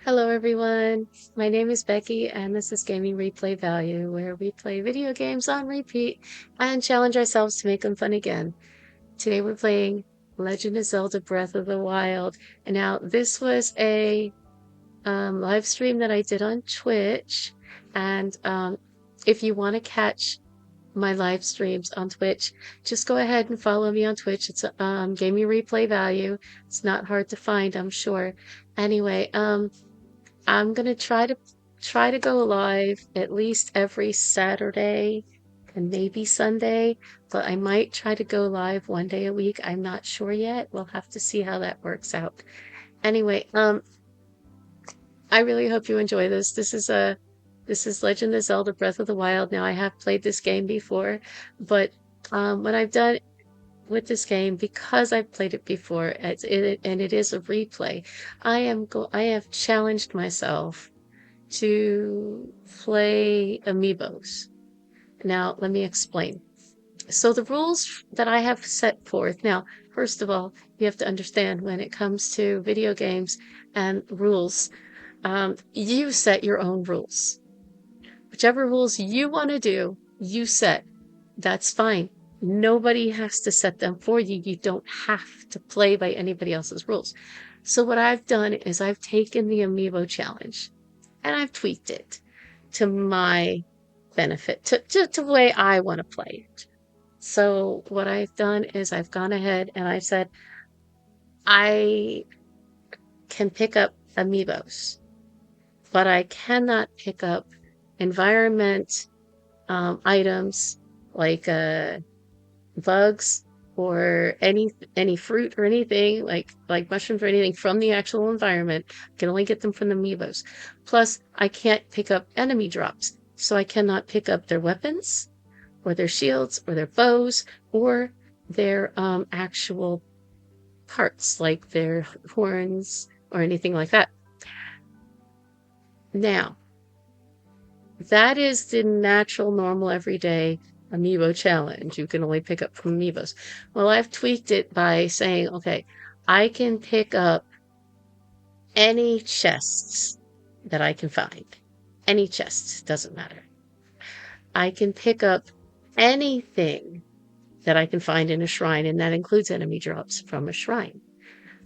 Hello, everyone. My name is Becky, and this is Gaming Replay Value, where we play video games on repeat and challenge ourselves to make them fun again. Today, we're playing Legend of Zelda Breath of the Wild. And now, this was a live stream that I did on Twitch. And if you want to catch my live streams on Twitch, just go ahead and follow me on Twitch. It's Gaming Replay Value. It's not hard to find, I'm sure. Anyway, I'm gonna try to go live at least every Saturday and maybe Sunday, but I might try to go live one day a week. I'm not sure yet. We'll have to see how that works out. Anyway, I really hope you enjoy this. This is Legend of Zelda Breath of the Wild. Now I have played this game before, but what I've done with this game, because I've played it before, and it is a replay, I have challenged myself to play Amiibos. Now, let me explain. So the rules that I have set forth, now, first of all, you have to understand when it comes to video games and rules, you set your own rules. Whichever rules you want to do, you set. That's fine. Nobody has to set them for you. You don't have to play by anybody else's rules. So what I've done is I've taken the Amiibo challenge and I've tweaked it to my benefit, to the way I want to play it. So what I've done is I've gone ahead and I said I can pick up Amiibos, but I cannot pick up environment items like bugs or any fruit or anything like mushrooms or anything from the actual environment. I can only get them from the Amiibos. Plus, I can't pick up enemy drops, so I cannot pick up their weapons or their shields or their bows or their actual parts like their horns or anything like that. Now, that is the natural, normal, everyday Amiibo challenge. You can only pick up from Amiibos. Well, I've tweaked it by saying, okay, I can pick up any chests that I can find. Any chests, doesn't matter. I can pick up anything that I can find in a shrine, and that includes enemy drops from a shrine.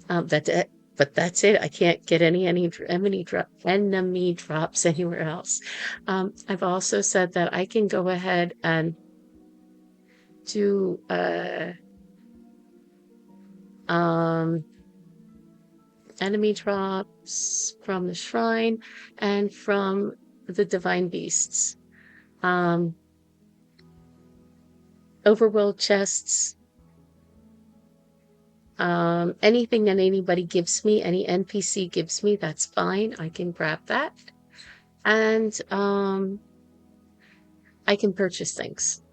That's it. But that's it. I can't get any enemy drops anywhere else. I've also said that I can go ahead and do enemy drops from the shrine and from the divine beasts. Overworld chests. Anything that anybody gives me, any NPC gives me, that's fine. I can grab that. And I can purchase things.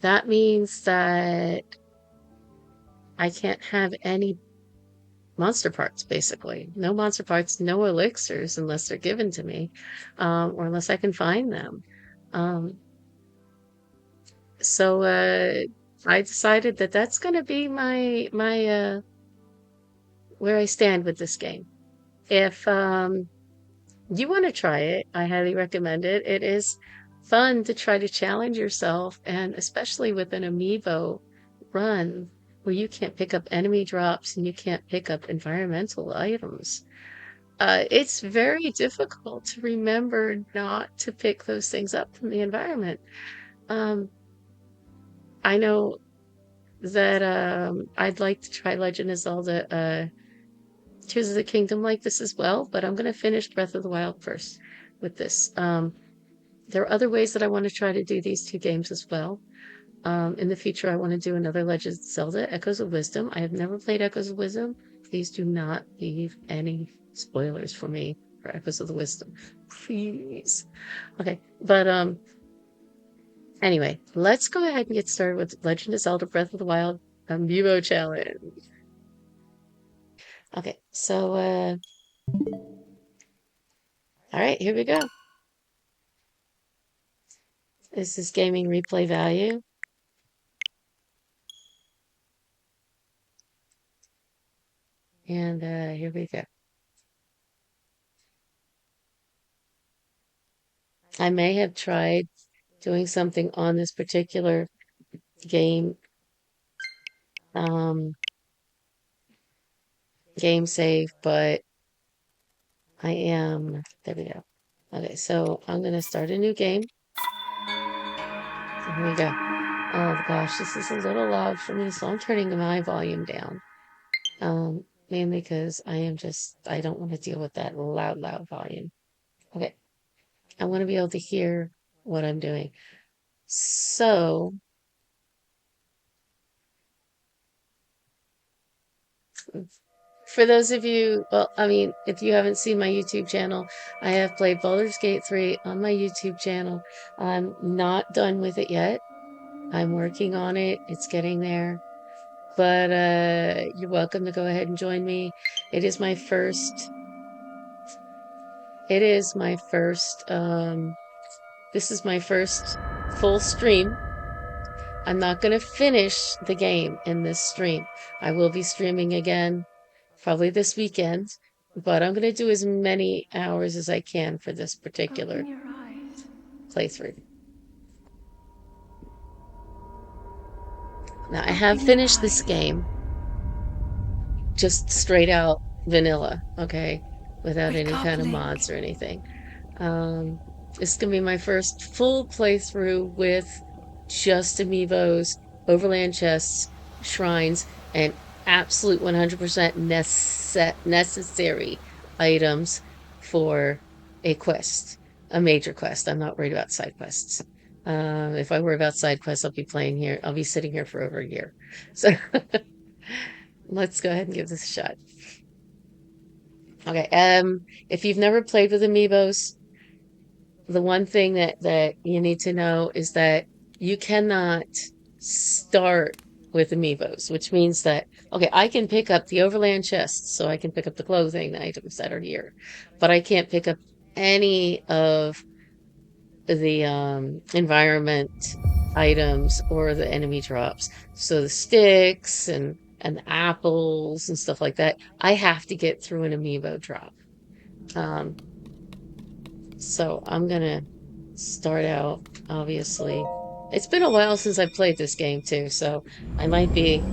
That means that I can't have any monster parts, basically. No monster parts, no elixirs unless they're given to me, or unless I can find them. So I decided that that's going to be my where I stand with this game. If you want to try it, I highly recommend it. It is fun to try to challenge yourself, and especially with an Amiibo run where you can't pick up enemy drops and you can't pick up environmental items. It's very difficult to remember not to pick those things up from the environment. I know that I'd like to try Legend of Zelda Tears of the Kingdom like this as well, but I'm going to finish Breath of the Wild first with this. There are other ways that I want to try to do these two games as well. In the future, I want to do another Legend of Zelda Echoes of Wisdom. I have never played Echoes of Wisdom. Please do not leave any spoilers for me for Echoes of the Wisdom. Please. Okay, but anyway, let's go ahead and get started with Legend of Zelda Breath of the Wild Amiibo Challenge. Okay, so all right, here we go. This is Gaming Replay Value. And here we go. I may have tried doing something on this particular game, um, game save, but there we go. Okay, so I'm going to start a new game. So here we go. Oh gosh, this is a little loud for me, so I'm turning my volume down. Mainly because I don't want to deal with that loud volume. Okay, I want to be able to hear what I'm doing. So, for those of you, well, I mean, if you haven't seen my YouTube channel, I have played Baldur's Gate 3 on my YouTube channel. I'm not done with it yet. I'm working on it. It's getting there. But you're welcome to go ahead and join me. It is my first this is my first full stream. I'm not going to finish the game in this stream. I will be streaming again probably this weekend, but I'm going to do as many hours as I can for this particular playthrough. Now, I have finished this game just straight out vanilla, okay, without any kind of mods or anything. This is going to be my first full playthrough with just amiibos, overland chests, shrines, and absolute 100% necessary items for a quest, a major quest. I'm not worried about side quests. If I worry about side quests, I'll be sitting here for over a year. So let's go ahead and give this a shot. Okay, if you've never played with amiibos, the one thing that you need to know is that you cannot start with amiibos, which means that, okay, I can pick up the overland chests, so I can pick up the clothing items that are here, but I can't pick up any of the environment items or the enemy drops. So the sticks and the apples and stuff like that, I have to get through an amiibo drop. So I'm gonna start out, obviously. It's been a while since I played this game too, so I might be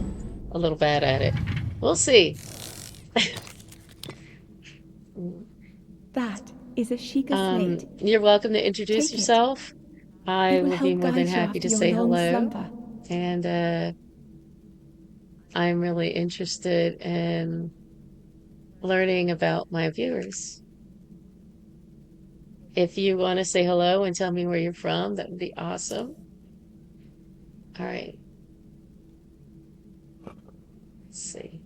a little bad at it. We'll see. That is a Sheikah slate. You're welcome to introduce yourself. I will be more than happy to say hello. And I'm really interested in learning about my viewers. If you want to say hello and tell me where you're from, that would be awesome. All right. Let's see.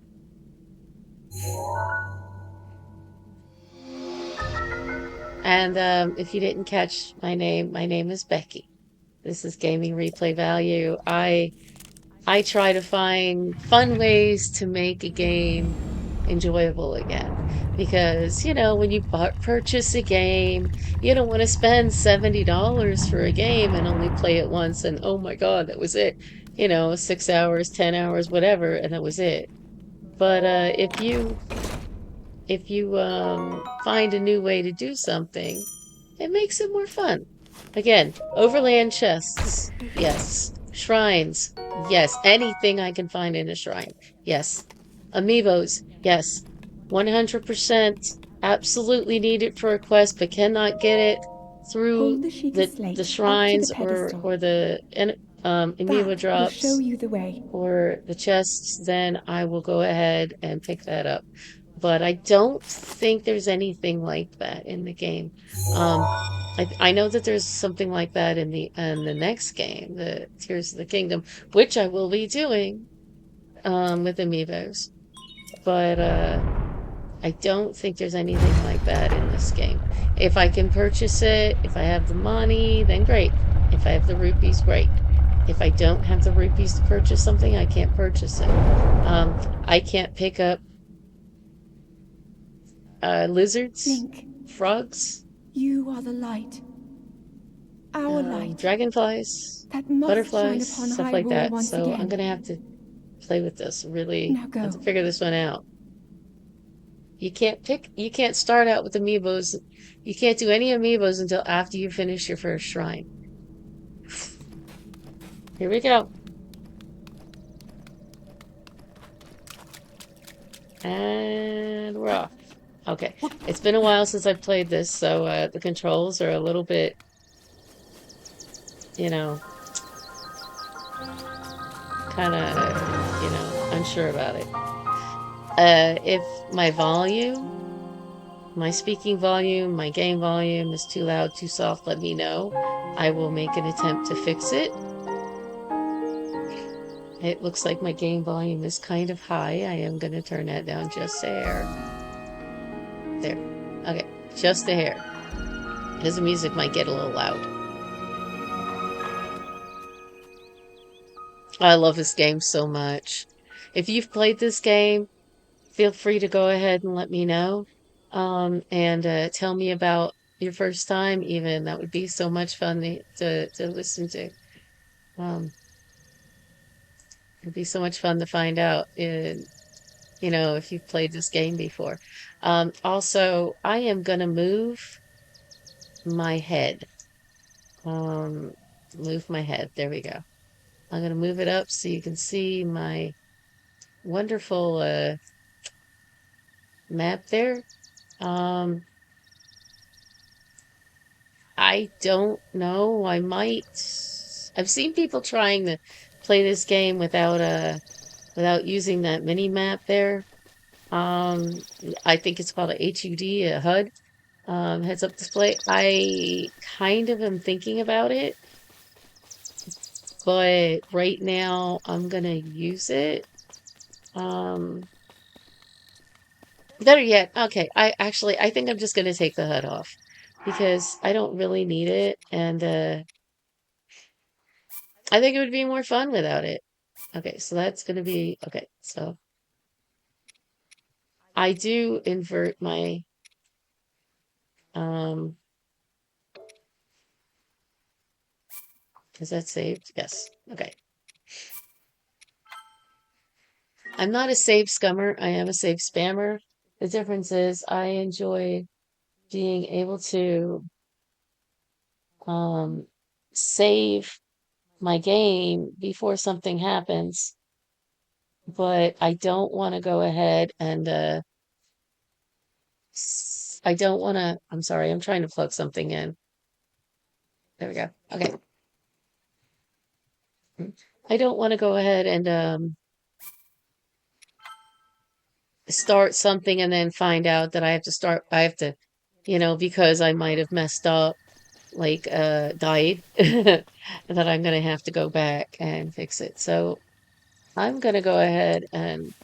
And if you didn't catch my name is Becky. This is Gaming Replay Value. I try to find fun ways to make a game enjoyable again. Because, you know, when you purchase a game, you don't want to spend $70 for a game and only play it once and, oh my God, that was it. You know, 6 hours, 10 hours, whatever, and that was it. But if you find a new way to do something, it makes it more fun. Again, overland chests, yes. Shrines, yes. Anything I can find in a shrine, yes. Amiibos, yes. 100% absolutely need it for a quest, but cannot get it through the shrines or the amiibo drops or the chests, then I will go ahead and pick that up. But I don't think there's anything like that in the game. I know that there's something like that in the next game, the Tears of the Kingdom, which I will be doing with amiibos. But I don't think there's anything like that in this game. If I can purchase it, if I have the money, then great. If I have the rupees, great. If I don't have the rupees to purchase something, I can't purchase it. I can't pick up lizards, Link, frogs. You are the light. Our light. Dragonflies, butterflies, stuff like that. So I'm going to have to play with this, really. Now go. Have to figure this one out. You can't start out with amiibos. You can't do any amiibos until after you finish your first shrine. Here we go. And we're off. Okay. It's been a while since I've played this, so the controls are a little bit, you know, kind of, unsure about it. If my volume, my speaking volume, my game volume is too loud, too soft, let me know. I will make an attempt to fix it. It looks like my game volume is kind of high. I am going to turn that down just a hair. There. Okay, just a hair. Because the music might get a little loud. I love this game so much. If you've played this game, feel free to go ahead and let me know. And tell me about your first time even. That would be so much fun to listen to. Um, it'd be so much fun to find out if you've played this game before. Also, I am gonna move my head. Um, move my head. There we go. I'm gonna move it up so you can see my wonderful map there. Um, I don't know. I've seen people trying to play this game without using that mini map there. Um, I think it's called a HUD, a HUD, heads up display. I kind of am thinking about it, but right now I'm gonna use it. Um, Better yet, okay, I think I'm just gonna take the HUD off because I don't really need it, and I think it would be more fun without it. Okay, so that's gonna be okay. So I do invert my um is that saved? Yes. Okay. I'm not a save scummer. I am a save spammer. The difference is I enjoy being able to um save my game before something happens, but I don't want to go ahead and I don't want to. I'm sorry, I'm trying to plug something in. There we go. Okay. I don't want to go ahead and start something and then find out that I have to, because I might have messed up, like died, that I'm going to have to go back and fix it. So I'm going to go ahead and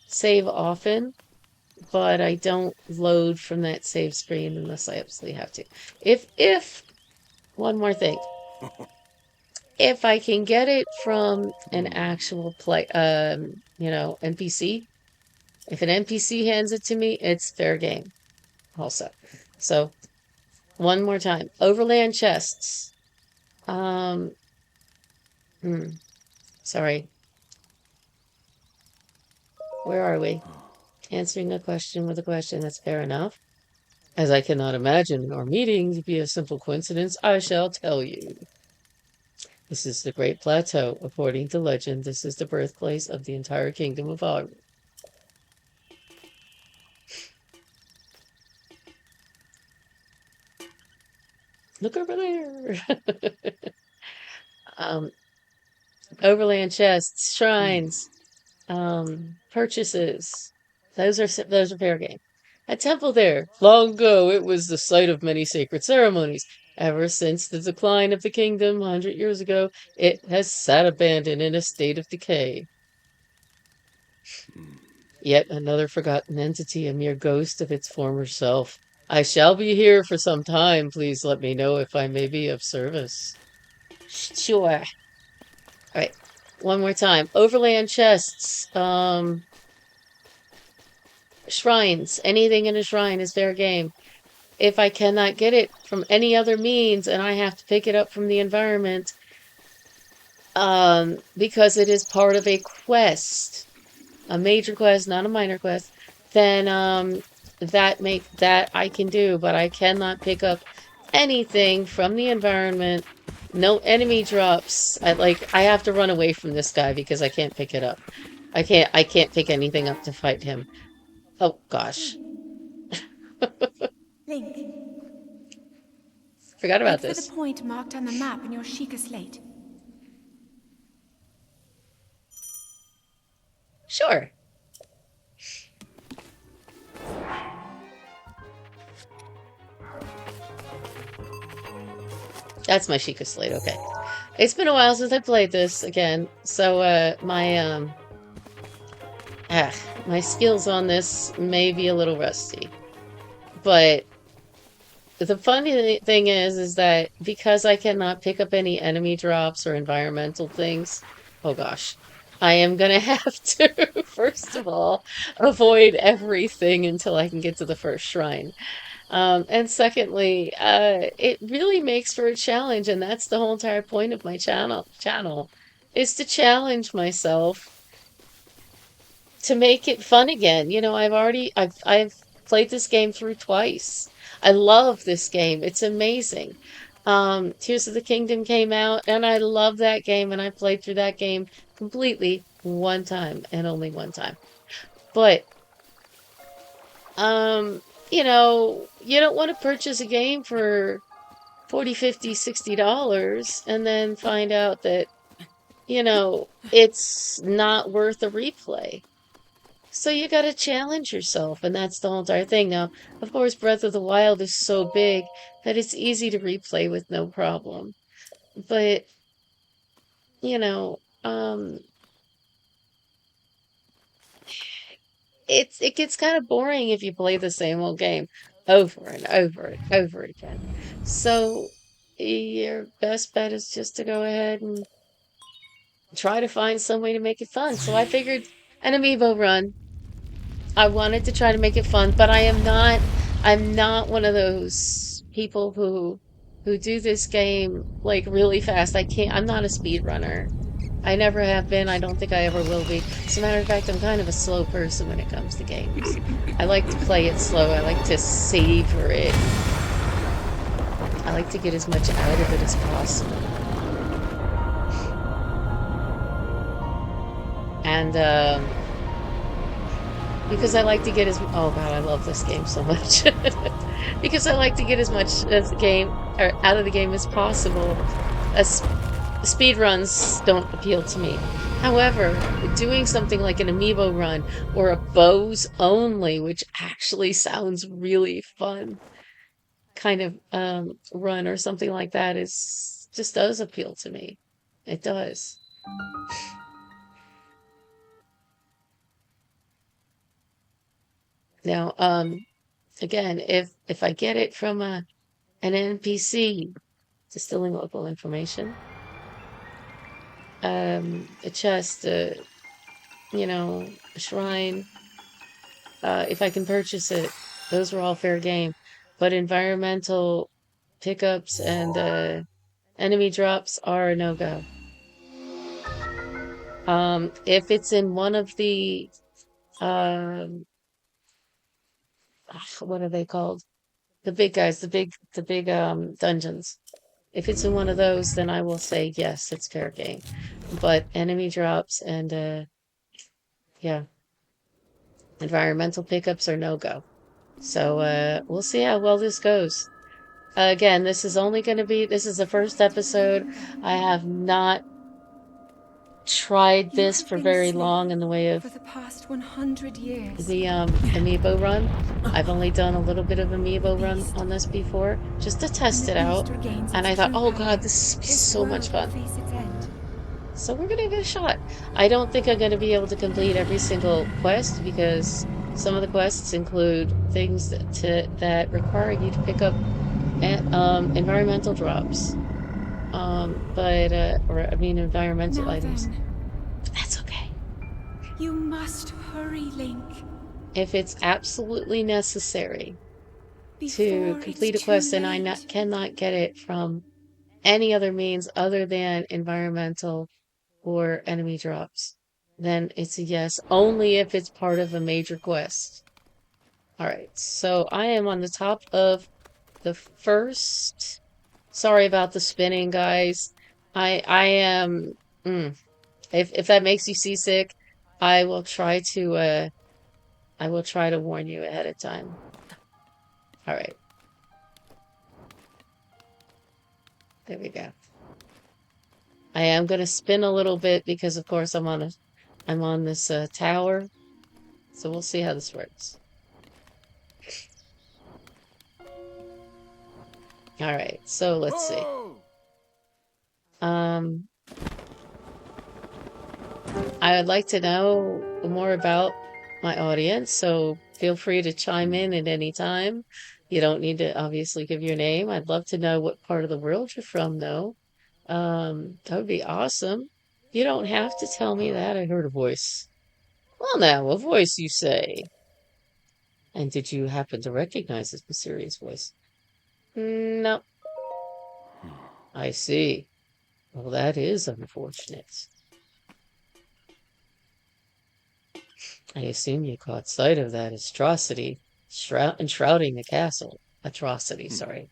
save often, but I don't load from that save screen unless I absolutely have to. If one more thing, if I can get it from an actual NPC, if an NPC hands it to me, it's fair game also. So one more time, overland chests. Um, hmm, sorry, where are we? Answering a question with a question, that's fair enough. As I cannot imagine our meeting to be a simple coincidence, I shall tell you. This is the Great Plateau. According to legend, this is the birthplace of the entire kingdom of Og. Look over there. um, overland chests, shrines, purchases. Those are fair game. A temple there. Long ago, it was the site of many sacred ceremonies. Ever since the decline of the kingdom 100 years ago, it has sat abandoned in a state of decay. Yet another forgotten entity, a mere ghost of its former self. I shall be here for some time. Please let me know if I may be of service. Sure. All right. One more time. Overland chests. Shrines. Anything in a shrine is fair game. If I cannot get it from any other means and I have to pick it up from the environment, because it is part of a quest, a major quest, not a minor quest, then that I can do, but I cannot pick up anything from the environment. No enemy drops. I have to run away from this guy because I can't pick it up. I can't pick anything up to fight him. Oh gosh. Link, Forgot about look for the this. point marked on the map in your Sheikah slate. Sure. That's my Sheikah Slate. Okay. It's been a while since I played this again, so ah, my skills on this may be a little rusty. But the funny thing is that because I cannot pick up any enemy drops or environmental things, oh gosh, I am gonna have to, first of all, avoid everything until I can get to the first shrine. And secondly, it really makes for a challenge, and that's the whole entire point of my channel is to challenge myself to make it fun again. You know, I've played this game through twice. I love this game. It's amazing. Tears of the Kingdom came out and I love that game and I played through that game completely one time and only one time. But um, you don't want to purchase a game for 40, 50, $60 and then find out that, it's not worth a replay. So you got to challenge yourself, and that's the whole entire thing. Now, of course, Breath of the Wild is so big that it's easy to replay with no problem. But, you know, um, it gets kind of boring if you play the same old game over and over and over again. So your best bet is just to go ahead and try to find some way to make it fun. So I figured an amiibo run. I wanted to try to make it fun, but I'm not one of those people who do this game like really fast. I'm not a speed runner. I never have been. I don't think I ever will be. As a matter of fact, I'm kind of a slow person when it comes to games. I like to play it slow. I like to savor it. I like to get as much out of it as possible. And because I like to get as oh god, I love this game so much. Because I like to get as much of the game or out of the game as possible. As speed runs don't appeal to me. However, doing something like an amiibo run or a bows only, which actually sounds really fun, kind of run or something like that is just does appeal to me. It does. Now, again, if I get it from an NPC distilling local information, a chest, a shrine, if I can purchase it, those are all fair game. But environmental pickups and enemy drops are a no-go. If it's in one of the um, what are they called? The big guys, the big dungeons. If it's in one of those, then I will say yes, it's fair game. But enemy drops and yeah, environmental pickups are no go. So we'll see how well this goes. Again, this is the first episode. I have not tried You this have for been very asleep long in the way of for the past 100 years. the amiibo run. I've only done a little bit of The amiibo run beast. on this before, just to When test the it out. beast regains And its I thought, true oh power, God, this would be this so world much will fun. face its end. So we're gonna give it a shot. I don't think I'm gonna be able to complete every single quest because some of the quests include things that require you to pick up environmental drops. But or I mean environmental Now items. then, But that's okay. you must hurry, Link, If it's absolutely necessary to before it's complete a too quest and late. cannot get it from any other means other than environmental or enemy drops, then it's a yes, only if it's part of a major quest. Alright, so I am on the top of the first. Sorry about the spinning, guys. I am if that makes you seasick, I will try to warn you ahead of time. Alright, there we go. I am gonna spin a little bit because of course I'm on this tower. So we'll see how this works. Alright, so let's see. Um I would like to know more about my audience, so feel free to chime in at any time. You don't need to obviously give your name. I'd love to know what part of the world you're from, though. That would be awesome. You don't have to tell me that. I heard a voice. Well, now, a voice, you say. And did you happen to recognize this mysterious voice? No. I see. Well, that is unfortunate. I assume you caught sight of that atrocity enshrouding the castle. Atrocity, sorry.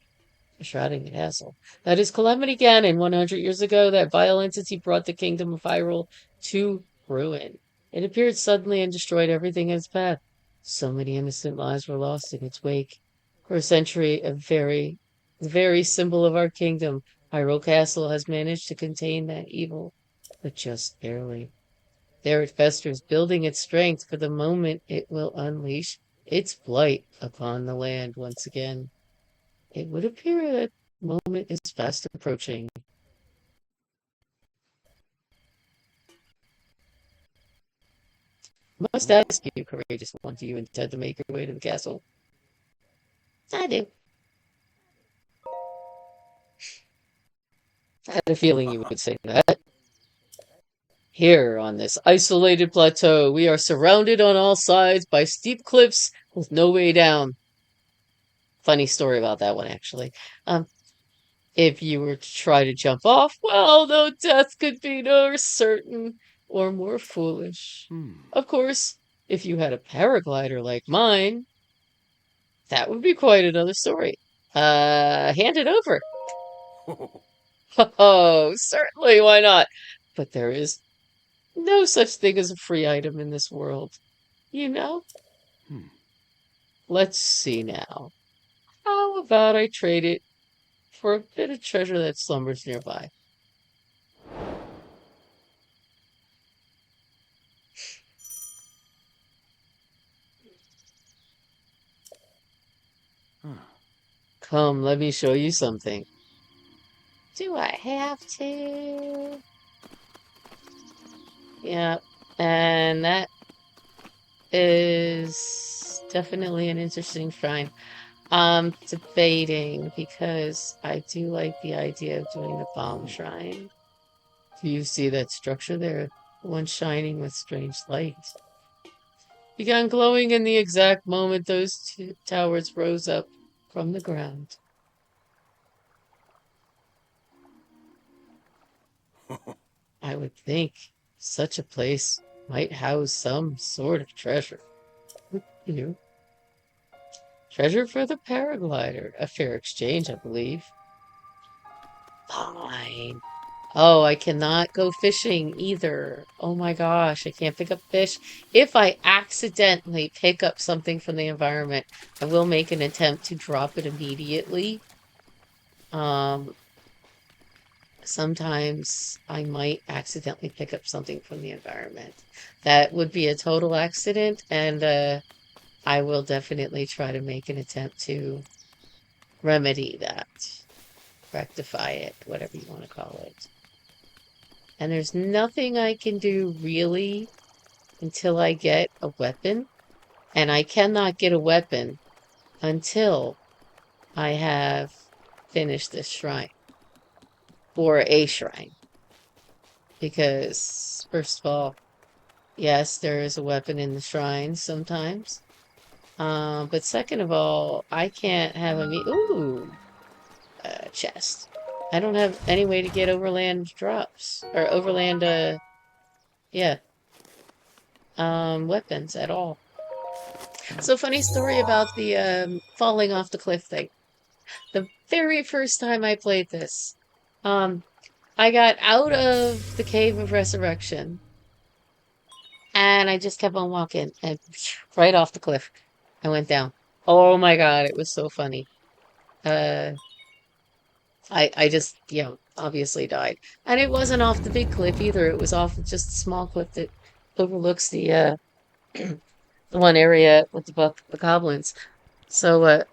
Enshrouding the castle. That is Calamity Ganon. 100 years ago, that vile entity brought the kingdom of Hyrule to ruin. It appeared suddenly and destroyed everything in its path. So many innocent lives were lost in its wake. For a century, the very symbol of our kingdom, Hyrule Castle, has managed to contain that evil, but just barely. There it festers, building its strength for the moment it will unleash its blight upon the land once again. It would appear that moment is fast approaching. Must ask you, courageous one, do you intend to make your way to the castle? I do. I had a feeling you would say that. Here, on this isolated plateau, we are surrounded on all sides by steep cliffs with no way down. Funny story about that one, actually. If you were to try to jump off, well, no death could be more certain or more foolish. Of course, if you had a paraglider like mine, that would be quite another story. Hand it over. Oh, certainly, why not? But there is no such thing as a free item in this world. You know? Let's see now. How about I trade it for a bit of treasure that slumbers nearby? Come, let me show you something. Do I have to? Yeah, and that is definitely an interesting shrine. I'm debating because I do like the idea of doing the bomb shrine. Do you see that structure there? The one shining with strange light. Began glowing in the exact moment those two towers rose up from the ground. I would think such a place might house some sort of treasure. You know, treasure for the paraglider. A fair exchange, I believe. Fine. Oh, I cannot go fishing either. Oh my gosh, I can't pick up fish. If I accidentally pick up something from the environment, I will make an attempt to drop it immediately. Sometimes I might accidentally pick up something from the environment. That would be a total accident, and I will definitely try to make an attempt to remedy that, rectify it, whatever you want to call it. And there's nothing I can do really until I get a weapon. And I cannot get a weapon until I have finished this shrine. Or a shrine. Because, first of all, yes, there is a weapon in the shrine sometimes. But second of all, I can't have chest. I don't have any way to get overland drops. Or overland, yeah. Weapons at all. So funny story about the falling off the cliff thing. The very first time I played this, um, I got out of the Cave of Resurrection and I just kept on walking and right off the cliff. I went down. Oh my God, it was so funny. Uh, I just, obviously died. And it wasn't off the big cliff either. It was off just a small cliff that overlooks the one area with the goblins. So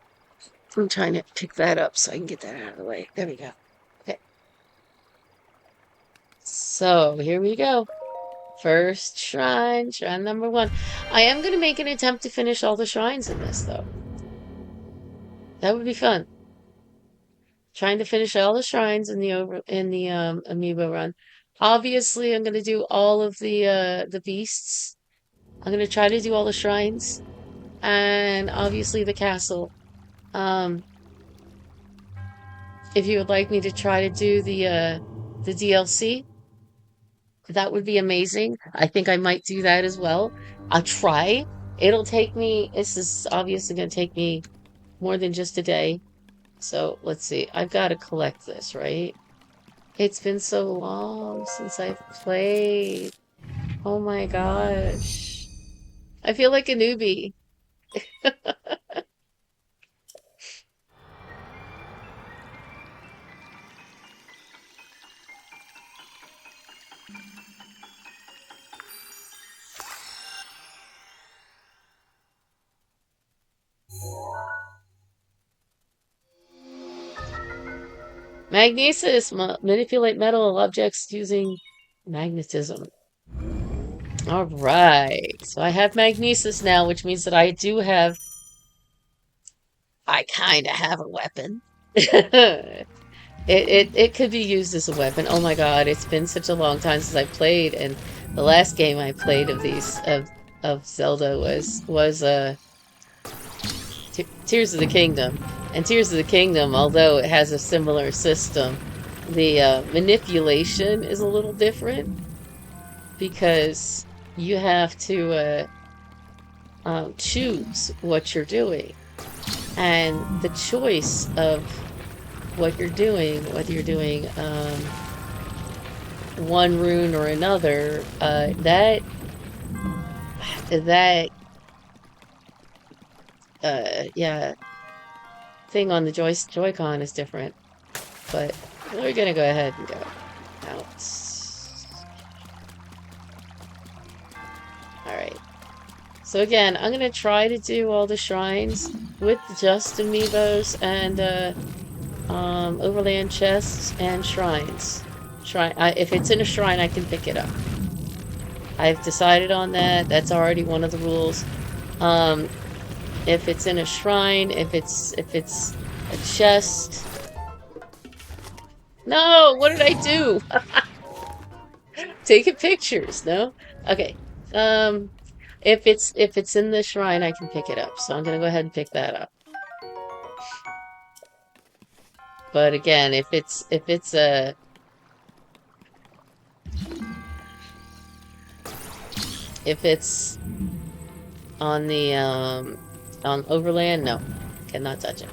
I'm trying to pick that up so I can get that out of the way. There we go. Okay. So here we go. First shrine, shrine number 1. I am going to make an attempt to finish all the shrines in this, though. That would be fun. Trying to finish all the shrines in the Amiibo run. Obviously, I'm going to do all of the beasts. I'm going to try to do all the shrines and obviously the castle. Um, if you would like me to try to do the DLC, that would be amazing. I think I might do that as well. I'll try. It'll take me, this is obviously going to take me more than just a day. So let's see. I've got to collect this, right? It's been so long since I've played. Oh my gosh. I feel like a newbie. Magnesis, manipulate metal objects using magnetism. All right. So I have magnesis now, which means that I kind of have a weapon. It could be used as a weapon. Oh my God, it's been such a long time since I played, and the last game I played of Zelda was Tears of the Kingdom. And Tears of the Kingdom, although it has a similar system, the manipulation is a little different because you have to choose what you're doing. And the choice of what you're doing, whether you're doing one rune or another, that yeah, thing on the Joy-Con is different. But we're gonna go ahead and go out. Alright. So again, I'm gonna try to do all the shrines with just amiibos and overland chests and shrines. If it's in a shrine, I can pick it up. I've decided on that. That's already one of the rules. If it's in a shrine, if it's a chest. No, what did I do? Taking pictures, no? Okay. If it's in the shrine, I can pick it up. So I'm gonna go ahead and pick that up. But again, if it's a if it's on the on overland, no, cannot touch it.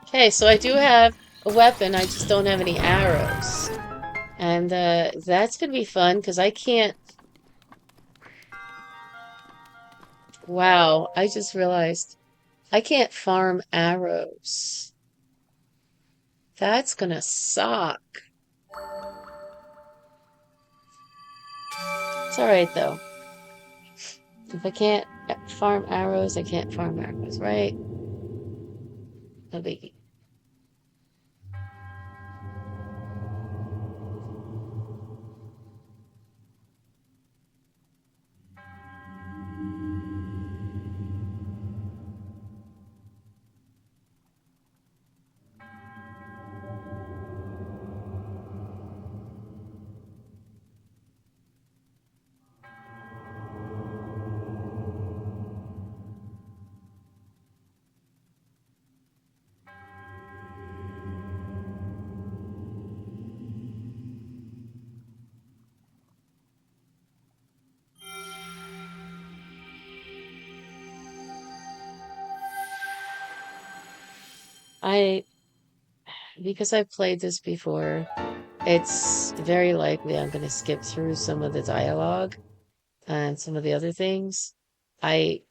Okay, so I do have a weapon, I just don't have any arrows. And that's gonna be fun because I can't. Wow, I just realized I can't farm arrows. That's gonna suck. It's alright though. If I can't farm arrows, I can't farm arrows, right? No biggie. I because I've played this before, it's very likely I'm going to skip through some of the dialogue and some of the other things. I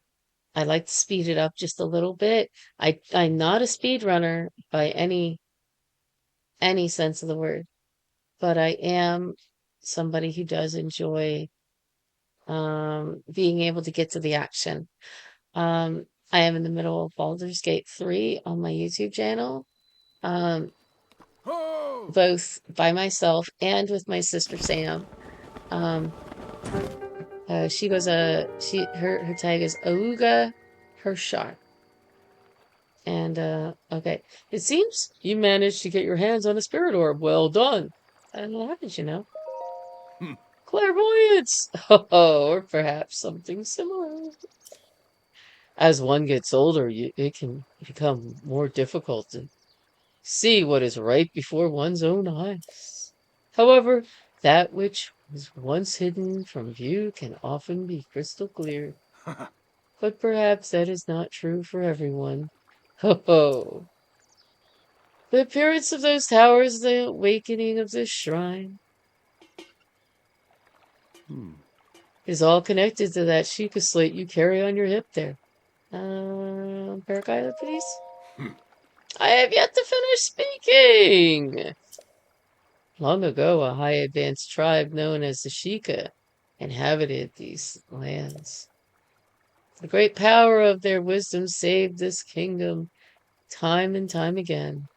I like to speed it up just a little bit. I'm not a speedrunner by any sense of the word, but I am somebody who does enjoy being able to get to the action. I am in the middle of Baldur's Gate 3 on my YouTube channel, um, both by myself and with my sister Sam. Um, she goes her tag is Auga Hershar. And okay, it seems you managed to get your hands on a spirit orb. Well done. How did you know? Clairvoyance, or perhaps something similar. As one gets older, it can become more difficult to see what is right before one's own eyes. However, that which was once hidden from view can often be crystal clear. But perhaps that is not true for everyone. Ho ho! The appearance of those towers, the awakening of this shrine, is all connected to that Sheikah slate you carry on your hip there. Paraguay, please? I have yet to finish speaking! Long ago, a high advanced tribe known as the Sheikah inhabited these lands. The great power of their wisdom saved this kingdom time and time again.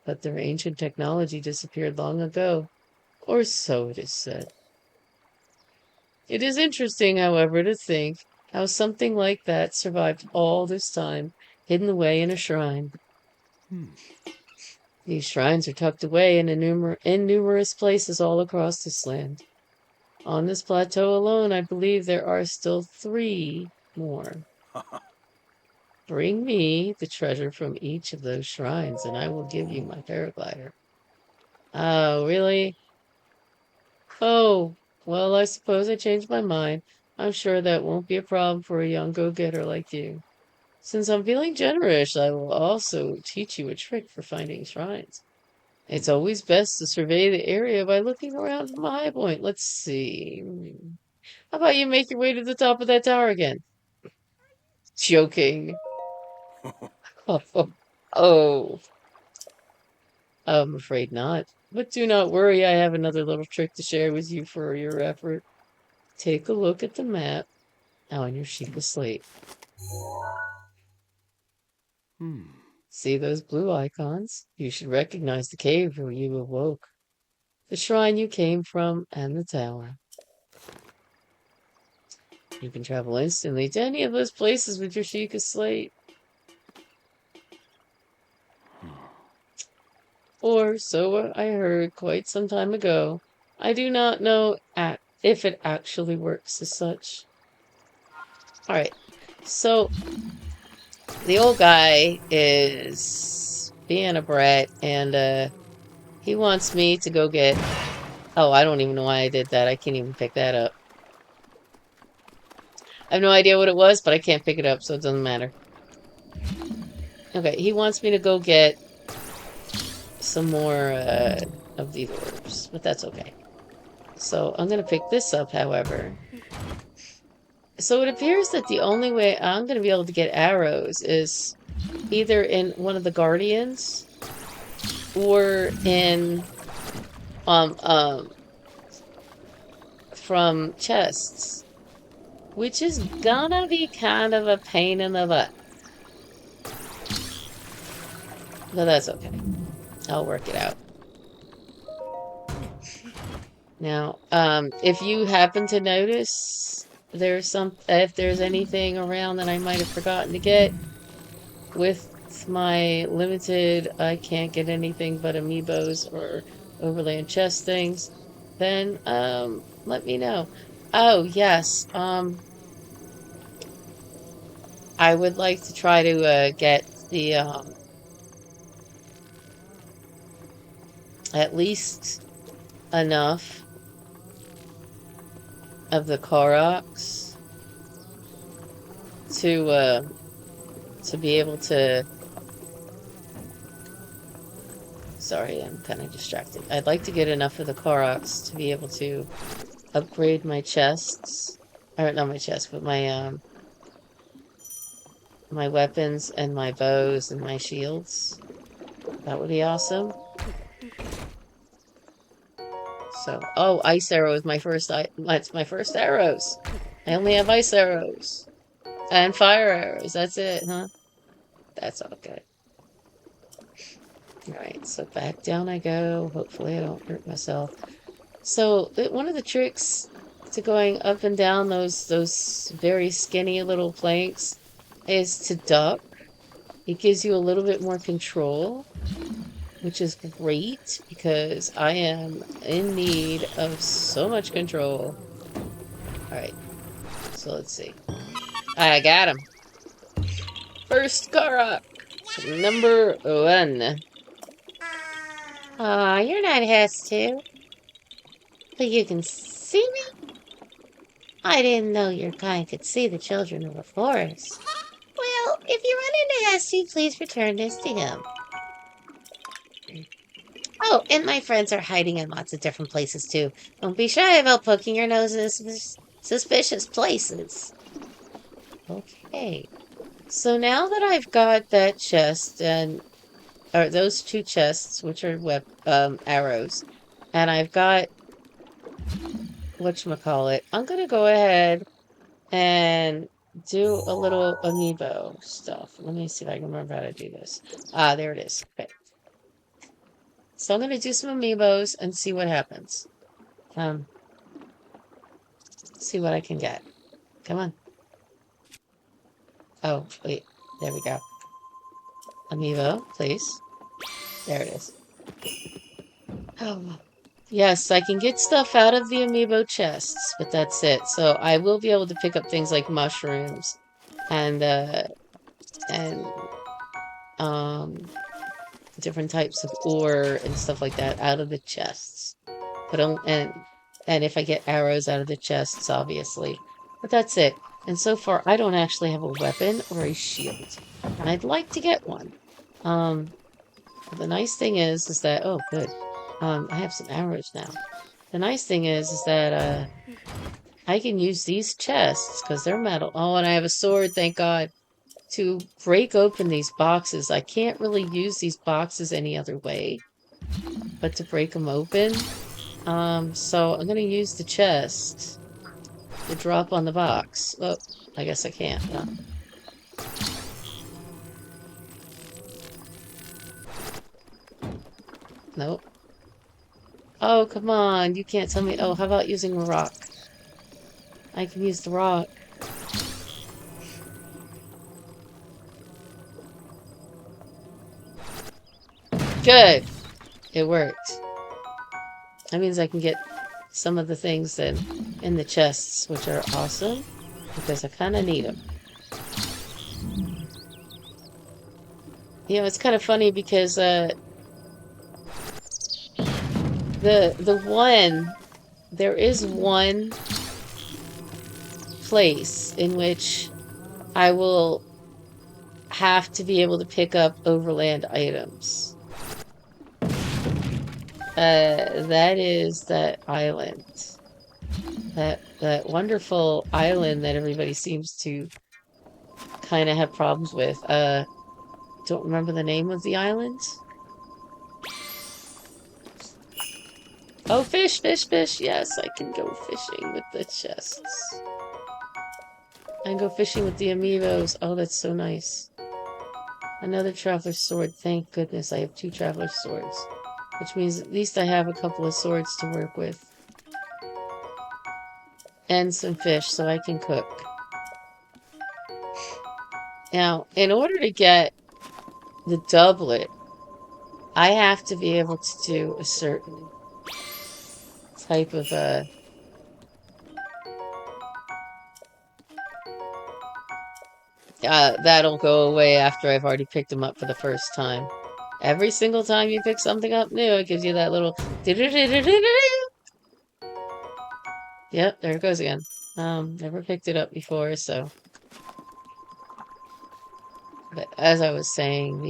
But their ancient technology disappeared long ago, or so it is said. It is interesting, however, to think how something like that survived all this time, hidden away in a shrine. These shrines are tucked away in numerous places all across this land. On this plateau alone, I believe there are still 3 more. Bring me the treasure from each of those shrines, and I will give you my paraglider. Oh, really? Oh, well, I suppose I changed my mind. I'm sure that won't be a problem for a young go-getter like you. Since I'm feeling generous, I will also teach you a trick for finding shrines. It's always best to survey the area by looking around from a high point. Let's see. How about you make your way to the top of that tower again? Joking. Oh, I'm afraid not. But do not worry, I have another little trick to share with you for your effort. Take a look at the map on your sheet of slate. See those blue icons? You should recognize the cave where you awoke, the shrine you came from, and the tower. You can travel instantly to any of those places with your Sheikah slate. Or so I heard quite some time ago. I do not know if it actually works as such. Alright, so the old guy is being a brat, and he wants me to go get... Oh, I don't even know why I did that. I can't even pick that up. I have no idea what it was, but I can't pick it up, so it doesn't matter. Okay, he wants me to go get some more of these orbs, but that's okay. So I'm going to pick this up, however. So it appears that the only way I'm going to be able to get arrows is either in one of the Guardians or in from chests, which is gonna be kind of a pain in the butt. But that's okay. I'll work it out. Now, if you happen to notice if there's anything around that I might have forgotten to get with my limited, I can't get anything but amiibos or overland chest things, then, let me know. Oh, yes, I would like to try to, get the, at least enough of the Koroks to be able to Sorry, I'm kind of distracted. I'd like to get enough of the Koroks to be able to upgrade my chests. Or not my chest, but my weapons and my bows and my shields. That would be awesome. So, oh, ice arrow is my first. That's my first arrows. I only have ice arrows and fire arrows. That's it, huh? That's all good. All right, so back down I go. Hopefully, I don't hurt myself. So, one of the tricks to going up and down those very skinny little planks is to duck. It gives you a little bit more control, which is great because I am in need of so much control. All right, so let's see. I got him. First Korok, number 1. Aw, you're not Has2, but you can see me? I didn't know your kind could see the children of the forest. Well, if you run into Has2, please return this to him. Oh, and my friends are hiding in lots of different places too. Don't be shy about poking your nose in suspicious places. Okay. So now that I've got that chest or those 2 chests, which are arrows, and I've got whatchamacallit, I'm gonna go ahead and do a little amiibo stuff. Let me see if I can remember how to do this. Ah, there it is. Okay. So I'm gonna do some amiibos and see what happens. See what I can get. Come on. Oh, wait. There we go. Amiibo, please. There it is. Oh. Yes, I can get stuff out of the amiibo chests, but that's it. So I will be able to pick up things like mushrooms and different types of ore and stuff like that out of the chests. But and if I get arrows out of the chests, obviously. But that's it. And so far, I don't actually have a weapon or a shield, and I'd like to get one. The nice thing is that oh, good. I have some arrows now. The nice thing is that I can use these chests because they're metal. Oh, and I have a sword, thank God, to break open these boxes. I can't really use these boxes any other way but to break them open. So I'm gonna use the chest to drop on the box. Oh, I guess I can't, huh? Nope. Oh, come on. You can't tell me. Oh, how about using a rock? I can use the rock. Good. It worked. That means I can get some of the things then in the chests, which are awesome because I kind of need them. You know, it's kind of funny because there is one place in which I will have to be able to pick up overland items. That is that island. That wonderful island that everybody seems to kind of have problems with. Don't remember the name of the island. Oh, fish, fish, fish. Yes, I can go fishing with the chests. I can go fishing with the amiibos. Oh, that's so nice. Another traveler's sword. Thank goodness I have 2 traveler's swords. Which means at least I have a couple of swords to work with. And some fish so I can cook. Now, in order to get the doublet, I have to be able to do a certain type of that'll go away after I've already picked them up for the first time. Every single time you pick something up new, it gives you that little Yep, there it goes again. Never picked it up before, so. But as I was saying,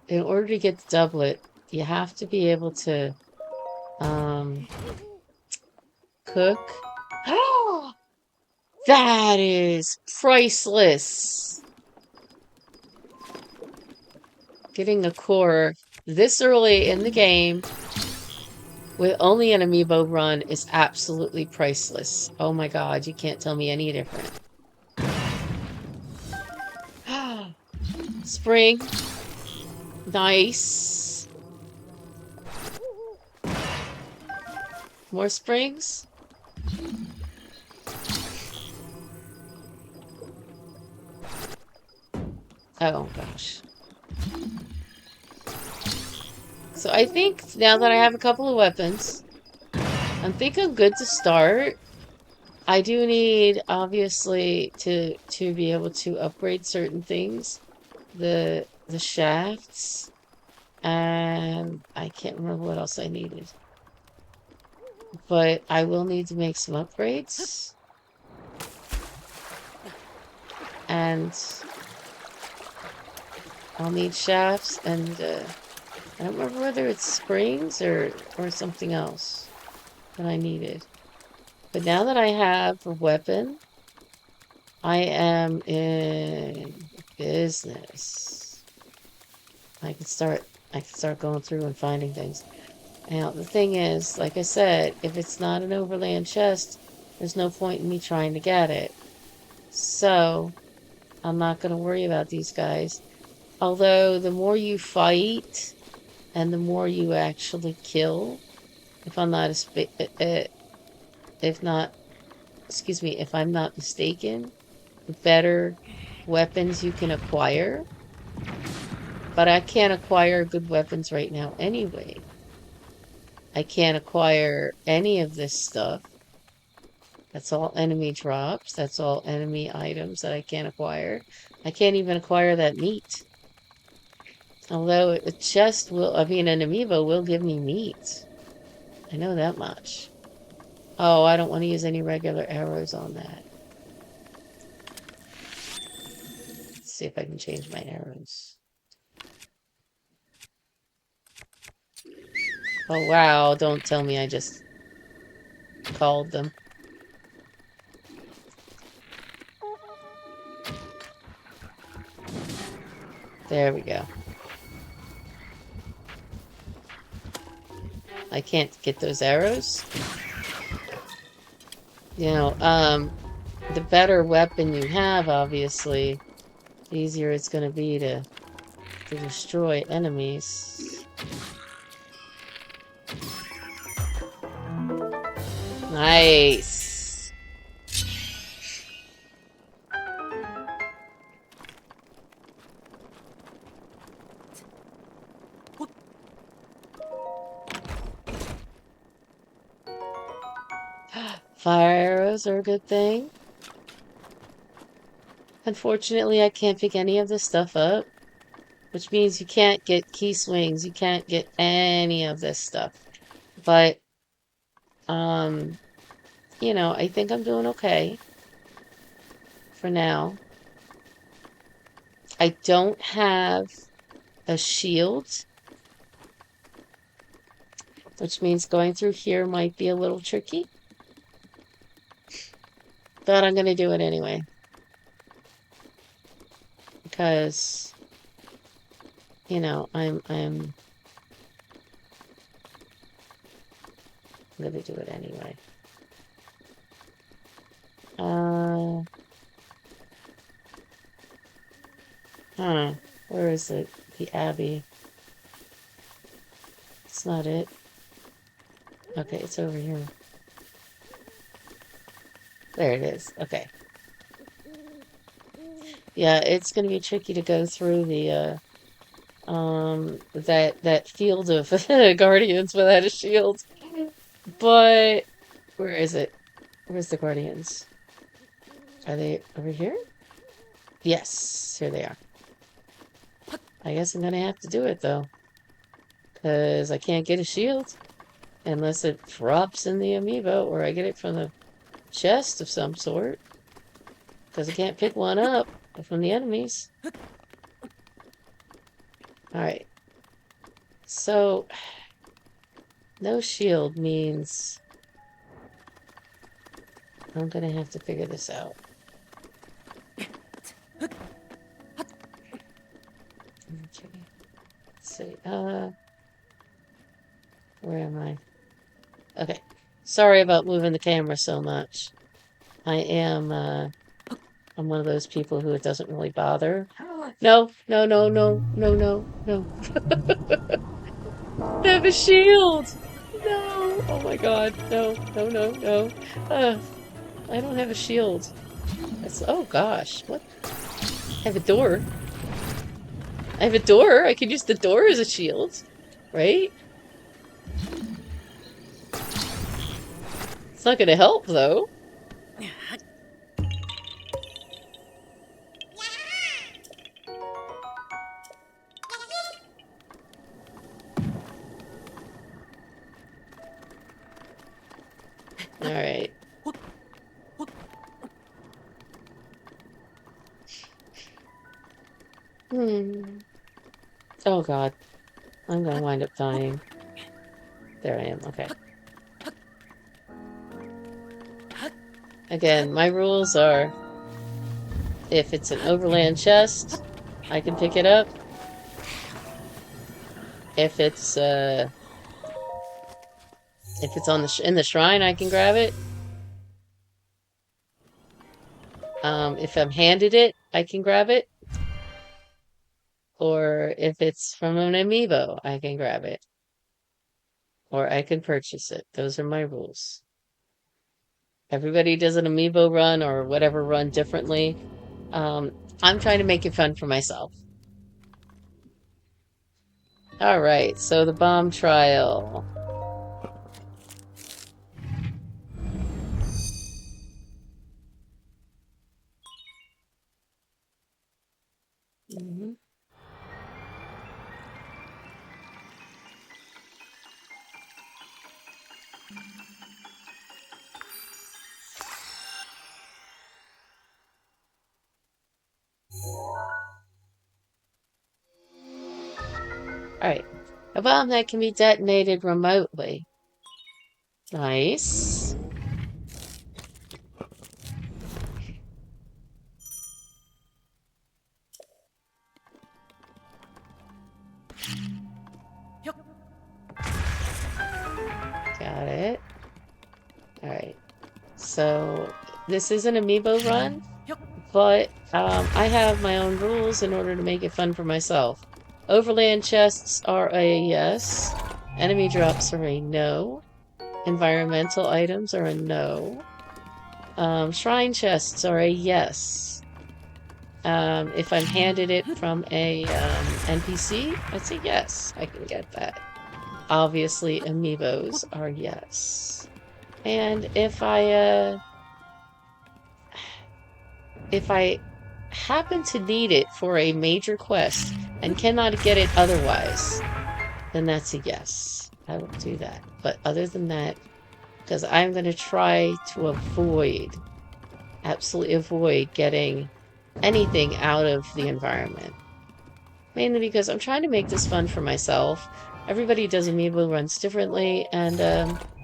in order to get the doublet, you have to be able to cook. That is priceless. Getting a core this early in the game with only an amiibo run is absolutely priceless. Oh my god, you can't tell me any different. Spring. Nice. More springs? Oh gosh. So I think now that I have a couple of weapons, I think I'm good to start. I do need, obviously, to be able to upgrade certain things. The shafts, and I can't remember what else I needed. But I will need to make some upgrades. And I'll need shafts, and I don't remember whether it's springs or something else that I needed. But now that I have a weapon, I am in business. I can start going through and finding things. Now, the thing is, like I said, if it's not an overland chest, there's no point in me trying to get it. So, I'm not going to worry about these guys. Although, the more you fight, and the more you actually kill, if I'm not if I'm not mistaken, the better weapons you can acquire. But I can't acquire good weapons right now anyway. I can't acquire any of this stuff. That's all enemy drops. That's all enemy items that I can't acquire. I can't even acquire that meat. Although a chest will, an amiibo will give me meat. I know that much. Oh, I don't want to use any regular arrows on that. Let's see if I can change my arrows. Oh, wow. Don't tell me I just called them. There we go. I can't get those arrows. You know, the better weapon you have, obviously, the easier it's going to be to destroy enemies. Nice. Fire arrows are a good thing. Unfortunately, I can't pick any of this stuff up, which means you can't get key swings. You can't get any of this stuff. But, you know, I think I'm doing okay for now. I don't have a shield, which means going through here might be a little tricky. But I'm going to do it anyway. Because, you know, I'm going to do it anyway. Where is it? The Abbey. It's not it. Okay, it's over here. There it is. Okay. Yeah, it's gonna be tricky to go through the that field of guardians without a shield. But where is it? Where's the guardians? Are they over here? Yes, here they are. I guess I'm gonna have to do it though, because I can't get a shield unless it drops in the amiibo or I get it from the chest of some sort, because I can't pick one up from the enemies. Alright, So, no shield means I'm gonna have to figure this out. Okay. Let's see. Where am I? Okay. Sorry about moving the camera so much. I'm one of those people who it doesn't really bother. No, no, no, no, no, no, no. I have a shield. No. Oh my God. No, no, no, no. I don't have a shield. Oh gosh. What? I have a door. I have a door. I could use the door as a shield, right? It's not gonna help though. All right. Hmm. Oh God. I'm gonna wind up dying. There I am. Okay. Again, my rules are if it's an overland chest, I can pick it up. If it's on in the shrine, I can grab it. If I'm handed it, I can grab it. Or if it's from an amiibo, I can grab it. Or I can purchase it. Those are my rules. Everybody does an amiibo run or whatever run differently. I'm trying to make it fun for myself. All right, so the bomb trial. Mhm. All right, a bomb that can be detonated remotely. Nice. Got it. All right. So this is an amiibo run, but I have my own rules in order to make it fun for myself. Overland chests are a yes. Enemy drops are a no. Environmental items are a no. Shrine chests are a yes. If I'm handed it from a NPC, that's a yes. I can get that. Obviously, amiibos are yes. And if I happen to need it for a major quest and cannot get it otherwise, then that's a yes. I will do that. But other than that, because I'm going to try to absolutely avoid getting anything out of the environment. Mainly because I'm trying to make this fun for myself. Everybody does amiibo runs differently, and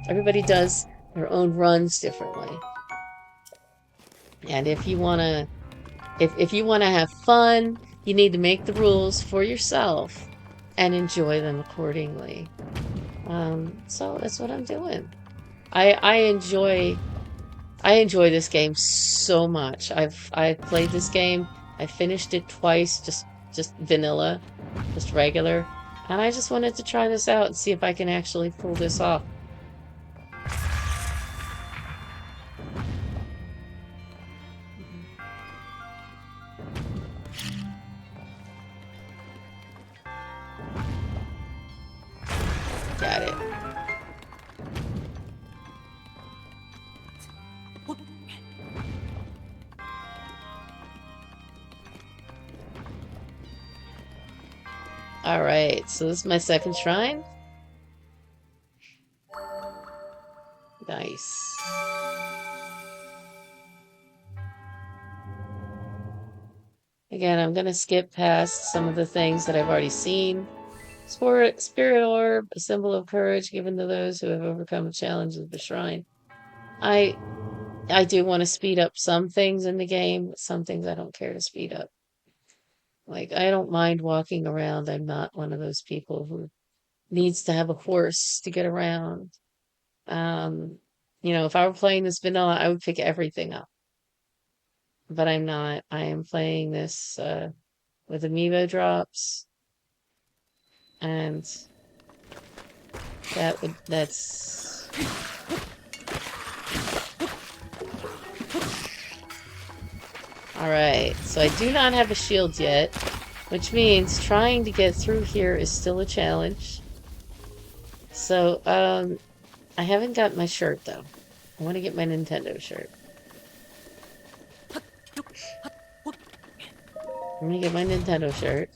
everybody does their own runs differently. And if you wanna have fun, you need to make the rules for yourself and enjoy them accordingly. So that's what I'm doing. I enjoy this game so much. I've played this game. I finished it twice, just vanilla, just regular. And I just wanted to try this out and see if I can actually pull this off. Got it. All right, so this is my second shrine. Nice. Again, I'm going to skip past some of the things that I've already seen. Spirit orb, a symbol of courage given to those who have overcome a challenge of the shrine. I I do want to speed up some things in the game, but some things I don't care to speed up. Like I don't mind walking around. I'm not one of those people who needs to have a horse to get around. Um, if I were playing this vanilla, I would pick everything up. But I'm not. I am playing this with Amiibo drops, and that's all right. So I do not have a shield yet, which means trying to get through here is still a challenge. So I haven't got my shirt though. I want to get my Nintendo shirt. I'm gonna get my Nintendo shirt.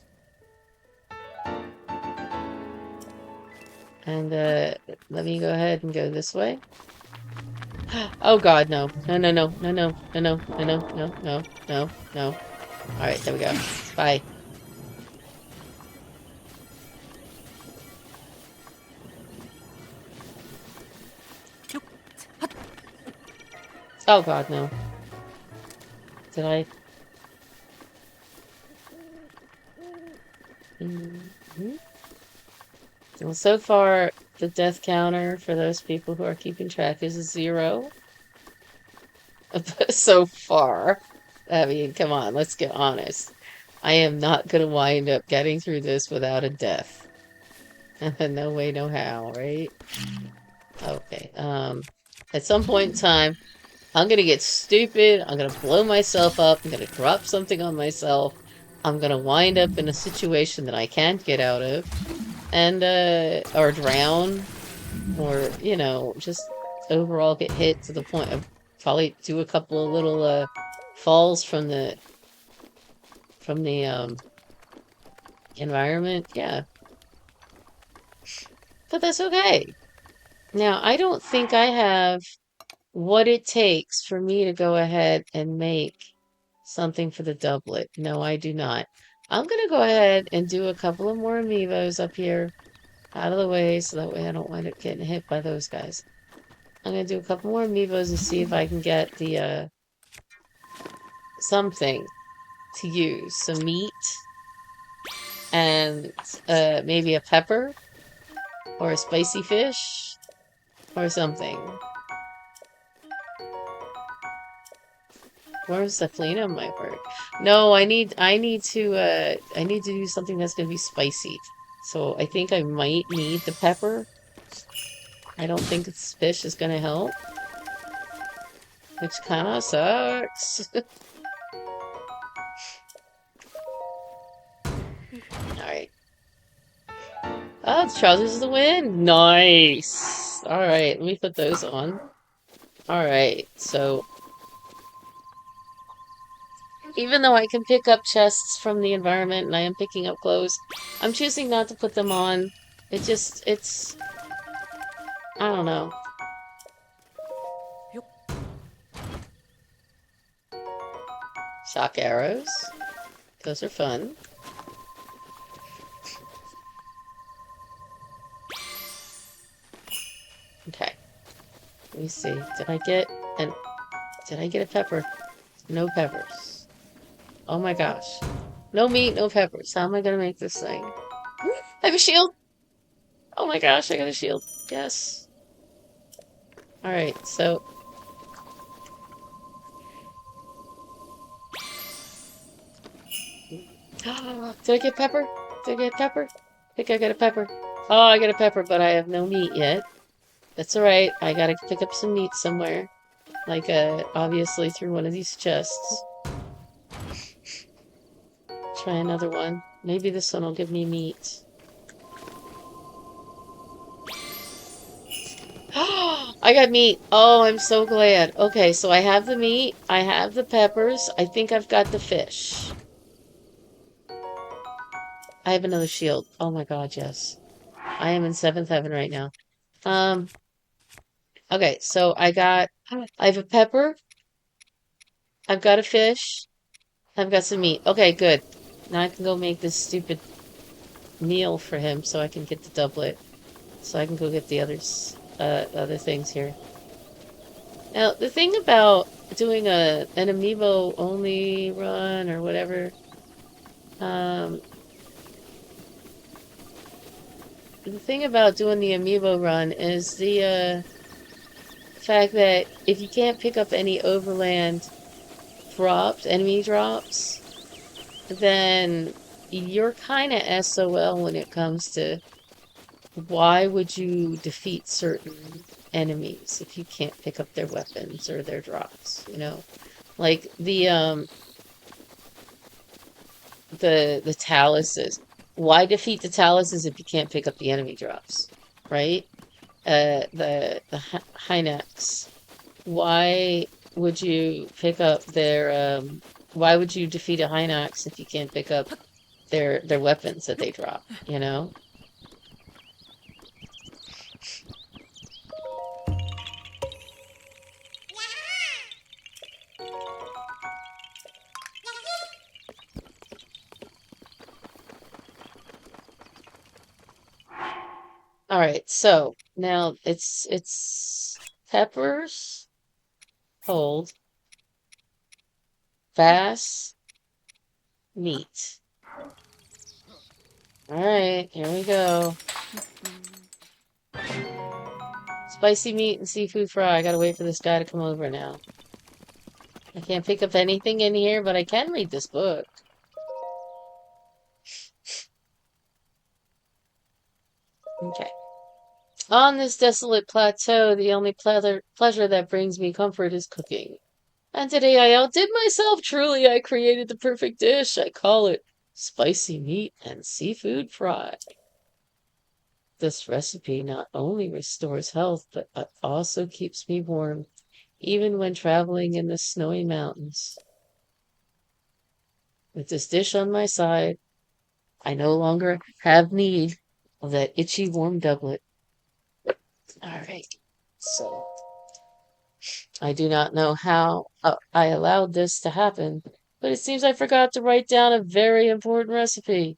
And let me go ahead and go this way. Oh god, no. No, no, no, no, no, no, no, no, no, no, no, no, no. Alright, there we go. Bye. Oh god, no. Did I? Well, so far, the death counter for those people who are keeping track is 0. So far. I mean, come on, let's get honest. I am not gonna wind up getting through this without a death. No way, no how, right? Okay, at some point in time, I'm gonna get stupid, I'm gonna blow myself up, I'm gonna drop something on myself, I'm gonna wind up in a situation that I can't get out of, and, or drown, or, just overall get hit to the point of probably do a couple of little, falls from the, environment, yeah. But that's okay. Now, I don't think I have what it takes for me to go ahead and make something for the doublet. No, I do not. I'm going to go ahead and do a couple of more amiibos up here out of the way so that way I don't wind up getting hit by those guys. I'm going to do a couple more amiibos and see if I can get the something to use. Some meat and maybe a pepper or a spicy fish or something. Where's the Plano might work. No, I need to do something that's gonna be spicy. So I think I might need the pepper. I don't think this fish is gonna help. Which kinda sucks. Alright. Oh, the trousers of the wind. Nice. Alright, let me put those on. Alright, so even though I can pick up chests from the environment and I am picking up clothes, I'm choosing not to put them on. It's, I don't know. Shock arrows. Those are fun. Okay. Let me see. Did I get a pepper? No peppers. Oh my gosh. No meat, no peppers. How am I gonna make this thing? I have a shield! Oh my gosh, I got a shield. Yes. Alright, so... Did I get pepper? Did I get pepper? I think I got a pepper. Oh, I got a pepper, but I have no meat yet. That's alright. I gotta pick up some meat somewhere. Like, obviously through one of these chests. Try another one. Maybe this one will give me meat. I got meat. Oh, I'm so glad. Okay, so I have the meat. I have the peppers. I think I've got the fish. I have another shield. Oh my god, yes. I am in 7th heaven right now. Okay, so I have a pepper. I've got a fish. I've got some meat. Okay, good. Now I can go make this stupid meal for him so I can get the doublet. So I can go get the other things here. Now, the thing about doing an amiibo only run or whatever, um, the thing about doing the amiibo run is the fact that if you can't pick up any overland drops, enemy drops, then you're kind of SOL when it comes to why would you defeat certain enemies if you can't pick up their weapons or their drops, you know? Like the taluses. Why defeat the taluses if you can't pick up the enemy drops, right? The Hynax. Why would you pick up their why would you defeat a Hynox if you can't pick up their weapons that they drop, you know? All right, so now it's peppers, hold, bass, meat. All right, here we go. Spicy meat and seafood fry. I gotta wait for this guy to come over now. I can't pick up anything in here, but I can read this book. Okay. On this desolate plateau, the only pleasure that brings me comfort is cooking. And today I outdid myself. Truly, I created the perfect dish. I call it spicy meat and seafood fry. This recipe not only restores health, but also keeps me warm, even when traveling in the snowy mountains. With this dish on my side, I no longer have need of that itchy warm doublet. All right, so I do not know how I allowed this to happen, but it seems I forgot to write down a very important recipe.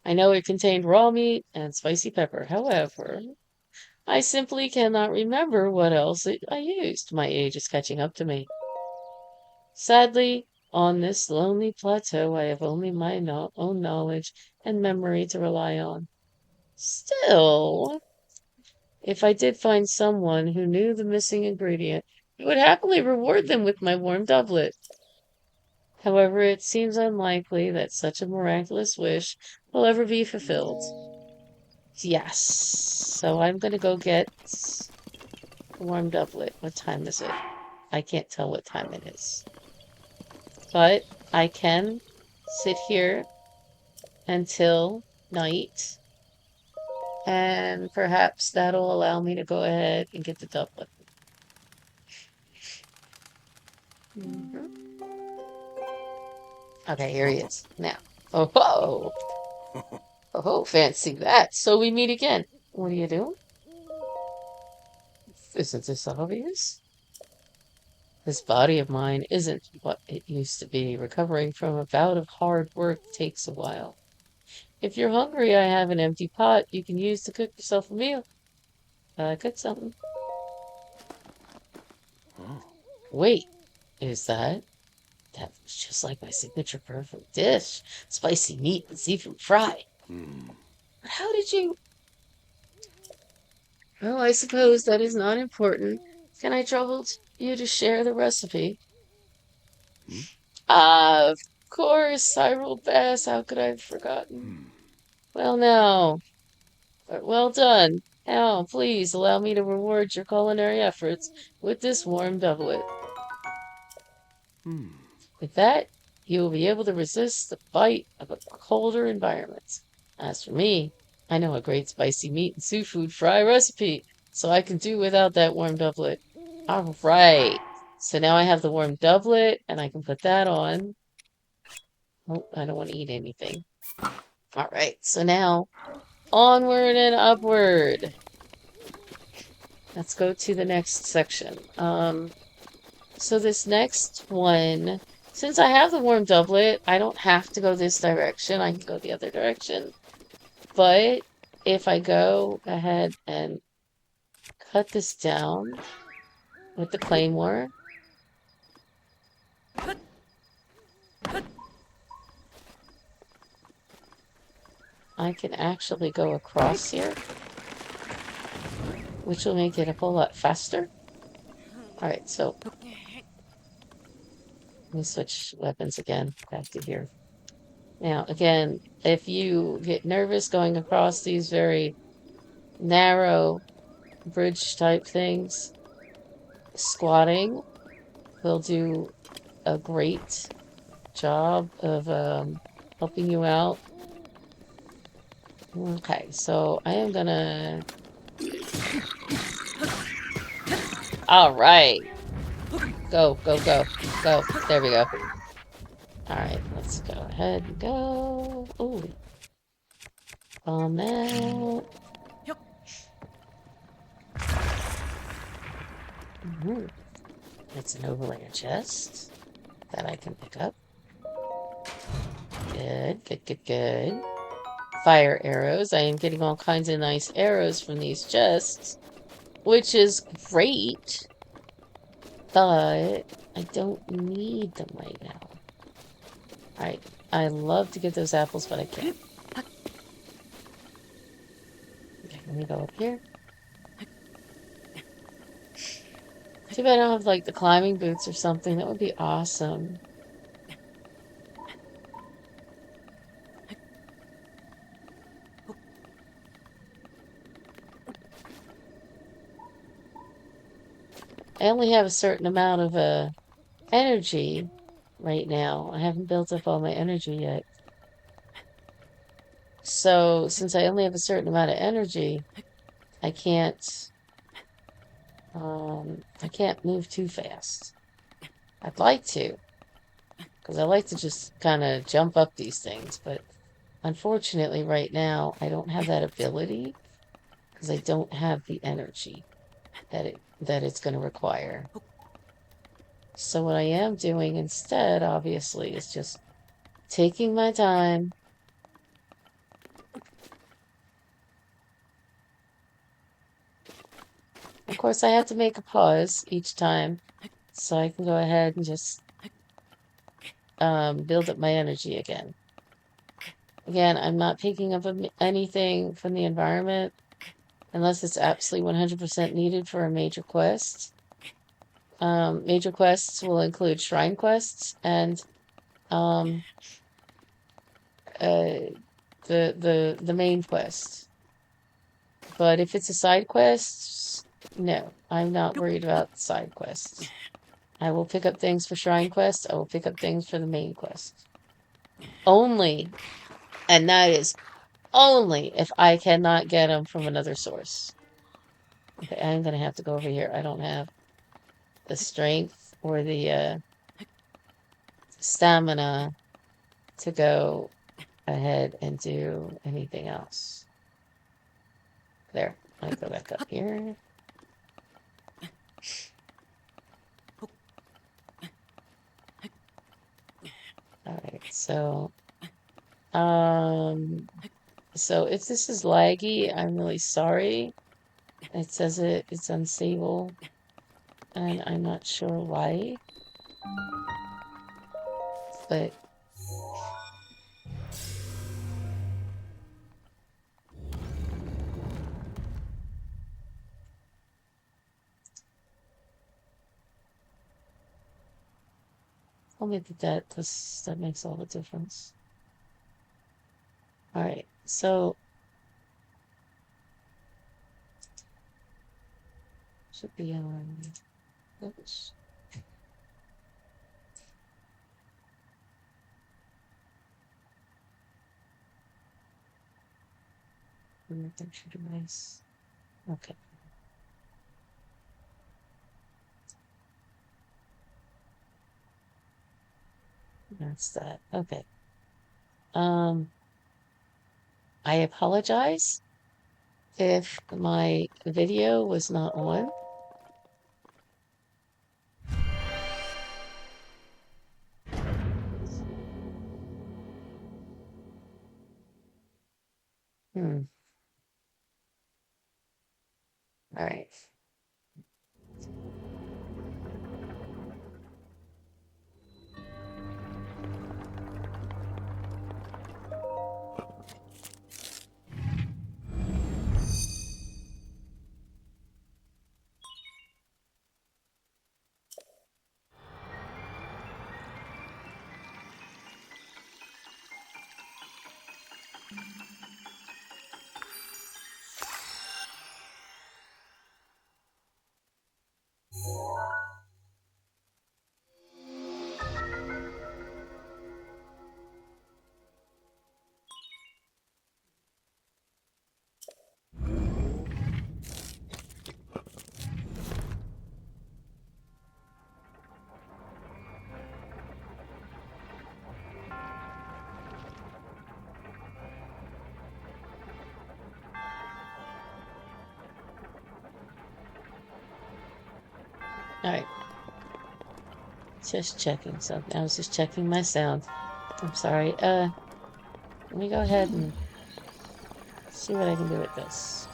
I know it contained raw meat and spicy pepper. However, I simply cannot remember what else I used. My age is catching up to me. Sadly, on this lonely plateau, I have only my own knowledge and memory to rely on. Still, if I did find someone who knew the missing ingredient, I would happily reward them with my warm doublet. However, it seems unlikely that such a miraculous wish will ever be fulfilled. Yes, so I'm gonna go get a warm doublet. What time is it? I can't tell what time it is. But I can sit here until night, and perhaps that'll allow me to go ahead and get the doublet. Okay, here he is. Now. Oh, ho! Oh, fancy that. So we meet again. What are you doing? Isn't this obvious? This body of mine isn't what it used to be. Recovering from a bout of hard work takes a while. If you're hungry, I have an empty pot you can use to cook yourself a meal. Cook something. Wait, is that? That was just like my signature perfect dish. Spicy meat and seafood fry. But how did you... Well, I suppose that is not important. Can I trouble you to share the recipe? Of course, I rolled bass. How could I have forgotten? Well, now, well done. Now, please allow me to reward your culinary efforts with this warm doublet. With that, you will be able to resist the bite of a colder environment. As for me, I know a great spicy meat and seafood fry recipe, so I can do without that warm doublet. All right. So now I have the warm doublet, and I can put that on. Oh, I don't want to eat anything. All right. So now, onward and upward. Let's go to the next section. So this next one Since I have the warm doublet, I don't have to go this direction. I can go the other direction. But if I go ahead and cut this down with the claymore, I can actually go across here, which will make it a whole lot faster. All right, so let me switch weapons again, back to here. Now, again, if you get nervous going across these very narrow bridge type things, squatting will do a great job of helping you out. Okay, so I am gonna. All right, go, go, go, go. There we go. All right, let's go ahead and go. Ooh, on that. It's an overland chest that I can pick up. Good, good, good, good. Fire arrows. I am getting all kinds of nice arrows from these chests, which is great, but I don't need them right now. Alright, I love to get those apples, but I can't. Okay, let me go up here. Too bad I don't have, like, the climbing boots or something. That would be awesome. I only have a certain amount of energy right now. I haven't built up all my energy yet. So, since I only have a certain amount of energy, I can't move too fast. I'd like to, because I like to just kind of jump up these things, but unfortunately right now I don't have that ability because I don't have the energy that it's going to require. So what I am doing instead, obviously, is just taking my time. Of course, I have to make a pause each time so I can go ahead and just build up my energy again. Again, I'm not picking up anything from the environment unless it's absolutely 100% needed for a major quest. Major quests will include shrine quests and the main quest. But if it's a side quest, no, I'm not worried about side quests. I will pick up things for shrine quests. I will pick up things for the main quest. Only, and that is only if I cannot get them from another source. Okay, I'm gonna have to go over here. I don't have the strength or the stamina to go ahead and do anything else. There, I go back up here. All right, so if this is laggy, I'm really sorry. It says it's unstable, and I'm not sure why. But I'll leave it at that because that makes all the difference. All right, so should be on. Oops. That should be nice. Okay. That's that. Okay. I apologize if my video was not on. Hmm. All right. All right. Just checking something. I was just checking my sound. I'm sorry. Let me go ahead and see what I can do with this.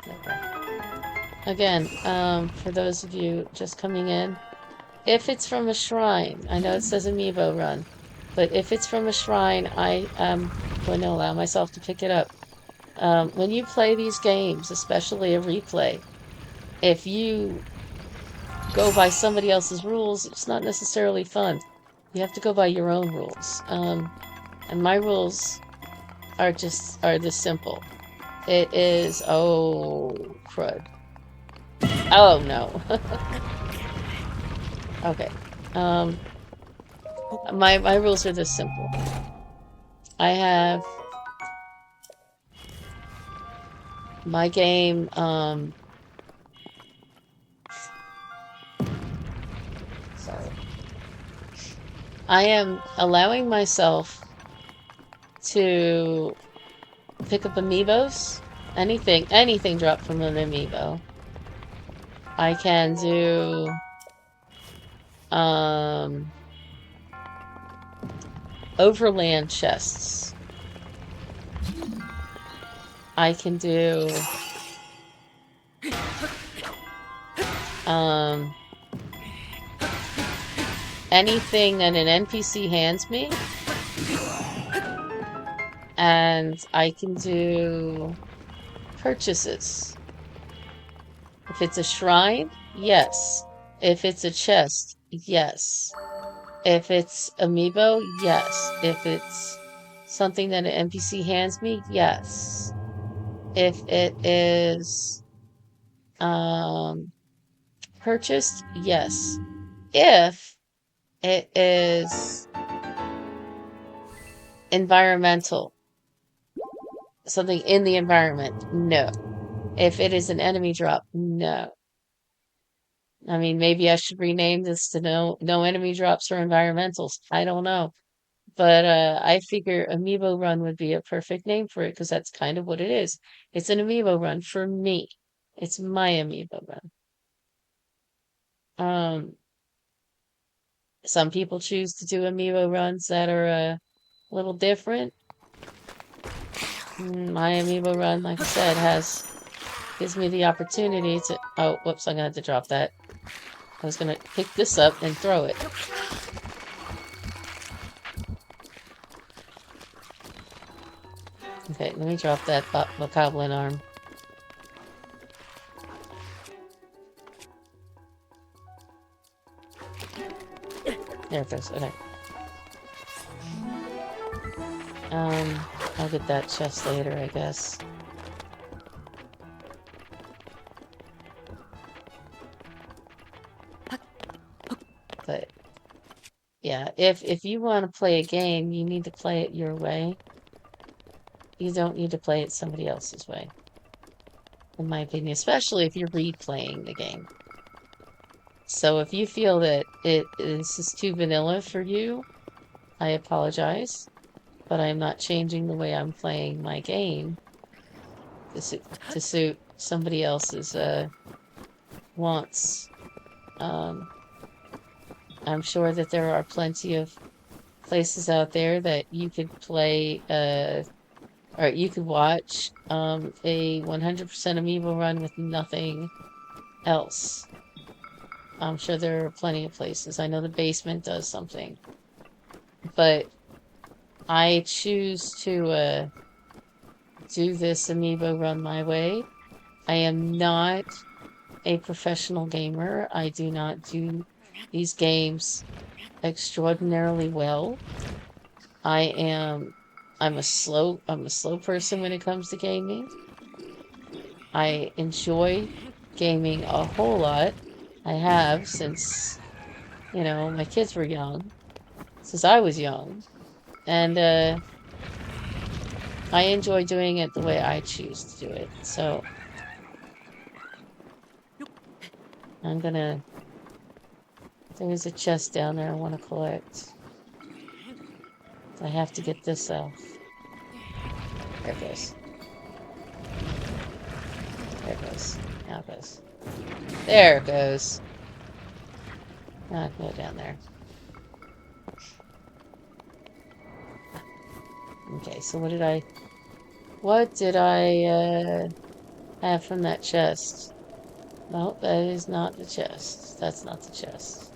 Okay. Again, for those of you just coming in, if it's from a shrine, I know it says Amiibo run, but if it's from a shrine, I am going to allow myself to pick it up. When you play these games, especially a replay, if you go by somebody else's rules, it's not necessarily fun. You have to go by your own rules. And my rules are this simple. It is, oh, crud. Oh, no. Okay. My rules are this simple. I have my game, sorry. I am allowing myself to pick up amiibos. Anything dropped from an amiibo. I can do, overland chests. I can do, anything that an NPC hands me. And I can do purchases. If it's a shrine, yes. If it's a chest, yes. If it's amiibo, yes. If it's something that an NPC hands me, yes. If it is purchased, yes. If it is environmental, something in the environment, no. If it is an enemy drop, no. I mean, maybe I should rename this to no enemy drops or environmentals. I don't know. But I figure Amiibo Run would be a perfect name for it because that's kind of what it is. It's an Amiibo Run for me. It's my Amiibo Run. Some people choose to do Amiibo runs that are a little different. My Amiibo Run, like I said, gives me the opportunity to. Oh, whoops! I'm gonna have to drop that. I was gonna pick this up and throw it. Okay, let me drop that bokoblin arm. There it goes. Okay. I'll get that chest later, I guess. But yeah, if you want to play a game, you need to play it your way. You don't need to play it somebody else's way, in my opinion, especially if you're replaying the game. So if you feel that this is too vanilla for you, I apologize, but I'm not changing the way I'm playing my game to suit somebody else's wants. Um, I'm sure that there are plenty of places out there that you could play, or you could watch a 100% Amiibo run with nothing else. I'm sure there are plenty of places. I know the basement does something, but I choose to do this Amiibo run my way. I am not a professional gamer. I do not do these games extraordinarily well. I am I'm a slow person when it comes to gaming. I enjoy gaming a whole lot. I have since, my kids were young, since I was young. And I enjoy doing it the way I choose to do it. So I'm gonna, there's a chest down there I want to collect. I have to get this off. There it goes. There it goes. Now it goes. There it goes. Now I can go down there. Okay, so what did I have from that chest? No, that is not the chest. That's not the chest.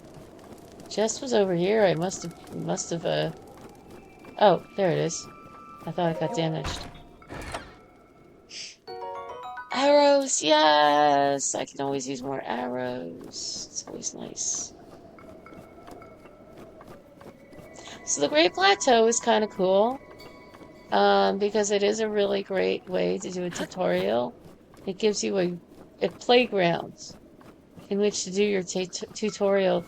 Chest was over here. I must have, oh, there it is. I thought it got damaged. Arrows, yes! I can always use more arrows. It's always nice. So the Great Plateau is kind of cool, because it is a really great way to do a tutorial. It gives you a playground in which to do your tutorial.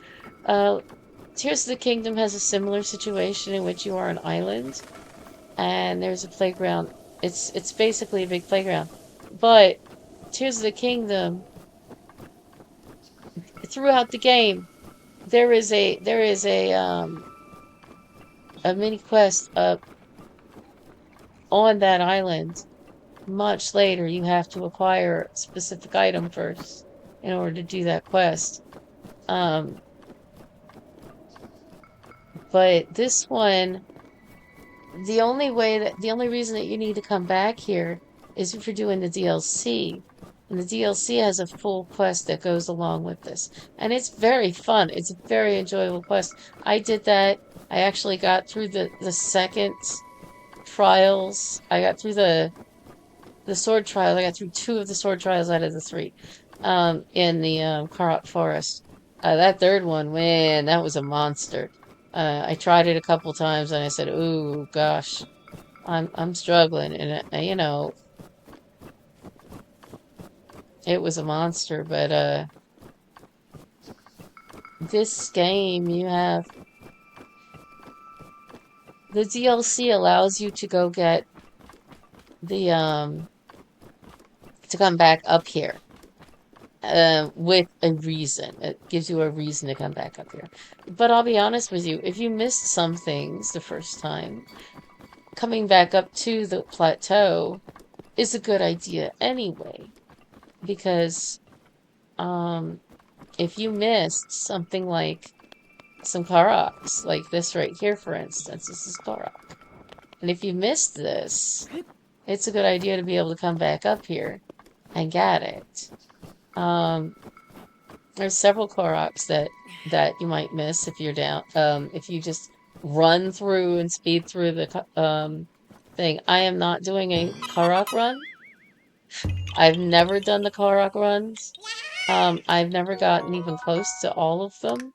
Tears of the Kingdom has a similar situation in which you are an island, and there's a playground. It's basically a big playground, but Tears of the Kingdom, throughout the game, there is a mini quest up on that island. Much later, you have to acquire a specific item first in order to do that quest. But this one, the only reason that you need to come back here is if you're doing the DLC. And the DLC has a full quest that goes along with this. And it's very fun. It's a very enjoyable quest. I did that. I actually got through the second trials. I got through the sword trials. I got through 2 of the sword trials out of the 3 in the Karok Forest. That third one, man, that was a monster. I tried it a couple times and I said, "Ooh, gosh, I'm struggling." And it was a monster. But this game, you have the DLC allows you to go get the to come back up here. With a reason. It gives you a reason to come back up here. But I'll be honest with you, if you missed some things the first time, coming back up to the plateau is a good idea anyway. Because if you missed something like some Karoks, like this right here, for instance, this is Karok. And if you missed this, it's a good idea to be able to come back up here and get it. There's several Koroks that you might miss if you're down. If you just run through and speed through the thing. I am not doing a Korok run. I've never done the Korok runs. I've never gotten even close to all of them.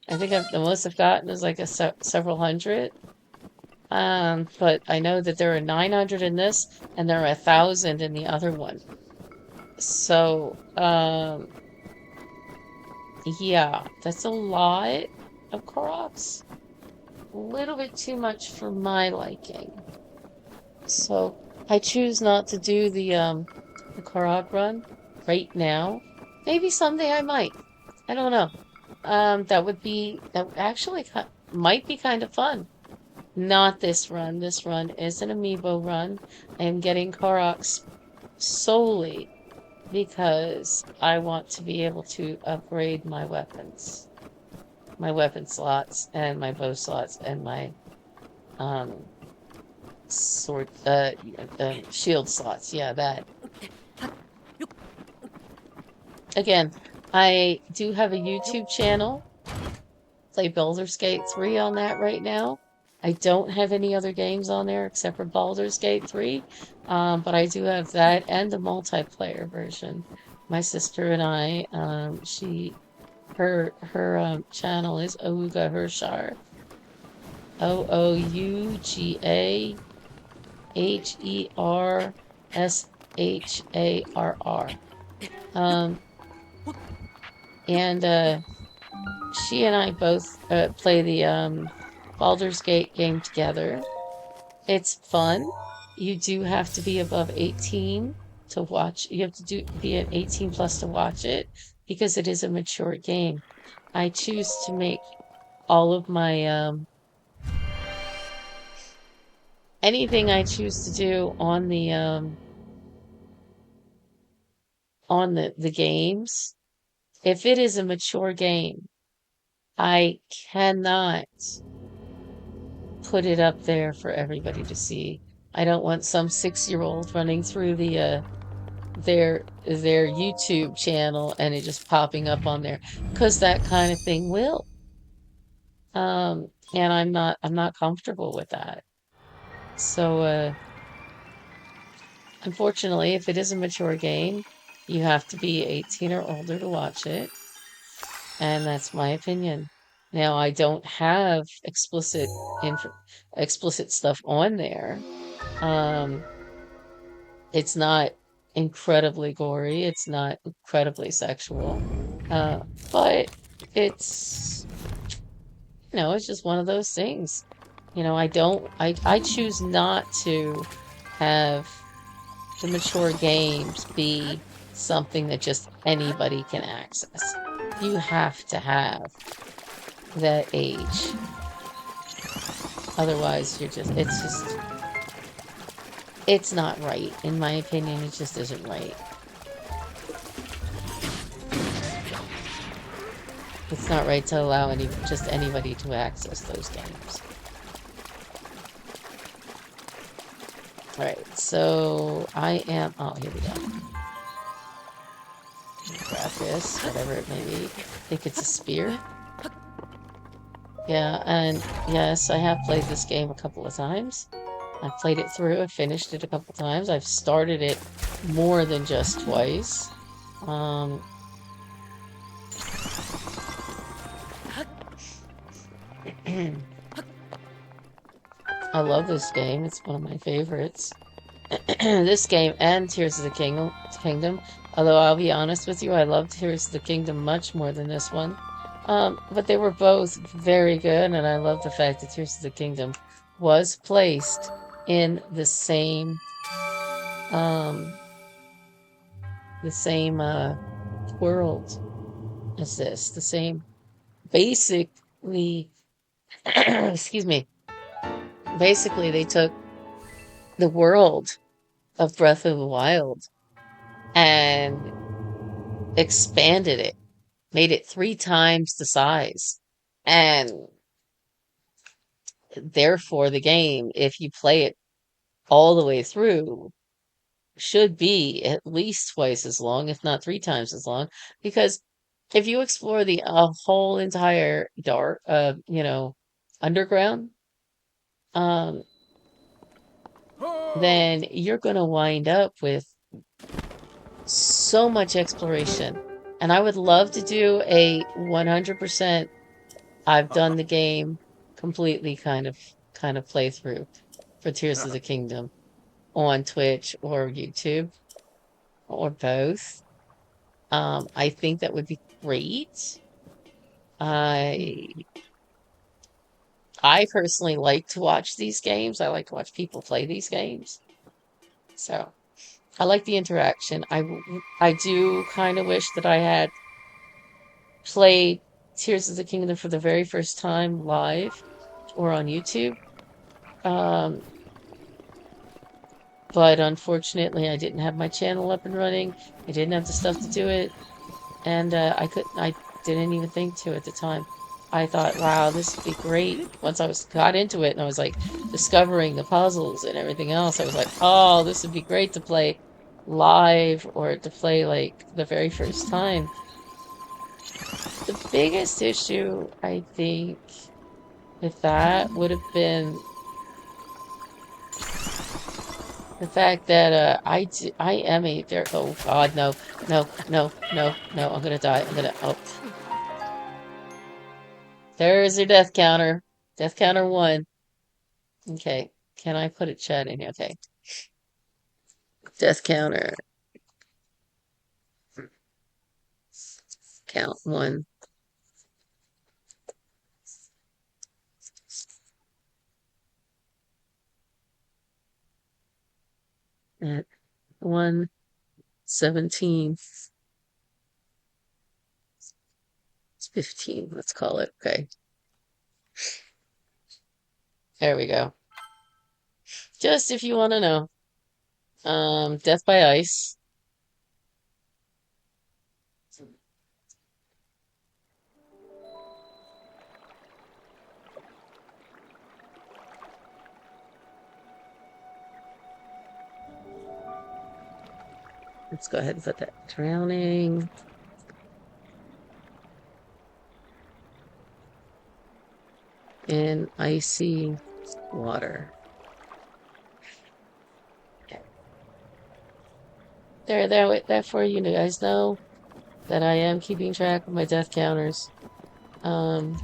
I think the most I've gotten is like several hundred. But I know that there are 900 in this, and there are 1,000 in the other one. So, yeah, that's a lot of Koroks. A little bit too much for my liking. So, I choose not to do the Korok run right now. Maybe someday I might. I don't know. That actually might be kind of fun. Not this run. This run is an Amiibo run. I am getting Koroks solely because I want to be able to upgrade my weapon slots and my bow slots and my um sword shield slots. Yeah, that. Again, I do have a YouTube channel. Play Baldur's Gate 3 on that right now. I don't have any other games on there except for Baldur's Gate 3. But I do have that and the multiplayer version. My sister and I, her channel is Ouga Hershar. OOUGAHERSHARR. Um, and she and I both play the Baldur's Gate game together. It's fun. You do have to be above 18 to watch. You have to be at 18 plus to watch it because it is a mature game. I choose to make all of my anything I choose to do on the games. If it is a mature game, I cannot put it up there for everybody to see. I don't want some 6-year-old running through their YouTube channel and it just popping up on there because that kind of thing will. And I'm not comfortable with that. So unfortunately, if it is a mature game, you have to be 18 or older to watch it, and that's my opinion. Now, I don't have explicit stuff on there. Um, it's not incredibly gory, it's not incredibly sexual. But it's, it's just one of those things. I choose not to have the mature games be something that just anybody can access. You have to have that age. Otherwise, it's not right. In my opinion, it just isn't right. It's not right to allow just anybody to access those games. All right, so I am, oh, here we go. Grab this, whatever it may be. I think it's a spear. Yeah, and yes, I have played this game a couple of times. I've played it through, I've finished it a couple times. I've started it more than just twice. I love this game. It's one of my favorites. This game and Tears of the Kingdom. Although I'll be honest with you, I loved Tears of the Kingdom much more than this one. But they were both very good, and I love the fact that Tears of the Kingdom was placed in the same world as this. The same, basically, excuse me. Basically, they took the world of Breath of the Wild and expanded it, made it 3 times the size. And therefore, the game, if you play it all the way through, should be at least twice as long, if not 3 times as long. Because if you explore the whole entire underground, then you're going to wind up with so much exploration. And I would love to do a 100% I've done the game completely kind of playthrough for Tears of the Kingdom on Twitch or YouTube or both. I think that would be great. I personally like to watch these games. I like to watch people play these games. So I like the interaction. I do kind of wish that I had played Tears of the Kingdom for the very first time live or on YouTube. but unfortunately I didn't have my channel up and running. I didn't have the stuff to do it, and I didn't even think to at the time. I thought, wow, this would be great. Once got into it and I was like discovering the puzzles and everything else, I was like, oh, this would be great to play live or to play like the very first time. The biggest issue, I think, with that would have been the fact that I am a very, oh God, no, no, no, no, no, I'm gonna die. Oh, there's your death counter. Death counter 1. Okay, can I put a chat in here? Okay, death counter, count 1. At 1:17. It's 15, let's call it. Okay, there we go. Just if you want to know. Death by ice. Let's go ahead and put that. Drowning in icy water. There for you guys know that I am keeping track of my death counters. Um,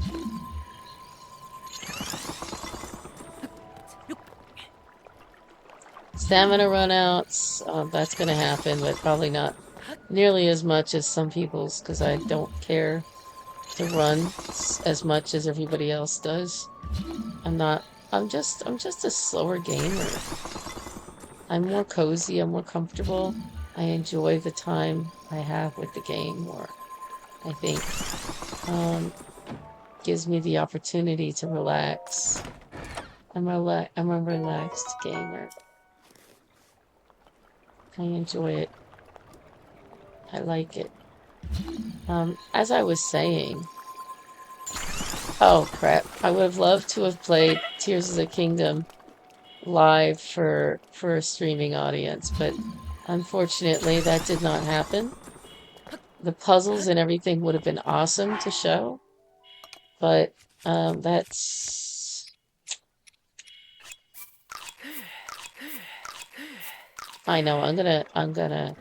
Stamina runouts, that's gonna happen, but probably not nearly as much as some people's, because I don't care to run as much as everybody else does. I'm not, I'm just a slower gamer. I'm more cozy, I'm more comfortable. I enjoy the time I have with the game more. I think gives me the opportunity to relax. I'm a relaxed gamer. I enjoy it. I like it. As I was saying, oh crap, I would have loved to have played Tears of the Kingdom live for a streaming audience, but unfortunately that did not happen. The puzzles and everything would have been awesome to show, but that's I know I'm gonna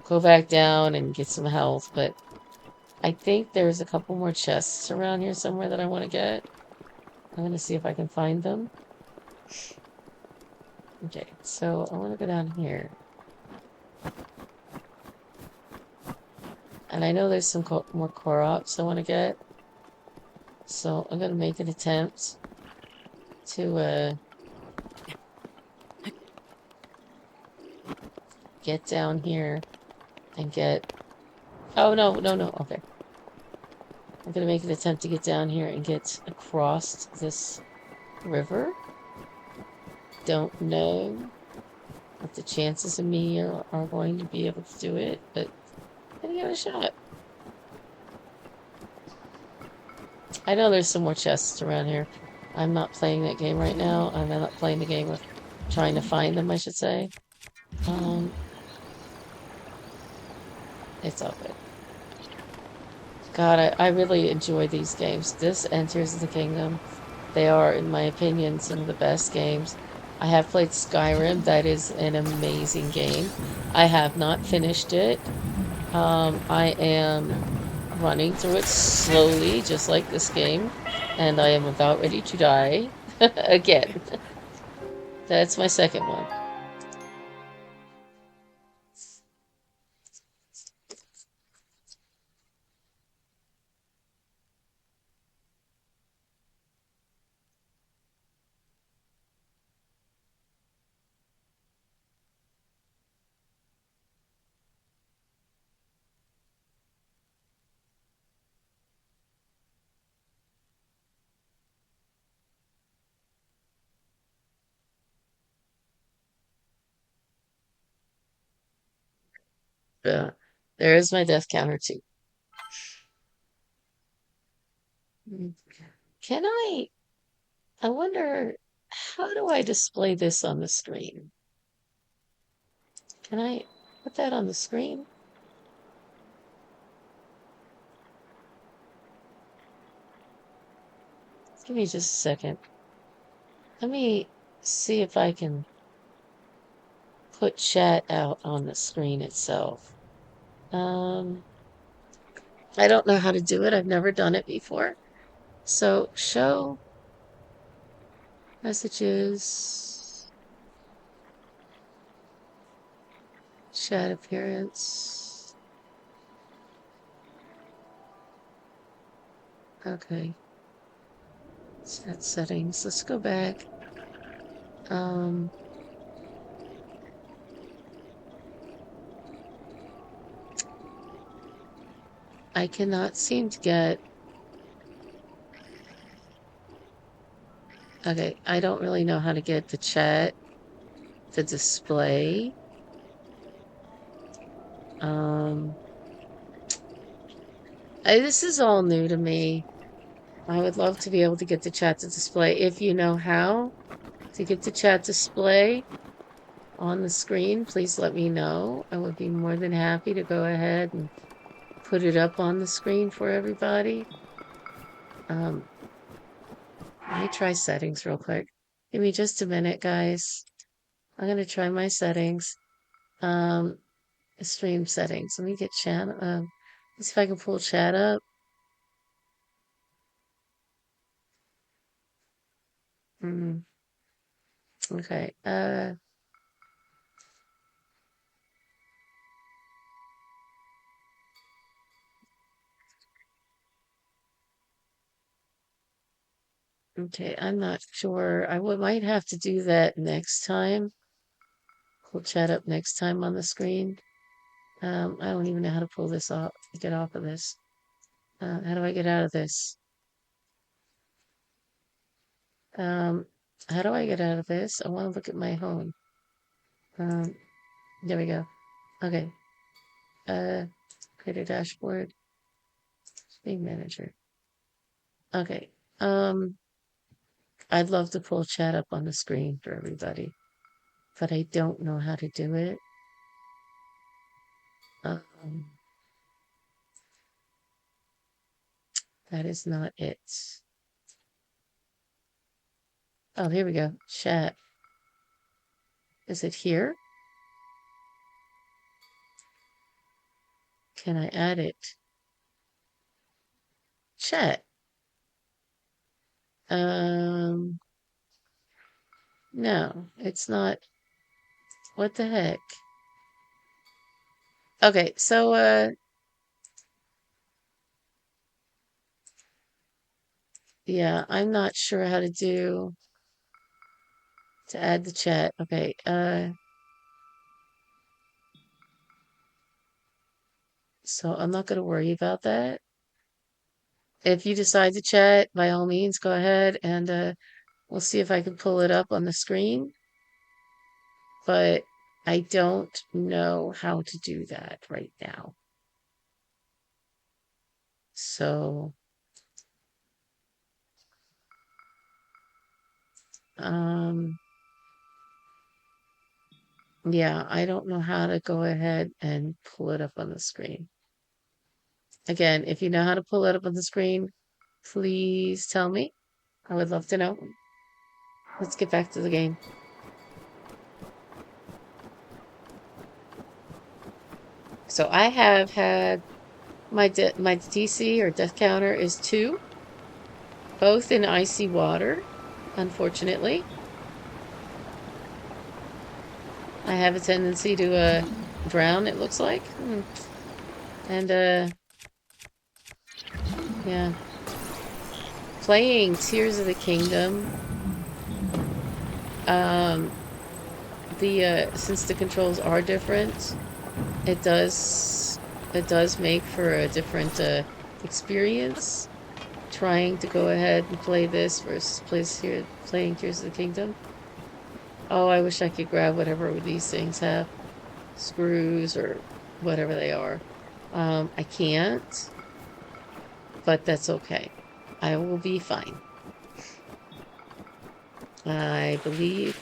go back down and get some health, but I think there's a couple more chests around here somewhere that I want to get. I'm gonna see if I can find them. Okay, so I want to go down here. And I know there's some more Koroks I want to get. So I'm going to make an attempt to get down here and get... Oh, no, no, no. Okay. I'm going to make an attempt to get down here and get across this river. Don't know what the chances of me are going to be able to do it, but I'm going to give it a shot. I know there's some more chests around here. I'm not playing that game right now. I'm not playing the game of trying to find them, I should say. It's all good. God, I really enjoy these games. This and Tears of the Kingdom. They are, in my opinion, some of the best games. I have played Skyrim. That is an amazing game. I have not finished it. I am running through it slowly, just like this game. And I am about ready to die again. That's my second one. Yeah. There is my death counter too. Mm. Can I wonder, how do I display this on the screen? Can I put that on the screen? Give me just a second. Let me see if I can put chat out on the screen itself. I don't know how to do it. I've never done it before. So show messages, chat appearance. Okay. Chat settings. Let's go back. Um, I cannot seem to get. Okay, I don't really know how to get the chat to display. This is all new to me. I would love to be able to get the chat to display. If you know how to get the chat display on the screen, please let me know. I would be more than happy to go ahead and put it up on the screen for everybody. Let me try settings real quick. Give me just a minute, guys. I'm gonna try my settings. Stream settings. Let me get chat. Let's see if I can pull chat up. Mm, okay. Okay, I'm not sure. Might have to do that next time. Pull chat up next time on the screen. I don't even know how to pull this off, get off of this. How do I get out of this? How do I get out of this? I want to look at my home. There we go. Okay. Create a dashboard. Being manager. Okay. I'd love to pull chat up on the screen for everybody, but I don't know how to do it. That is not it. Oh, here we go. Chat. Is it here? Can I add it? Chat. No, it's not. What the heck? Okay, so, yeah, I'm not sure how to add the chat. Okay, so I'm not gonna worry about that. If you decide to chat, by all means, go ahead and, we'll see if I can pull it up on the screen. But I don't know how to do that right now. So, yeah, I don't know how to go ahead and pull it up on the screen. Again, if you know how to pull it up on the screen, please tell me. I would love to know. Let's get back to the game. So I have had my DC or death counter is 2, both in icy water, unfortunately. I have a tendency to drown, it looks like. And yeah. Playing Tears of the Kingdom, since the controls are different, it does make for a different experience trying to go ahead and play this versus playing Tears of the Kingdom. Oh, I wish I could grab whatever these things have. Screws or whatever they are. I can't, but that's okay. I will be fine. I believe.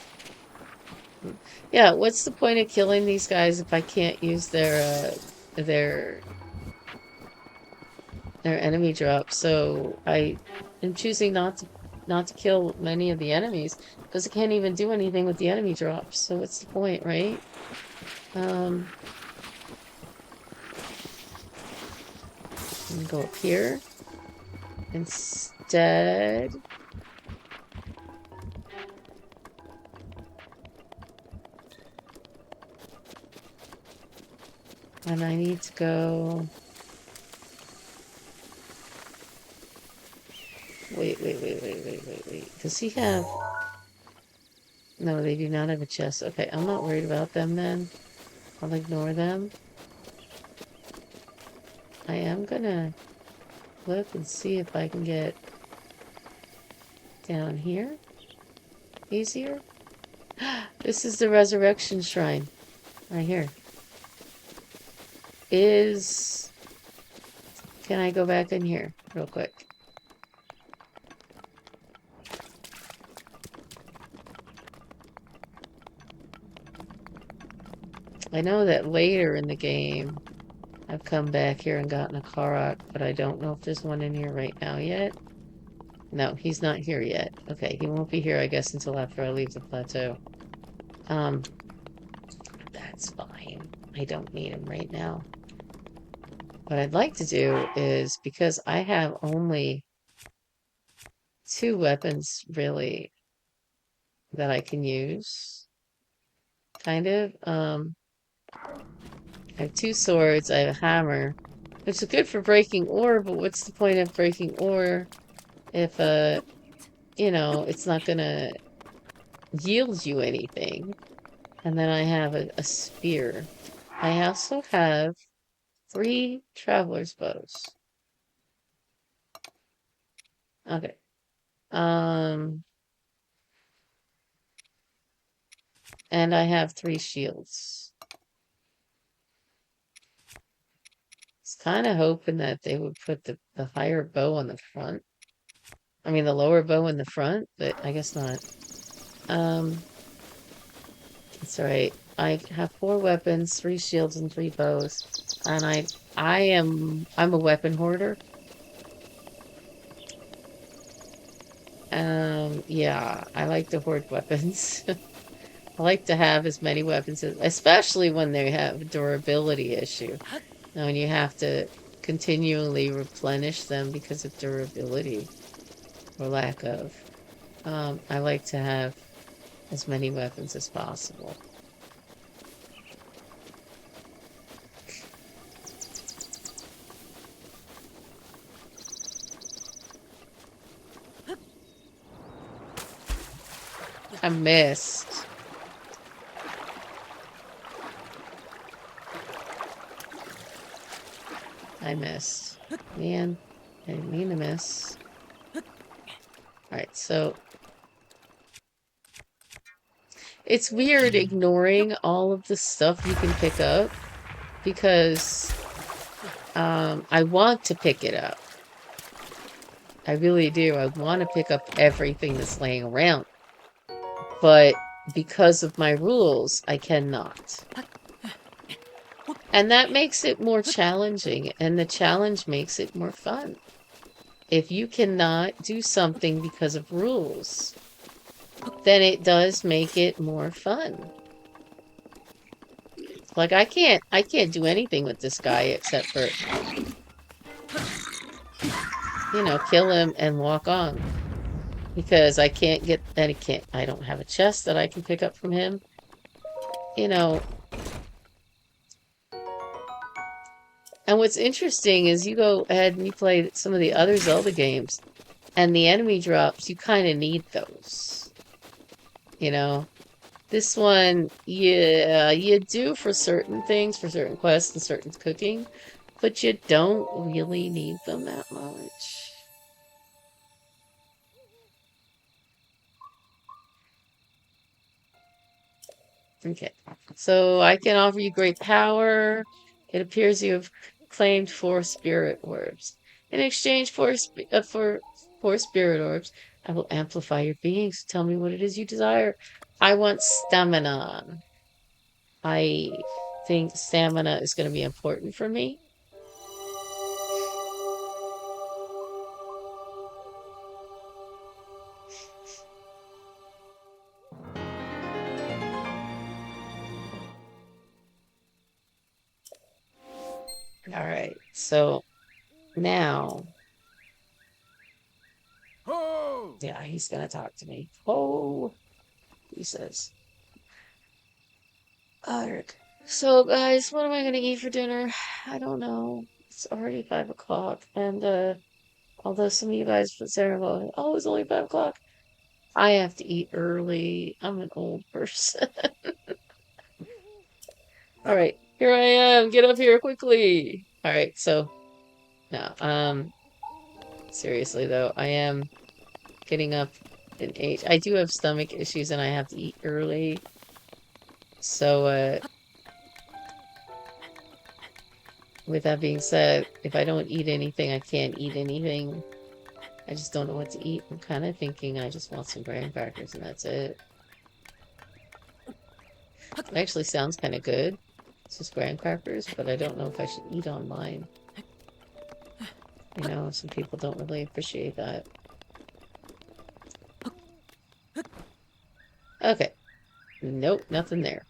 Yeah, what's the point of killing these guys if I can't use their their enemy drop? So I am choosing not to kill many of the enemies because I can't even do anything with the enemy drops. So what's the point, right? I'm gonna go up here instead. And I need to go. Wait. Does he have. No, they do not have a chest. Okay, I'm not worried about them then. I'll ignore them. I am gonna look and see if I can get down here easier. This is the resurrection shrine right here. Can I go back in here real quick? I know that later in the game I've come back here and gotten a Korok, but I don't know if there's one in here right now yet. No, he's not here yet. Okay, he won't be here, I guess, until after I leave the plateau. Um, that's fine. I don't need him right now. What I'd like to do is, because I have only 2 weapons, really, that I can use, kind of. I have 2 swords, I have a hammer, which is good for breaking ore, but what's the point of breaking ore if, it's not gonna yield you anything? And then I have a spear. I also have 3 traveler's bows. Okay. And I have 3 shields. I was kind of hoping that they would put the higher bow on the front. I mean, the lower bow in the front, but I guess not. It's all right. I have 4 weapons, 3 shields, and 3 bows, and I'm a weapon hoarder. Yeah, I like to hoard weapons. I like to have as many weapons as, especially when they have a durability issue. Now, when you have to continually replenish them because of durability or lack of. I like to have as many weapons as possible. I missed. I missed. Man, I didn't mean to miss. Alright, so it's weird ignoring all of the stuff you can pick up because I want to pick it up. I really do. I want to pick up everything that's laying around. But because of my rules, I cannot. And that makes it more challenging, and the challenge makes it more fun. If you cannot do something because of rules, then it does make it more fun. Like I can't do anything with this guy except for, kill him and walk on. Because I don't have a chest that I can pick up from him. And what's interesting is you go ahead and you play some of the other Zelda games, and the enemy drops, you kind of need those. This one, yeah, you do for certain things, for certain quests and certain cooking, but you don't really need them that much. Okay, so I can offer you great power. It appears you have claimed 4 spirit orbs. In exchange for 4 spirit orbs, I will amplify your beings. Tell me what it is you desire. I want stamina. I think stamina is going to be important for me. All right. So now, yeah, he's going to talk to me. Oh, he says. All right. So, guys, what am I going to eat for dinner? I don't know. It's already 5 o'clock. And, although some of you guys put there going, oh, it's only 5 o'clock. I have to eat early. I'm an old person. All right. Here I am. Get up here quickly. All right. So, now, seriously though, I am getting up in age. I do have stomach issues and I have to eat early. So, with that being said, if I don't eat anything, I can't eat anything. I just don't know what to eat. I'm kind of thinking I just want some graham crackers and that's it. It actually sounds kind of good. It's just graham crackers, but I don't know if I should eat on mine. You know, some people don't really appreciate that. Okay. Nope, nothing there.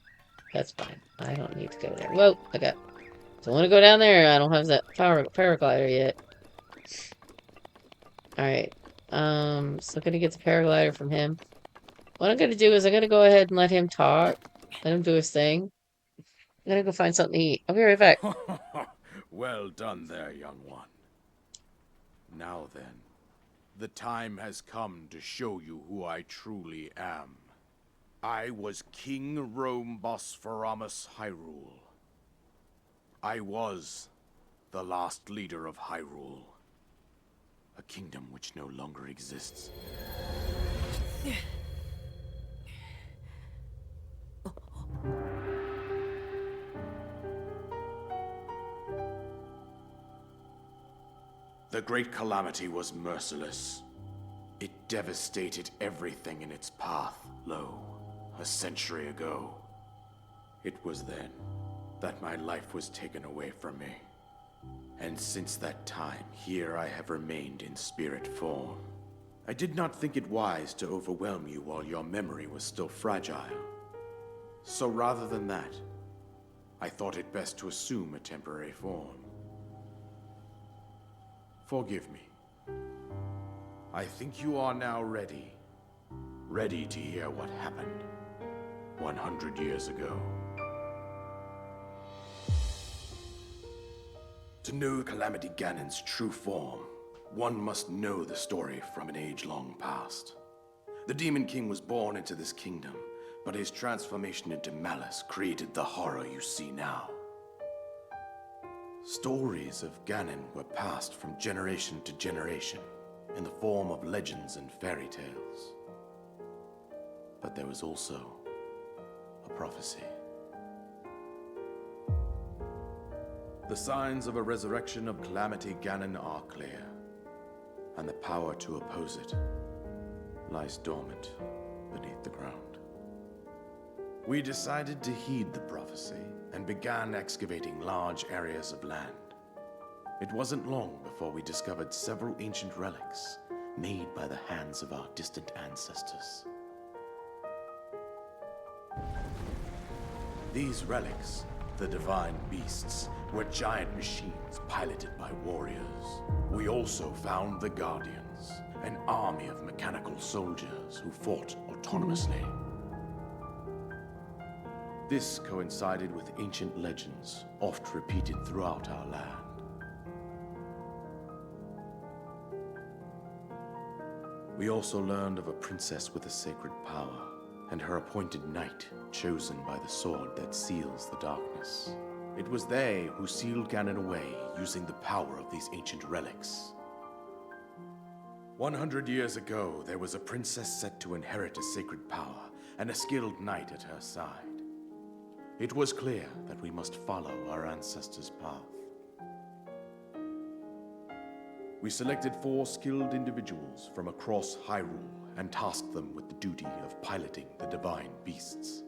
That's fine. I don't need to go there. Whoa, don't want to go down there. I don't have that paraglider yet. Alright. Still gonna get the paraglider from him. What I'm gonna do is I'm gonna go ahead and let him talk. Let him do his thing. I'm gonna go find something to eat. I'll be right back. Well done there, young one. Now then, the time has come to show you who I truly am. I was King Rome Bosphoramos Hyrule. I was the last leader of Hyrule. A kingdom which no longer exists. The Great Calamity was merciless. It devastated everything in its path, lo, a century ago. It was then that my life was taken away from me. And since that time, here I have remained in spirit form. I did not think it wise to overwhelm you while your memory was still fragile. So rather than that, I thought it best to assume a temporary form. Forgive me. I think you are now ready. Ready to hear what happened 100 years ago. To know Calamity Ganon's true form, one must know the story from an age long past. The Demon King was born into this kingdom, but his transformation into malice created the horror you see now. Stories of Ganon were passed from generation to generation in the form of legends and fairy tales. But there was also a prophecy. The signs of a resurrection of Calamity Ganon are clear, and the power to oppose it lies dormant beneath the ground. We decided to heed the prophecy and began excavating large areas of land. It wasn't long before we discovered several ancient relics made by the hands of our distant ancestors. These relics, the divine beasts, were giant machines piloted by warriors. We also found the Guardians, an army of mechanical soldiers who fought autonomously. This coincided with ancient legends, oft repeated throughout our land. We also learned of a princess with a sacred power, and her appointed knight, chosen by the sword that seals the darkness. It was they who sealed Ganon away using the power of these ancient relics. 100 years ago, there was a princess set to inherit a sacred power and a skilled knight at her side. It was clear that we must follow our ancestors' path. We selected 4 skilled individuals from across Hyrule and tasked them with the duty of piloting the divine beasts.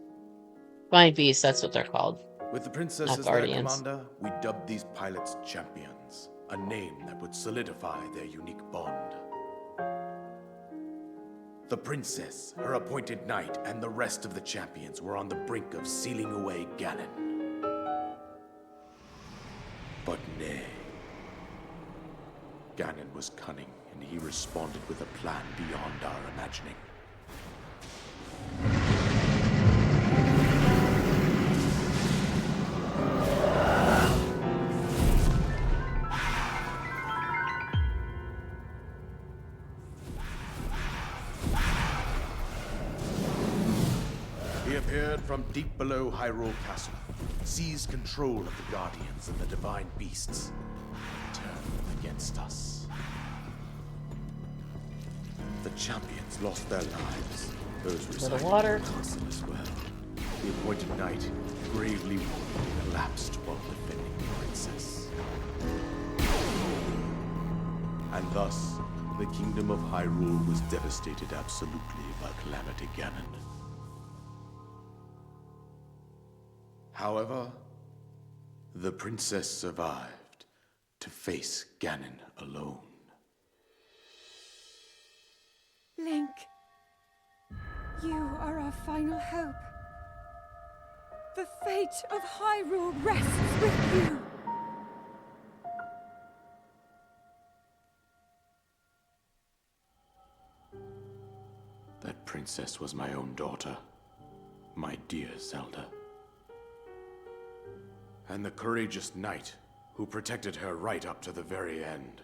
Divine beasts, that's what they're called. With the princess Not as their guardians. commander, we dubbed these pilots champions, a name that would solidify their unique bond. The princess, her appointed knight, and the rest of the champions were on the brink of sealing away Ganon. But nay. Ganon was cunning, and he responded with a plan beyond our imagining. He appeared from deep below Hyrule Castle, seized control of the Guardians and the Divine Beasts, and turned them against us. The champions lost their lives. Those residing in the castle as well. The appointed knight, gravely wounded, collapsed while defending the princess. And thus, the kingdom of Hyrule was devastated absolutely by Calamity Ganon. However, the princess survived to face Ganon alone. Link, you are our final hope. The fate of Hyrule rests with you. That princess was my own daughter, my dear Zelda. And the courageous knight who protected her right up to the very end.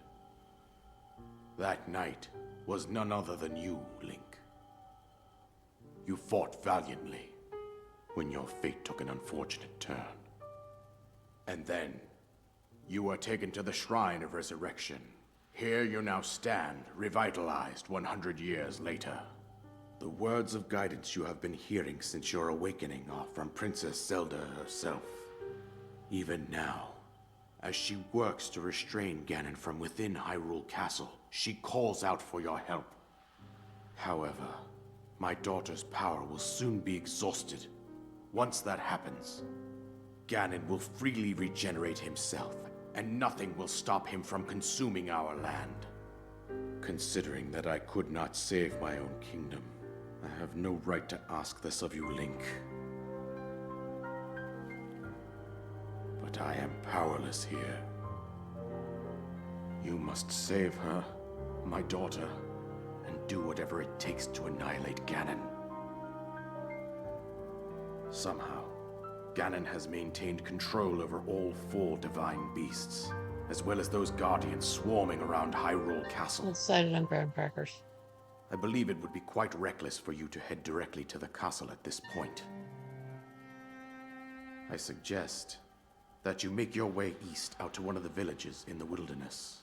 That knight was none other than you, Link. You fought valiantly when your fate took an unfortunate turn. And then, you were taken to the Shrine of Resurrection. Here you now stand, revitalized 100 years later. The words of guidance you have been hearing since your awakening are from Princess Zelda herself. Even now, as she works to restrain Ganon from within Hyrule Castle, she calls out for your help. However, my daughter's power will soon be exhausted. Once that happens, Ganon will freely regenerate himself, and nothing will stop him from consuming our land. Considering that I could not save my own kingdom, I have no right to ask this of you, Link. But I am powerless here. You must save her, my daughter, and do whatever it takes to annihilate Ganon. Somehow, Ganon has maintained control over all 4 divine beasts, as well as those guardians swarming around Hyrule Castle. Decided on graham crackers. I believe it would be quite reckless for you to head directly to the castle at this point. I suggest that you make your way east out to one of the villages in the wilderness.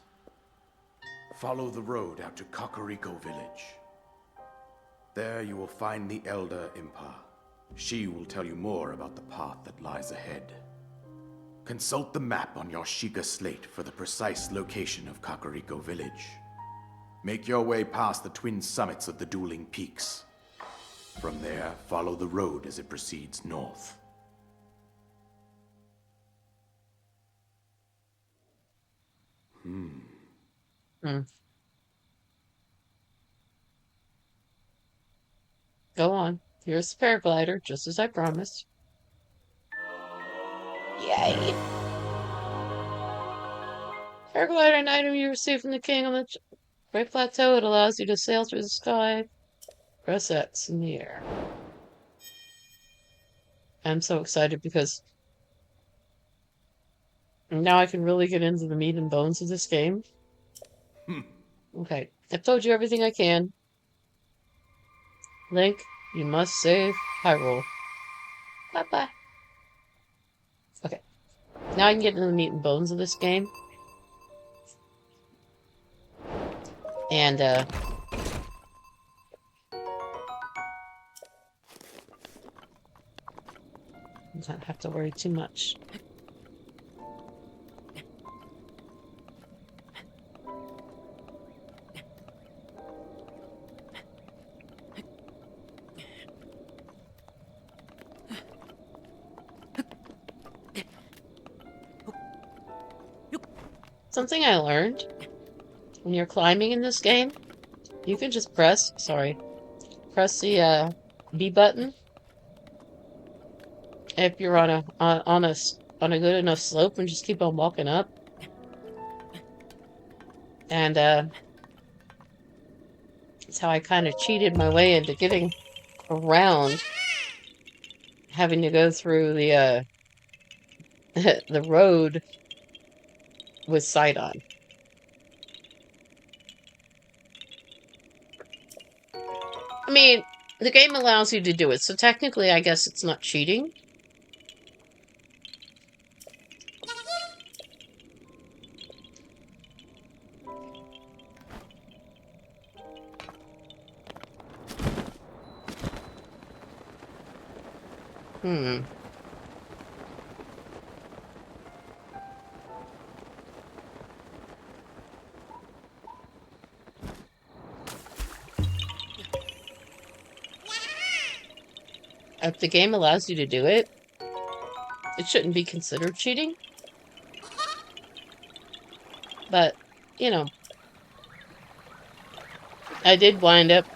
Follow the road out to Kakariko Village. There you will find the Elder Impa. She will tell you more about the path that lies ahead. Consult the map on your Sheikah slate for the precise location of Kakariko Village. Make your way past the twin summits of the dueling peaks. From there, follow the road as it proceeds north. Go on. Here's the paraglider, just as I promised. Yay! Paraglider, an item you received from the king on the Great Plateau. It allows you to sail through the sky. Press X in the air. I'm so excited because now I can really get into the meat and bones of this game. Okay, I've told you everything I can. Link, you must save Hyrule. Bye-bye. Okay, now I can get into the meat and bones of this game. And, Don't have to worry too much. Something I learned when you're climbing in this game, you can just press the B button if you're on a good enough slope and just keep on walking up. And that's how I kind of cheated my way into getting around having to go through the the road with sight on. I mean, the game allows you to do it, so technically I guess it's not cheating. Hmm. If the game allows you to do it, it shouldn't be considered cheating. But, you know, I did wind up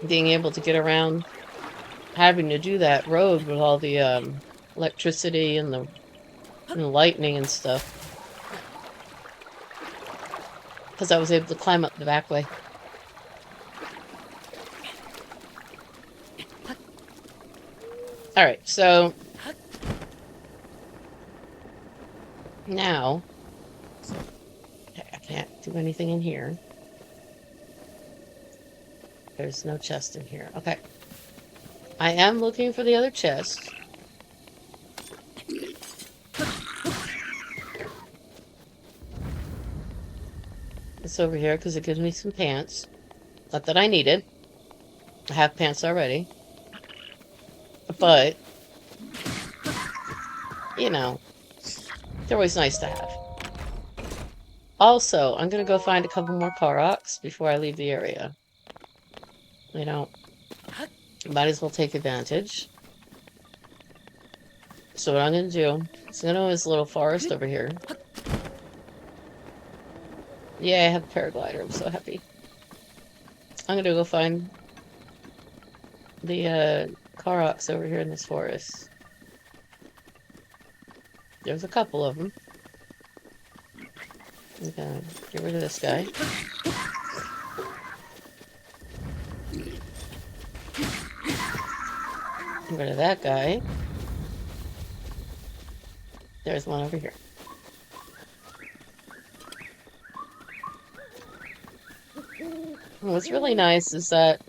being able to get around having to do that road with all the electricity and the lightning and stuff. Because I was able to climb up the back way. Alright, so now I can't do anything in here. There's no chest in here. Okay. I am looking for the other chest. It's over here because it gives me some pants. Not that I needed. I have pants already. But, you know, they're always nice to have. Also, I'm going to go find a couple more Koroks before I leave the area. You know, might as well take advantage. So what I'm going to do is go to this little forest over here. Yeah, I have a paraglider. I'm so happy. I'm going to go find the Koroks over here in this forest. There's a couple of them. I'm going to get rid of this guy. Get rid of that guy. There's one over here. What's really nice is that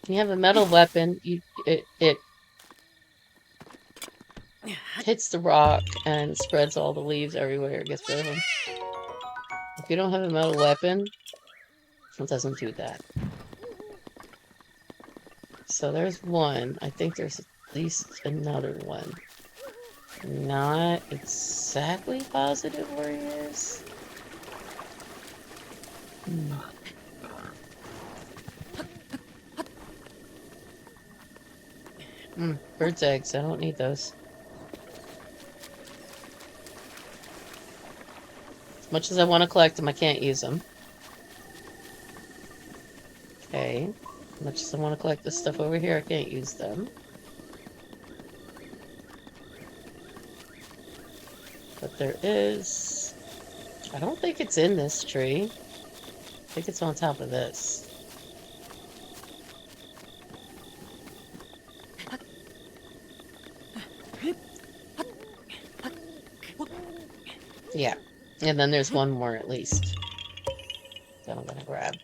you have a metal weapon, it hits the rock and spreads all the leaves everywhere. It gets rid of them. If you don't have a metal weapon, it doesn't do that. So there's one. I think there's at least another one. Not exactly positive where he is. Bird's eggs. I don't need those. As much as I want to collect them, I can't use them. Okay. As much as I want to collect this stuff over here, I can't use them. But there is... I don't think it's in this tree. I think it's on top of this. Yeah. And then there's one more at least that I'm gonna grab.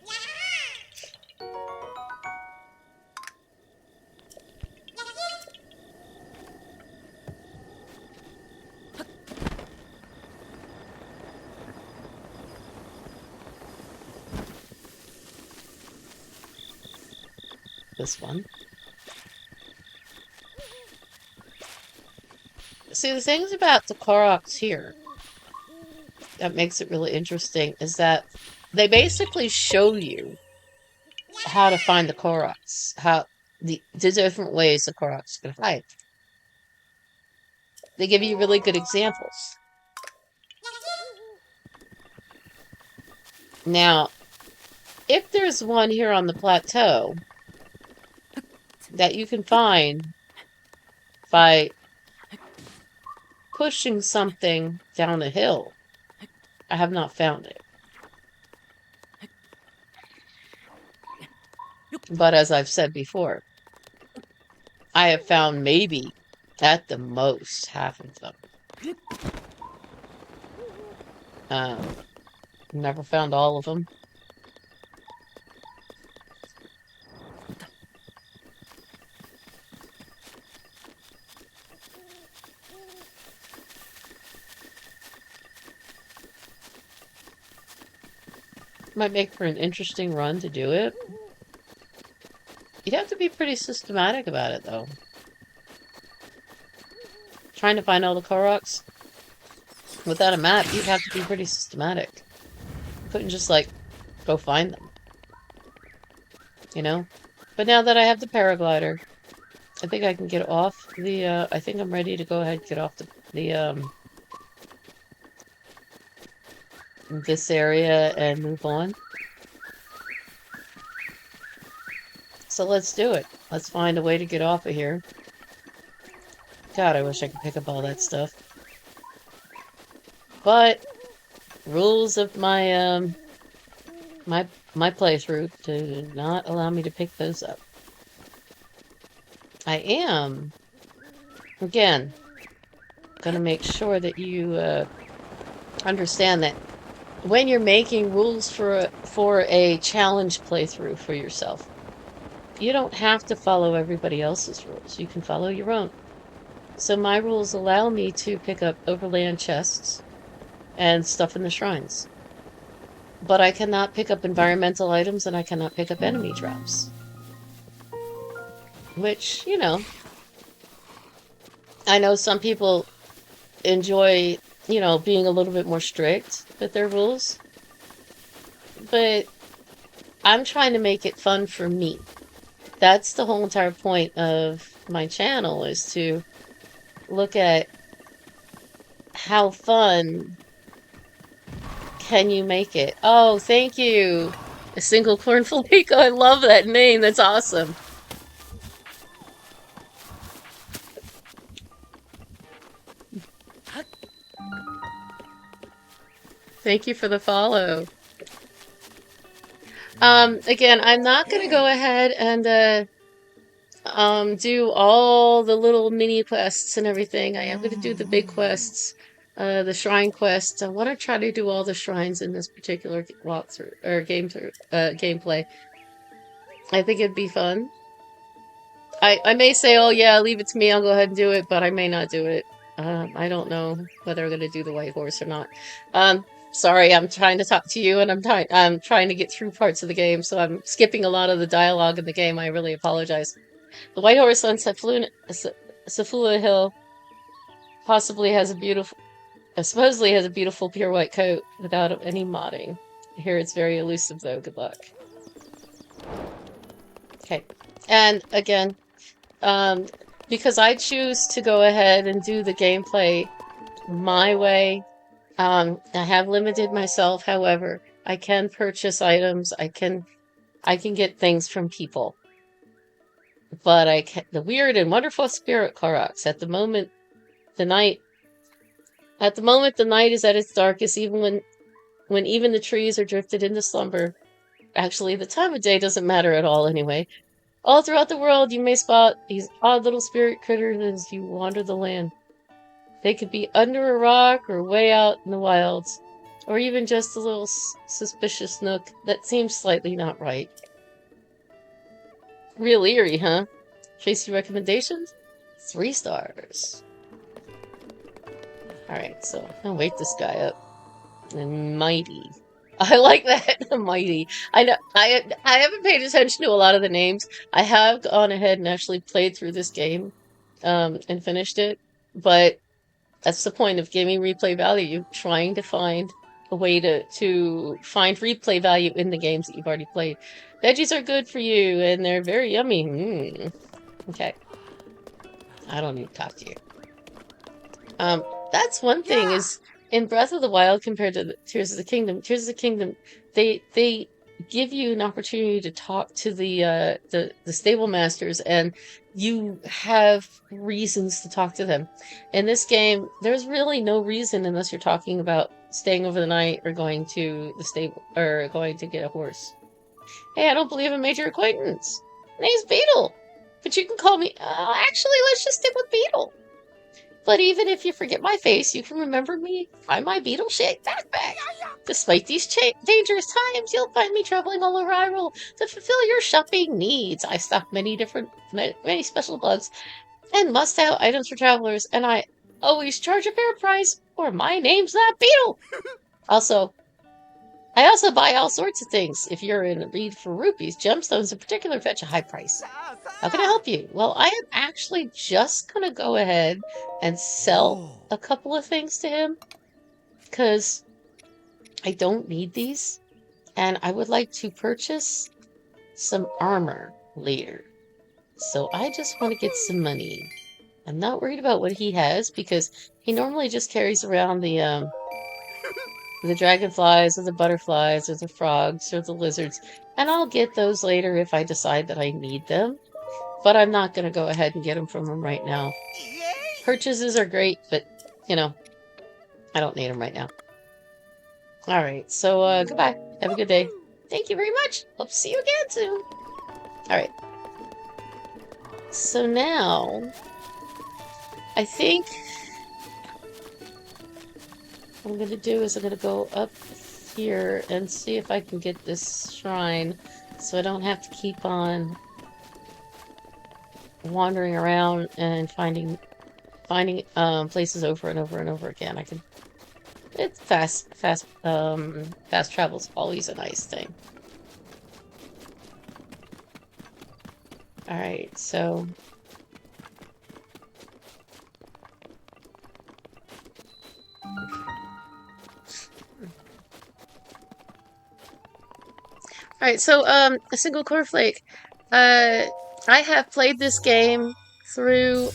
This one. See, the things about the Koroks here that makes it really interesting is that they basically show you how to find the Koroks, how the different ways the Koroks can hide. They give you really good examples. Now, if there's one here on the plateau that you can find by pushing something down a hill, I have not found it. But as I've said before, I have found maybe at the most half of them. Never found all of them. Might make for an interesting run to do it. You'd have to be pretty systematic about it, though. Trying to find all the Koroks without a map, you'd have to be pretty systematic. You couldn't just, like, go find them. You know? But now that I have the paraglider, I think I can get off the, I think I'm ready to go ahead and get off this area and move on. So let's do it. Let's find a way to get off of here. God, I wish I could pick up all that stuff. But rules of my my playthrough do not allow me to pick those up. I am, again, gonna make sure that you understand that when you're making rules for a challenge playthrough for yourself, you don't have to follow everybody else's rules. You can follow your own. So my rules allow me to pick up overland chests and stuff in the shrines. But I cannot pick up environmental items and I cannot pick up enemy traps. Which, you know, I know some people enjoy, you know, being a little bit more strict with their rules. But I'm trying to make it fun for me. That's the whole entire point of my channel, is to look at how fun can you make it. Oh, thank you. A single cornflake. I love that name. That's awesome. Thank you for the follow. Again, I'm not gonna go ahead and do all the little mini quests and everything. I am gonna do the big quests, the shrine quests. I want to try to do all the shrines in this particular walkthrough or gameplay. I think it'd be fun. I may say, oh yeah, leave it to me, I'll go ahead and do it, but I may not do it. I don't know whether I'm gonna do the white horse or not. Sorry, I'm trying to talk to you, and I'm trying to get through parts of the game, so I'm skipping a lot of the dialogue in the game. I really apologize. The white horse on Safula Hill possibly has a beautiful, supposedly has a beautiful pure white coat without any modding. I hear it's very elusive though. Good luck. Okay, and again, because I choose to go ahead and do the gameplay my way. I have limited myself, however, I can purchase items, I can get things from people. But the weird and wonderful spirit Koroks, at the moment the night is at its darkest, even when even the trees are drifted into slumber. Actually, the time of day doesn't matter at all anyway. All throughout the world you may spot these odd little spirit critters as you wander the land. They could be under a rock or way out in the wilds, or even just a little suspicious nook that seems slightly not right. Real eerie, huh? Tracy recommendations? 3 stars. Alright, so I'll wake this guy up. And mighty. I like that. Mighty. I know I haven't paid attention to a lot of the names. I have gone ahead and actually played through this game and finished it, but That's the point of gaming replay value, trying to find a way to find replay value in the games that you've already played. Veggies are good for you, and they're very yummy. Okay. I don't need to talk to you. That's one thing is in Breath of the Wild compared to Tears of the Kingdom. Tears of the Kingdom, they give you an opportunity to talk to the stable masters, and you have reasons to talk to them. In this game, there's really no reason unless you're talking about staying over the night or going to the stable or going to get a horse. Hey, I don't believe I made your acquaintance. Name's Beetle, but you can call me. Actually, let's just stick with Beetle. But even if you forget my face, you can remember me by my beetle-shaped backpack. Despite these dangerous times, you'll find me traveling all over Hyrule to fulfill your shopping needs. I stock many special bugs and must-have items for travelers, and I always charge a fair price, or my name's not Beetle. I also buy all sorts of things. If you're in need for rupees, gemstones in particular fetch a high price. How can I help you? Well, I am actually just going to go ahead and sell a couple of things to him because I don't need these. And I would like to purchase some armor later. So I just want to get some money. I'm not worried about what he has because he normally just carries around the dragonflies or the butterflies or the frogs or the lizards. And I'll get those later if I decide that I need them. But I'm not going to go ahead and get them from him right now. Purchases are great, but, you know, I don't need them right now. Alright, so, goodbye. Have a good day. Thank you very much. Hope to see you again soon. Alright. So now, I think what I'm going to do is I'm going to go up here and see if I can get this shrine so I don't have to keep on wandering around and finding places over and over and over again. It's fast travel's always a nice thing. Alright, so alright, so a single cornflake. I have played this game through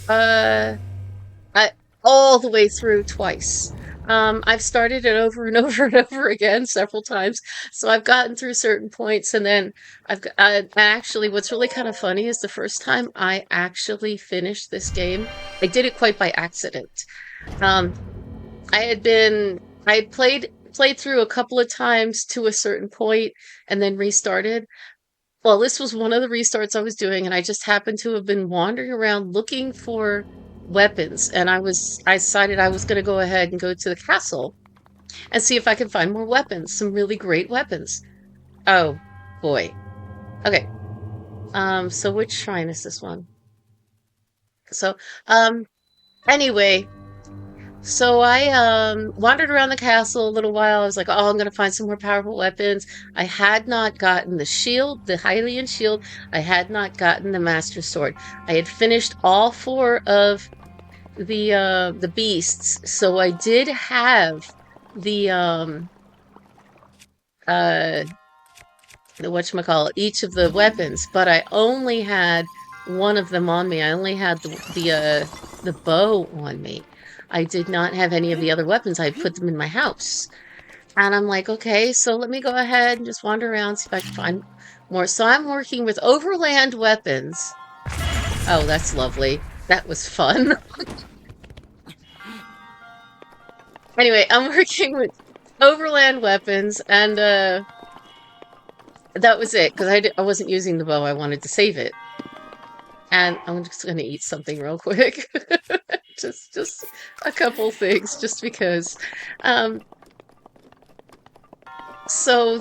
all the way through twice. I've started it over and over and over again several times, so I've gotten through certain points, and then actually, what's really kind of funny is the first time I actually finished this game, I did it quite by accident. I had played through a couple of times to a certain point and then restarted. Well, this was one of the restarts I was doing, and I just happened to have been wandering around looking for weapons, and I decided I was going to go ahead and go to the castle and see if I could find more weapons, some really great weapons. Oh, boy. Okay. So which shrine is this one? So, anyway, so I wandered around the castle a little while. I was like, oh, I'm going to find some more powerful weapons. I had not gotten the shield, the Hylian shield. I had not gotten the Master Sword. I had finished all 4 of the beasts, so I did have the whatchamacallit, each of the weapons, but I only had one of them on me. I only had the bow on me. I did not have any of the other weapons. I had put them in my house. And I'm like, okay, so let me go ahead and just wander around, see if I can find more. So I'm working with overland weapons. Oh, that's lovely. That was fun. Anyway, I'm working with overland weapons, and that was it, because I wasn't using the bow. I wanted to save it. And I'm just going to eat something real quick. just a couple things, just because. So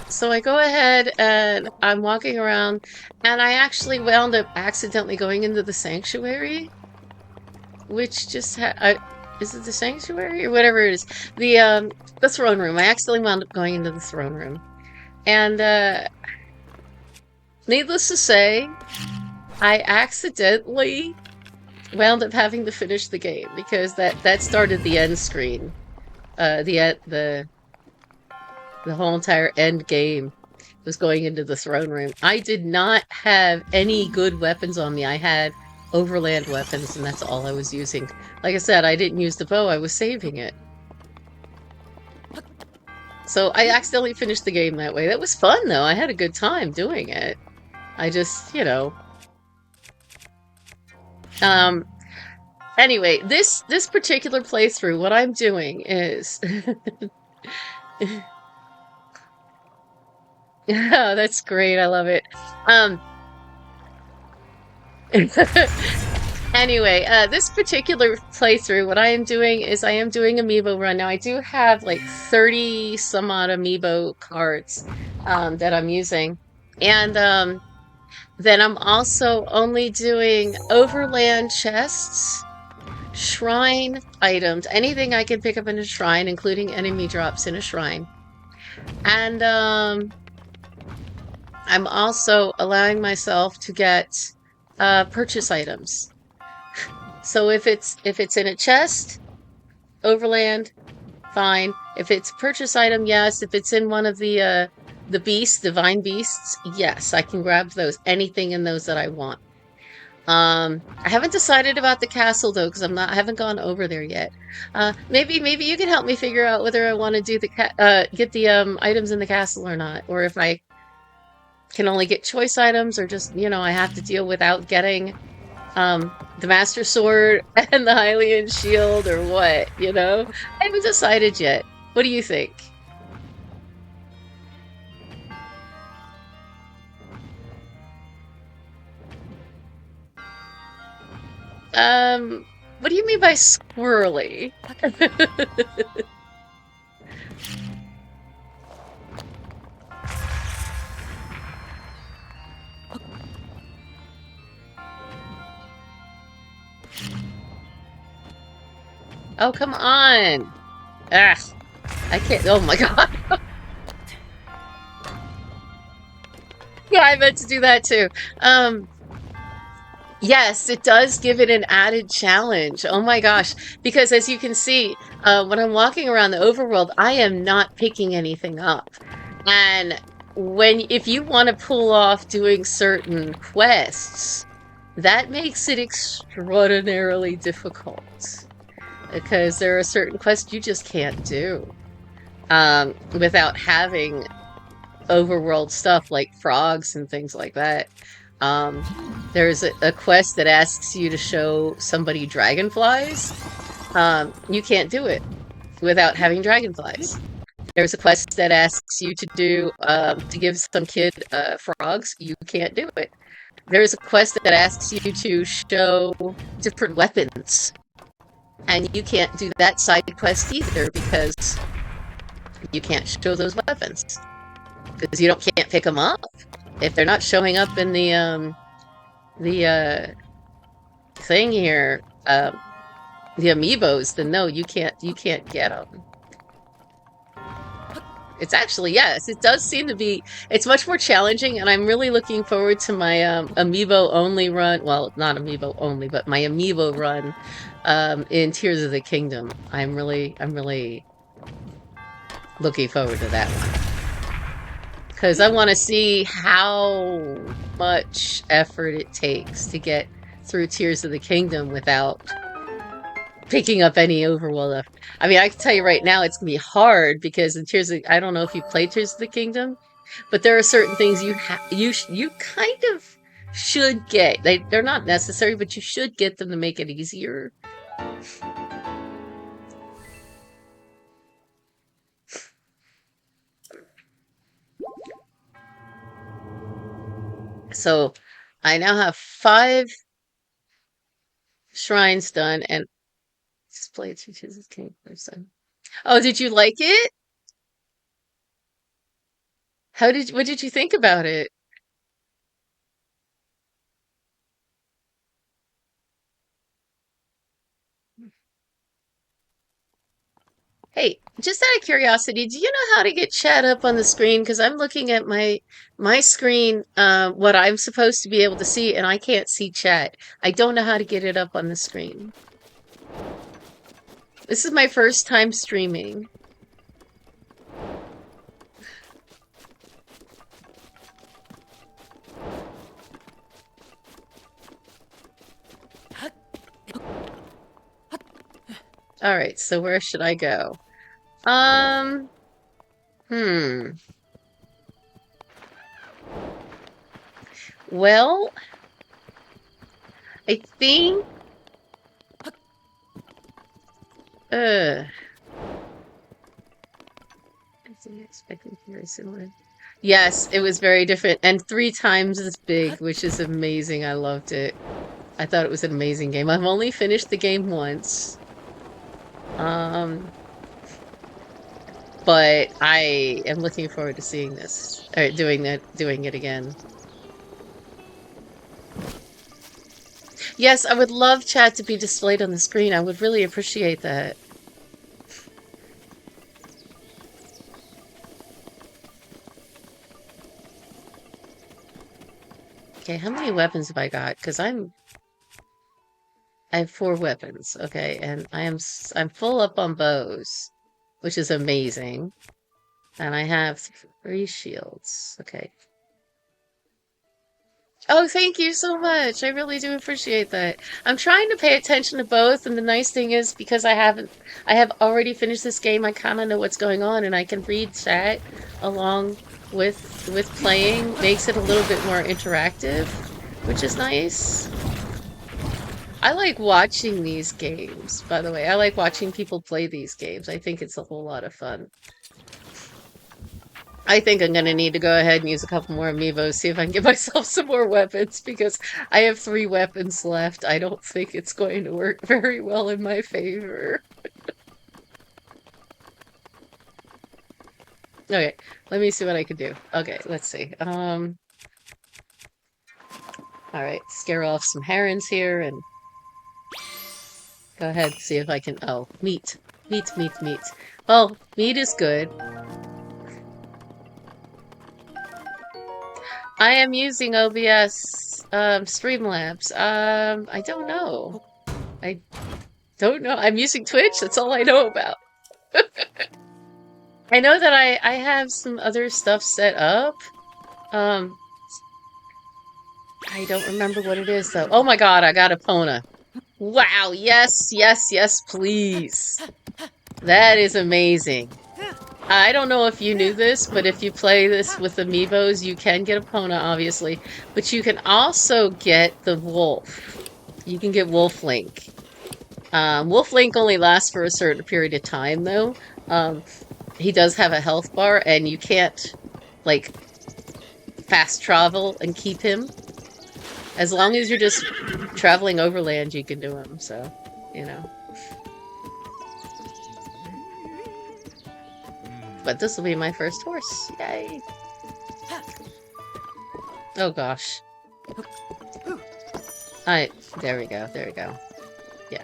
so I go ahead and I'm walking around, and I actually wound up accidentally going into the sanctuary, which just is it the sanctuary or whatever it is? The throne room. I accidentally wound up going into the throne room. And needless to say, I accidentally wound up having to finish the game because that started the end screen. The whole entire end game was going into the throne room. I did not have any good weapons on me. I had overland weapons, and that's all I was using. Like I said, I didn't use the bow, I was saving it. So I accidentally finished the game that way. That was fun, though. I had a good time doing it. I just, um, anyway, this particular playthrough, what I'm doing is oh, that's great. I love it. Um, anyway, this particular playthrough, what I am doing is I am doing Amiibo run. Now, I do have like 30 some odd Amiibo cards that I'm using. And then I'm also only doing overland chests, shrine items, anything I can pick up in a shrine, including enemy drops in a shrine. And I'm also allowing myself to get purchase items. So if it's in a chest, overland, fine. If it's purchase item, yes. If it's in one of the beasts, divine beasts, yes, I can grab those. Anything in those that I want. I haven't decided about the castle though, because I haven't gone over there yet. Maybe you can help me figure out whether I want to do get the items in the castle or not, or if I can only get choice items, or just I have to deal without getting the Master Sword and the Hylian Shield, or what, I haven't decided yet. What do you think? What do you mean by squirrely? Oh, come on. Ah, I can't. Oh my God. Yeah, I meant to do that too. Um, yes, it does give it an added challenge. Oh my gosh. Because as you can see, when I'm walking around the overworld, I am not picking anything up. And if you want to pull off doing certain quests, that makes it extraordinarily difficult. Because there are certain quests you just can't do without having overworld stuff like frogs and things like that. Um, there's a quest that asks you to show somebody dragonflies. You can't do it without having dragonflies. There's a quest that asks you to give some kid frogs. You can't do it. There's a quest that asks you to show different weapons, and you can't do that side quest either because you can't show those weapons because you can't pick them up if they're not showing up in the thing here, the amiibos. Then no, you can't get them. It's actually, yes, it does seem to be, it's much more challenging, and I'm really looking forward to my amiibo only run. Well, not amiibo only, but my amiibo run in Tears of the Kingdom. I'm really looking forward to that one. Because I want to see how much effort it takes to get through Tears of the Kingdom without picking up any overworld. I mean, I can tell you right now, it's gonna be hard because in I don't know if you played Tears of the Kingdom, but there are certain things you kind of should get. They're not necessary, but you should get them to make it easier. So I now have 5 shrines done and displayed through Tears of the Kingdom. Oh, did you like it? What did you think about it? Hey, just out of curiosity, do you know how to get chat up on the screen? Because I'm looking at my screen, what I'm supposed to be able to see, and I can't see chat. I don't know how to get it up on the screen. This is my first time streaming. All right, so where should I go? Um, hmm. Well, I think, I didn't expect it to be very similar. Yes, it was very different and 3 times as big, which is amazing. I loved it. I thought it was an amazing game. I've only finished the game once. Um, but I am looking forward to seeing this or doing it again. Yes, I would love chat to be displayed on the screen. I would really appreciate that. Okay, how many weapons have I got? Because I have 4 weapons, okay, and I'm full up on bows, which is amazing. And I have 3 shields. Okay. Oh, thank you so much. I really do appreciate that. I'm trying to pay attention to both, and the nice thing is because I have already finished this game, I kind of know what's going on, and I can read chat along with playing. Makes it a little bit more interactive, which is nice. I like watching these games, by the way. I like watching people play these games. I think it's a whole lot of fun. I think I'm gonna need to go ahead and use a couple more amiibos, see if I can get myself some more weapons, because I have 3 weapons left. I don't think it's going to work very well in my favor. Okay, let me see what I can do. Okay, let's see. Alright, scare off some herons here and go ahead and see if I can. Oh, meat. Meat, meat, meat. Well, meat is good. I am using OBS Streamlabs. I don't know. I don't know. I'm using Twitch. That's all I know about. I know that I have some other stuff set up. Um, I don't remember what it is though. Oh my God, I got Epona. Wow, yes, yes, yes, please. That is amazing. I don't know if you knew this, but if you play this with amiibos, you can get Epona, obviously. But you can also get the wolf. You can get Wolf Link. Wolf Link only lasts for a certain period of time, though. He does have a health bar, and you can't, like, fast travel and keep him. As long as you're just traveling overland, you can do him, so, you know. But this will be my first horse. Yay! Oh gosh. There we go, there we go. Yeah.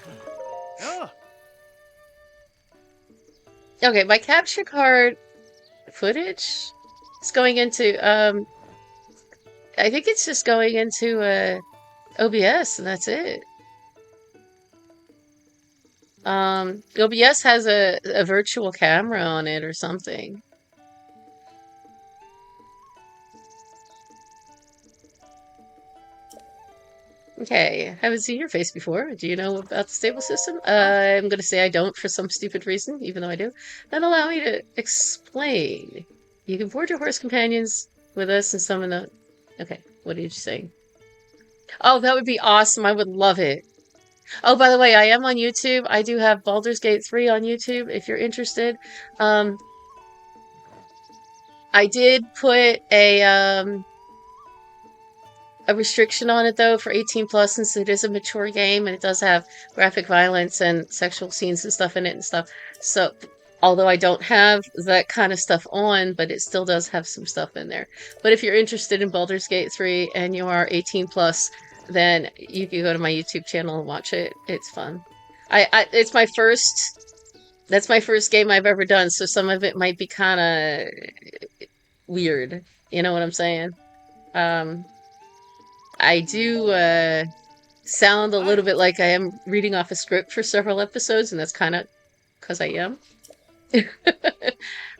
Okay, my capture card footage is going into, I think it's just going into, OBS, and that's it. OBS has a virtual camera on it or something. Okay, I haven't seen your face before. Do you know about the stable system? I'm gonna say I don't for some stupid reason, even though I do. Then allow me to explain. You can board your horse companions with us and summon the... Okay, what are you saying? Oh, that would be awesome. I would love it. Oh, by the way, I am on YouTube. I do have Baldur's Gate 3 on YouTube, if you're interested. I did put a restriction on it though for 18 plus, since it is a mature game and it does have graphic violence and sexual scenes and stuff in it and stuff. So although I don't have that kind of stuff on, but it still does have some stuff in there. But if you're interested in Baldur's Gate 3 and you are 18 plus, then you can go to my YouTube channel and watch it. It's fun. It's my first That's my first game I've ever done, so some of it might be kind of weird. You know what I'm saying? Um, I do sound a little bit like I am reading off a script for several episodes, and that's kind of because I am.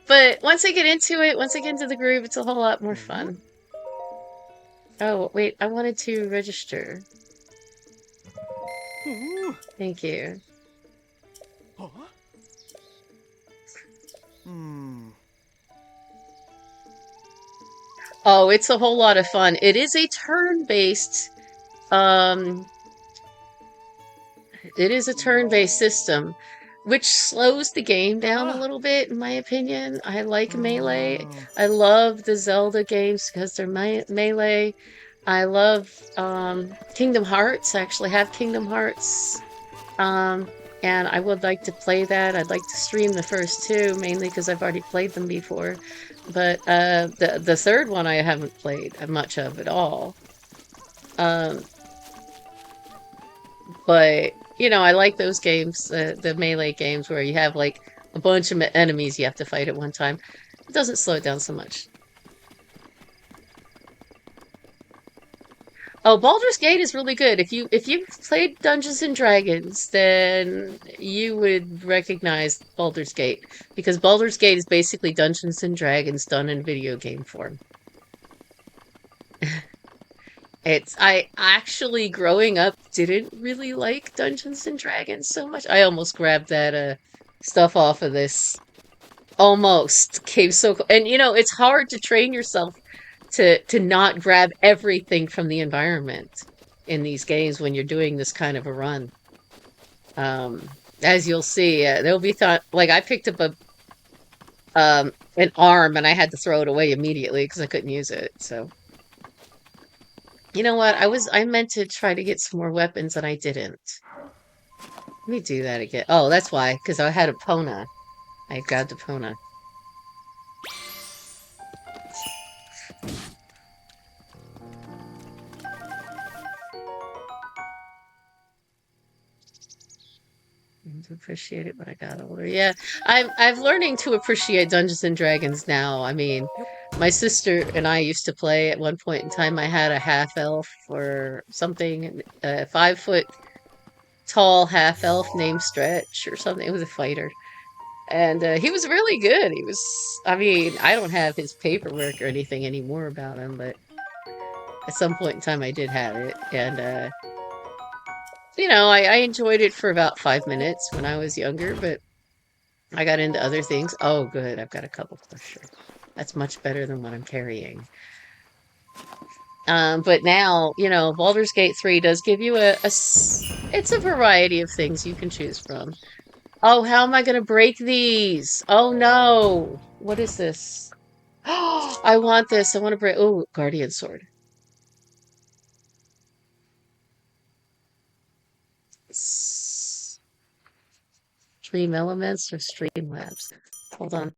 But once I get into it, once I get into the groove, it's a whole lot more fun. Oh, wait, I wanted to register. Thank you. Oh, it's a whole lot of fun. It is a turn-based, um, it is a turn-based system, which slows the game down a little bit, in my opinion. I like Melee. I love the Zelda games because they're Melee. I love Kingdom Hearts. I actually have Kingdom Hearts. And I would like to play that. I'd like to stream the first two, mainly because I've already played them before. But the third one I haven't played much of at all. Um, but you know, I like those games, the melee games where you have like a bunch of enemies you have to fight at one time. It doesn't slow it down so much. Oh, Baldur's Gate is really good. If you've played Dungeons and Dragons, then you would recognize Baldur's Gate because Baldur's Gate is basically Dungeons and Dragons done in video game form. I actually growing up didn't really like Dungeons and Dragons so much. I almost grabbed that stuff off of this. Almost came so and you know, it's hard to train yourself to not grab everything from the environment in these games when you're doing this kind of a run. As you'll see, there'll be thought like I picked up a an arm and I had to throw it away immediately because I couldn't use it. So you know what? I meant to try to get some more weapons and I didn't. Let me do that again. Oh, that's why, because I had a Pona. I grabbed a Pona. To appreciate it when I got older. Yeah, I'm learning to appreciate Dungeons and Dragons now. I mean, my sister and I used to play at one point in time. I had a half elf or something, a 5 foot tall half elf named Stretch or something. It was a fighter. And he was really good. He was, I mean, I don't have his paperwork or anything anymore about him, but at some point in time I did have it. And you know, I enjoyed it for about 5 minutes when I was younger, but I got into other things. Oh, good. I've got a couple pressure. That's much better than what I'm carrying. But now, you know, Baldur's Gate 3 does give you it's a variety of things you can choose from. Oh, how am I going to break these? Oh, no. What is this? Oh, I want this. I want to break. Oh, Guardian Sword. Stream Elements or Streamlabs? Hold on.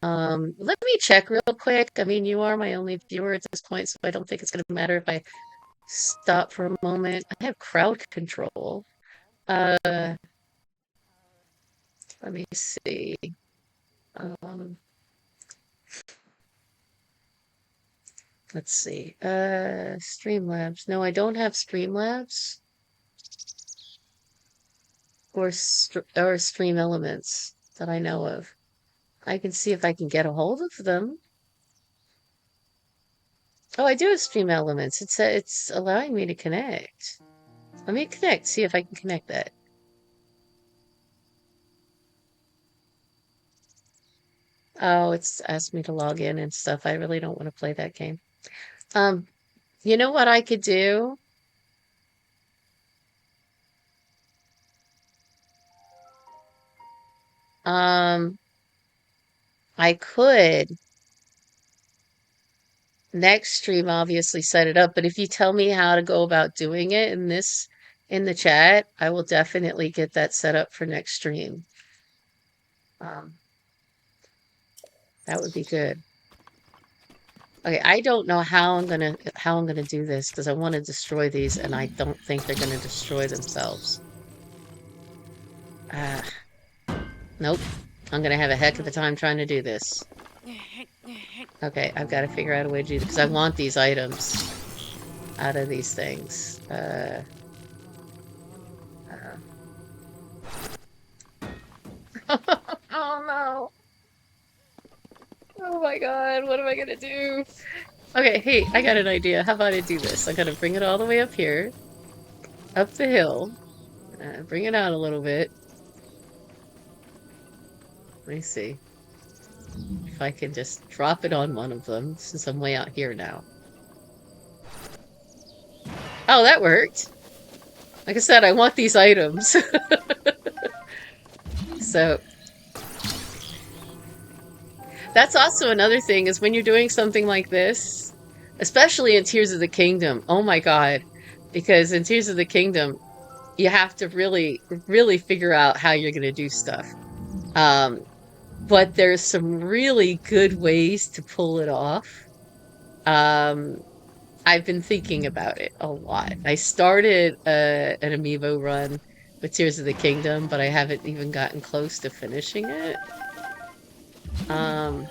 Let me check real quick. I mean, you are my only viewer at this point, so I don't think it's going to matter if I stop for a moment. I have crowd control. Let me see. Um, let's see. Streamlabs. No, I don't have Streamlabs or Stream Elements that I know of. I can see if I can get a hold of them. Oh, I do have Stream Elements. It's allowing me to connect. Let me connect, see if I can connect that. Oh, it's asked me to log in and stuff. I really don't want to play that game. Um, you know what I could do? Um, I could next stream obviously set it up, but if you tell me how to go about doing it in the chat, I will definitely get that set up for next stream. That would be good. Okay, I don't know how I'm gonna do this because I want to destroy these and I don't think they're gonna destroy themselves. Nope. I'm gonna have a heck of a time trying to do this. Okay, I've got to figure out a way to do this because I want these items out of these things. Oh no. Oh my god, what am I gonna do? Okay, hey, I got an idea. How about I do this? I gotta bring it all the way up here, up the hill, bring it out a little bit. Let me see if I can just drop it on one of them since I'm way out here now. Oh, that worked. Like I said, I want these items. So that's also another thing is when you're doing something like this, especially in Tears of the Kingdom. Oh my God. Because in Tears of the Kingdom, you have to really, really figure out how you're going to do stuff. But there's some really good ways to pull it off. Um, I've been thinking about it a lot. I started an Amiibo run with Tears of the Kingdom, but I haven't even gotten close to finishing it. Um,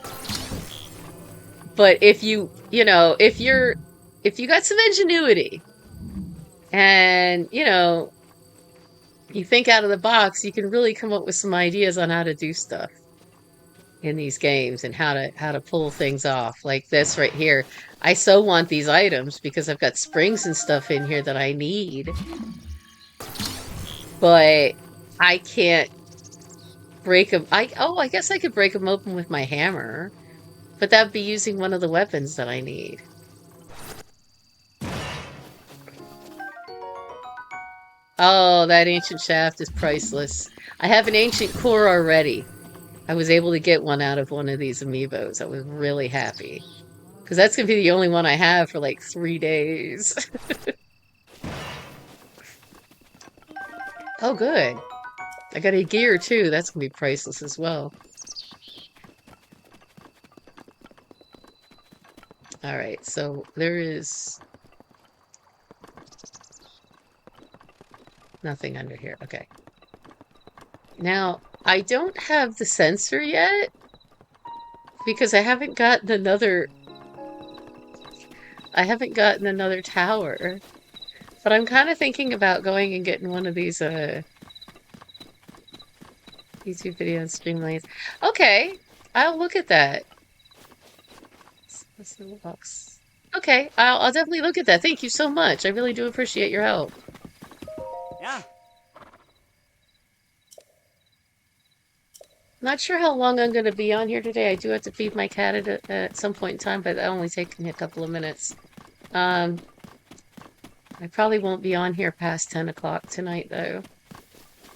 but if if you got some ingenuity and, you think out of the box, you can really come up with some ideas on how to do stuff in these games and how to pull things off like this right here. I so want these items because I've got springs and stuff in here that I need, but I can't break them. I guess I could break them open with my hammer, but that'd be using one of the weapons that I need. Oh, that ancient shaft is priceless. I have an ancient core already. I was able to get one out of one of these amiibos. I was really happy. Because that's going to be the only one I have for like 3 days. Oh, good. I got a gear too. That's going to be priceless as well. Alright, so there is nothing under here. Okay. Now, I don't have the sensor yet because I haven't gotten another tower. But I'm kind of thinking about going and getting one of these YouTube video and streamlines. Okay, I'll look at that. What's the little box? Okay, I'll definitely look at that. Thank you so much. I really do appreciate your help. Yeah. Not sure how long I'm going to be on here today. I do have to feed my cat at some point in time, but that'll only take me a couple of minutes. I probably won't be on here past 10 o'clock tonight, though.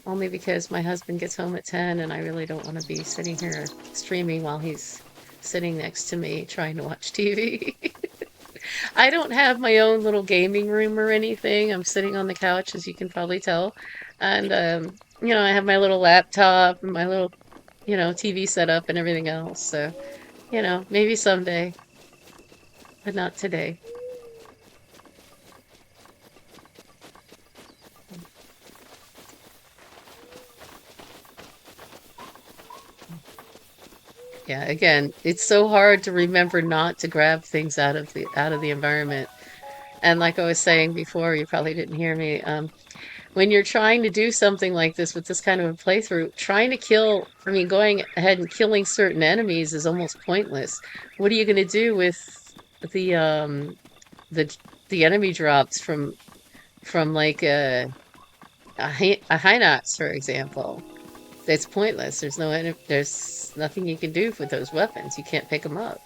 Only because my husband gets home at 10, and I really don't want to be sitting here streaming while he's sitting next to me trying to watch TV. I don't have my own little gaming room or anything. I'm sitting on the couch, as you can probably tell. And, I have my little laptop and my little, TV setup and everything else. So, maybe someday, but not today. Yeah, again, it's so hard to remember not to grab things out of the environment. And like I was saying before, you probably didn't hear me. When you're trying to do something like this with this kind of a playthrough, going ahead and killing certain enemies is almost pointless. What are you going to do with the the enemy drops from like a Hinox, for example? It's pointless. There's nothing you can do with those weapons. You can't pick them up.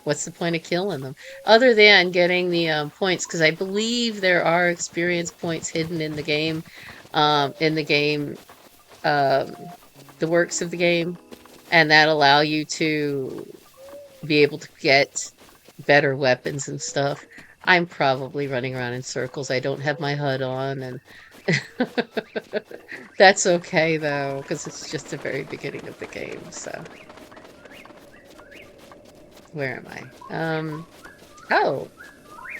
What's the point of killing them? Other than getting the points, because I believe there are experience points hidden in the game, um, the works of the game, and that allow you to be able to get better weapons and stuff. I'm probably running around in circles. I don't have my HUD on, and that's okay, though, because it's just the very beginning of the game, so. Where am I? Oh.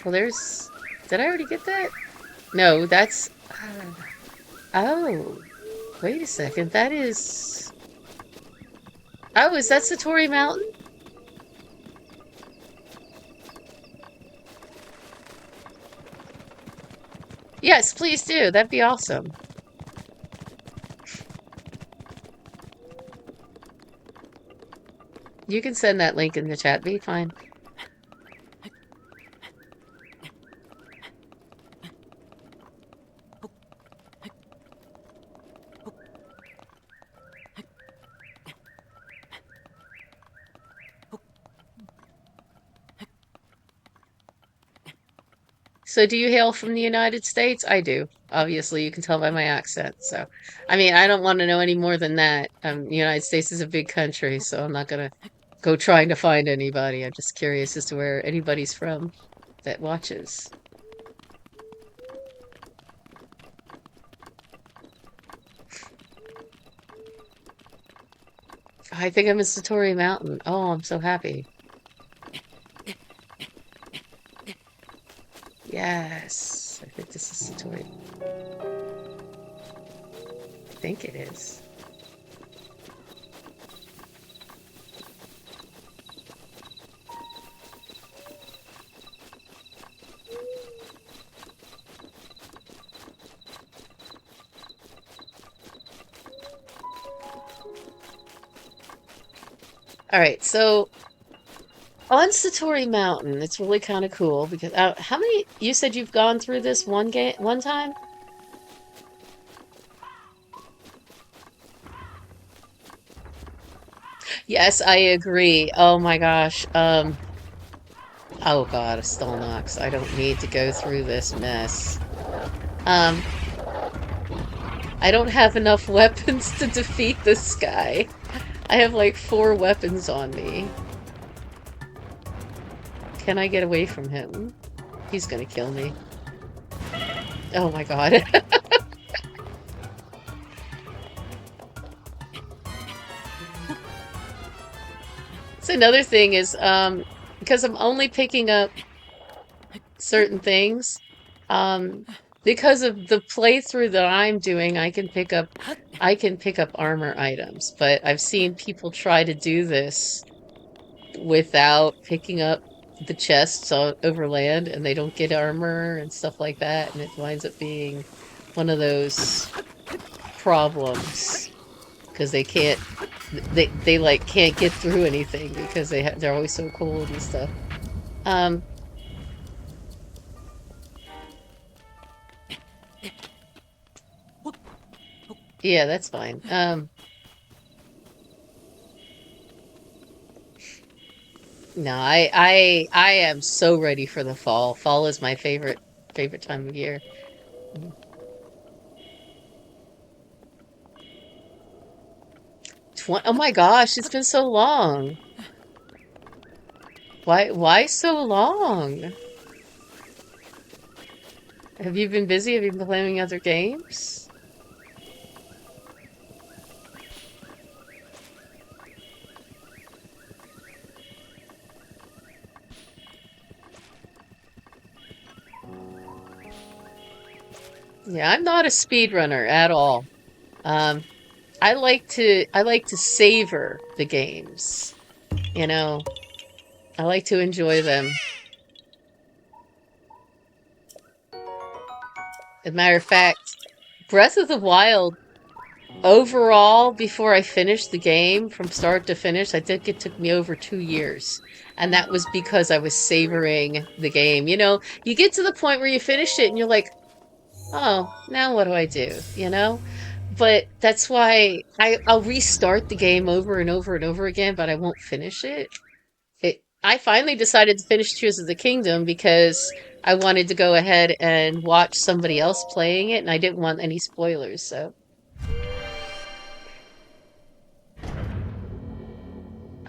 Well, did I already get that? No, that's, oh. Wait a second, that is... Oh, is that Satori Mountain? Yes, please do. That'd be awesome. You can send that link in the chat. Be fine. So, do you hail from the United States? I do. Obviously, you can tell by my accent. So, I mean, I don't want to know any more than that. The United States is a big country, so I'm not gonna go trying to find anybody. I'm just curious as to where anybody's from that watches. I think I'm in Satori Mountain. Oh, I'm so happy. Yes, I think this is Satori. I think it is. All right, so on Satori Mountain, it's really kind of cool because how many you said you've gone through this one game one time? Yes, I agree. Oh my gosh. Oh God, a Stolnox. I don't need to go through this mess. Um, I don't have enough weapons to defeat this guy. I have like 4 weapons on me. Can I get away from him? He's gonna kill me. Oh my God. So another thing is, because I'm only picking up certain things, um, because of the playthrough that I'm doing, I can pick up armor items, but I've seen people try to do this without picking up the chests on overland, and they don't get armor and stuff like that, and it winds up being one of those problems because they like can't get through anything because they're always so cold and stuff. Um, yeah, that's fine. No, I am so ready for the fall. Fall is my favorite time of year. Mhm. Oh my gosh, it's been so long. Why so long? Have you been busy? Have you been playing other games? Yeah, I'm not a speedrunner at all. Um, I like to savor the games. You know, I like to enjoy them. As a matter of fact, Breath of the Wild overall, before I finished the game from start to finish, I think it took me over 2 years. And that was because I was savoring the game. You know, you get to the point where you finish it and you're like, oh, now what do I do? You know? But that's why I'll restart the game over and over and over again, but I won't finish it. I finally decided to finish Tears of the Kingdom because I wanted to go ahead and watch somebody else playing it, and I didn't want any spoilers, so.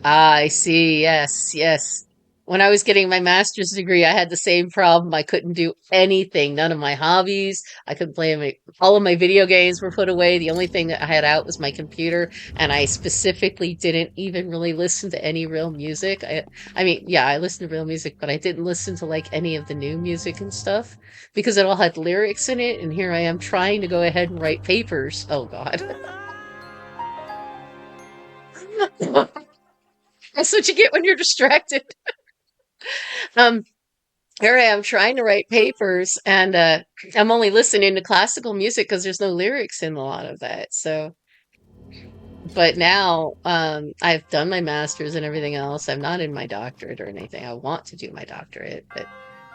Ah, I see. Yes, yes. when I was getting my master's degree, I had the same problem. I couldn't do anything. None of my hobbies. I couldn't play all of my video games were put away. The only thing that I had out was my computer, and I specifically didn't even really listen to any real music. I mean, yeah, I listened to real music, but I didn't listen to like any of the new music and stuff because it all had lyrics in it. And here I am trying to go ahead and write papers. Oh God. That's what you get when you're distracted. Um, Here I am trying to write papers, and I'm only listening to classical music because there's no lyrics in a lot of that. So, but now I've done my master's and everything else. I'm not in my doctorate or anything. I want to do my doctorate, but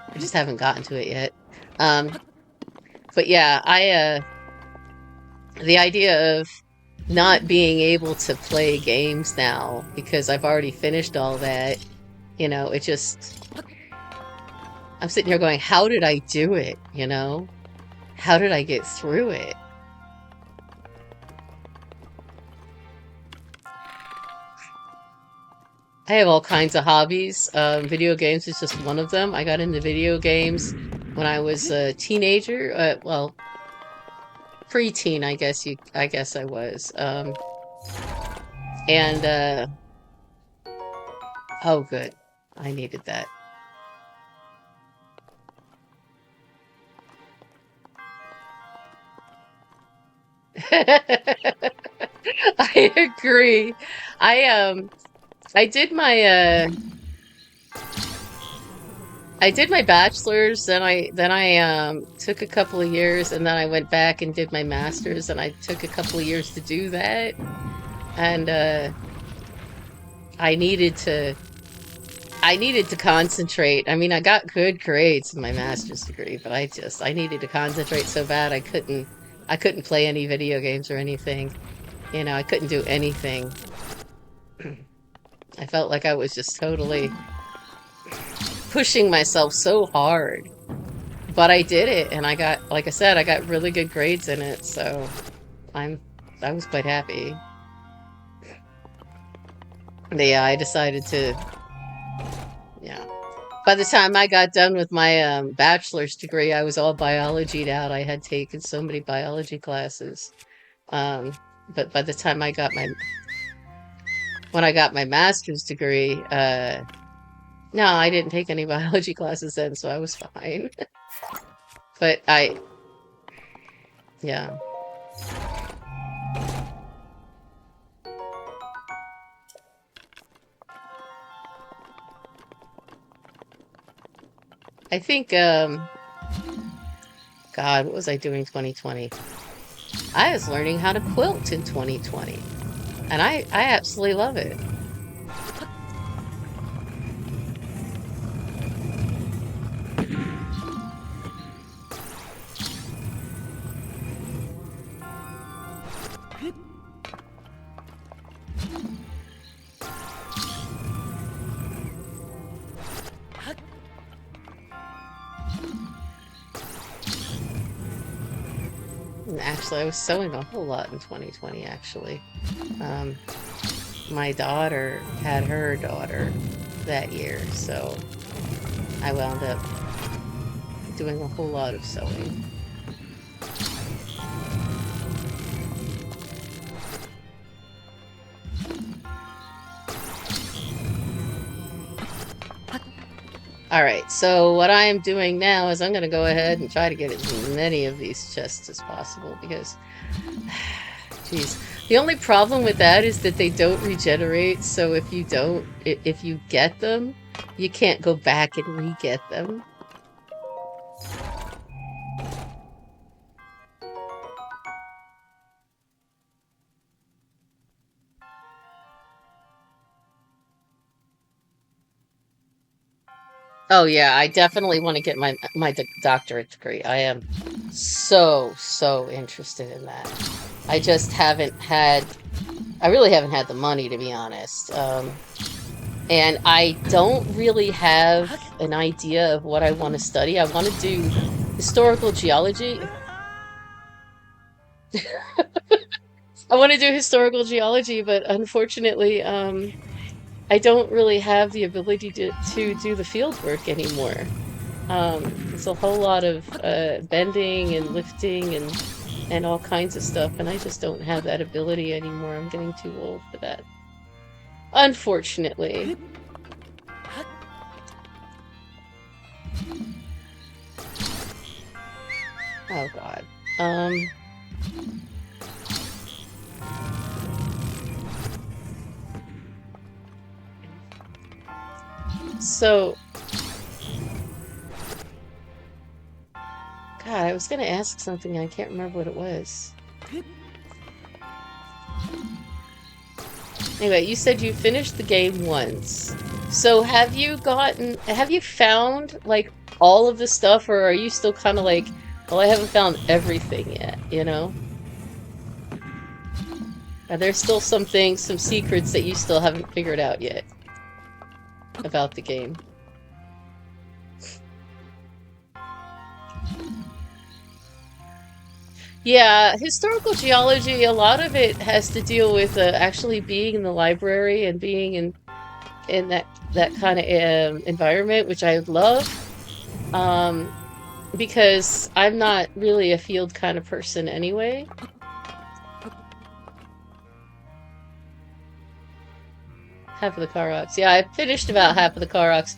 I just haven't gotten to it yet. Um, but yeah, the idea of not being able to play games now because I've already finished all that, it just. I'm sitting here going, how did I do it? How did I get through it? I have all kinds of hobbies. Video games is just one of them. I got into video games when I was a teenager. Well, preteen, I guess I was. And oh, good. I needed that. I agree. I um I did my bachelor's, then I took a couple of years, and then I went back and did my master's, and I took a couple of years to do that. And I needed to concentrate. I mean, I got good grades in my master's degree, but I needed to concentrate so bad I couldn't play any video games or anything. I couldn't do anything. I felt like I was just totally pushing myself so hard. But I did it, and like I said, I got really good grades in it, so I was quite happy. But yeah, I decided to, yeah. By the time I got done with my bachelor's degree, I was all biology'd out. I had taken so many biology classes. But by the time when I got my master's degree, no, I didn't take any biology classes then, so I was fine. But yeah. I think, God, what was I doing 2020? I was learning how to quilt in 2020, and I absolutely love it. Actually, I was sewing a whole lot in 2020, actually. My daughter had her daughter that year, so I wound up doing a whole lot of sewing. Alright, so what I am doing now is I'm going to go ahead and try to get as many of these chests as possible because, jeez, the only problem with that is that they don't regenerate, so if you get them, you can't go back and re-get them. Oh yeah, I definitely want to get my doctorate degree. I am so interested in that. I just haven't had, I really haven't had the money, to be honest. And I don't really have an idea of what I want to study. I want to do historical geology. I want to do historical geology, but unfortunately, I don't really have the ability to do the field work anymore. It's a whole lot of bending and lifting and all kinds of stuff, and I just don't have that ability anymore. I'm getting too old for that. Unfortunately. Oh god. So God, I was gonna ask something and I can't remember what it was. Anyway, you said you finished the game once. So have you found like all of the stuff, or are you still kind of like, well, I haven't found everything yet, you know? Are there still some things, some secrets that you still haven't figured out yet about the game? Yeah, historical geology, a lot of it has to deal with actually being in the library and being in that kind of environment, which I love. Because I'm not really a field kind of person anyway. Half of the Koroks. Yeah, I finished about half of the Koroks.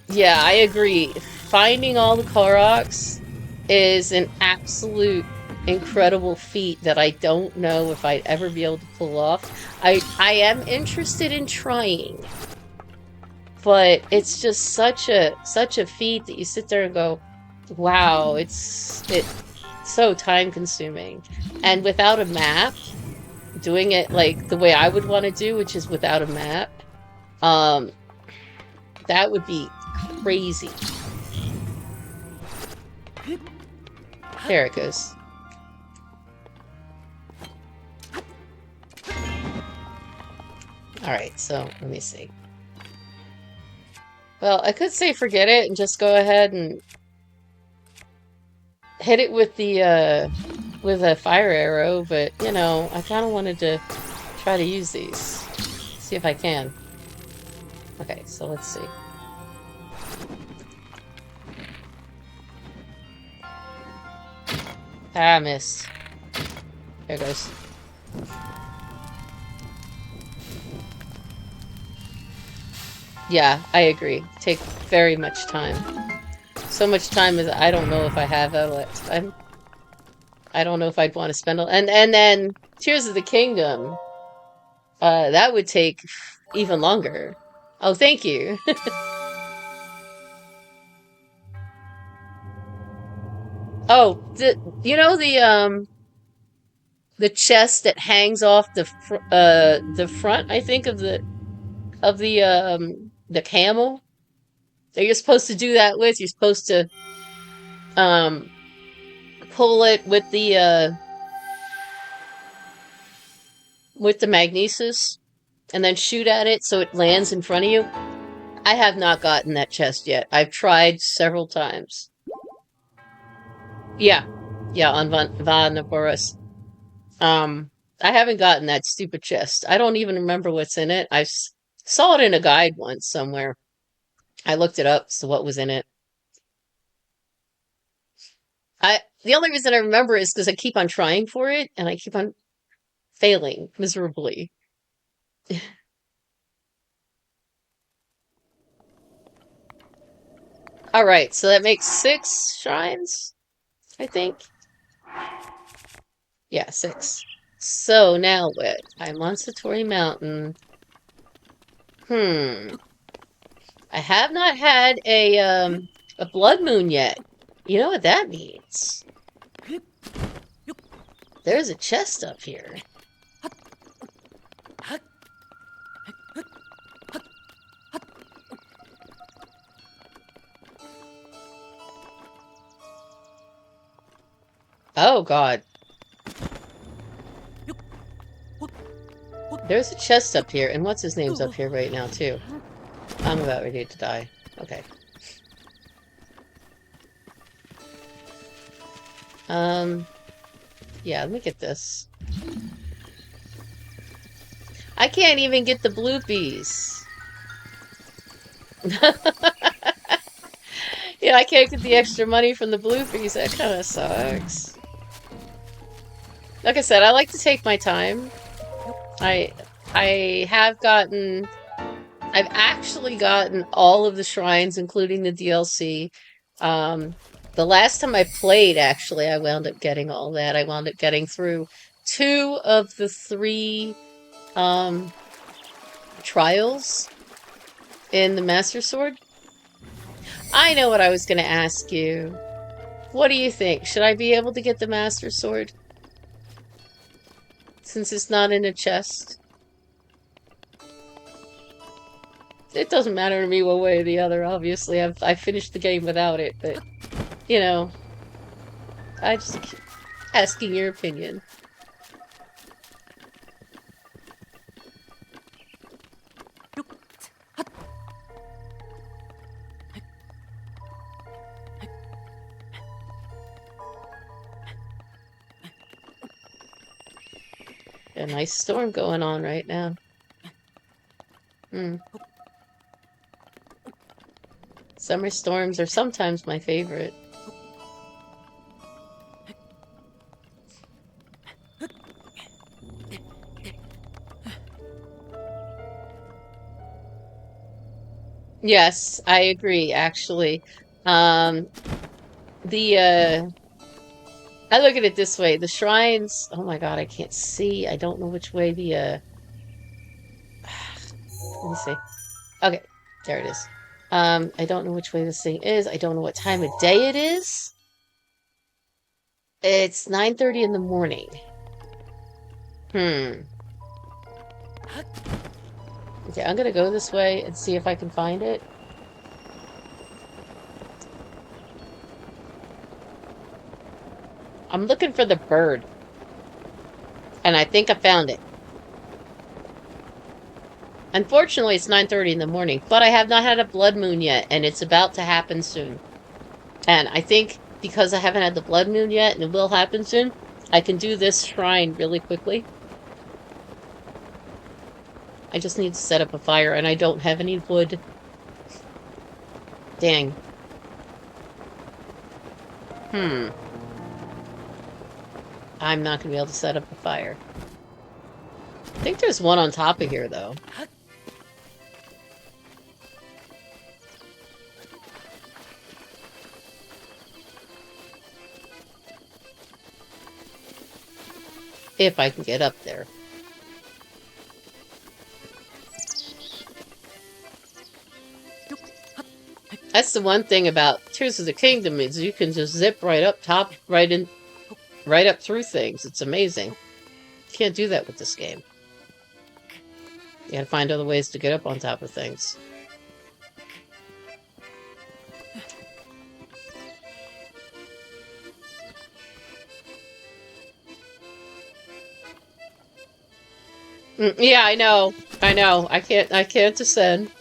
Yeah, I agree. Finding all the Koroks is an absolute incredible feat that I don't know if I'd ever be able to pull off. I am interested in trying, but it's just such a feat that you sit there and go, wow, it's so time consuming. And without a map, doing it like the way I would want to do, which is without a map, that would be crazy. There it goes. Alright, so let me see. Well, I could say forget it and just go ahead and hit it with the with a fire arrow, but you know, I kind of wanted to try to use these. See if I can. Okay, so let's see. Ah, missed. There goes. Yeah, I agree. Take very much time. So much time as I don't know if I have that. I don't know if I'd want to spend and then Tears of the Kingdom. That would take even longer. Oh, thank you. Oh, you know the chest that hangs off the front, I think, of the camel that you're supposed to do that with. You're supposed to pull it with the magnesis and then shoot at it so it lands in front of you. I have not gotten that chest yet. I've tried several times. Yeah, on Vanaboros. I haven't gotten that stupid chest. I don't even remember what's in it. I saw it in a guide once somewhere. I looked it up, so what was in it. The only reason I remember is because I keep on trying for it, and I keep on failing miserably. Alright, so that makes 6 shrines, I think. Yeah, 6. So now what? I'm on Satori Mountain. I have not had a blood moon yet. You know what that means? There's a chest up here. Oh god. There's a chest up here, and what's his name's up here right now too. I'm about ready to die. Okay. Yeah, let me get this. I can't even get the blue bees. Yeah, I can't get the extra money from the blue bees. That kind of sucks. Like I said, I like to take my time. I have gotten I've actually gotten all of the shrines, including the DLC. The last time I played, actually, I wound up getting all that. I wound up getting through 2 of the 3 trials in the Master Sword. I know what I was going to ask you. What do you think? Should I be able to get the Master Sword? Since it's not in a chest? It doesn't matter to me one way or the other, obviously. I finished the game without it, but, you know, I just asking your opinion. A nice storm going on right now. Summer storms are sometimes my favorite. Yes, I agree, actually. I look at it this way. The shrines, oh my god, I can't see. I don't know which way the, let me see. Okay, there it is. I don't know which way this thing is. I don't know what time of day it is. It's 9:30 in the morning. Okay, I'm gonna go this way and see if I can find it. I'm looking for the bird. And I think I found it. Unfortunately, it's 9:30 in the morning, but I have not had a blood moon yet, and it's about to happen soon. And I think because I haven't had the blood moon yet, and it will happen soon, I can do this shrine really quickly. I just need to set up a fire, and I don't have any wood. Dang. I'm not going to be able to set up a fire. I think there's one on top of here, though. If I can get up there. That's the one thing about Tears of the Kingdom is you can just zip right up top, right up through things. It's amazing. Can't do that with this game. You gotta find other ways to get up on top of things. Yeah, I know. I can't descend.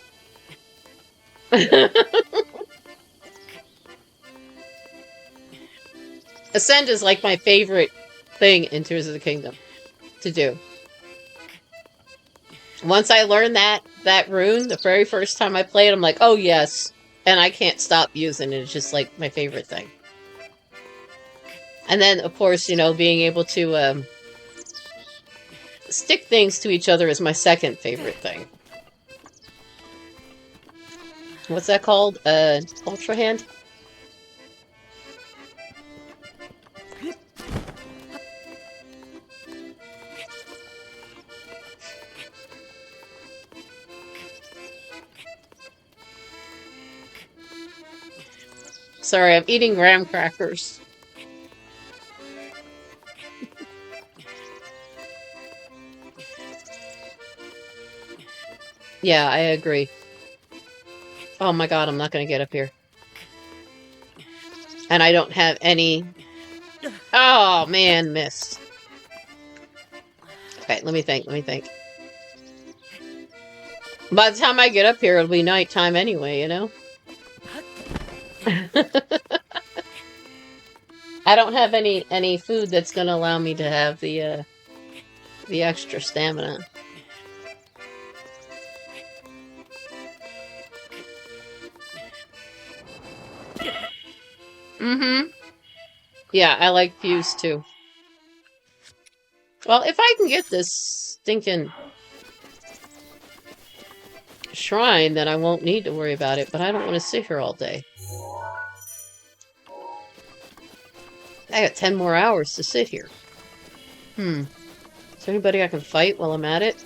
Ascend is like my favorite thing in Tears of the Kingdom to do. Once I learned that rune, the very first time I played, I'm like, oh yes. And I can't stop using it. It's just like my favorite thing. And then, of course, you know, being able to stick things to each other is my second favorite thing. What's that called? Ultra Hand? Sorry, I'm eating graham crackers. Yeah, I agree. Oh my god, I'm not gonna get up here. And I don't have any... Oh, man, missed. Okay, let me think. By the time I get up here, it'll be nighttime anyway, you know? I don't have any food that's gonna allow me to have the extra stamina. Mm-hmm. Yeah, I like Fuse too. Well, if I can get this stinking shrine, then I won't need to worry about it, but I don't want to sit here all day. I got 10 more hours to sit here. Is there anybody I can fight while I'm at it?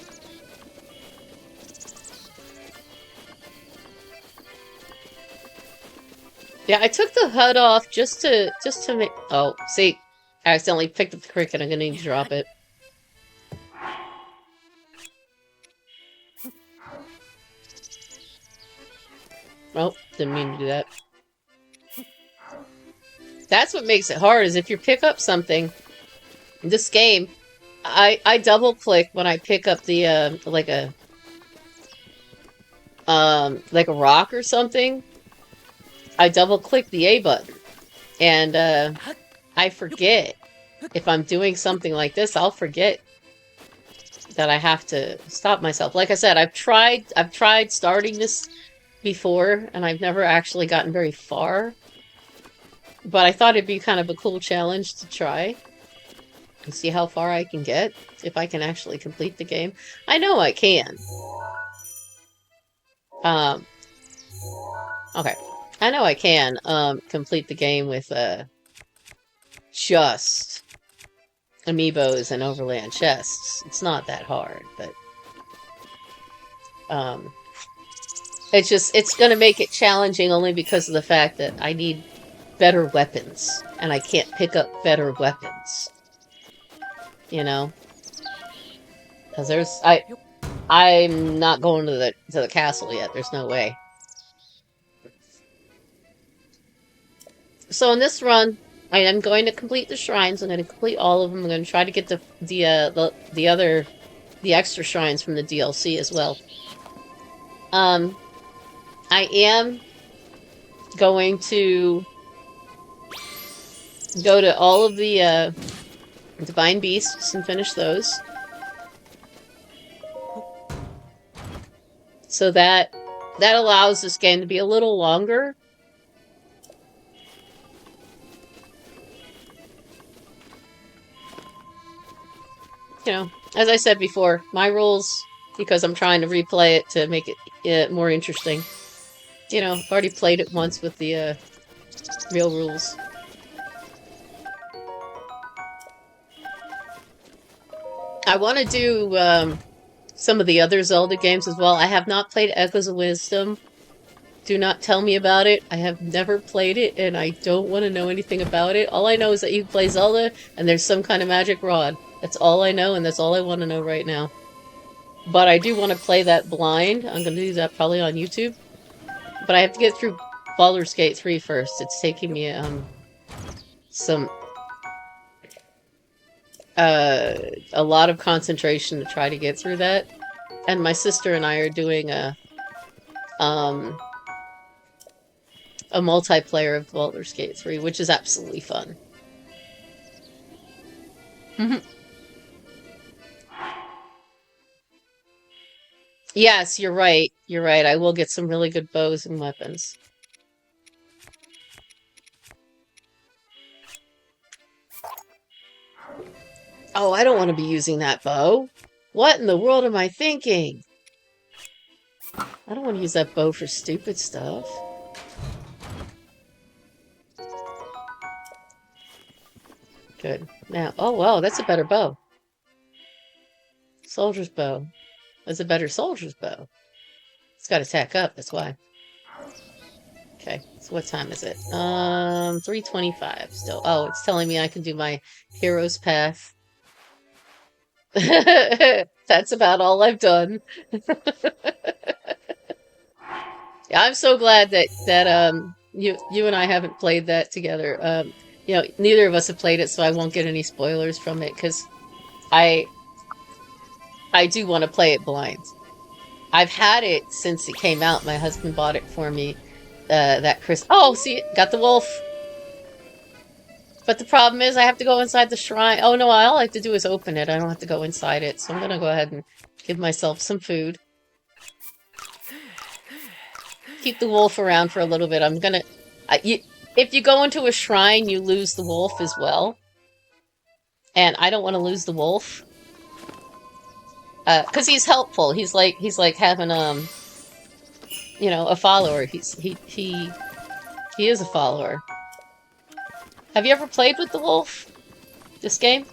Yeah, I took the HUD off just to make... Oh, see, I accidentally picked up the cricket. I'm gonna need to drop it. Oh, didn't mean to do that. That's what makes it hard, is if you pick up something... This game, I double click when I pick up the, like a rock or something. I double click the A button. And, I forget. If I'm doing something like this, I'll forget that I have to stop myself. Like I said, I've tried starting this before, and I've never actually gotten very far. But I thought it'd be kind of a cool challenge to try. And see how far I can get, if I can actually complete the game. I know I can. Okay. I know I can, complete the game with, just Amiibos and overland chests. It's not that hard, but... it's gonna make it challenging only because of the fact that I need better weapons, and I can't pick up better weapons. You know? Because I'm not going to the castle yet. There's no way. So in this run, I am going to complete the shrines. I'm going to complete all of them. I'm going to try to get the extra shrines from the DLC as well. I am going to go to all of the Divine Beasts and finish those. So that allows this game to be a little longer. You know, as I said before, my rules, because I'm trying to replay it to make it more interesting. You know, I've already played it once with the real rules. I want to do some of the other Zelda games as well. I have not played Echoes of Wisdom. Do not tell me about it. I have never played it, and I don't want to know anything about it. All I know is that you play Zelda, and there's some kind of magic rod. That's all I know, and that's all I want to know right now. But I do want to play that blind. I'm going to do that probably on YouTube. But I have to get through Baldur's Gate 3 first. It's taking me a lot of concentration to try to get through that. And my sister and I are doing a multiplayer of Baldur's Gate 3, which is absolutely fun. Yes, you're right. You're right. I will get some really good bows and weapons. Oh, I don't want to be using that bow. What in the world am I thinking? I don't want to use that bow for stupid stuff. Good. Now, oh wow, that's a better bow. Soldier's bow. That's a better soldier's bow. It's got to tack up, that's why. Okay, so what time is it? 3:25 still. Oh, it's telling me I can do my hero's path. That's about all I've done. Yeah, I'm so glad that you and I haven't played that together. You know, neither of us have played it, so I won't get any spoilers from it, because I do want to play it blind. I've had it since it came out. My husband bought it for me that Christmas. Oh, see, got the wolf. But the problem is I have to go inside the shrine. Oh, no, all I have to do is open it. I don't have to go inside it. So I'm going to go ahead and give myself some food. Keep the wolf around for a little bit. I'm going to... if you go into a shrine, you lose the wolf as well. And I don't want to lose the wolf. Because he's helpful. He's like having you know, a follower. He is a follower. Have you ever played with the wolf? This game?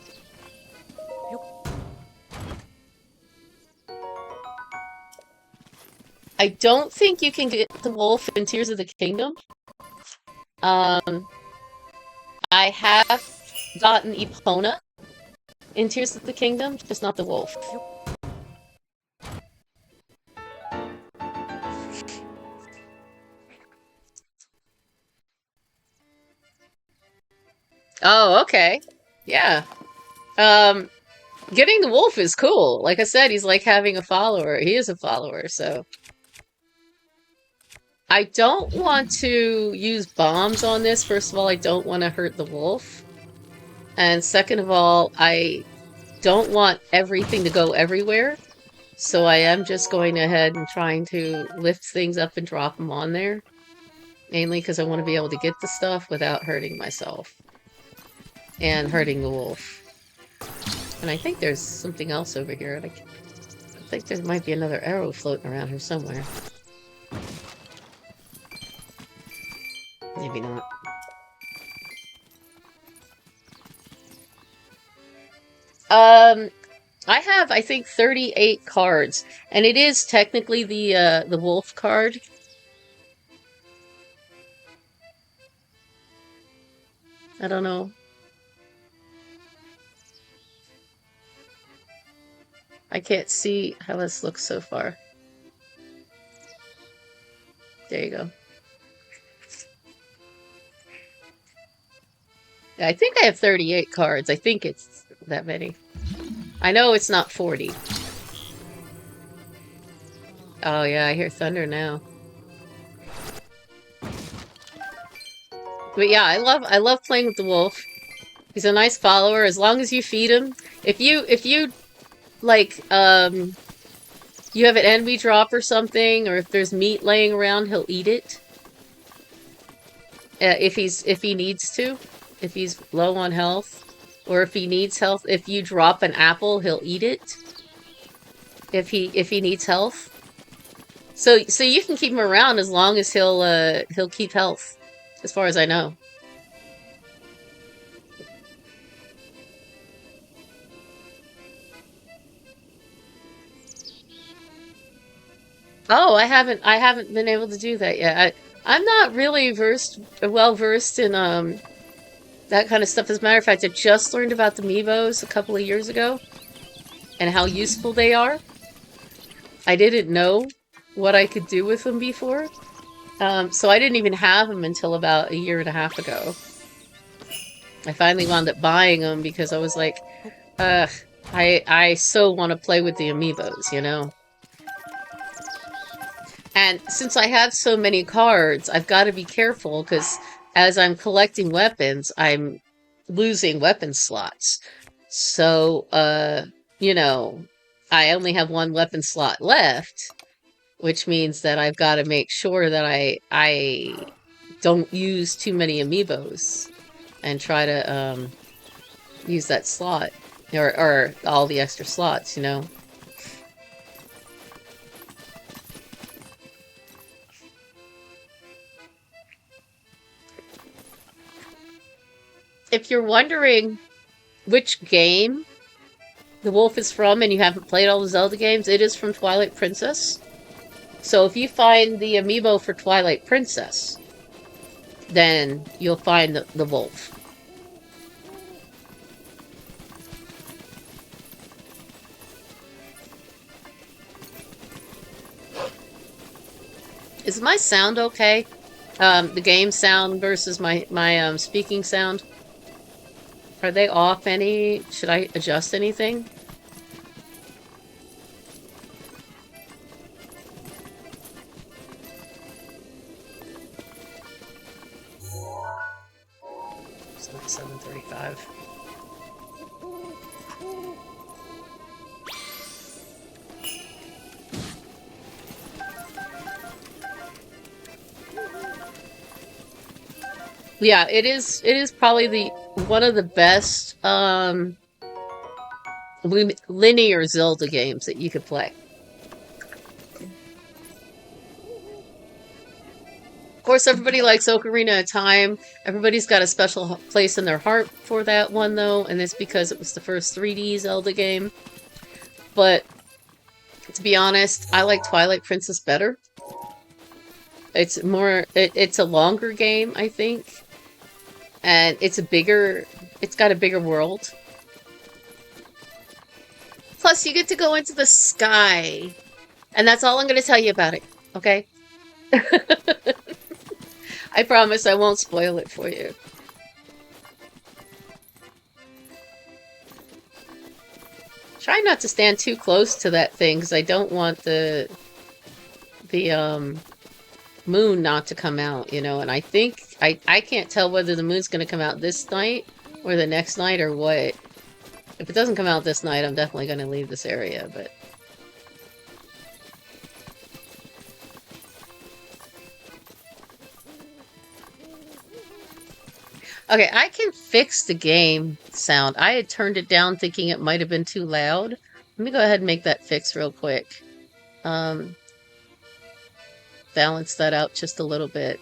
I don't think you can get the wolf in Tears of the Kingdom. Um, I have gotten Epona in Tears of the Kingdom, just not the wolf. Oh, okay. Yeah. Um, Getting the wolf is cool. Like I said, he's like having a follower. He is a follower, so. I don't want to use bombs on this. First of all, I don't want to hurt the wolf. And second of all, I don't want everything to go everywhere. So I am just going ahead and trying to lift things up and drop them on there. Mainly because I want to be able to get the stuff without hurting myself. And hurting the wolf. And I think there's something else over here. I think there might be another arrow floating around here somewhere. Maybe not. I have, I think, 38 cards, and it is technically the wolf card. I don't know. I can't see how this looks so far. There you go. Yeah, I think I have 38 cards. I think it's that many. I know it's not 40. Oh yeah, I hear thunder now. But yeah, I love playing with the wolf. He's a nice follower as long as you feed him. If you like you have an enemy drop or something, or if there's meat laying around, he'll eat it. If he needs to, if he's low on health, or if he needs health, if you drop an apple, he'll eat it. If he needs health, so you can keep him around as long as he'll keep health, as far as I know. Oh, I haven't been able to do that yet. I'm not really well versed in that kind of stuff. As a matter of fact, I just learned about the Amiibos a couple of years ago and how useful they are. I didn't know what I could do with them before. So I didn't even have them until about a year and a half ago. I finally wound up buying them because I was like, I so want to play with the Amiibos, you know? And since I have so many cards, I've got to be careful because as I'm collecting weapons, I'm losing weapon slots. So, you know, I only have one weapon slot left, which means that I've got to make sure that I don't use too many Amiibos and try to use that slot or all the extra slots, you know. If you're wondering which game the wolf is from and you haven't played all the Zelda games, it is from Twilight Princess. So if you find the amiibo for Twilight Princess, then you'll find the wolf. Is my sound okay? The game sound versus my speaking sound? Are they off any? Should I adjust anything? It's not 7:35. Yeah, it is probably the one of the best linear Zelda games that you could play. Of course, everybody likes Ocarina of Time. Everybody's got a special place in their heart for that one, though, and it's because it was the first 3D Zelda game. But to be honest, I like Twilight Princess better. It's more, it's a longer game, I think, and it's got a bigger world. Plus, you get to go into the sky, and that's all I'm going to tell you about it, okay? I promise I won't spoil it for you. Try not to stand too close to that thing, because I don't want the moon not to come out, you know, and I think, I can't tell whether the moon's going to come out this night, or the next night, or what. If it doesn't come out this night, I'm definitely going to leave this area, but... Okay, I can fix the game sound. I had turned it down thinking it might have been too loud. Let me go ahead and make that fix real quick. Balance that out just a little bit.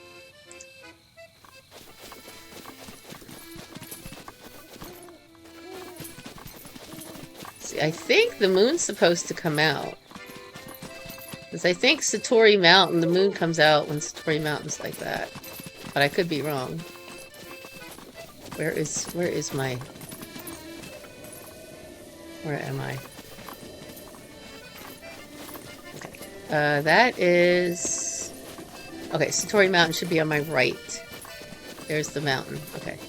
See, I think the moon's supposed to come out. Because I think Satori Mountain, the moon comes out when Satori Mountain's like that. But I could be wrong. Where am I? Okay. That is... Okay, Satori Mountain should be on my right. There's the mountain. Okay.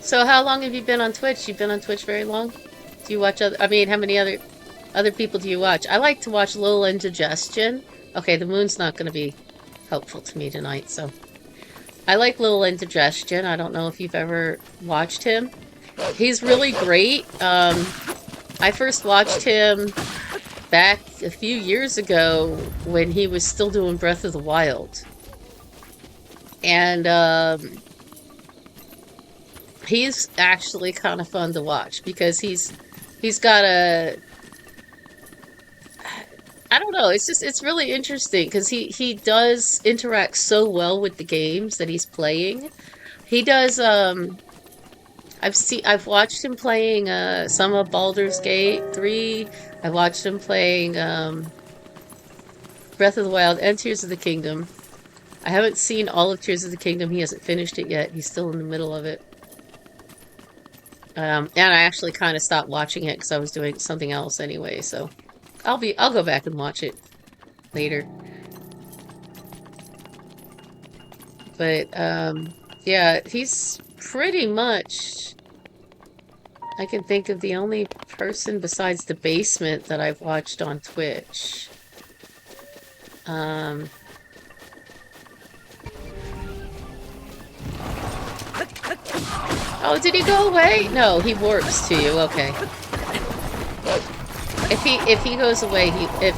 So how long have you been on Twitch? You've been on Twitch very long? Do you watch other... I mean, how many other people do you watch? I like to watch Lil Indigestion. Okay, the moon's not going to be helpful to me tonight, so... I like Lil Indigestion. I don't know if you've ever watched him. He's really great. I first watched him back a few years ago when he was still doing Breath of the Wild. And, he's actually kind of fun to watch because he's got a... I don't know, it's really interesting because he does interact so well with the games that he's playing. He does, I've watched him playing, some of Baldur's Gate 3. I watched him playing, Breath of the Wild and Tears of the Kingdom. I haven't seen all of Tears of the Kingdom. He hasn't finished it yet. He's still in the middle of it. And I actually kind of stopped watching it because I was doing something else anyway, so I'll go back and watch it later. But, yeah, he's pretty much, I can think of the only person besides the basement that I've watched on Twitch. Oh, did he go away? No, he warps to you. Okay. If he goes away, if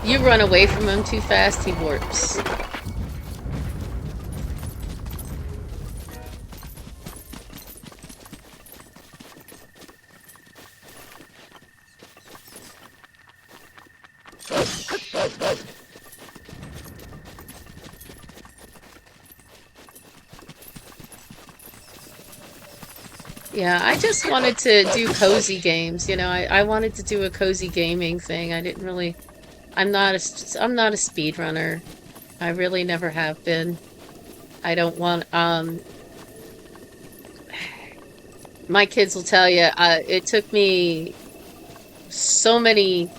you run away from him too fast, he warps. Yeah, I just wanted to do cozy games, you know, I wanted to do a cozy gaming thing. I didn't really... I'm not a speedrunner. I really never have been. I don't want, my kids will tell you, it took me so many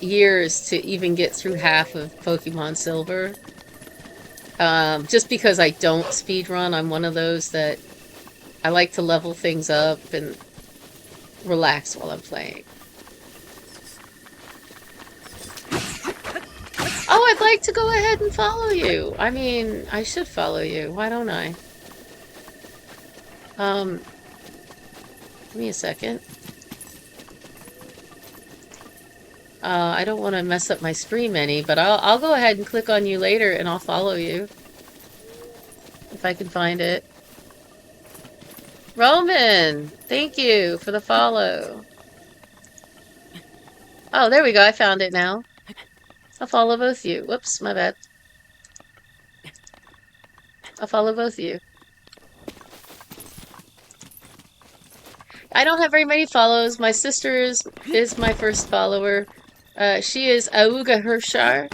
years to even get through half of Pokemon Silver. Just because I don't speedrun, I'm one of those that I like to level things up and relax while I'm playing. Oh, I'd like to go ahead and follow you. I mean, I should follow you. Why don't I? Give me a second. I don't want to mess up my stream any, but I'll go ahead and click on you later and I'll follow you if I can find it. Roman, thank you for the follow. Oh, there we go. I found it now. I'll follow both you. Whoops, my bad. I'll follow both of you. I don't have very many follows. My sister is my first follower. She is Auga Hershar.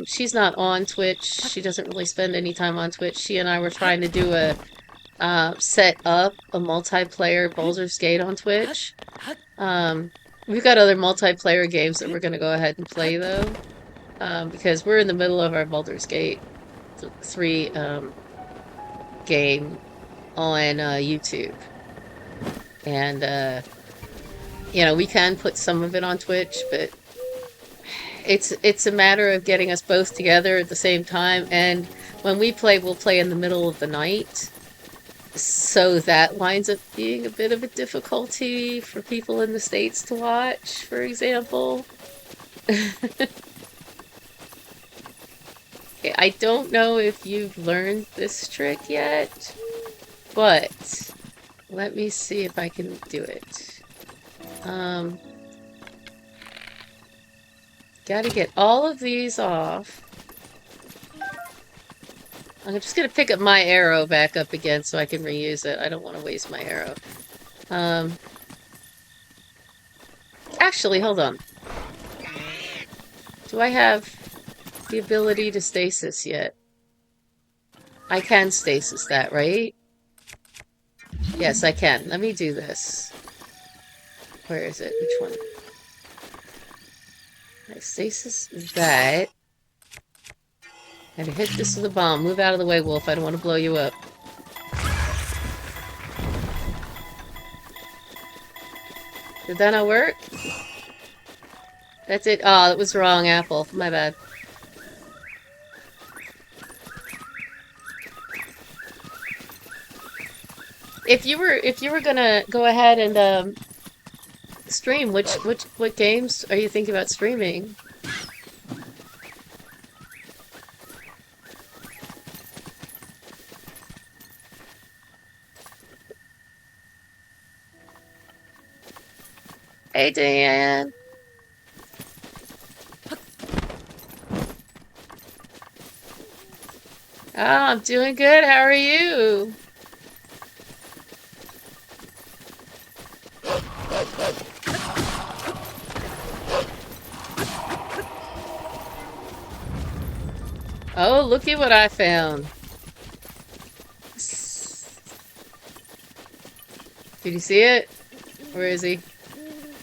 She's not on Twitch. She doesn't really spend any time on Twitch. She and I were trying to do a set up a multiplayer Baldur's Gate on Twitch. We've got other multiplayer games that we're gonna go ahead and play though, because we're in the middle of our Baldur's Gate 3 game on YouTube, and you know, we can put some of it on Twitch, but it's a matter of getting us both together at the same time, and when we play, we'll play in the middle of the night. So that winds up being a bit of a difficulty for people in the States to watch, for example. Okay, I don't know if you've learned this trick yet, but let me see if I can do it. Gotta get all of these off. I'm just gonna pick up my arrow back up again so I can reuse it. I don't want to waste my arrow. Actually, hold on. Do I have the ability to stasis yet? I can stasis that, right? Yes, I can. Let me do this. Where is it? Which one? I stasis that. And hit this with a bomb. Move out of the way, Wolf. I don't want to blow you up. Did that not work? That's it. Oh, that was wrong, Apple. My bad. If you were gonna go ahead and stream, what games are you thinking about streaming? Hey, Diane. Oh, I'm doing good. How are you? Oh, look at what I found. Did you see it? Where is he?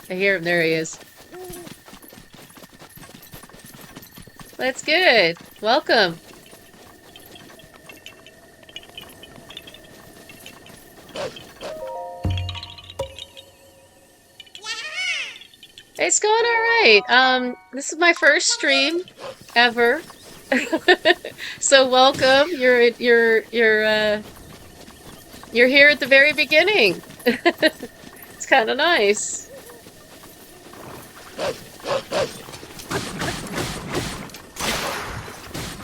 I hear him. There he is. That's good. Welcome. It's going all right. This is my first stream ever. So welcome. You're here at the very beginning. It's kind of nice.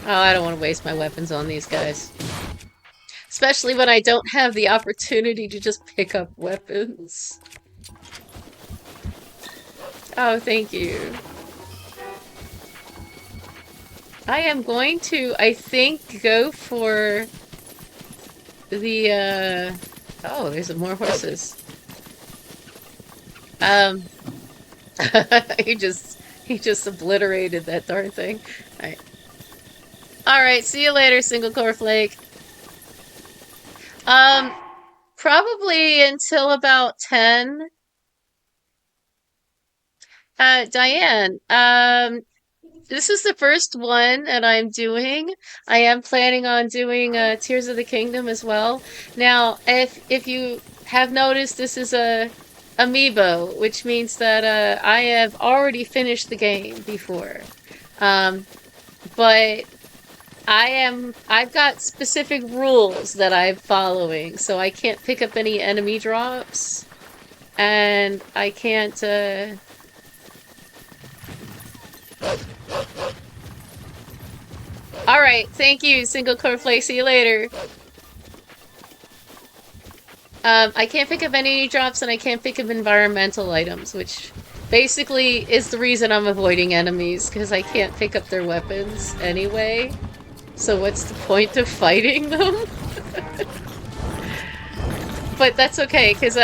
Oh, I don't want to waste my weapons on these guys. Especially when I don't have the opportunity to just pick up weapons. Oh, thank you. I am going to, I think, go for the, oh, there's more horses. He just obliterated that darn thing. Alright. Alright, see you later, single core flake. Probably until about 10. Diane, this is the first one that I'm doing. I am planning on doing Tears of the Kingdom as well. Now, if you have noticed, this is a Amiibo, which means that I have already finished the game before. But I've got specific rules that I'm following, so I can't pick up any enemy drops. and I can't, Alright, thank you, single cornflake, see you later. I can't think of any drops and I can't think of environmental items, which basically is the reason I'm avoiding enemies, because I can't pick up their weapons anyway. So what's the point of fighting them? But that's okay, because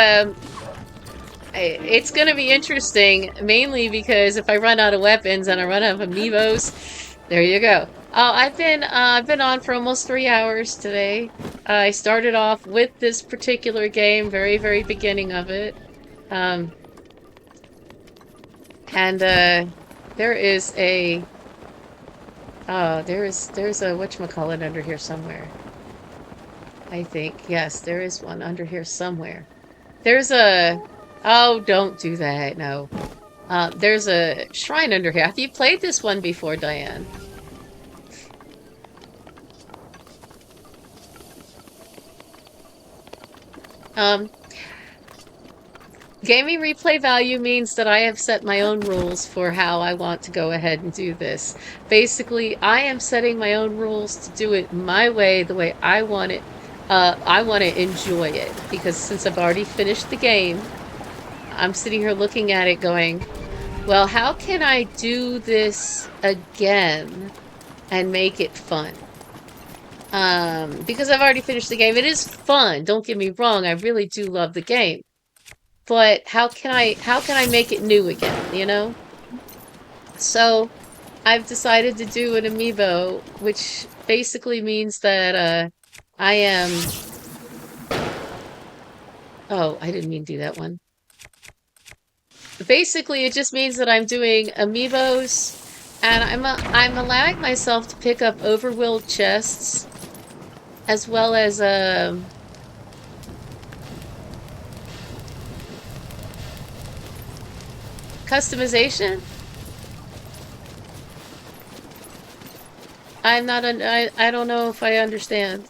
it's gonna be interesting, mainly because if I run out of weapons and I run out of amiibos, there you go. Oh, I've been on for almost 3 hours today. I started off with this particular game, very beginning of it. Um, and there is a there's a whatchamacallit under here somewhere. I think. Yes, there is one under here somewhere. There's a Oh, don't do that. No. There's a shrine under here. Have you played this one before, Diane? Um, Gaming replay value means that I have set my own rules for how I want to go ahead and do this. Basically, I am setting my own rules to do it my way, the way I want it. I want to enjoy it, because since I've already finished the game, I'm sitting here looking at it going, well, how can I do this again and make it fun? Because I've already finished the game. It is fun, don't get me wrong, I really do love the game. But how can I make it new again, you know? So I've decided to do an amiibo, which basically means that I am Oh, I didn't mean to do that one. Basically, it just means that I'm doing amiibos, and I'm allowing myself to pick up overworld chests, as well as customization. I'm not I don't know if I understand.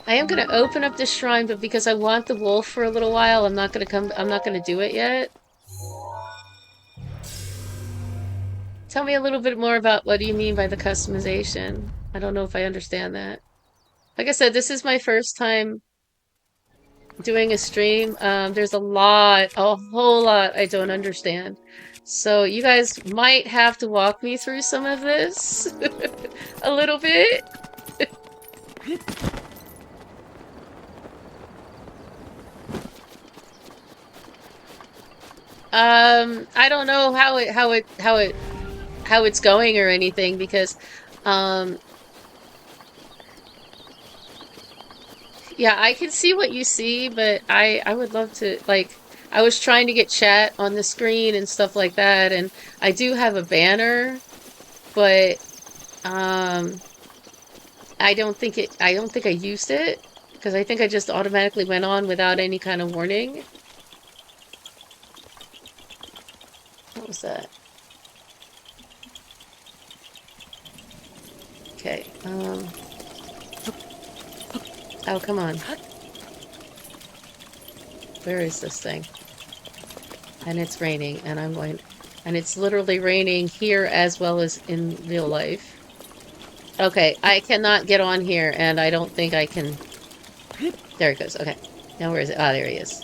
I am gonna open up this shrine, but because I want the wolf for a little while, I'm not gonna do it yet. Tell me a little bit more about what do you mean by the customization? I don't know if I understand that. Like I said, this is my first time doing a stream. There's a whole lot I don't understand. So you guys might have to walk me through some of this a little bit. I don't know how it's going or anything, because yeah, I can see what you see, but I would love to, like, I was trying to get chat on the screen and stuff like that, and I do have a banner, but I don't think I used it, because I think I just automatically went on without any kind of warning. What was that? Okay, oh, come on. Where is this thing? And it's raining, and and it's literally raining here as well as in real life. Okay, I cannot get on here, and I don't think I can. There it goes. Okay. Now where is it? Ah, there he is.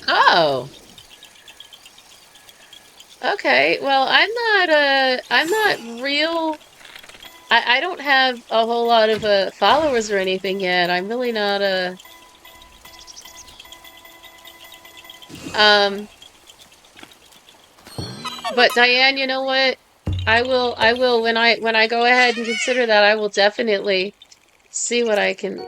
Oh. Okay. Well, I'm not real. I don't have a whole lot of followers or anything yet. I'm really not but Diane, you know what? I will when I go ahead and consider that, I will definitely see what I can.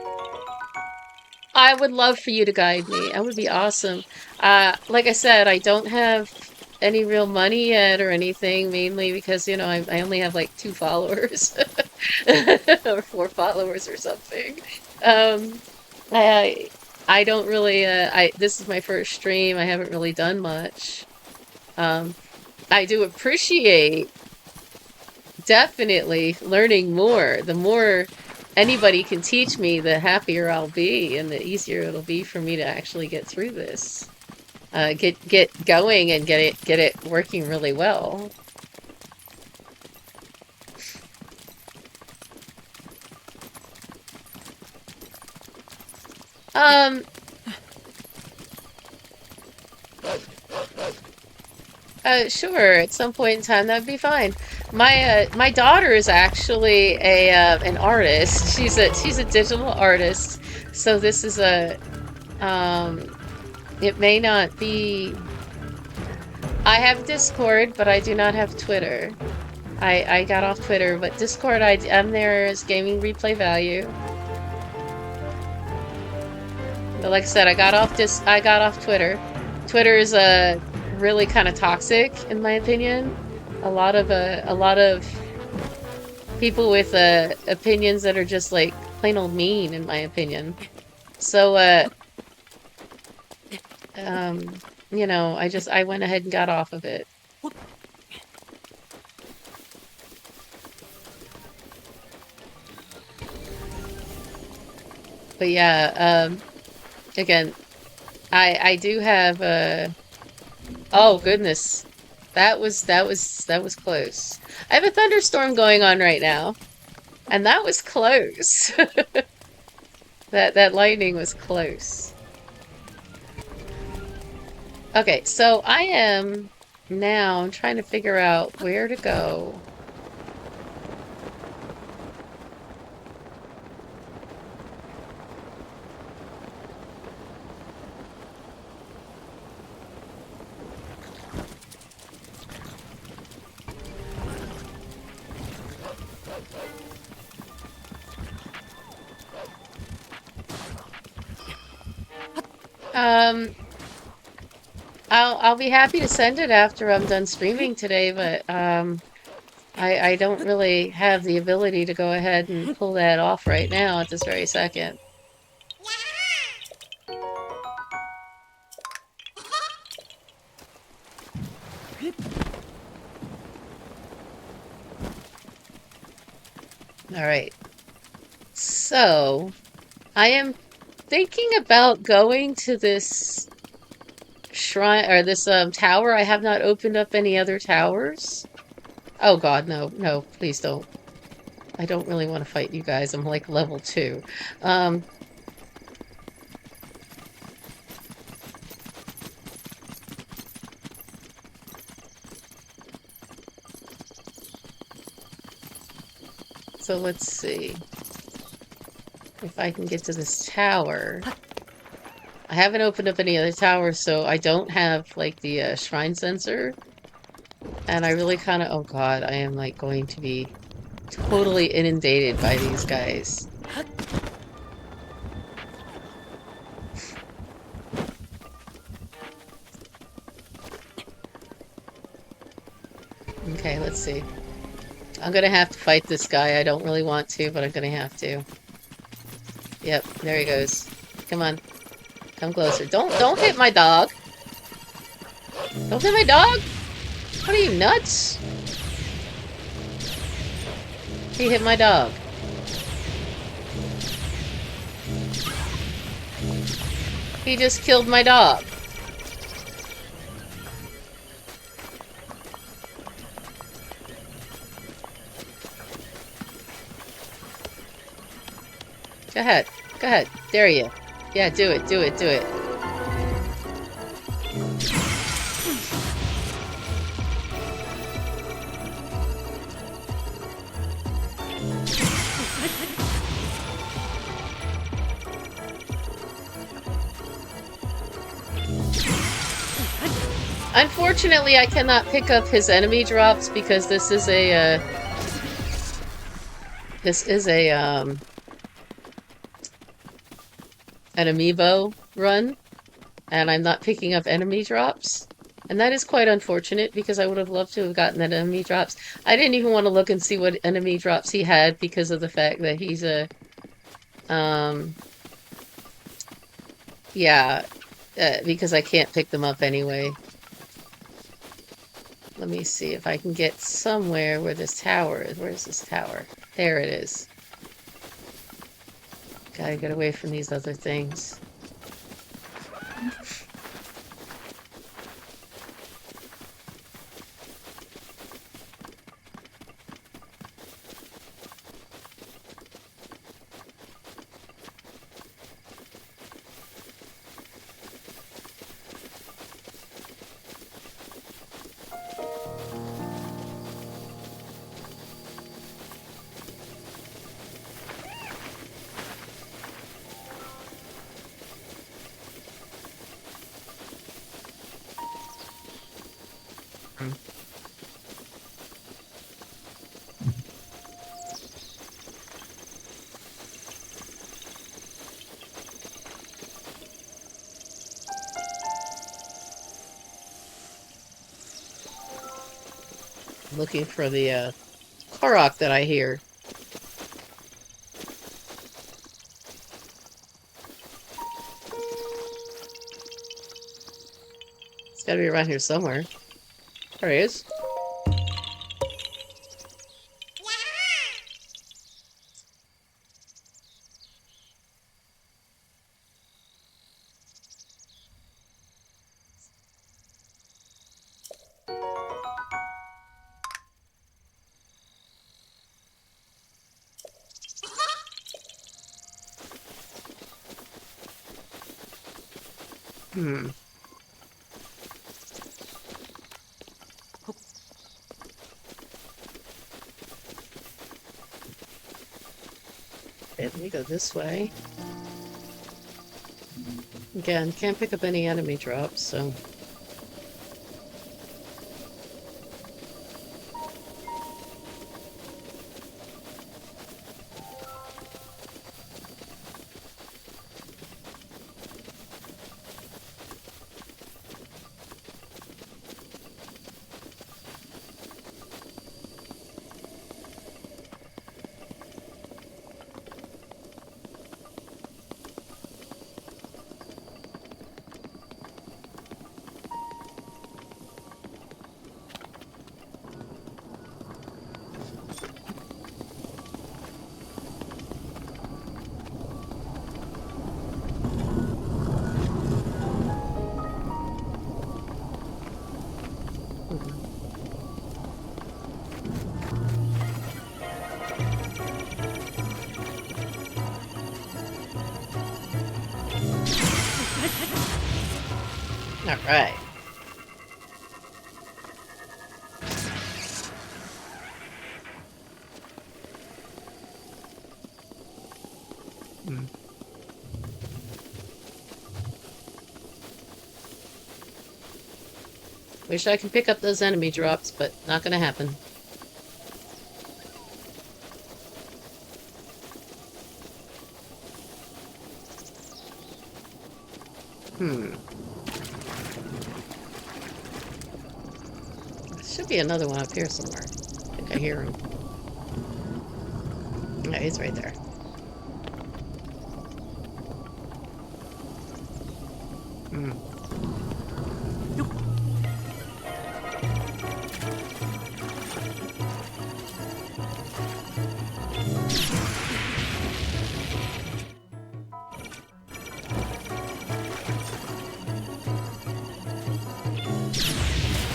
I would love for you to guide me. That would be awesome. Like I said, I don't have any real money yet or anything, mainly because, you know, I only have like 2 followers or 4 followers or something. I I don't really, this is my first stream. I haven't really done much. I do appreciate definitely learning more. The more anybody can teach me, the happier I'll be, and the easier it'll be for me to actually get through this. Get going and get it working really well. Um, sure, at some point in time that'd be fine. My daughter is actually a an artist. She's a digital artist. So this is a it may not be. I have Discord, but I do not have Twitter. I got off Twitter, but Discord I'm there as Gaming Replay Value. But like I said, I got off Twitter. Twitter is really kind of toxic, in my opinion. A lot of people with opinions that are just like plain old mean, in my opinion. So you know, I went ahead and got off of it. But yeah, again, I do have oh goodness. That was close. I have a thunderstorm going on right now, and that was close. That lightning was close. Okay, so I am now trying to figure out where to go. I'll be happy to send it after I'm done streaming today, but I don't really have the ability to go ahead and pull that off right now at this very second. All right. So, I am thinking about going to this shrine or this tower. I have not opened up any other towers. Oh god, no, no, please don't. I don't really want to fight you guys. I'm like level 2. So let's see if I can get to this tower. I haven't opened up any other towers, so I don't have like the shrine sensor. And I really kind of, oh god, I am like going to be totally inundated by these guys. Okay, let's see. I'm gonna have to fight this guy. I don't really want to, but I'm gonna have to. Yep, there he goes. Come on. Come closer. Don't hit my dog. Don't hit my dog! What are you, nuts? He hit my dog. He just killed my dog. Go ahead. Go ahead. Dare you. Yeah, do it. Do it. Do it. Unfortunately, I cannot pick up his enemy drops because this is a an Amiibo run, and I'm not picking up enemy drops. And that is quite unfortunate because I would have loved to have gotten that enemy drops. I didn't even want to look and see what enemy drops he had because of the fact that he's a Yeah, because I can't pick them up anyway. Let me see if I can get somewhere where this tower is. Where's this tower? There it is. Gotta get away from these other things. Hmm. Looking for the Korok that I hear. It's gotta be around here somewhere. There he is. Hmm. Okay, let me go this way. Again, can't pick up any enemy drops, so... Mhm. Alright. Hmm. Wish I could pick up those enemy drops, but not gonna happen. Hmm. There should be another one up here somewhere. I think I hear him. Yeah, he's right there. Hmm.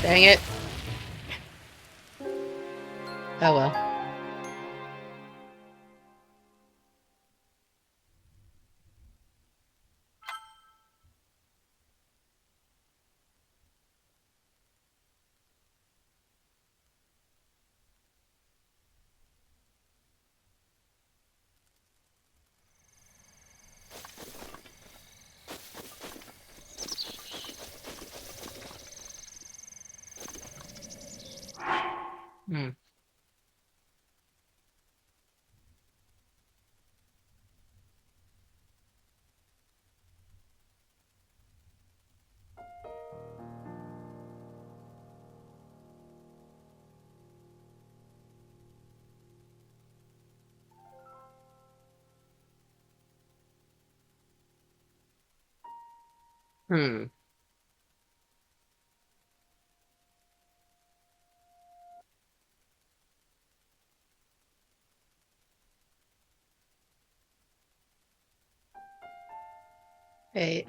Dang it. Oh well. Hmm. Hmm. Okay,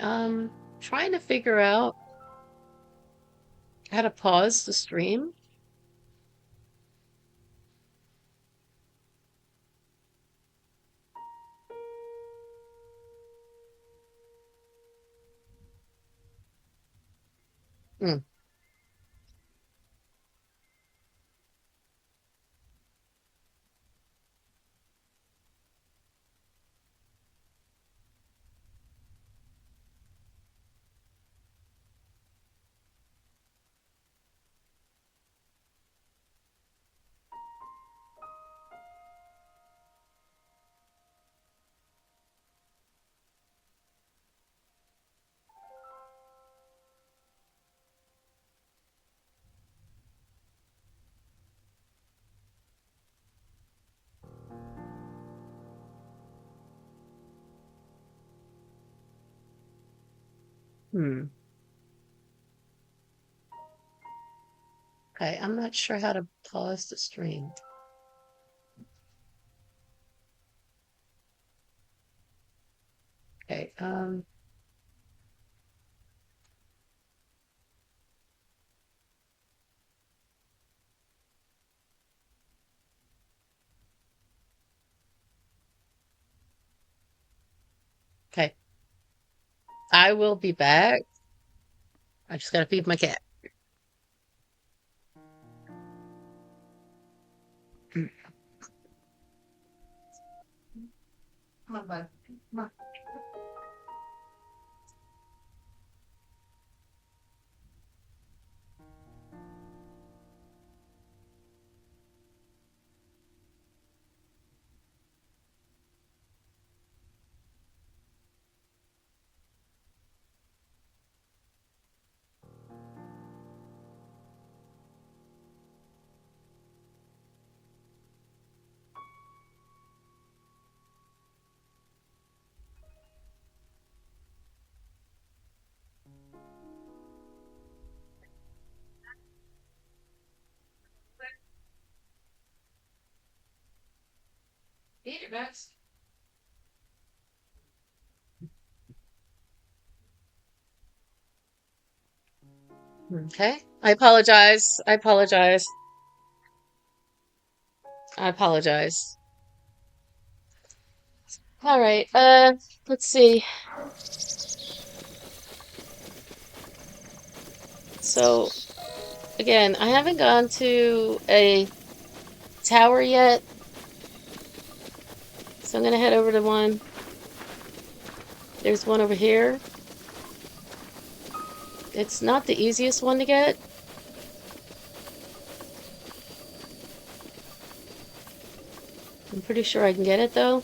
trying to figure out how to pause the stream. Hmm. Hmm. Okay, I'm not sure how to pause the stream. Okay, okay. I will be back. I just gotta feed my cat. Hmm. Come on, bud. Come on. Eat it, Max. Okay. I apologize. I apologize. I apologize. All right. Let's see. So, again, I haven't gone to a tower yet, so I'm gonna head over to one. There's one over here. It's not the easiest one to get. I'm pretty sure I can get it though.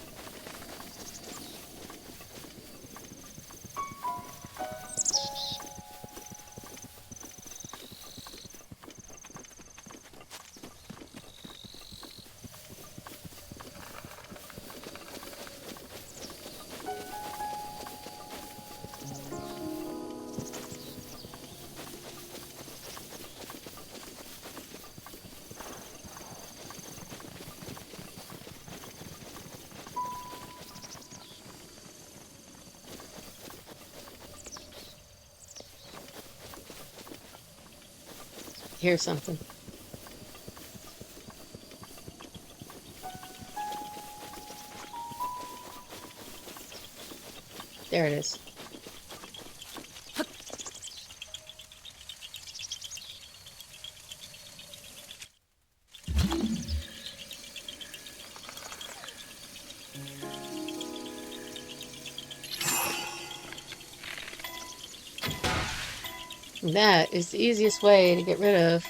Here's something. There it is. That is the easiest way to get rid of.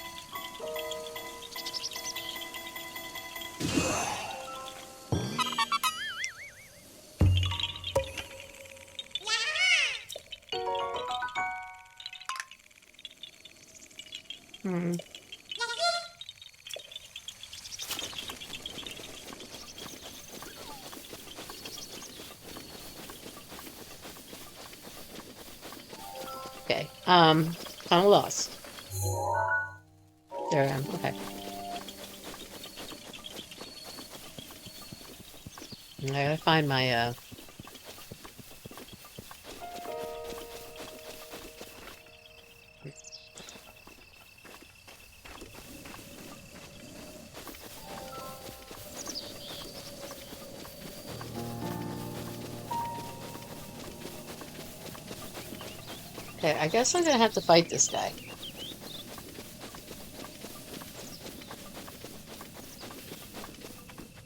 Hmm. Okay. Kind of lost. There I am. Okay. I gotta find my, Okay, I guess I'm gonna have to fight this guy.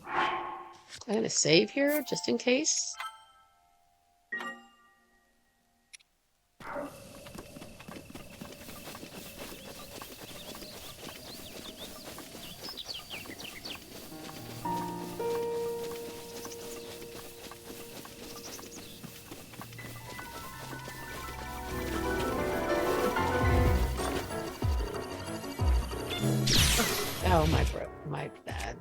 I'm gonna save here, just in case. Oh, my bad.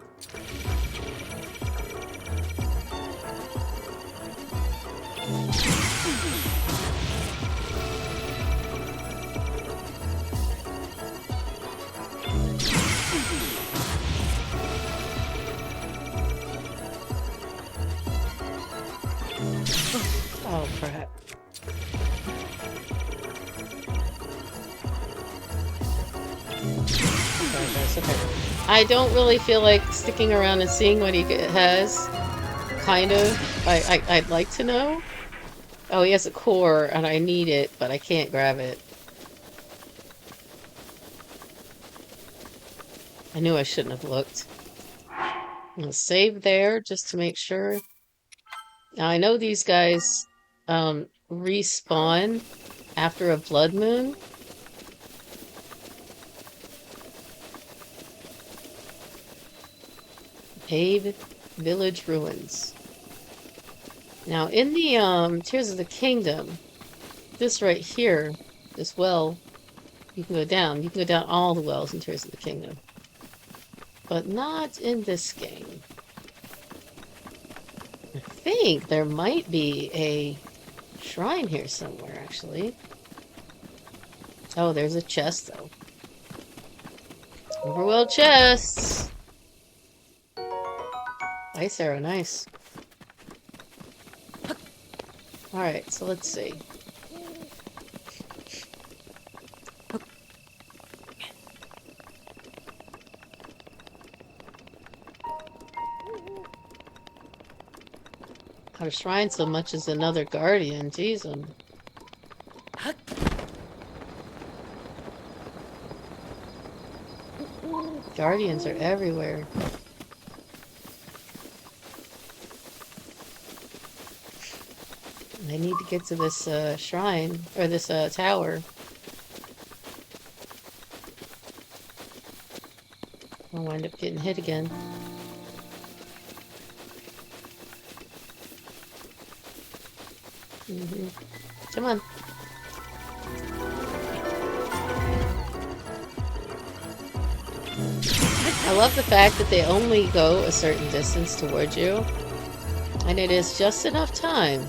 Oh, crap. Sorry, guys. Okay. I don't really feel like sticking around and seeing what he has. Kind of. I'd like to know. Oh, he has a core, and I need it, but I can't grab it. I knew I shouldn't have looked. I'm gonna save there, just to make sure. Now, I know these guys respawn after a blood moon. Paved Village Ruins. Now, in the Tears of the Kingdom, this right here, this well, you can go down. You can go down all the wells in Tears of the Kingdom. But not in this game. I think there might be a shrine here somewhere, actually. Oh, there's a chest, though. Overworld chests! Ice arrow, nice. Alright, so let's see. Not a shrine so much as another guardian, jeez. Guardians are everywhere. I need to get to this shrine, or this tower. I'll wind up getting hit again. Come on. I love the fact that they only go a certain distance towards you. And it is just enough time,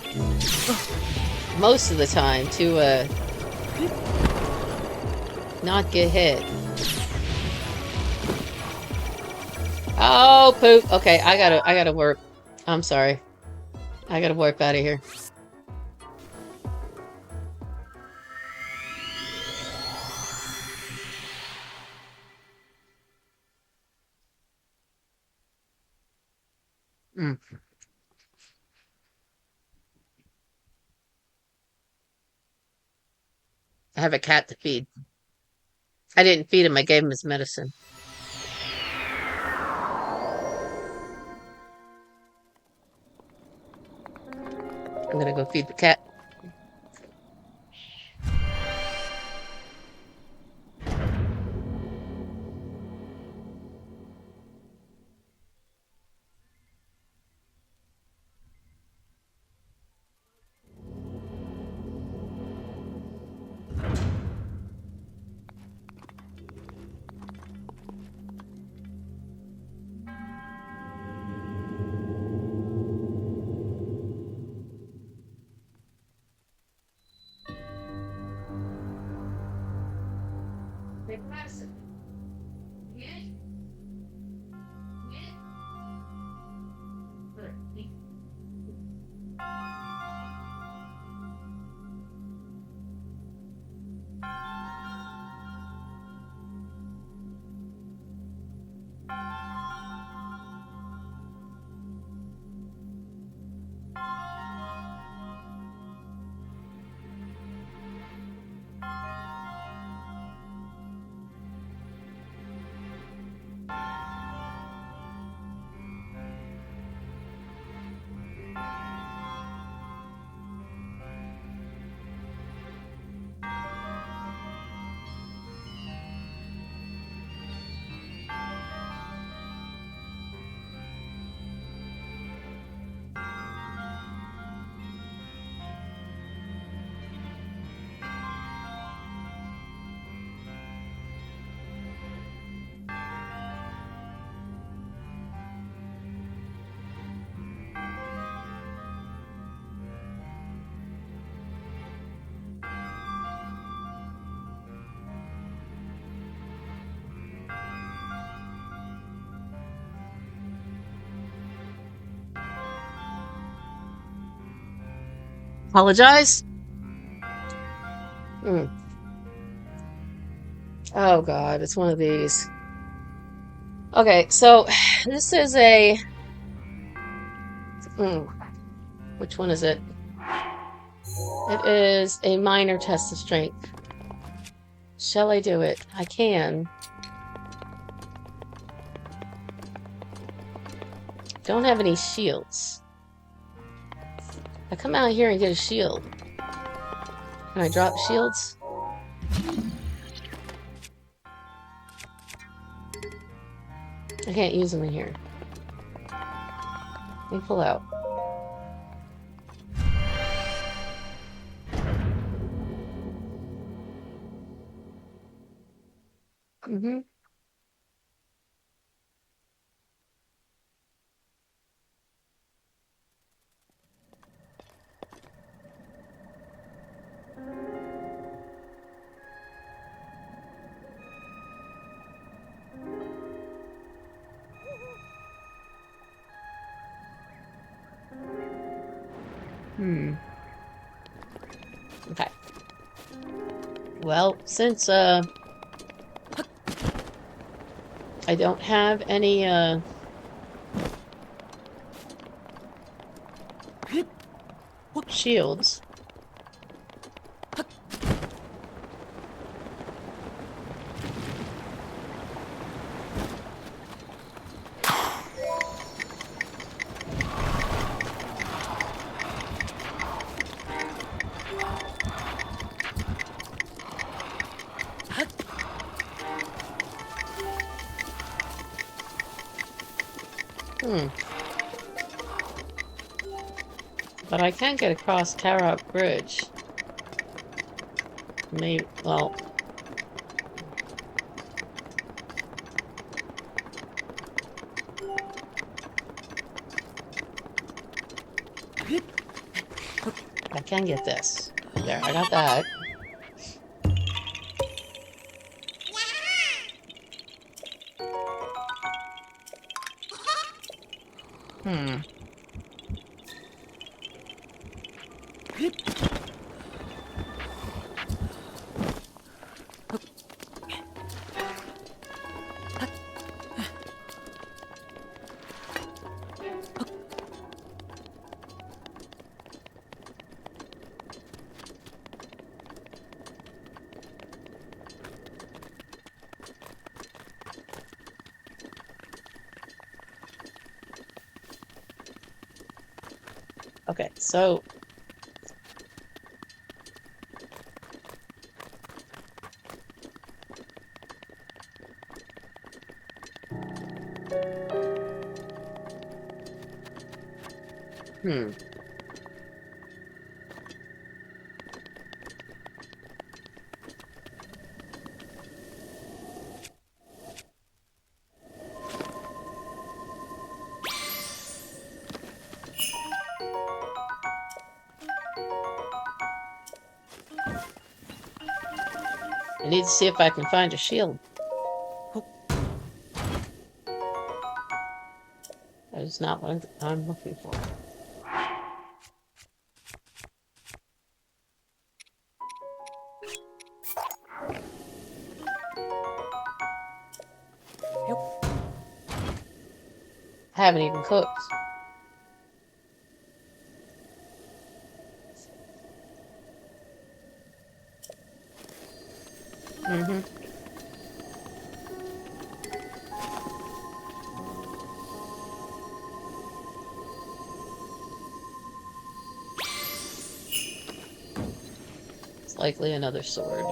most of the time, to not get hit. Oh, poop. Okay, I gotta warp. I'm sorry. I gotta warp out of here. I have a cat to feed. I didn't feed him, I gave him his medicine. I'm gonna go feed the cat. Apologize. Oh god, it's one of these. Okay, so this is a... which one is it? It is a minor test of strength. Shall I do it? I can. Don't have any shields. I come out here and get a shield. Can I drop shields? I can't use them in here. Let me pull out. Okay. Well, since I don't have any shields. But I can get across Tarok Bridge. Maybe, well... I can get this. There, I got that. Okay, so... I need to see if I can find a shield. is not what I'm looking for. Haven't even cooked. Mm-hmm. It's likely another sword.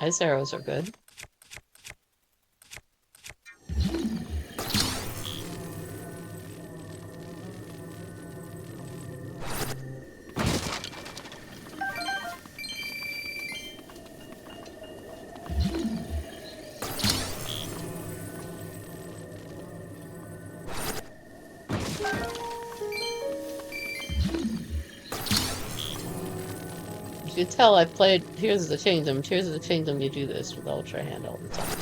Ice arrows are good. You can tell I've played Tears of the Kingdom. Tears of the Kingdom, you do this with Ultra Hand all the time.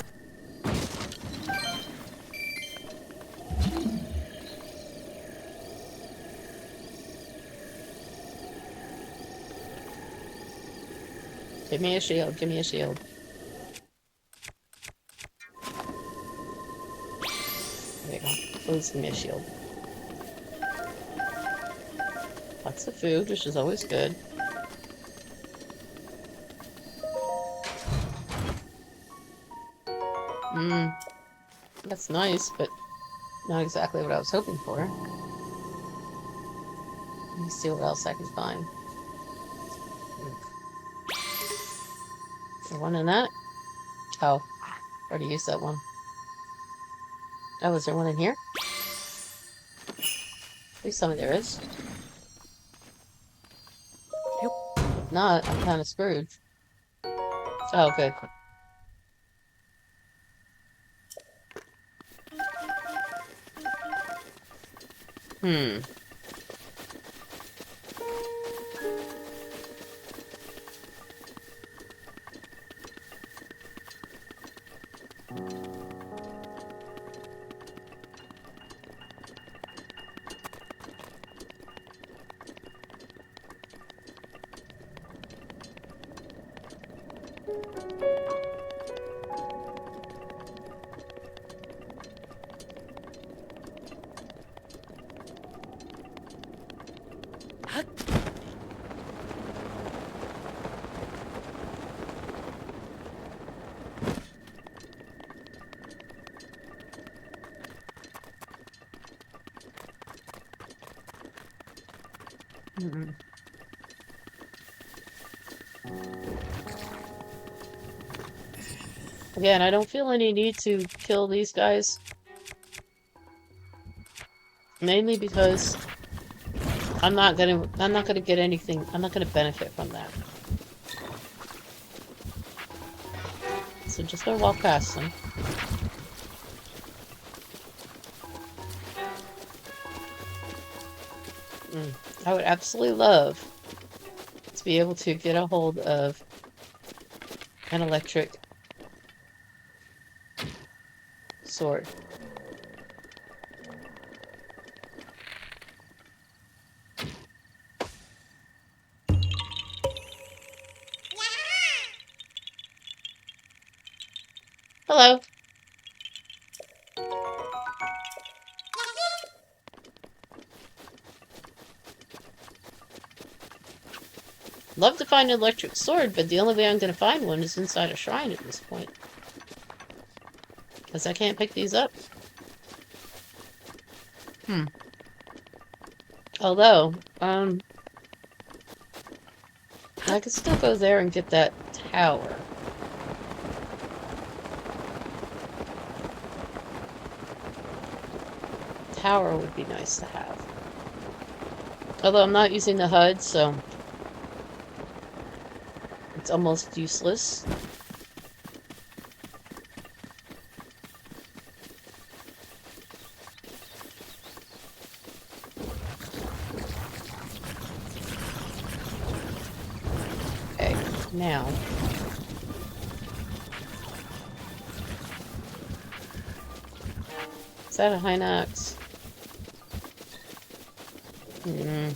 Give me a shield, give me a shield. There you go. Please give me a shield. Lots of food, which is always good. That's nice, but not exactly what I was hoping for. Let me see what else I can find. There one in that? Oh, already used that one. Oh, is there one in here? Please tell me there is. If not, I'm kind of screwed. Oh, good. Again, I don't feel any need to kill these guys. Mainly because I'm not gonna get anything. I'm not gonna benefit from that. So just gonna walk past them. I would absolutely love to be able to get a hold of an electric sword. Hello. Love to find an electric sword, but the only way I'm going to find one is inside a shrine at this point. Because I can't pick these up. Although, I could still go there and get that tower. Tower would be nice to have. Although I'm not using the HUD, so it's almost useless. Okay, now Is that a Hinox? Hmm.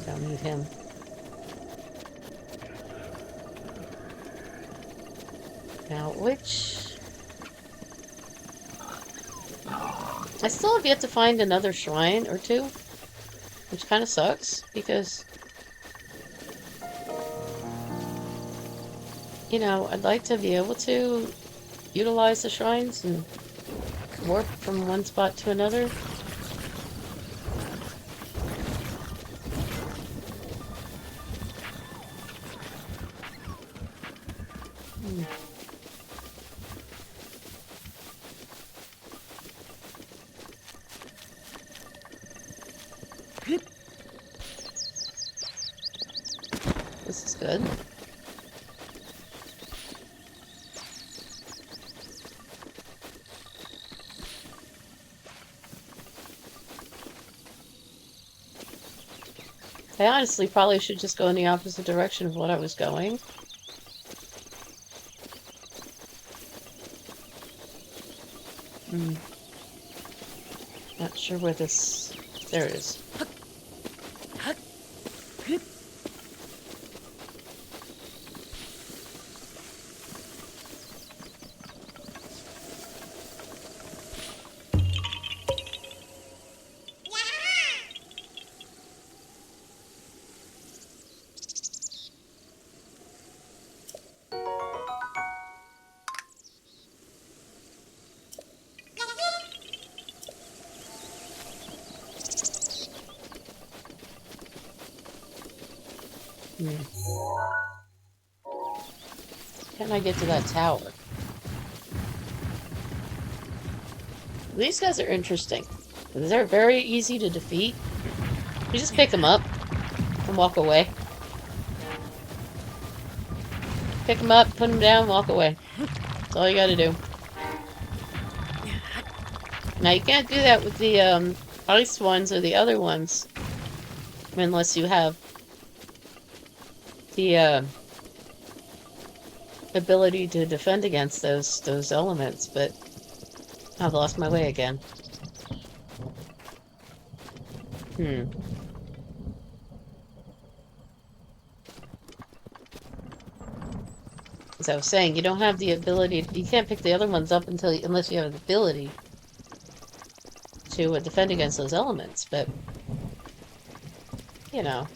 Don't need him. Now, which... I still have yet to find another shrine or two, which kind of sucks, because, you know, I'd like to be able to utilize the shrines and warp from one spot to another. This is good. I honestly probably should just go in the opposite direction of what I was going. Not sure where this... There it is. Can I get to that tower? These guys are interesting. They're very easy to defeat. You just pick them up and walk away. Pick them up, put them down, walk away. That's all you gotta do. Now, you can't do that with the ice ones or the other ones unless you have the ability to defend against those elements, but I've lost my way again. As I was saying, you don't have the ability, you can't pick the other ones up unless you have the ability to defend against those elements, but, you know.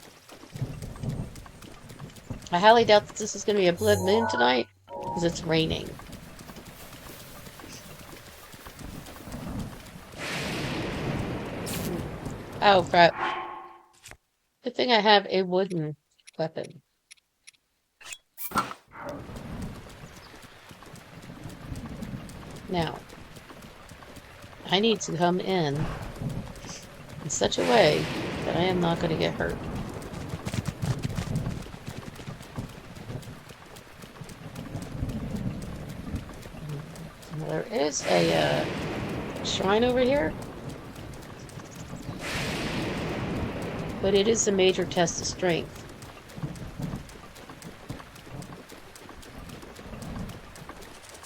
I highly doubt that this is going to be a blood moon tonight, because it's raining. Oh, crap. Good thing I have a wooden weapon. Now, I need to come in such a way that I am not going to get hurt. There is a shrine over here, but it is a major test of strength.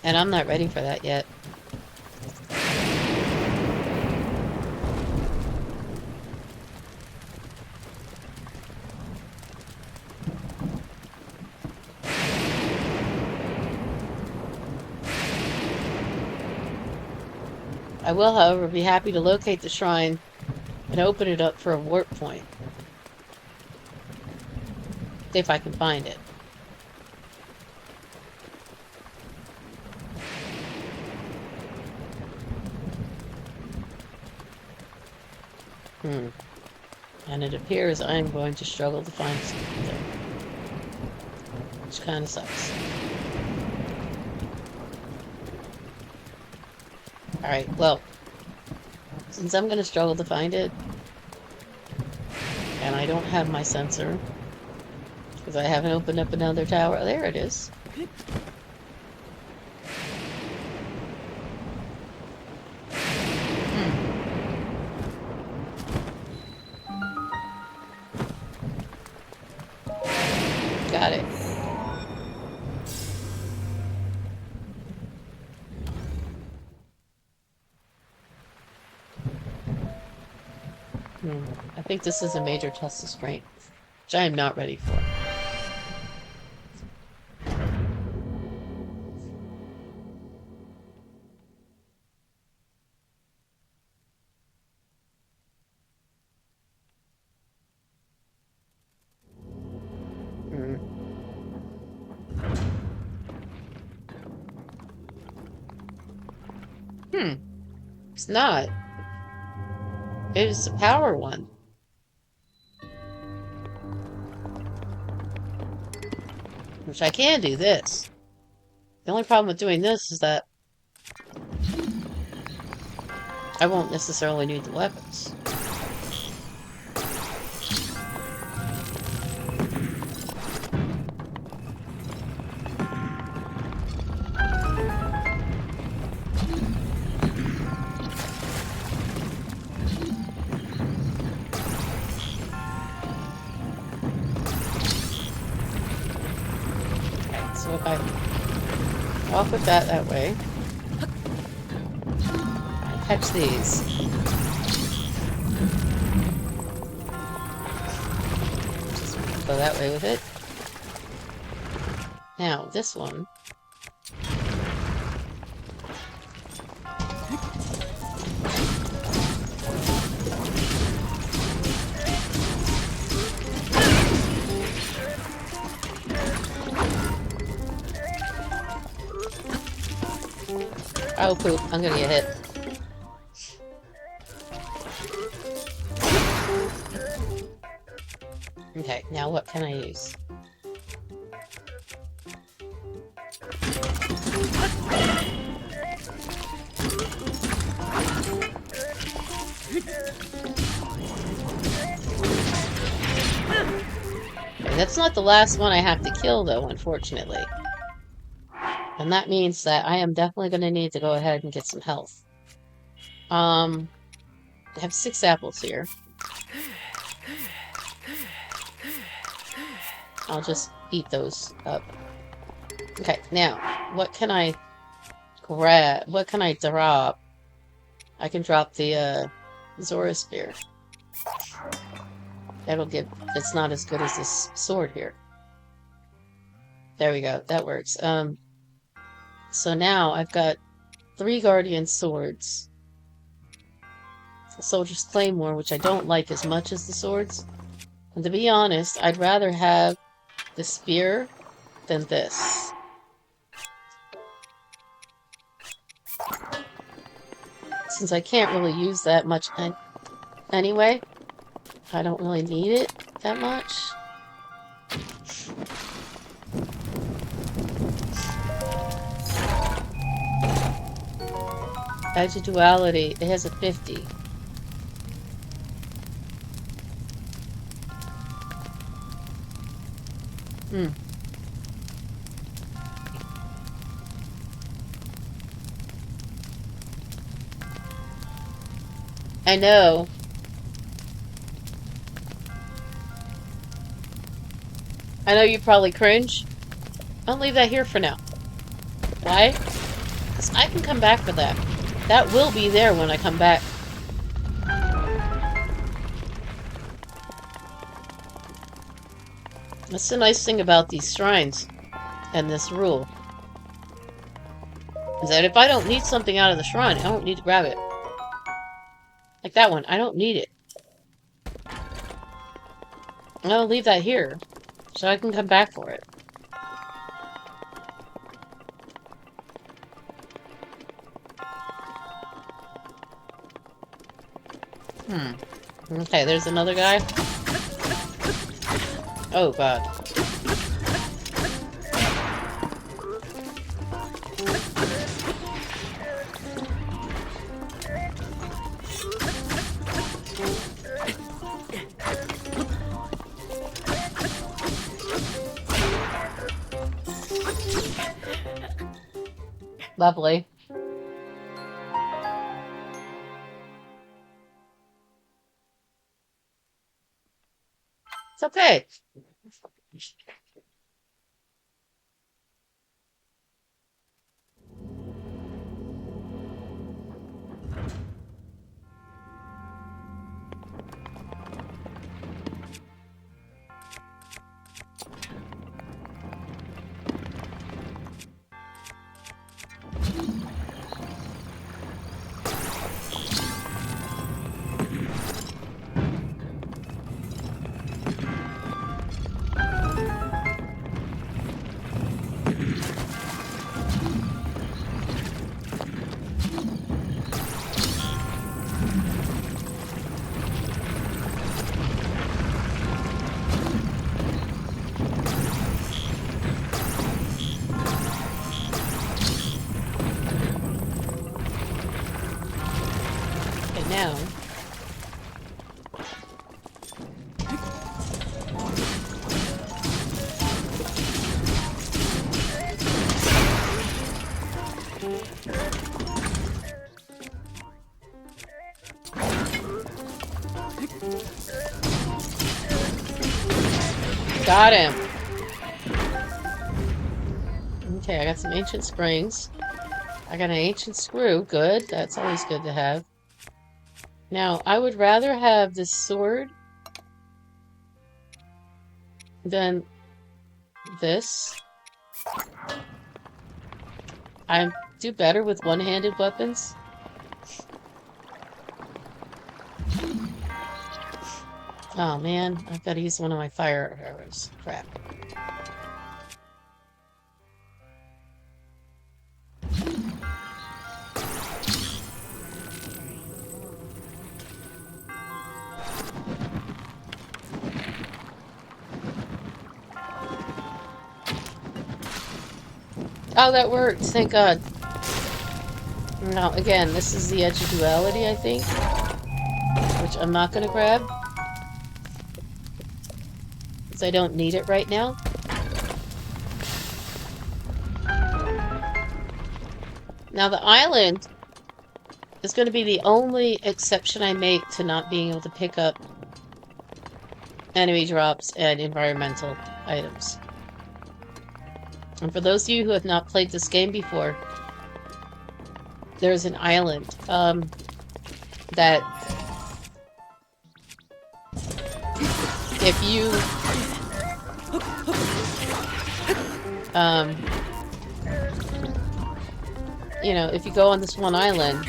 And I'm not ready for that yet. I will, however, be happy to locate the shrine and open it up for a warp point. If I can find it. And it appears I'm going to struggle to find something. Which kind of sucks. Alright, well, since I'm going to struggle to find it, and I don't have my sensor, because I haven't opened up another tower. Oh, there it is. Got it. think this is a major test of strength, which I am not ready for. It's not. It is the power one. Which I can do this. The only problem with doing this is that I won't necessarily need the weapons. So if I walk with that way, I catch these. Just go that way with it. Now, this one. Oh poop, I'm gonna get hit. Okay, now what can I use? Okay, that's not the last one I have to kill though, unfortunately. And that means that I am definitely going to need to go ahead and get some health. I have 6 apples here. I'll just eat those up. Okay, now, what can I grab? What can I drop? I can drop the Zora Spear. That'll give... It's not as good as this sword here. There we go, that works. So now I've got 3 Guardian Swords. A Soldier's Claymore, which I don't like as much as the swords. And to be honest, I'd rather have the spear than this. Since I can't really use that much anyway, I don't really need it that much. Edge of Duality, it has a 50. I know. I know you probably cringe. I'll leave that here for now. Why? Because I can come back for that. That will be there when I come back. That's the nice thing about these shrines and this rule. Is that if I don't need something out of the shrine, I don't need to grab it. Like that one, I don't need it. I'll leave that here, so I can come back for it. Okay, there's another guy. Oh god. Lovely. It's okay. Got him. Okay, I got some ancient springs. I got an ancient screw. Good. That's always good to have. Now, I would rather have this sword than this. I do better with one-handed weapons. Oh man, I've got to use one of my fire arrows. Crap. Oh, that worked. Thank God. Now, again, this is the edge of duality, I think, which I'm not going to grab because I don't need it right now. Now, the island is going to be the only exception I make to not being able to pick up enemy drops and environmental items. And for those of you who have not played this game before, there's an island that if you you know, if you go on this one island,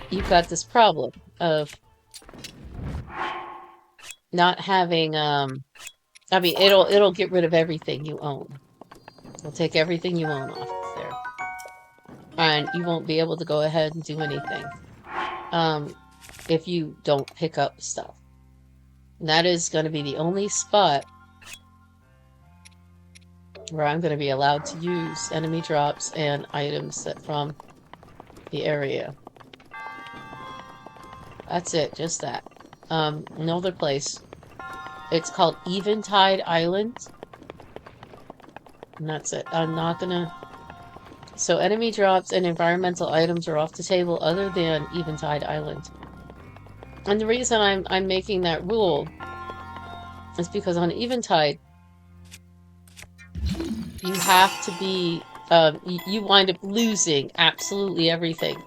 you've got this problem of not having I mean it'll get rid of everything you own. It'll take everything you own off of there. And you won't be able to go ahead and do anything if you don't pick up stuff. And that is going to be the only spot where I'm going to be allowed to use enemy drops and items that from the area. That's it, just that. No other place. It's called Eventide Island. And that's it. I'm not gonna... So enemy drops and environmental items are off the table other than Eventide Island. And the reason I'm making that rule is because on Eventide, you have to be... you wind up losing absolutely everything.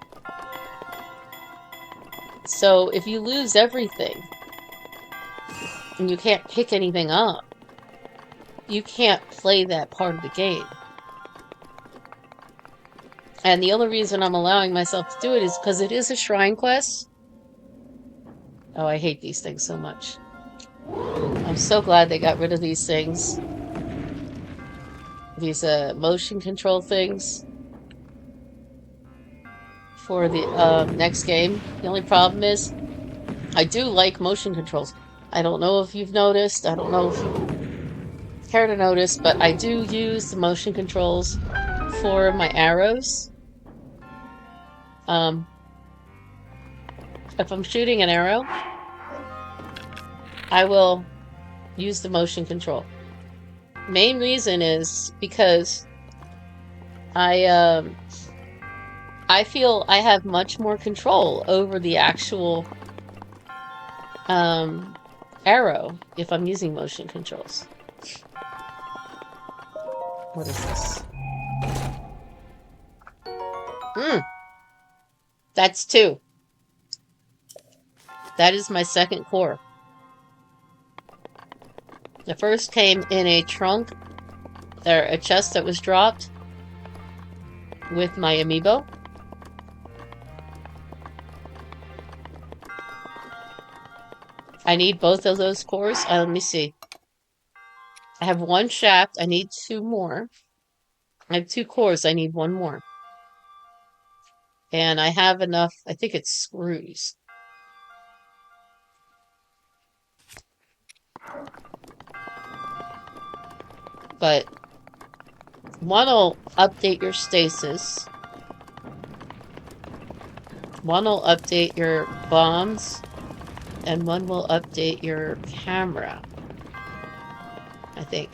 So if you lose everything, and you can't pick anything up, you can't play that part of the game. And the only reason I'm allowing myself to do it is because it is a shrine quest. Oh, I hate these things so much. I'm so glad they got rid of these things. These motion control things for the next game. The only problem is I do like motion controls. I don't know if you've noticed. I don't know if you care to notice, but I do use the motion controls for my arrows. If I'm shooting an arrow, I will use the motion control. Main reason is because I feel I have much more control over the actual arrow if I'm using motion controls. What is this? That's 2. That is my second core. The first came in a trunk, or a chest that was dropped with my Amiibo. I need both of those cores. Let me see. I have 1 shaft. I need 2 more. I have 2 cores. I need 1 more. And I have enough, I think it's screws. But one will update your stasis. One will update your bombs. And one will update your camera, I think.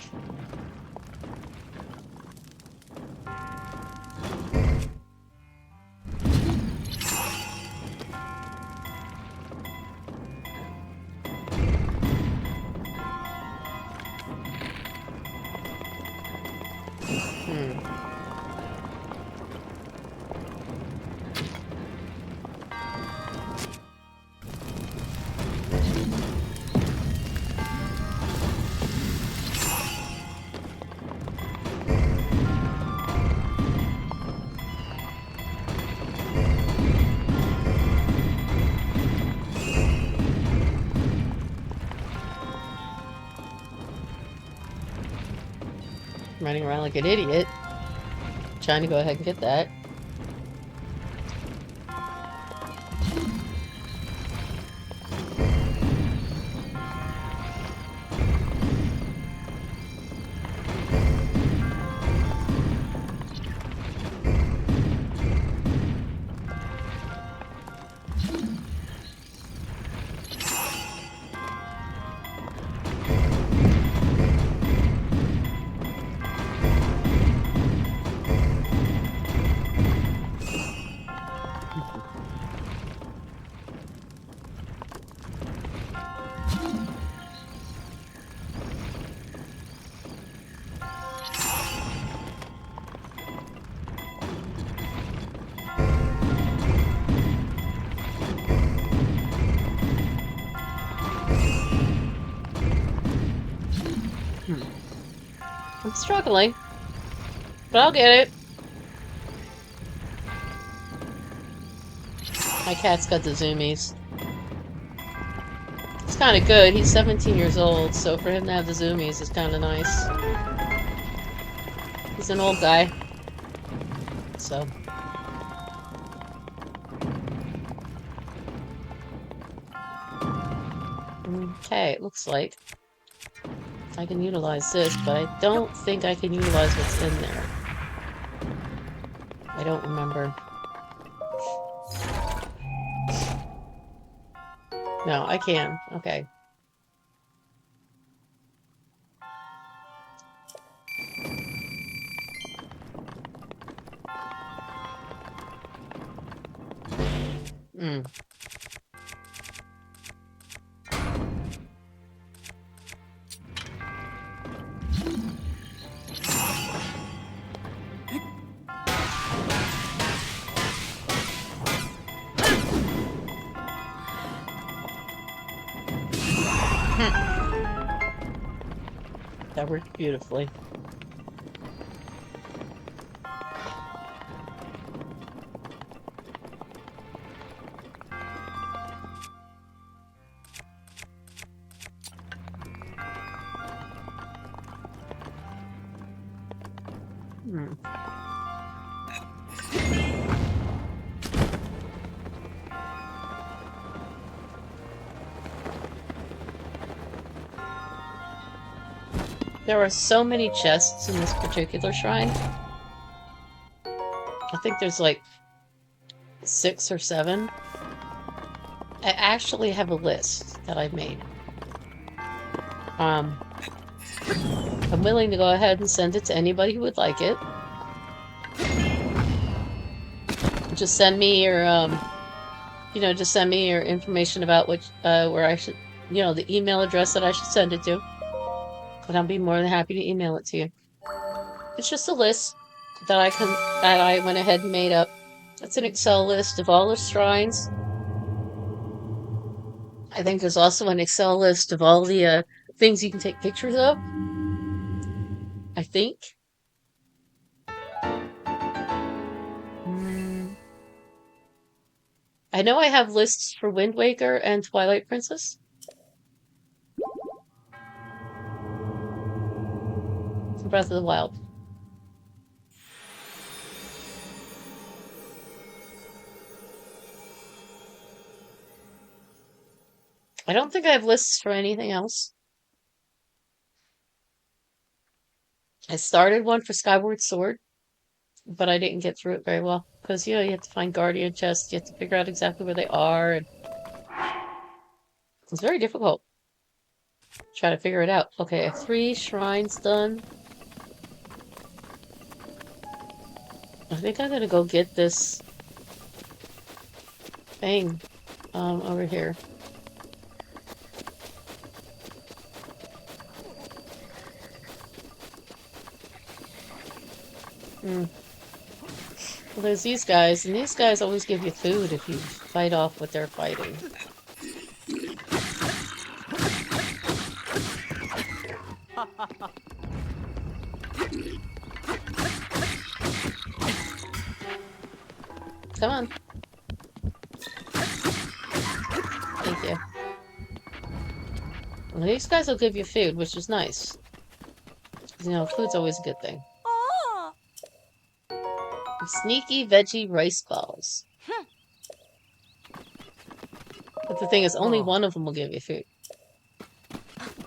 running around like an idiot, trying to go ahead and get that. I'm struggling, but I'll get it. My cat's got the zoomies. It's kind of good. He's 17 years old, so for him to have the zoomies is kind of nice. He's an old guy, so. Okay, it looks like I can utilize this, but I don't think I can utilize what's in there. I don't remember. No, I can. Okay. Hmm. That worked beautifully. Hmm. There are so many chests in this particular shrine. I think there's like 6 or 7. I actually have a list that I've made. I'm willing to go ahead and send it to anybody who would like it. Just send me your, just send me your information about which, where I should, the email address that I should send it to. And I'll be more than happy to email it to you. It's just a list that I went ahead and made up. It's an Excel list of all the shrines. I think there's also an Excel list of all the things you can take pictures of. I think. I know I have lists for Wind Waker and Twilight Princess. For Breath of the Wild. I don't think I have lists for anything else. I started one for Skyward Sword, but I didn't get through it very well. Because, you have to find Guardian chests, you have to figure out exactly where they are, and it's very difficult. Try to figure it out. Okay, I have 3 shrines done. I think I'm gonna go get this thing over here. Well, there's these guys, and these guys always give you food if you fight off what they're fighting. Come on. Thank you. Well, these guys will give you food, which is nice. You know, food's always a good thing. Oh! Sneaky veggie rice balls. But the thing is, only one of them will give you food.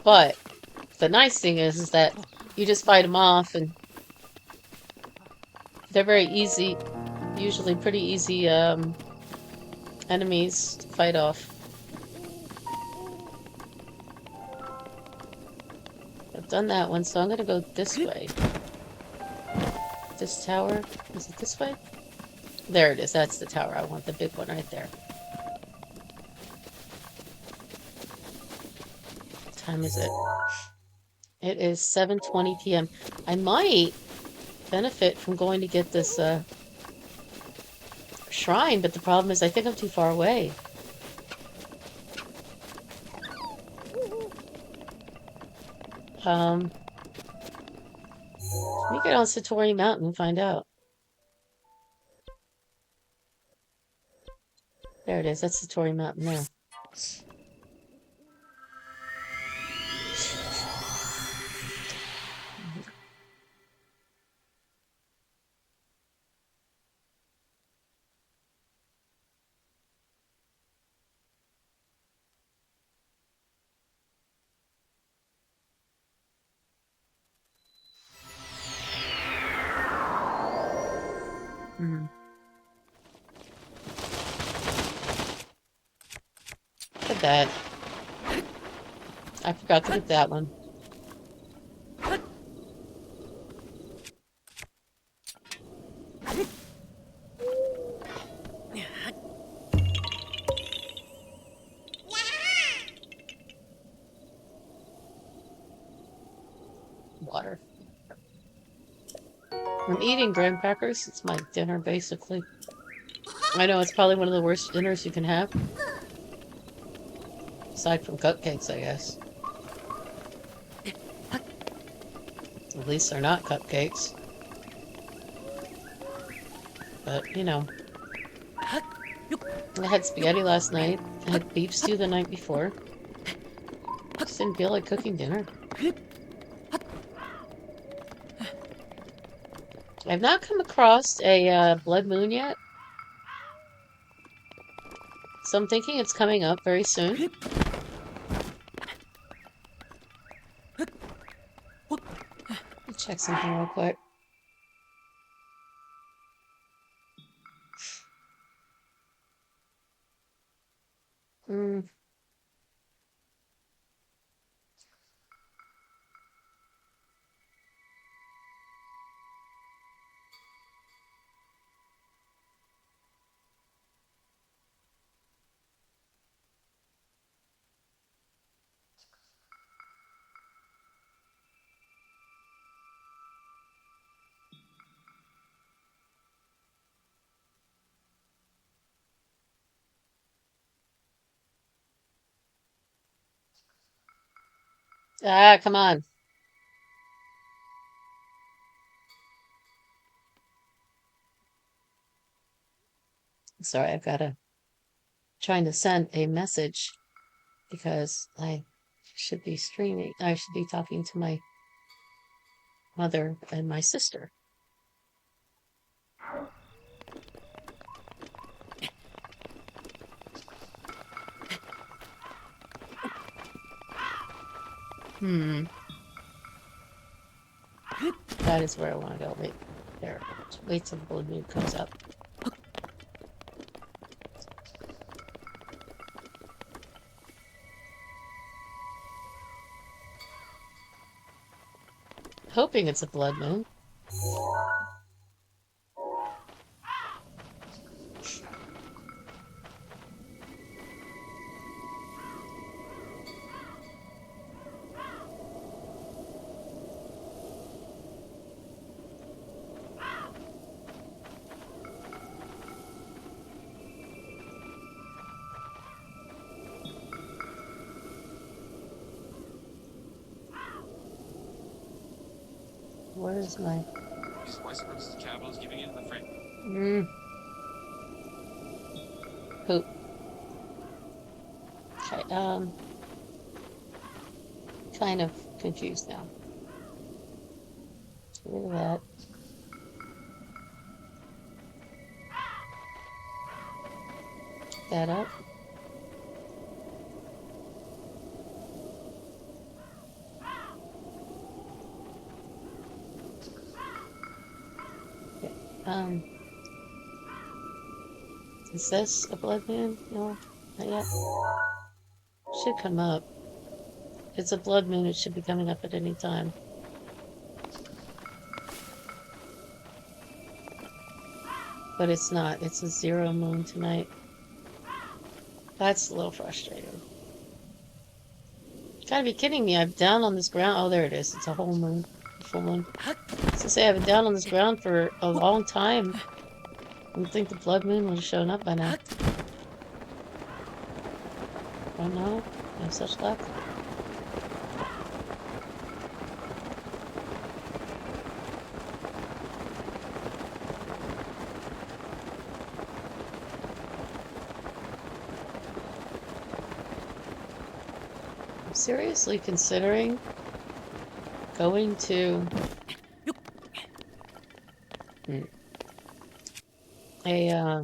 But the nice thing is that you just fight them off, and they're very easy, usually pretty easy enemies to fight off. I've done that one, so I'm gonna go this way. This tower, is it this way? There it is, that's the tower. I want the big one right there. What time is it? It is 7:20 p.m. I might benefit from going to get this shrine, but the problem is I think I'm too far away. Let me get on Satori Mountain and find out. There it is, that's Satori Mountain there. Look at that. I forgot to get that one. Water. I'm eating graham crackers. It's my dinner, basically. I know it's probably one of the worst dinners you can have. Aside from cupcakes, I guess. At least they're not cupcakes. But, you know. I had spaghetti last night. I had beef stew the night before. Just didn't feel like cooking dinner. I've not come across a blood moon yet. So I'm thinking it's coming up very soon. Let's check something real quick. Ah, come on. Sorry, I've got to trying to send a message because I should be streaming. I should be talking to my mother and my sister. That is where I want to go. Right there. Wait till the blood moon comes up. Hoping it's a blood moon. Where's my... Poop. Okay, kind of confused now. Look at that. That up. Okay. Is this a blood moon? No, not yet. Should come up. If it's a blood moon, it should be coming up at any time. But it's not. It's a zero moon tonight. That's a little frustrating. You gotta be kidding me. I'm down on this ground. Oh, there it is. It's a whole moon. A full moon. I was gonna say, I've been down on this ground for a long time. I would think the blood moon would have shown up by now. Oh no, no such luck. I'm seriously considering going to a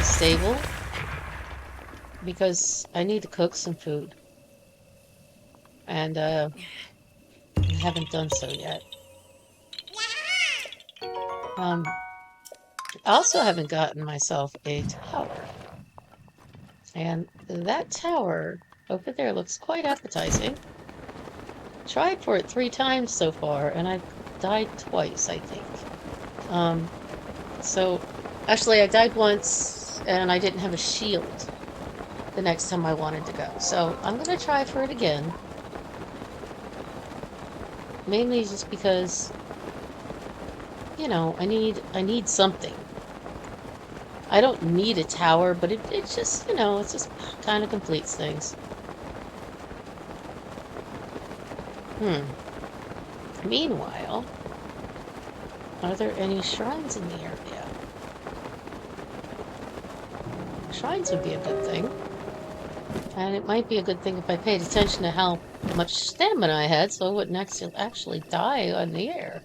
stable because I need to cook some food, and I haven't done so yet. I also haven't gotten myself a tower, and that tower over there looks quite appetizing. Tried for it 3 times so far, and I've died twice, I think. So actually I died once and I didn't have a shield the next time I wanted to go. So I'm gonna try for it again. Mainly just because, you know, I need something. I don't need a tower, but it just, you know, it just kind of completes things. Meanwhile, are there any shrines in the area? Shrines would be a good thing. And it might be a good thing if I paid attention to how much stamina I had, so I wouldn't actually die on the air.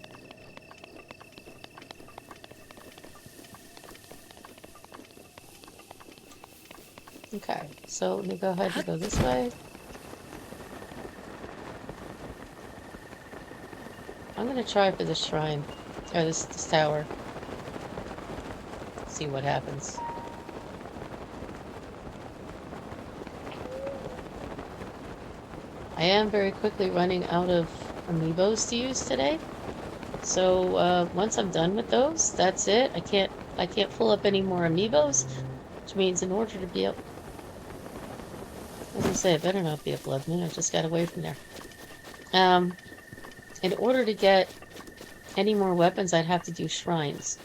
Okay, so let me go ahead and go this way. I'm gonna try for this shrine, or this tower. See what happens. I am very quickly running out of Amiibos to use today. So once I'm done with those, that's it. I can't pull up any more Amiibos, which means in order to be able, as I say, it better not be a blood moon. I just got away from there. In order to get any more weapons, I'd have to do shrines.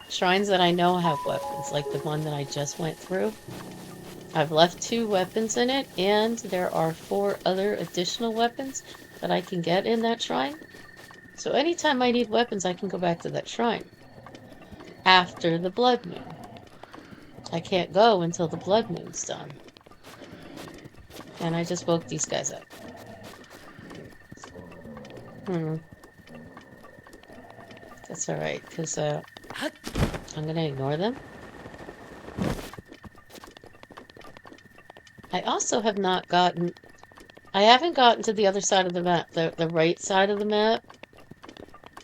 Shrines that I know have weapons, like the one that I just went through. I've left 2 weapons in it, and there are 4 other additional weapons that I can get in that shrine. So anytime I need weapons, I can go back to that shrine. After the blood moon. I can't go until the blood moon's done. And I just woke these guys up. That's alright, because I'm gonna ignore them. I also have not gotten... I haven't gotten to the other side of the map, the right side of the map.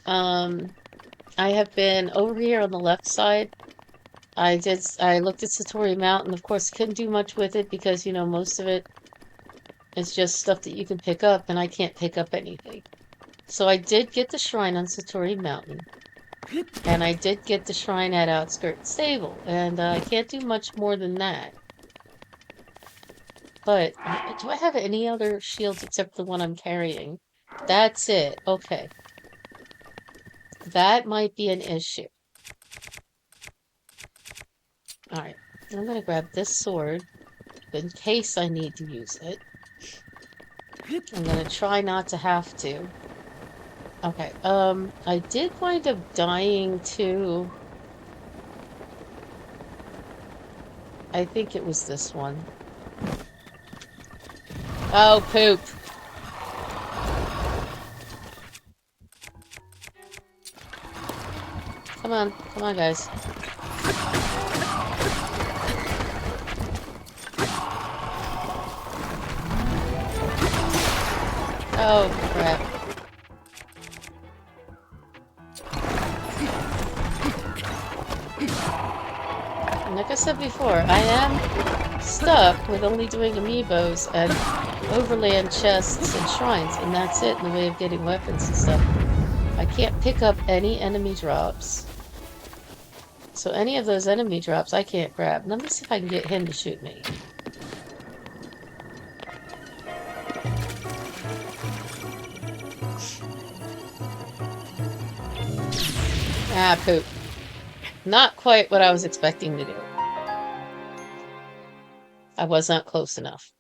I have been over here on the left side. I looked at Satori Mountain. Of course, couldn't do much with it because, you know, most of it is just stuff that you can pick up, and I can't pick up anything. So I did get the shrine on Satori Mountain. And I did get the shrine at Outskirt Stable, and I can't do much more than that. But, do I have any other shields except the one I'm carrying? That's it. Okay. That might be an issue. Alright. I'm gonna grab this sword, in case I need to use it. I'm gonna try not to have to. Okay, I did wind up dying to... I think it was this one. Oh, poop. Come on. Come on, guys. Oh, crap. And like I said before, I am stuck with only doing amiibos and overland chests and shrines, and that's it in the way of getting weapons and stuff. I can't pick up any enemy drops. So any of those enemy drops I can't grab. Let me see if I can get him to shoot me. Ah, poop. Not quite what I was expecting to do. I was not close enough.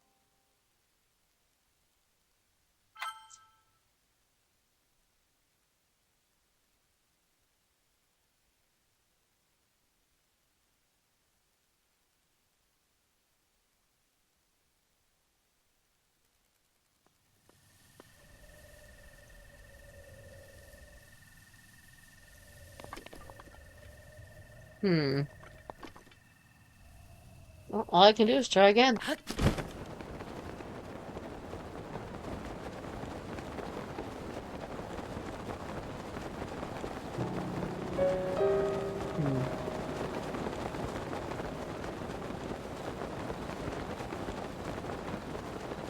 Well, all I can do is try again.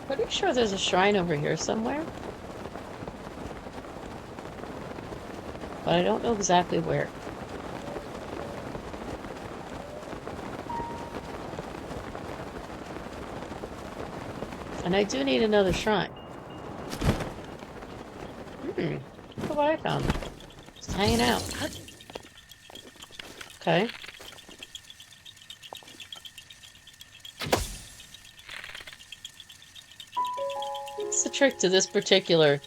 Pretty sure there's a shrine over here somewhere. But I don't know exactly where. And I do need another shrine. Look at what I found. Just hanging out. Okay. What's the trick to this particular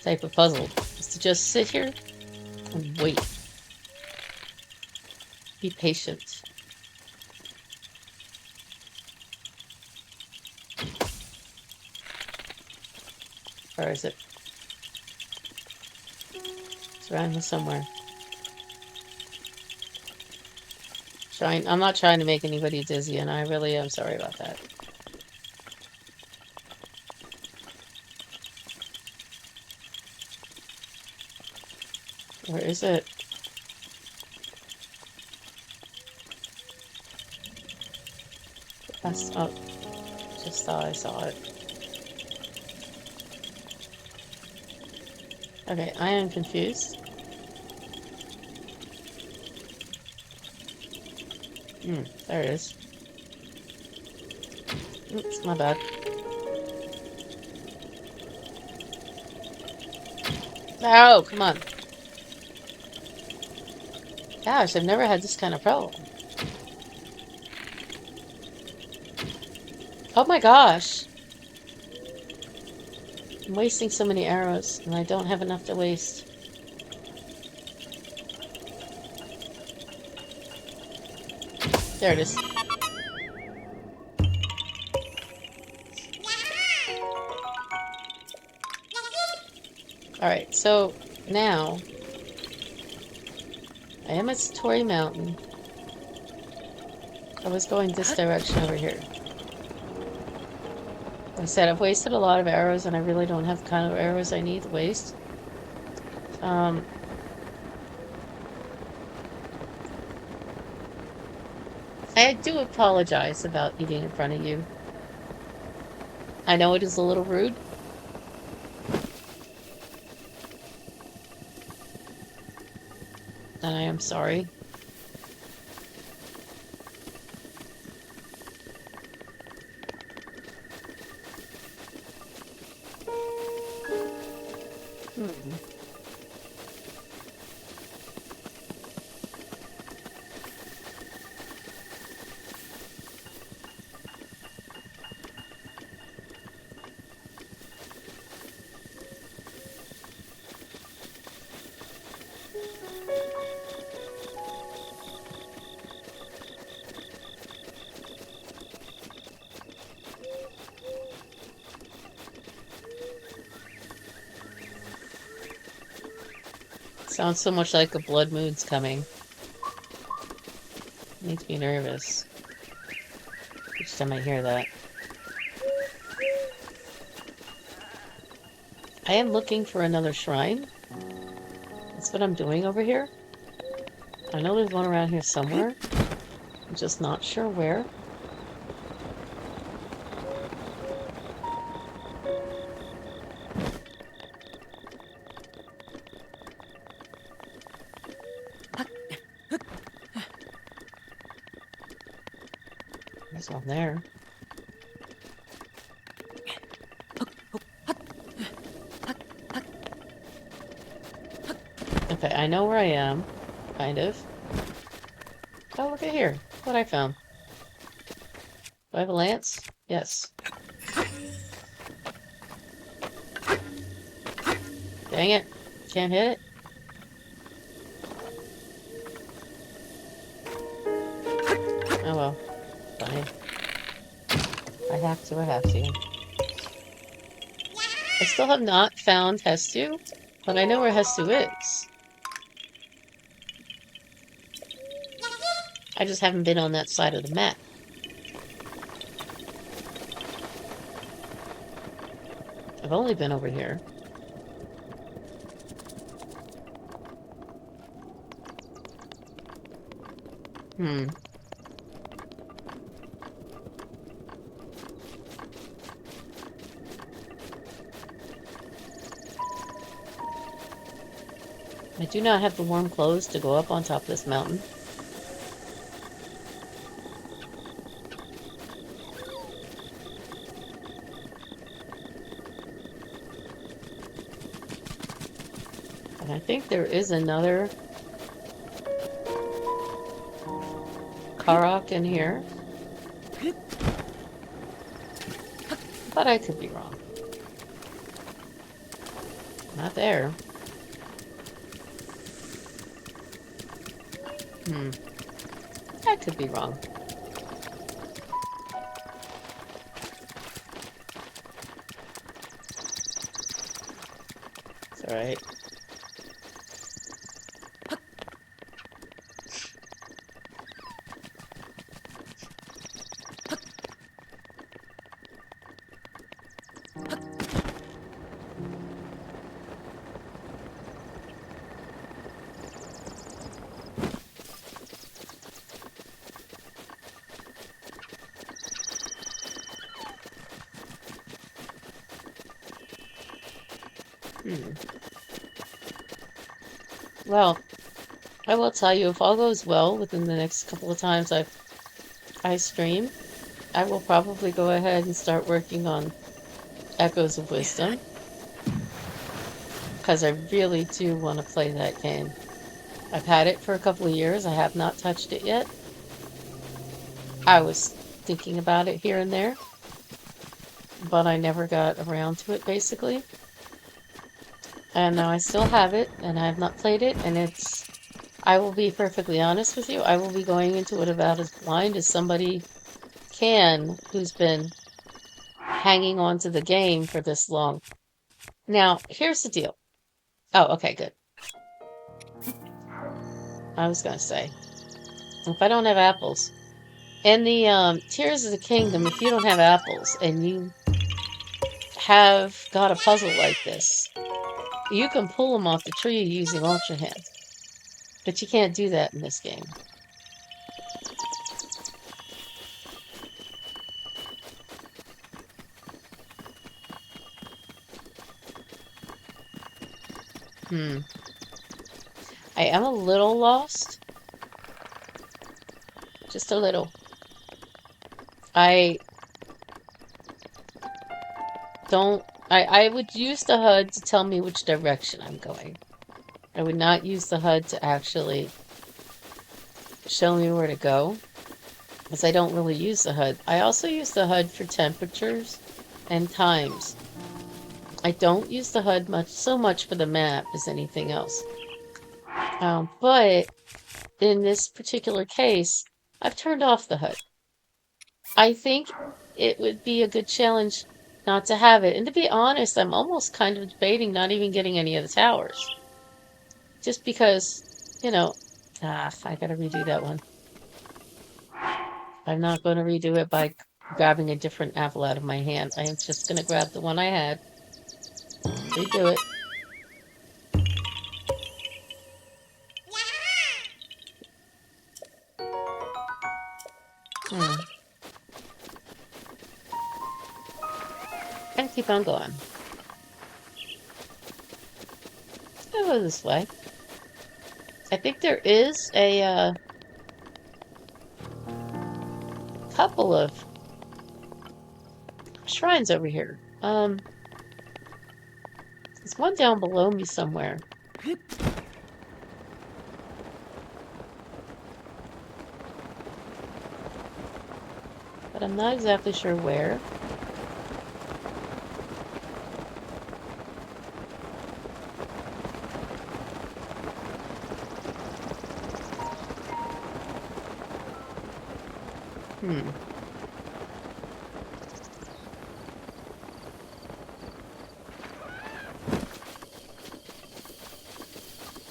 type of puzzle? Is to just sit here and wait. Be patient. Where is it? It's around here somewhere. I'm not trying to make anybody dizzy, and I really am sorry about that. Where is it? Oh, just thought I saw it. Okay, I am confused. There it is. Oops, my bad. Oh, come on. Gosh, I've never had this kind of problem. Oh my gosh. I'm wasting so many arrows, and I don't have enough to waste. There it is. Alright, so now I am at Tory Mountain. I was going this direction over here. Like I said, I've wasted a lot of arrows, and I really don't have the kind of arrows I need to waste. I do apologize about eating in front of you. I know it is a little rude. And I am sorry. Sounds so much like a blood moon's coming. Makes me nervous each time I hear that. I am looking for another shrine. That's what I'm doing over here. I know there's one around here somewhere. I'm just not sure where. There's one there. Okay, I know where I am. Kind of. Oh, look at here. What I found. Do I have a lance? Yes. Dang it. Can't hit it. Oh well. Fine. I have to. I still have not found Hestu, but I know where Hestu is. I just haven't been on that side of the map. I've only been over here. I do not have the warm clothes to go up on top of this mountain. And I think there is another Karok in here. But I could be wrong. Not there. I could be wrong. It's alright. Well, I will tell you, if all goes well within the next couple of times I stream, I will probably go ahead and start working on Echoes of Wisdom. Because I really do want to play that game. I've had it for a couple of years. I have not touched it yet. I was thinking about it here and there, but I never got around to it, basically. And now I still have it, and I have not played it, and I will be perfectly honest with you, I will be going into it about as blind as somebody can who's been hanging on to the game for this long. Now, here's the deal. Oh, okay, good. I was going to say, if I don't have apples, in the Tears of the Kingdom, if you don't have apples and you have got a puzzle like this, you can pull them off the tree using Ultra Hand. But you can't do that in this game. I am a little lost. Just a little. I would use the HUD to tell me which direction I'm going. I would not use the HUD to actually show me where to go, because I don't really use the HUD. I also use the HUD for temperatures and times. I don't use the HUD so much for the map as anything else. But in this particular case, I've turned off the HUD. I think it would be a good challenge not to have it. And to be honest, I'm almost kind of debating not even getting any of the towers. Just because, you know, I gotta redo that one. I'm not going to redo it by grabbing a different apple out of my hand. I am just going to grab the one I had. Redo it. And keep on going. I'll go this way. I think there is a couple of shrines over here. There's one down below me somewhere. But I'm not exactly sure where.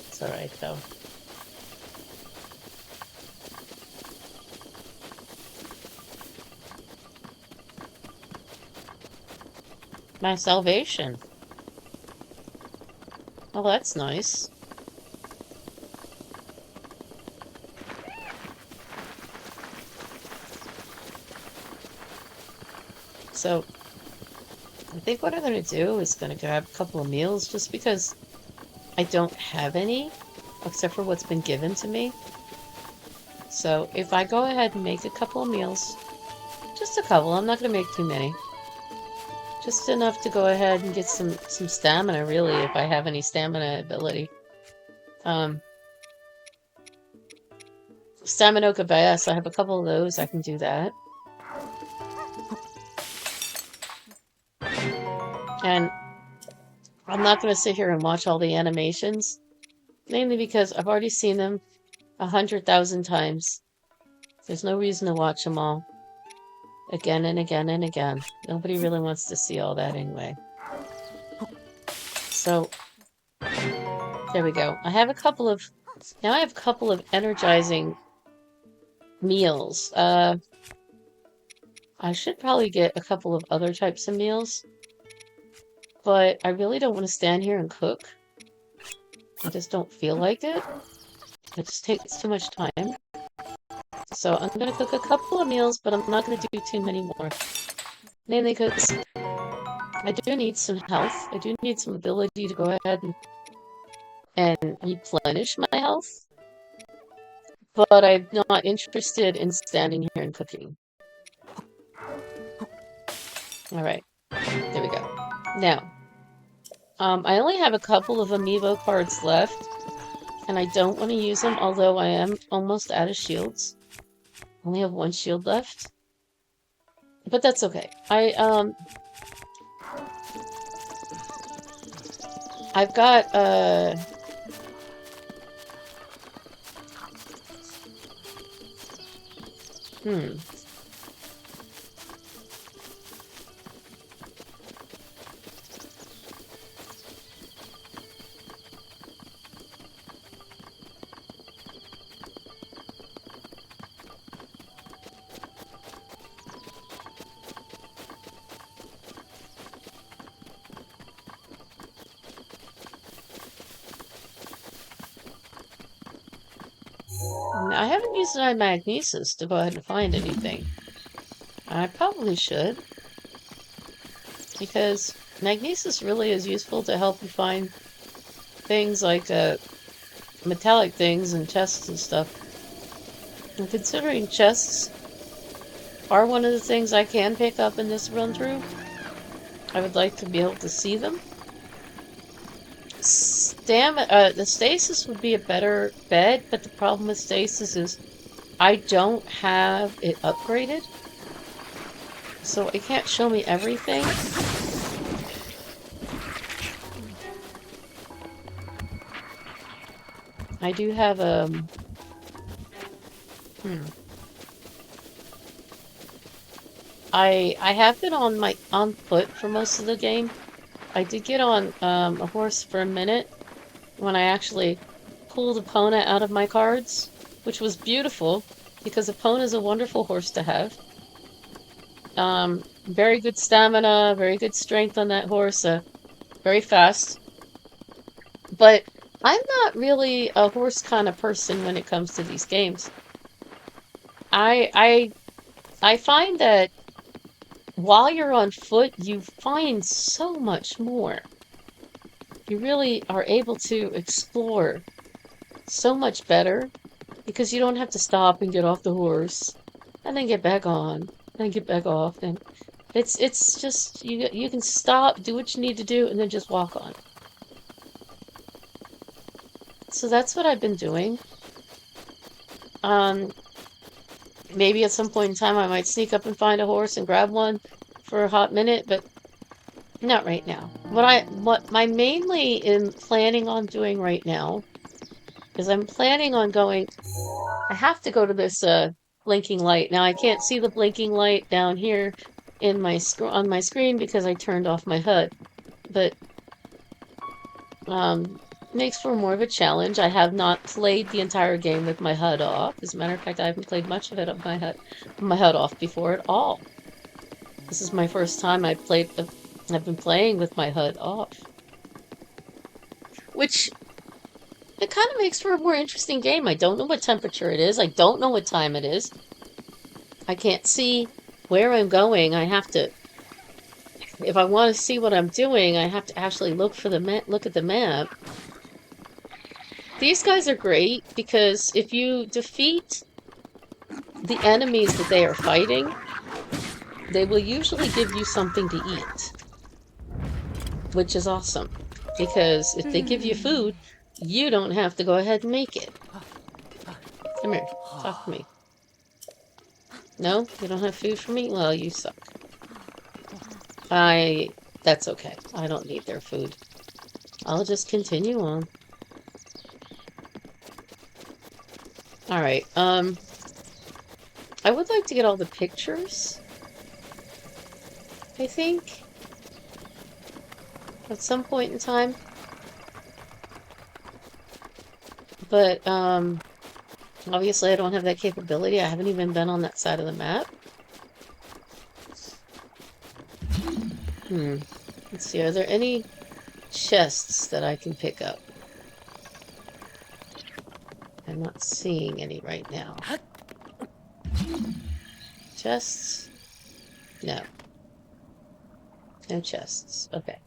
It's alright though. My salvation. Oh, that's nice. So, I think what I'm going to do is going to grab a couple of meals just because I don't have any except for what's been given to me. So, if I go ahead and make a couple of meals, just a couple, I'm not going to make too many. Just enough to go ahead and get some stamina, really, if I have any stamina ability. Stamina Kabayas, I have a couple of those, I can do that. And I'm not going to sit here and watch all the animations, mainly because I've already seen them 100,000 times. There's no reason to watch them all again and again and again. Nobody really wants to see all that anyway. So, there we go. I have a couple of energizing meals. I should probably get a couple of other types of meals. But I really don't want to stand here and cook. I just don't feel like it. It just takes too much time. So I'm going to cook a couple of meals, but I'm not going to do too many more. Mainly because I do need some health. I do need some ability to go ahead and replenish my health. But I'm not interested in standing here and cooking. Alright. There we go. Now, I only have a couple of Amiibo cards left, and I don't want to use them, although I am almost out of shields. Only have one shield left. But that's okay. I've got, I haven't used my magnesis to go ahead and find anything. I probably should. Because magnesis really is useful to help you find things like metallic things and chests and stuff. And considering chests are one of the things I can pick up in this run through, I would like to be able to see them. The stasis would be a better bed, but the problem with stasis is I don't have it upgraded. So it can't show me everything. I do have I have been on foot for most of the game. I did get on a horse for a minute when I actually pulled Epona out of my cards, which was beautiful because Epona is a wonderful horse to have. Very good stamina, very good strength on that horse, very fast. But I'm not really a horse kind of person when it comes to these games. I I I find that while you're on foot, you find so much more. You really are able to explore so much better because you don't have to stop and get off the horse and then get back on and get back off, and it's just you can stop, do what you need to do, and then just walk on. So that's what I've been doing. Um, Maybe at some point in time I might sneak up and find a horse and grab one for a hot minute, but not right now. What I mainly am planning on doing right now is I'm planning on going. I have to go to this blinking light. Now I can't see the blinking light down here in my on my screen because I turned off my HUD, but makes for more of a challenge. I have not played the entire game with my HUD off. As a matter of fact, I haven't played much of it with my HUD off before at all. This is my first time I've been playing with my HUD off, which it kind of makes for a more interesting game. I don't know what temperature it is. I don't know what time it is. I can't see where I'm going. If I want to see what I'm doing, I have to actually look at the map. These guys are great because if you defeat the enemies that they are fighting, they will usually give you something to eat, which is awesome. Because if they give you food, you don't have to go ahead and make it. Come here, talk to me. No? You don't have food for me? Well, you suck. That's okay. I don't need their food. I'll just continue on. Alright, I would like to get all the pictures, I think, at some point in time. But, obviously I don't have that capability. I haven't even been on that side of the map. Let's see, are there any chests that I can pick up? I'm not seeing any right now. Chests? No. No chests. Okay.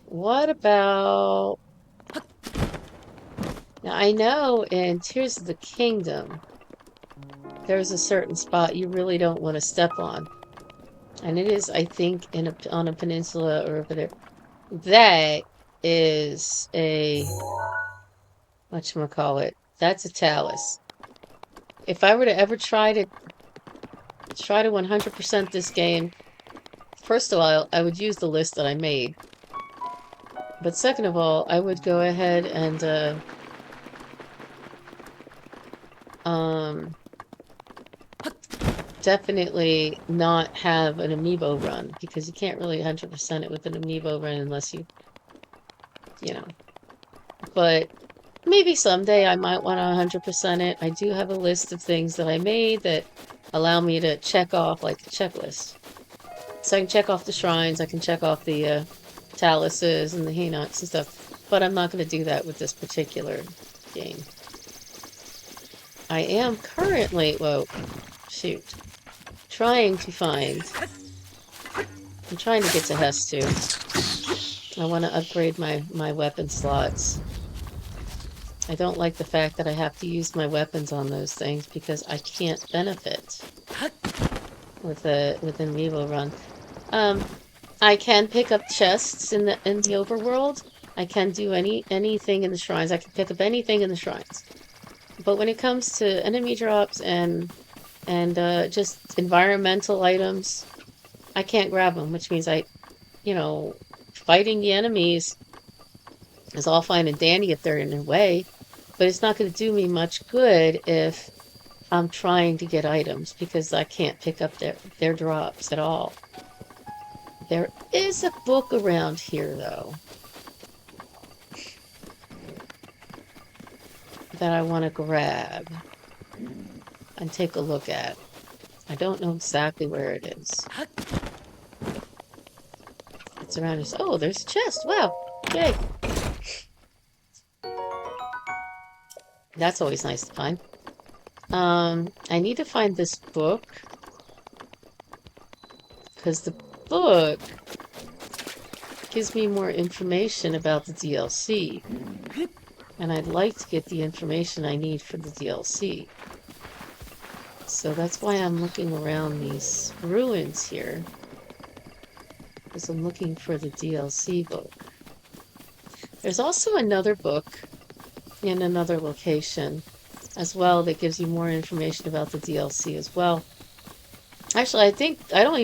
What about... Now, I know in Tears of the Kingdom, there's a certain spot you really don't want to step on. And it is, I think, on a peninsula or over there. That is a... whatchamacallit. That's a talus. If I were to ever try to 100% this game, first of all, I would use the list that I made. But second of all, I would go ahead and definitely not have an Amiibo run, because you can't really 100% it with an Amiibo run unless you know. But maybe someday I might want to 100% it. I do have a list of things that I made that allow me to check off, like a checklist. So I can check off the shrines, I can check off the taluses and the Hinox and stuff. But I'm not going to do that with this particular game. I am currently, whoa, shoot, trying to find, I'm trying to get to Hess too. I want to upgrade my weapon slots. I don't like the fact that I have to use my weapons on those things because I can't benefit with an Amiibo run. I can pick up chests in the overworld. I can do anything in the shrines. I can pick up anything in the shrines. But when it comes to enemy drops and just environmental items, I can't grab them, which means fighting the enemies is all fine and dandy if they're in the way, but it's not going to do me much good if I'm trying to get items, because I can't pick up their drops at all. There is a book around here, though, that I want to grab. and take a look at. I don't know exactly where it is. It's around us. Oh, there's a chest. Wow. Yay. That's always nice to find. I need to find this book because the book gives me more information about the DLC. And I'd like to get the information I need for the DLC. So that's why I'm looking around these ruins here. Because I'm looking for the DLC book. There's also another book in another location as well that gives you more information about the DLC as well. Actually, I don't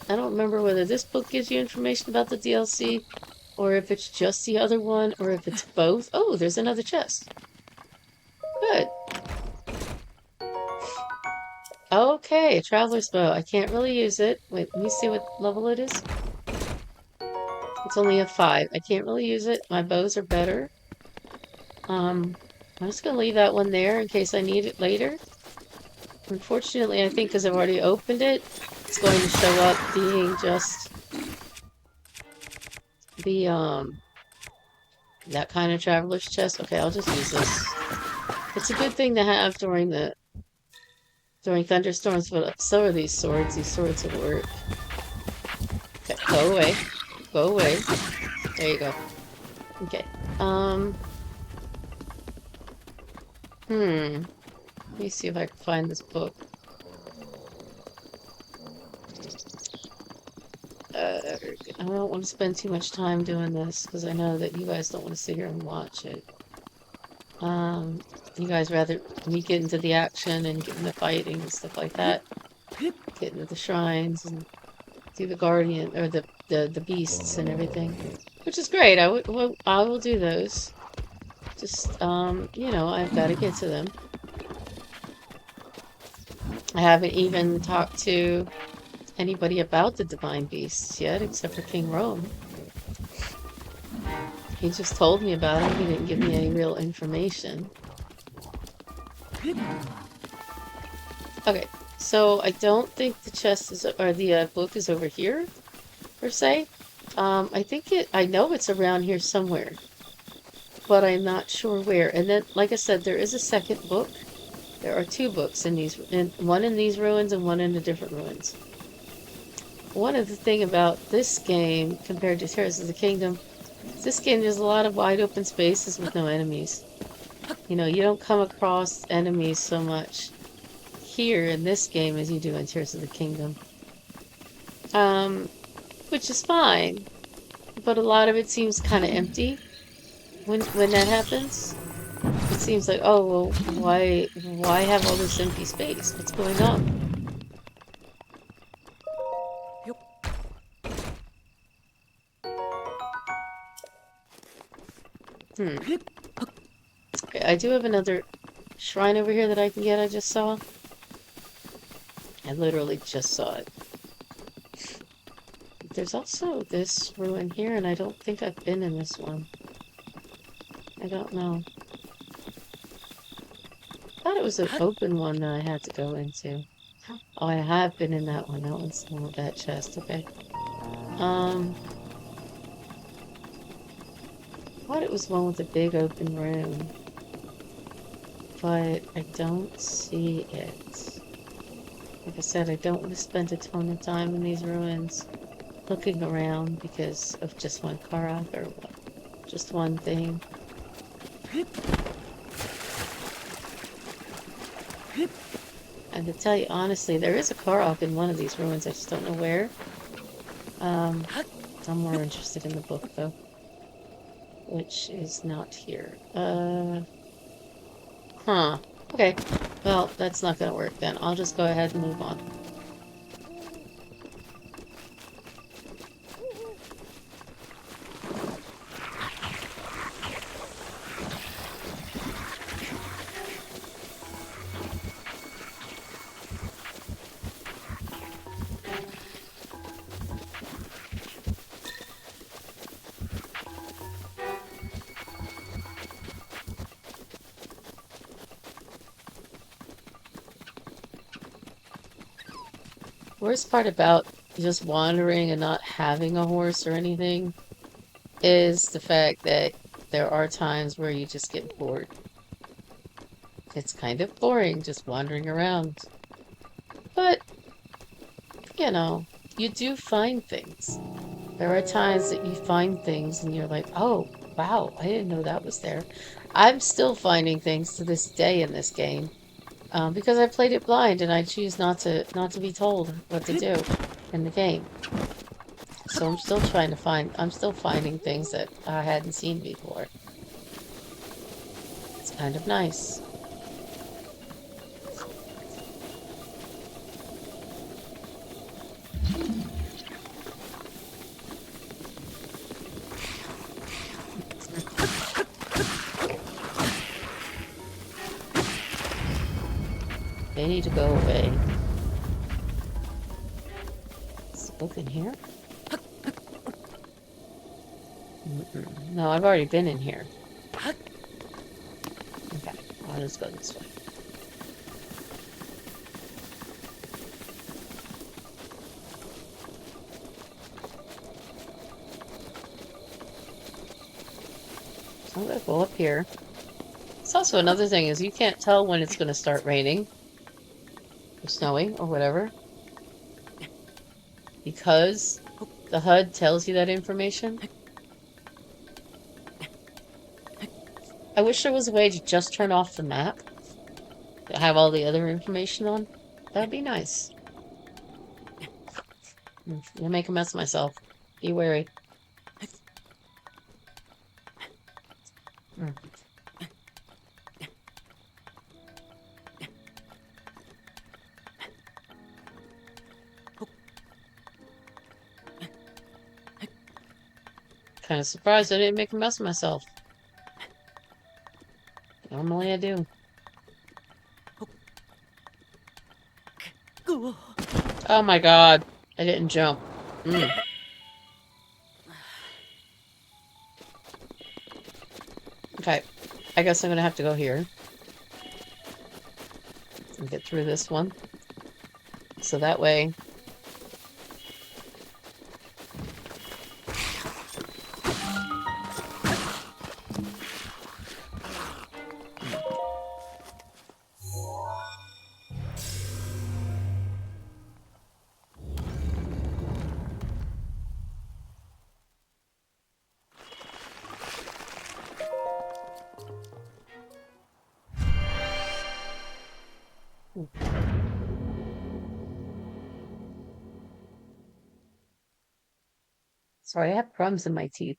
remember whether this book gives you information about the DLC or if it's just the other one or if it's both. Oh, there's another chest. Good. Okay, Traveler's Bow. I can't really use it. Wait, let me see what level it is. It's only a 5. I can't really use it. My bows are better. I'm just gonna leave that one there in case I need it later. Unfortunately, I think because I've already opened it, it's going to show up being just the, that kind of traveler's chest. Okay, I'll just use this. It's a good thing to have during thunderstorms, but so are these swords. These swords will work. Okay, go away. Go away. There you go. Okay. Let me see if I can find this book. I don't want to spend too much time doing this because I know that you guys don't want to sit here and watch it. You guys rather me get into the action and get into fighting and stuff like that. Get into the shrines and do the guardian or the beasts and everything, which is great. I will do those. Just you know, I've got to get to them. I haven't even talked to anybody about the divine beasts yet, except for King Rome. He just told me about them. He didn't give me any real information. Okay, so I don't think the chest is, or the book is over here, per se. I know it's around here somewhere, but I'm not sure where. And then, like I said, there is a second book. There are 2 books in these, one in these ruins and one in the different ruins. One of the thing about this game compared to Tears of the Kingdom, this game there's a lot of wide open spaces with no enemies. You know, you don't come across enemies so much here in this game as you do in Tears of the Kingdom. Which is fine, but a lot of it seems kind of empty when that happens. It seems like, oh, well, why have all this empty space? What's going on? Okay, I do have another shrine over here that I can get, I just saw. I literally just saw it. There's also this ruin here, and I don't think I've been in this one. I don't know. I thought it was an open one that I had to go into. Oh, I have been in that one. That one's the one with that chest. Okay. I thought it was one with a big open room. But I don't see it. Like I said, I don't want to spend a ton of time in these ruins looking around because of just one Korok or just one thing. And to tell you honestly, there is a Korok in one of these ruins. I just don't know where. I'm more interested in the book though, which is not here. Huh. Okay. Well, that's not gonna work then. I'll just go ahead and move on. worst part about just wandering and not having a horse or anything is the fact that there are times where you just get bored. It's kind of boring just wandering around. But, you know, you do find things. There are times that you find things and you're like, oh, wow, I didn't know that was there. I'm still finding things to this day in this game. Because I played it blind and I choose not to be told what to do in the game. So I'm still finding things that I hadn't seen before. It's kind of nice. They need to go away. Is the book in here? No, I've already been in here. Okay, I'll just go this way. So I'm gonna go up here. It's also another thing is you can't tell when it's gonna start raining or snowing or whatever, because the HUD tells you that information. I wish there was a way to just turn off the map to have all the other information on. That'd be nice. I'm gonna make a mess of myself. Be wary. Kind of surprised I didn't make a mess of myself. Normally I do. Oh my god. I didn't jump. Okay. I guess I'm gonna have to go here. And get through this one. So that way... Sorry, I have crumbs in my teeth.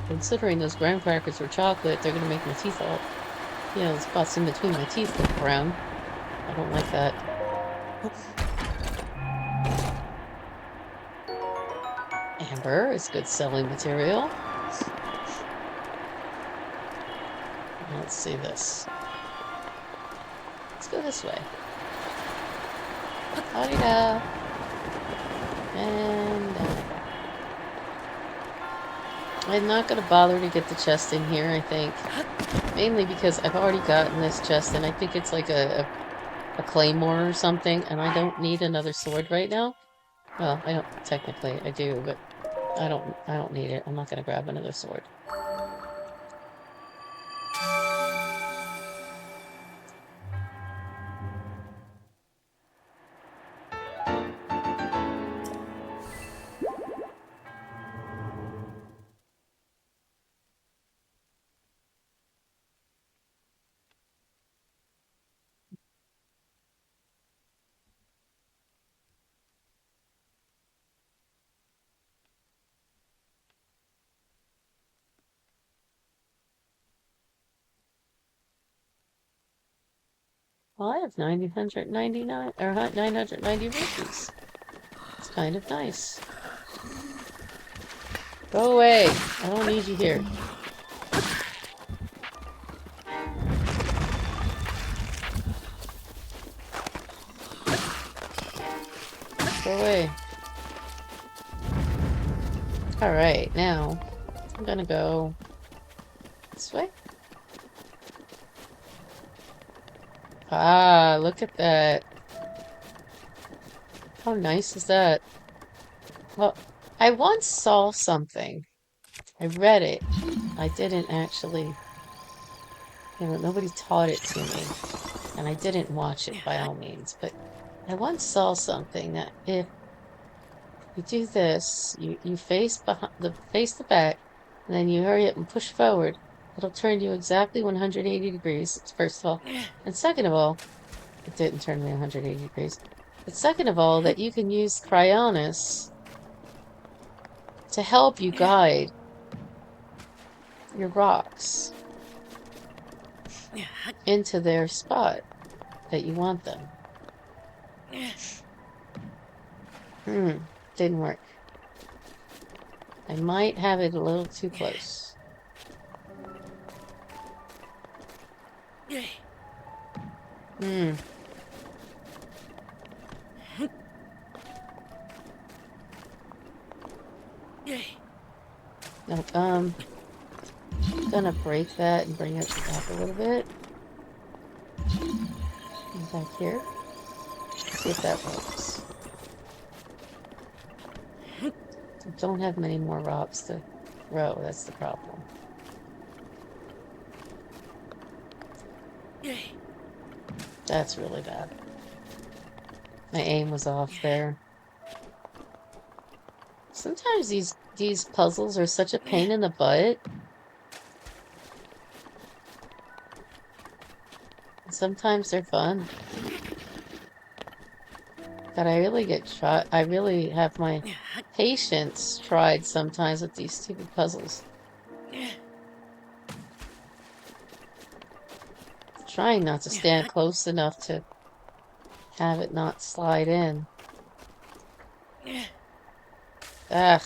Considering those graham crackers were chocolate, they're gonna make my teeth all... Yeah, the spots in between my teeth look brown. I don't like that. Amber is good selling material. Let's see this. Let's go this way. La-di-da. And I'm not going to bother to get the chest in here, I think. Mainly because I've already gotten this chest, and I think it's like a claymore or something, and I don't need another sword right now. Well, I don't, technically I do, but I don't need it. I'm not going to grab another sword. Well, I have 999 or 990 rupees. It's kind of nice. Go away. I don't need you here. Go away. Alright, now I'm gonna go this way. Ah, look at that. How nice is that? Well, I once saw something. I read it. I didn't actually, nobody taught it to me. And I didn't watch it by all means, but I once saw something that if you do this, you face face the back, and then you hurry up and push forward, it'll turn you exactly 180 degrees, first of all. And second of all, it didn't turn me 180 degrees. But second of all, that you can use Cryonis to help you guide your rocks into their spot that you want them. Didn't work. I might have it a little too close. Nope, I'm gonna break that and bring it back a little bit. And back here. See if that works. I don't have many more rocks to throw, that's the problem. That's really bad. My aim was off there. Sometimes these puzzles are such a pain in the butt. Sometimes they're fun. But I really have my patience tried sometimes with these stupid puzzles. Trying not to stand close enough to have it not slide in. Ugh.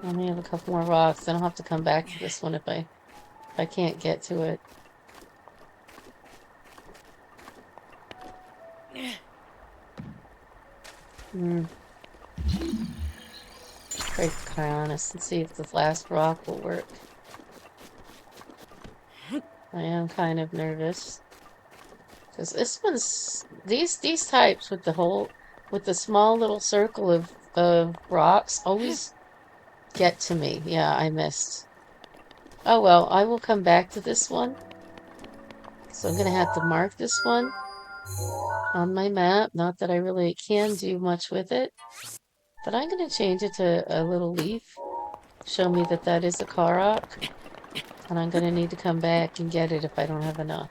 I only have a couple more rocks. I don't have to come back to this one if I can't get to it. Break the Cryonis and see if the last rock will work. I am kind of nervous. Because this one's these types with the small little circle of rocks always get to me. Yeah, I missed. Oh well, I will come back to this one. So I'm gonna have to mark this one on my map. Not that I really can do much with it. But I'm gonna change it to a little leaf. Show me that that is a Korok. And I'm gonna need to come back and get it if I don't have enough.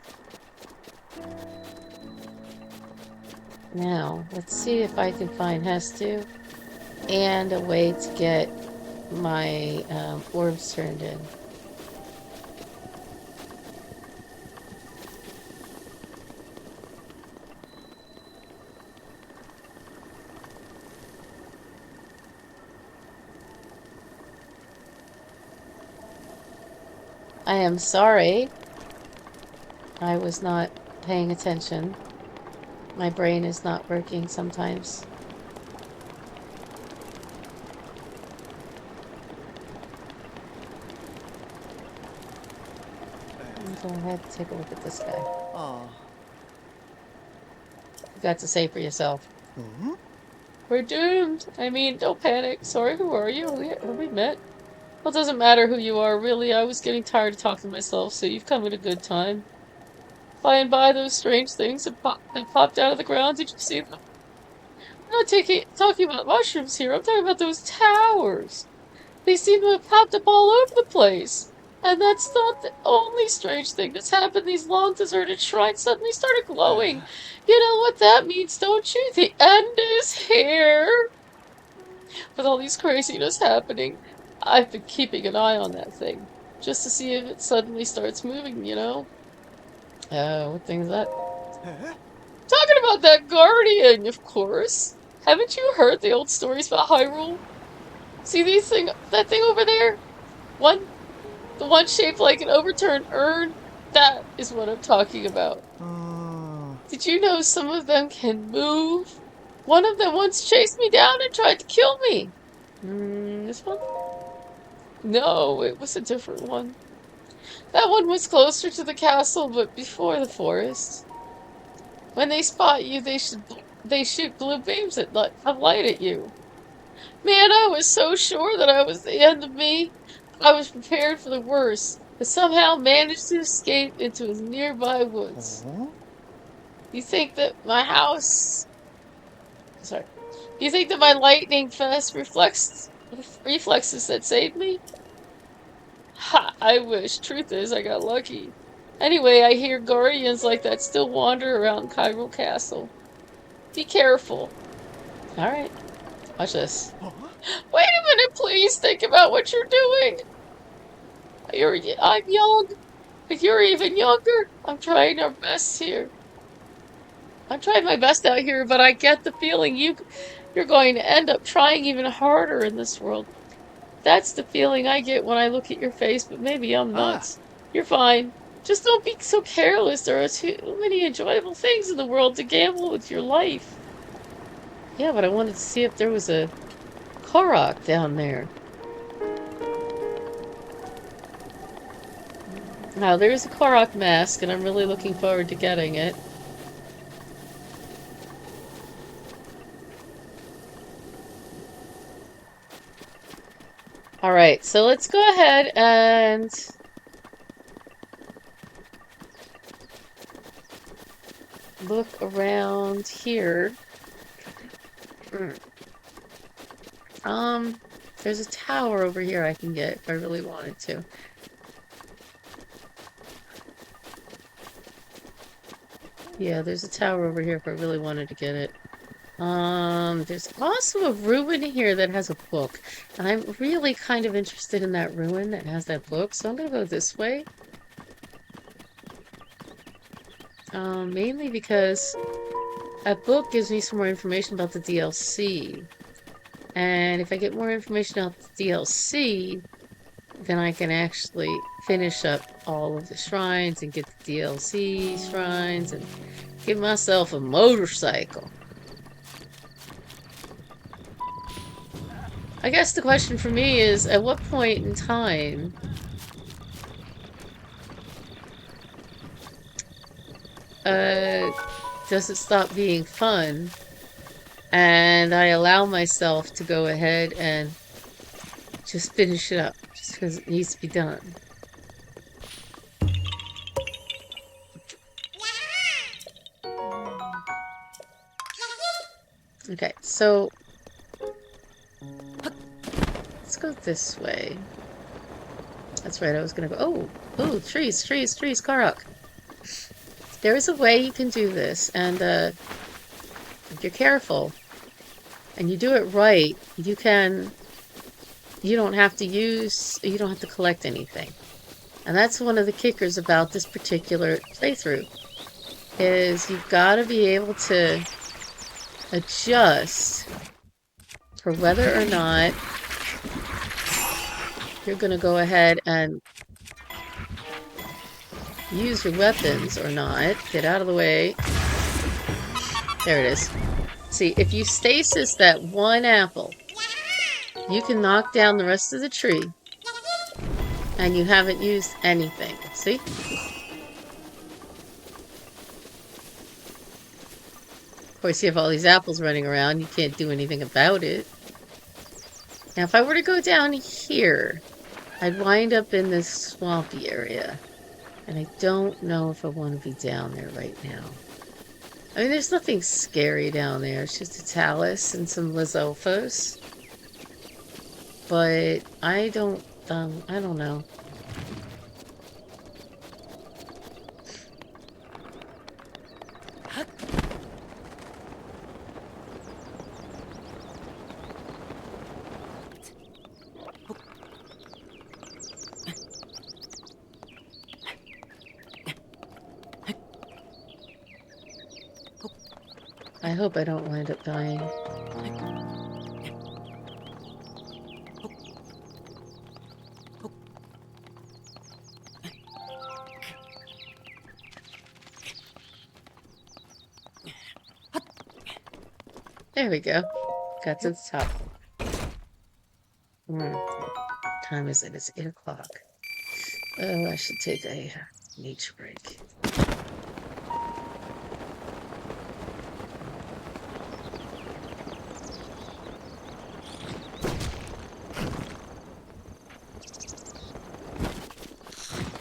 Now, let's see if I can find Hestu and a way to get my orbs turned in. I am sorry. I was not paying attention. My brain is not working sometimes. Go ahead and take a look at this guy. Oh. You got to say for yourself. We're doomed. I mean, don't panic. Sorry, who are you? Have we met? Well, it doesn't matter who you are, really. I was getting tired of talking to myself, so you've come at a good time. By and by, those strange things have popped out of the ground. Did you see them? I'm not talking about mushrooms here. I'm talking about those towers. They seem to have popped up all over the place. And that's not the only strange thing that's happened. These long deserted shrines suddenly started glowing. You know what that means, don't you? The end is here. With all these craziness happening, I've been keeping an eye on that thing. Just to see if it suddenly starts moving, you know? What thing is that? Talking about that Guardian, of course. Haven't you heard the old stories about Hyrule? See that thing over there? The one shaped like an overturned urn? That is what I'm talking about. Did you know some of them can move? One of them once chased me down and tried to kill me. This one? No, it was a different one. That one was closer to the castle, but before the forest. When they spot you, they shoot blue beams of light at you. Man, I was so sure that I was the end of me. I was prepared for the worst, but somehow managed to escape into the nearby woods. You think that my house... Sorry. You think that my lightning fast reflexes that saved me? Ha! I wish. Truth is, I got lucky. Anyway, I hear guardians like that still wander around Cairo Castle. Be careful. Alright, watch this. Wait a minute, please. Think about what you're doing. I'm young, but you're even younger. I'm trying our best here. I'm trying my best out here, but I get the feeling you're going to end up trying even harder in this world. That's the feeling I get when I look at your face, but maybe I'm nuts. You're fine. Just don't be so careless. There are too many enjoyable things in the world to gamble with your life. Yeah, but I wanted to see if there was a Korok down there. Now, there's a Korok mask, and I'm really looking forward to getting it. Alright, so let's go ahead and... look around here. There's a tower over here I can get if I really wanted to. Yeah, there's a tower over here if I really wanted to get it. There's also a ruin here that has a book. And I'm really kind of interested in that ruin that has that book, so I'm gonna go this way. Mainly because that book gives me some more information about the DLC. And if I get more information about the DLC, then I can actually finish up all of the shrines and get the DLC shrines and give myself a motorcycle. I guess the question for me is, at what point in time does it stop being fun and I allow myself to go ahead and just finish it up just because it needs to be done? Okay, so let's go this way. That's right, I was gonna go... Oh, trees, Karok. There is a way you can do this, and if you're careful and you do it right, you don't have to collect anything. And that's one of the kickers about this particular playthrough, is you've got to be able to adjust for whether or not you're going to go ahead and use your weapons or not. Get out of the way. There it is. See, if you stasis that one apple, you can knock down the rest of the tree, and you haven't used anything. See? Of course, you have all these apples running around. You can't do anything about it. Now, if I were to go down here, I'd wind up in this swampy area. And I don't know if I want to be down there right now. I mean, there's nothing scary down there. It's just a talus and some Lizalfos. But I don't know. I hope I don't wind up dying. There we go. Got to the top. Time is it? It's 8 o'clock. Oh, I should take a nature break.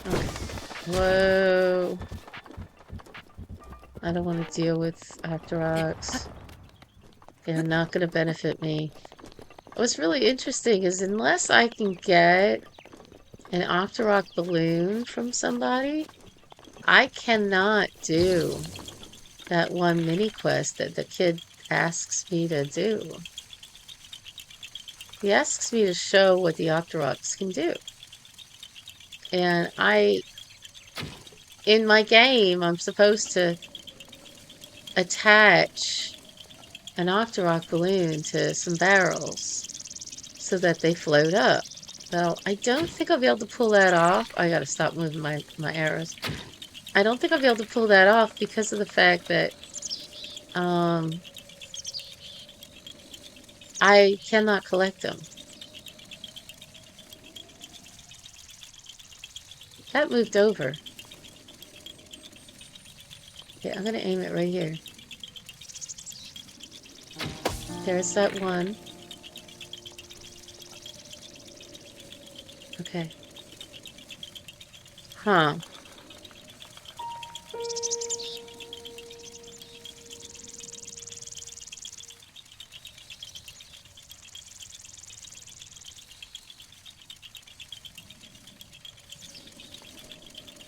Okay. Whoa. I don't want to deal with Octoroks. They're not going to benefit me. What's really interesting is unless I can get an Octorok balloon from somebody, I cannot do that one mini quest that the kid asks me to do. He asks me to show what the Octoroks can do. And in my game, I'm supposed to attach an Octorok balloon to some barrels so that they float up. Well, I don't think I'll be able to pull that off. I gotta stop moving my arrows. I don't think I'll be able to pull that off because of the fact that I cannot collect them. That moved over. Okay, I'm gonna aim it right here. There's that one. Okay. Huh.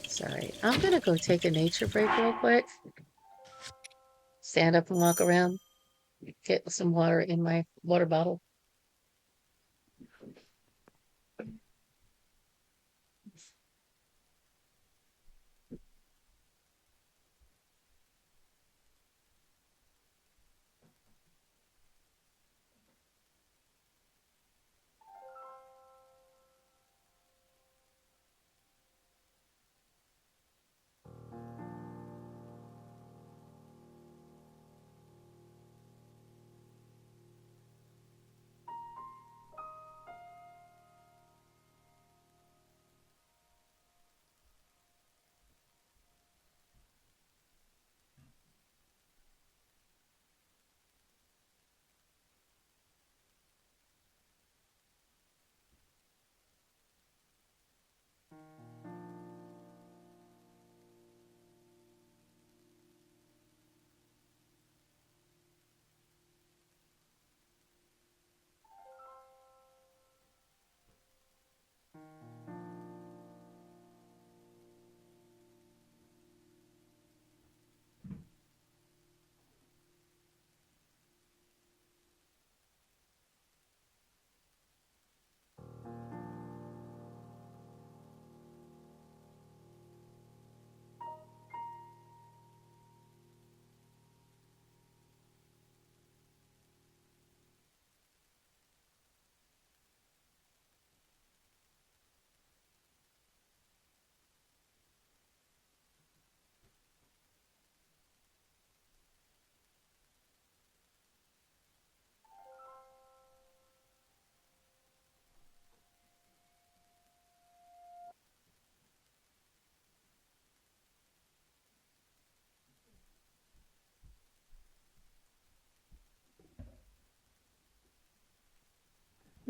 Sorry. I'm gonna go take a nature break real quick. Stand up and walk around. Get some water in my water bottle.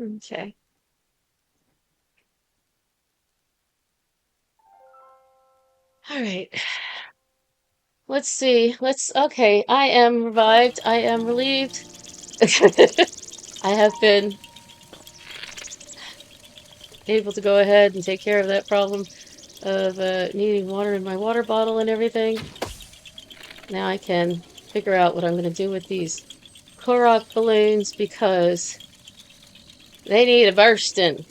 Okay. All right. Let's see. Okay. I am revived. I am relieved. I have been able to go ahead and take care of that problem of needing water in my water bottle and everything. Now I can figure out what I'm going to do with these Korok balloons because they need a bursting.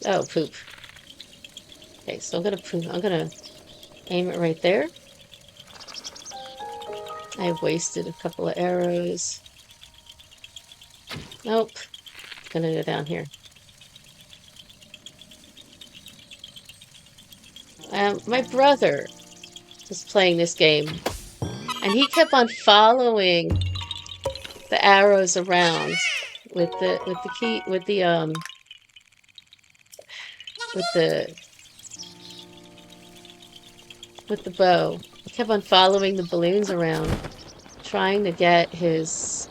Oh, poop. Okay, so I'm gonna aim it right there. I've wasted a couple of arrows. Nope. Gonna go down here. My brother is playing this game And he kept on following the arrows around with the key with the bow. He kept on following the balloons around, trying to get his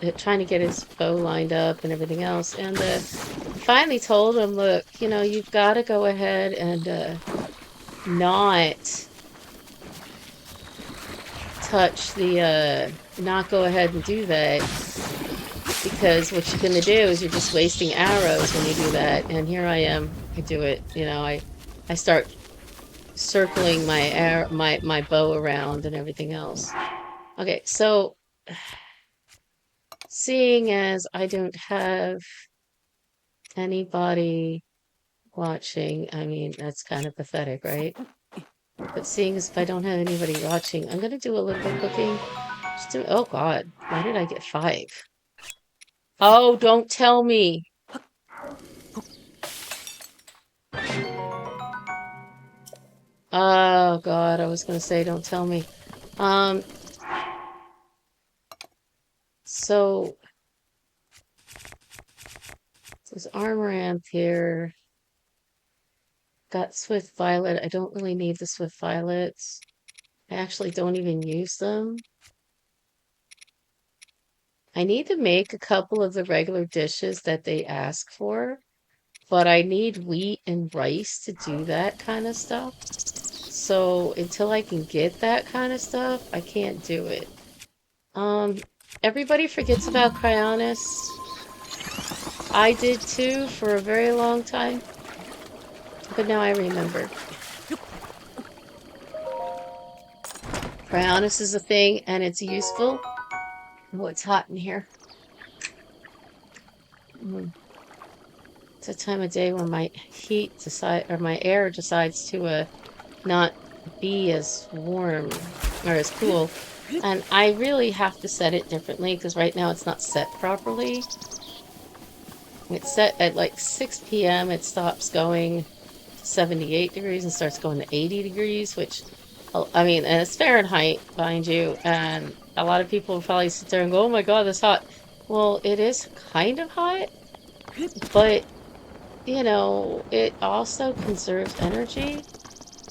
bow lined up and everything else. And finally told him, look, you know, you've got to go ahead and not touch the not go ahead and do that, because what you're gonna do is you're just wasting arrows when you do that. And here I am, I do it, you know, I start circling my bow around and everything else. Okay, so seeing as I don't have anybody watching, I mean, that's kind of pathetic, right? But seeing as if I don't have anybody watching, I'm gonna do a little bit of cooking. Oh God, why did I get 5? Oh, don't tell me. Oh God, I was gonna say don't tell me. Um, so there's Armoranth here. Got Swift Violet. I don't really need the Swift Violets. I actually don't even use them. I need to make a couple of the regular dishes that they ask for, but I need wheat and rice to do that kind of stuff. So until I can get that kind of stuff, I can't do it. Everybody forgets about Cryonis. I did too for a very long time, but now I remember. Cryonis is a thing and it's useful. Oh, it's hot in here. It's a time of day when my my air decides to not be as warm or as cool. And I really have to set it differently because right now it's not set properly. It's set at like 6 p.m. It stops going to 78 degrees and starts going to 80 degrees, which, I mean, and it's Fahrenheit, mind you, and a lot of people will probably sit there and go, oh my God, that's hot. Well, it is kind of hot, but, you know, it also conserves energy.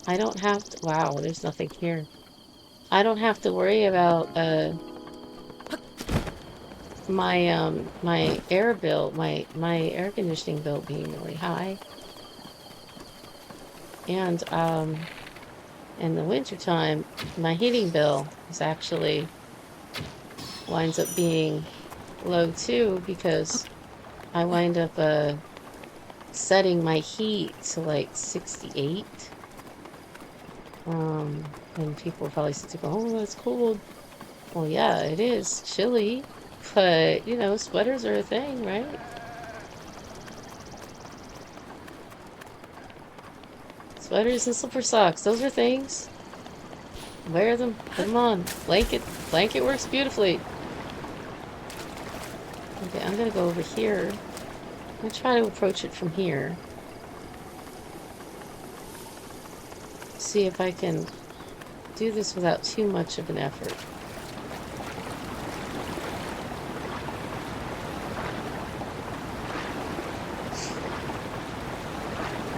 I don't have to, wow, there's nothing here. I don't have to worry about my air bill, my air conditioning bill being really high. And in the wintertime, my heating bill is actually winds up being low too, because I wind up setting my heat to like 68. And people probably sit there go, oh, that's cold. Well, yeah, it is chilly, but you know, sweaters are a thing, right? Sweaters and slipper socks, those are things. Wear them, put them on. Blanket works beautifully. Okay, I'm gonna go over here. I'm gonna try to approach it from here. See if I can do this without too much of an effort.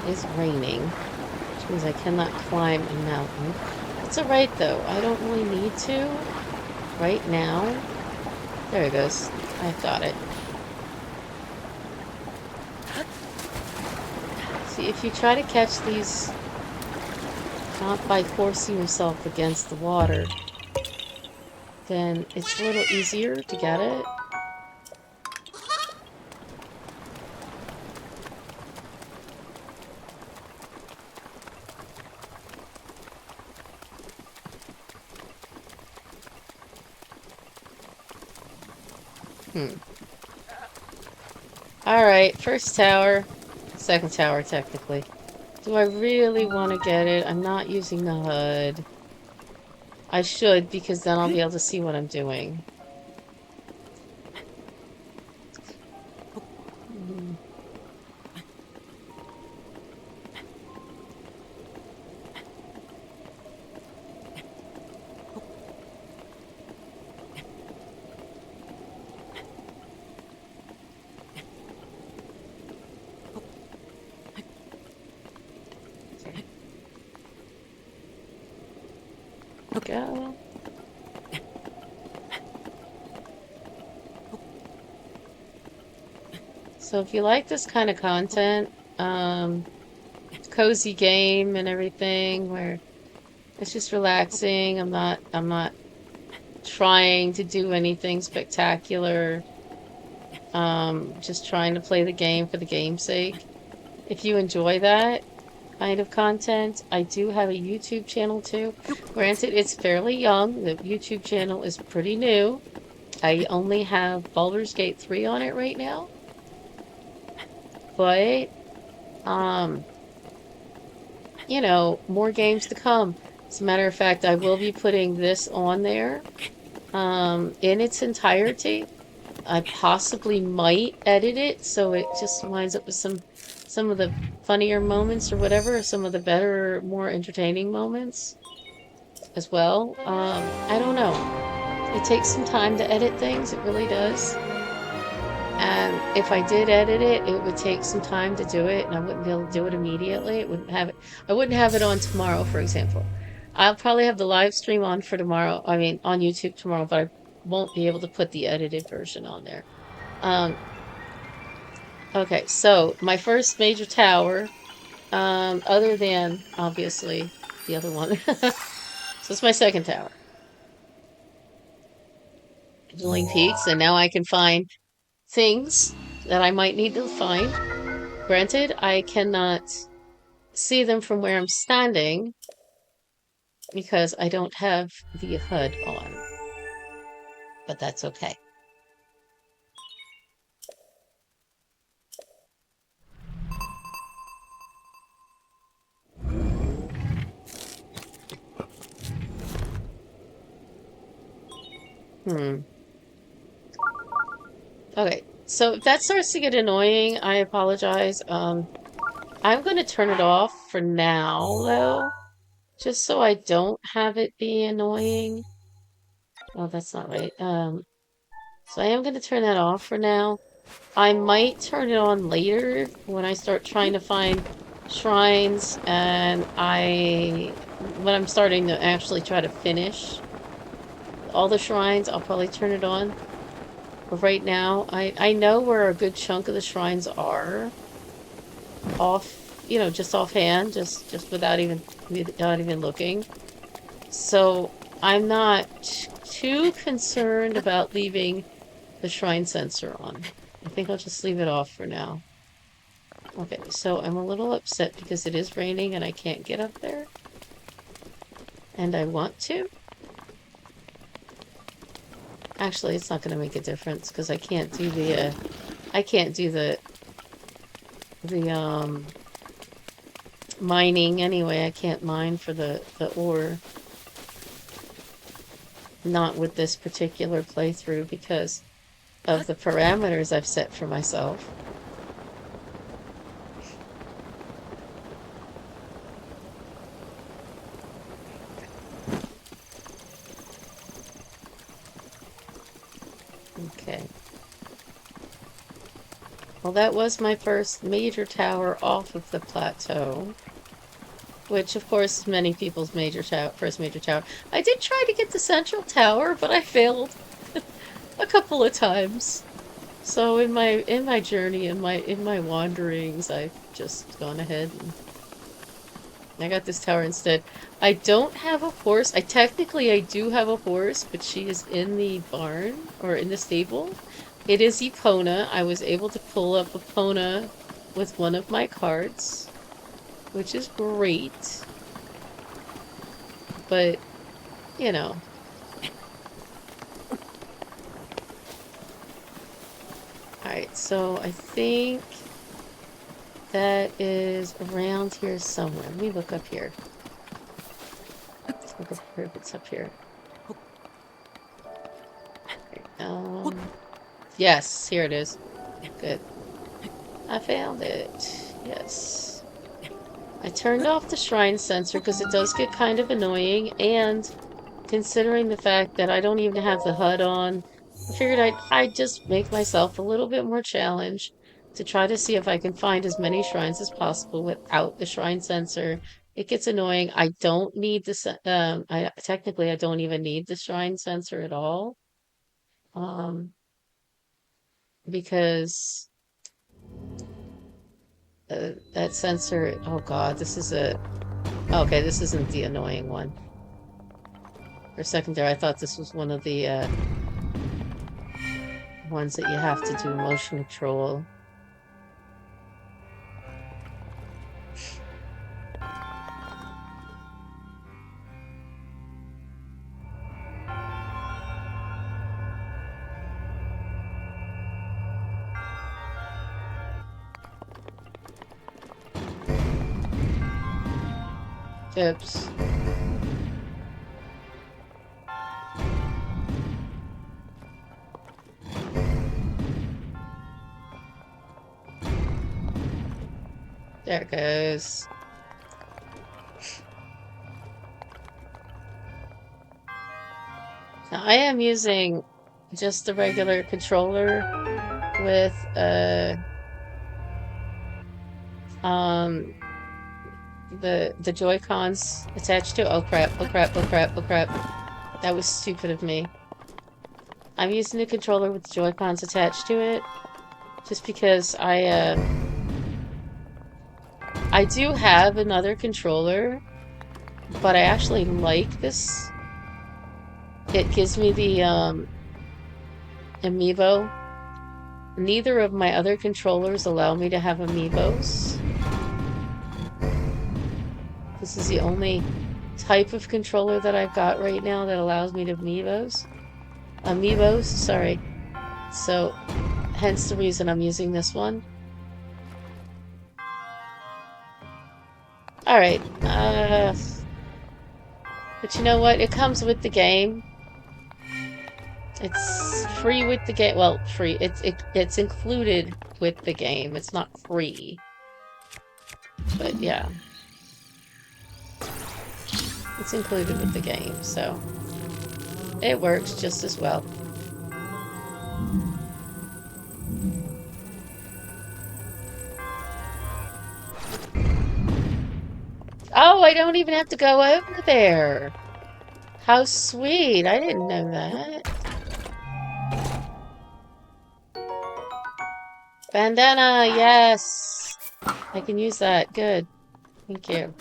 It is raining, which means I cannot climb a mountain. It's alright though, I don't really need to right now. There it goes. I've got it. See, if you try to catch these not by forcing yourself against the water, then it's a little easier to get it. Alright, first tower. Second tower, technically. Do I really want to get it? I'm not using the HUD. I should, because then I'll be able to see what I'm doing. go. So if you like this kind of content, cozy game and everything where it's just relaxing. I'm not trying to do anything spectacular. Just trying to play the game for the game's sake. If you enjoy that kind of content, I do have a YouTube channel too. Granted, it's fairly young. The YouTube channel is pretty new. I only have Baldur's Gate 3 on it right now. But, um, more games to come. As a matter of fact, I will be putting this on there, in its entirety. I possibly might edit it so it just winds up with some of the funnier moments or whatever, some of the better, more entertaining moments as well. I don't know. It takes some time to edit things, it really does. And if I did edit it, it would take some time to do it, and I wouldn't be able to do it immediately. I wouldn't have it on tomorrow, for example. I'll probably have the live stream on for tomorrow, I mean, on YouTube tomorrow, but I won't be able to put the edited version on there. Okay, so my first major tower, other than obviously the other one. So it's my second tower. Dwindling peaks, and now I can find things that I might need to find. Granted, I cannot see them from where I'm standing because I don't have the HUD on. But that's okay. Okay, so if that starts to get annoying, I apologize. I'm going to turn it off for now, though, just so I don't have it be annoying. Oh, that's not right. So I am going to turn that off for now. I might turn it on later when I start trying to find shrines and when I'm starting to actually try to finish all the shrines, I'll probably turn it on. But right now, I know where a good chunk of the shrines are. Just offhand, just without even looking. So I'm not too concerned about leaving the shrine sensor on. I think I'll just leave it off for now. Okay, so I'm a little upset because it is raining and I can't get up there. And I want to. Actually, it's not going to make a difference because I can't do the mining anyway. I can't mine for the ore. Not with this particular playthrough because of the parameters I've set for myself. Okay. Well, that was my first major tower off of the plateau. Which, of course, is many people's first major tower. I did try to get the central tower, but I failed a couple of times. So in my journey, in my wanderings, I've just gone ahead and I got this tower instead. I don't have a horse. I do have a horse, but she is in the barn or in the stable. It is Epona. I was able to pull up Epona with one of my cards, which is great. But, Alright, so I think that is around here somewhere. Let me look up here. Look up here if it's up here. Yes, here it is. Good. I found it. Yes. I turned off the shrine sensor because it does get kind of annoying, and considering the fact that I don't even have the HUD on, I figured I'd just make myself a little bit more challenge to try to see if I can find as many shrines as possible without the shrine sensor It gets annoying. I don't need this. I don't even need the shrine sensor at all. Because that sensor. Oh God, this is a. Okay, this isn't the annoying one. For a second there, I thought this was one of the ones that you have to do motion control. Oops. There it goes. Now I am using just the regular controller with the Joy-Cons attached to. Oh crap, oh crap, oh crap, oh crap. That was stupid of me. I'm using the controller with the Joy-Cons attached to it just because I do have another controller, but I actually like this. It gives me the Amiibo. Neither of my other controllers allow me to have Amiibos. This is the only type of controller that I've got right now that allows me to Amiibos, sorry. So, hence the reason I'm using this one. Alright, but you know what? It comes with the game. It's free with the game. Well, free. It's included with the game. It's not free. But yeah. It's included with the game, so it works just as well. Oh, I don't even have to go over there. How sweet. I didn't know that. Bandana, yes. I can use that. Good. Thank you.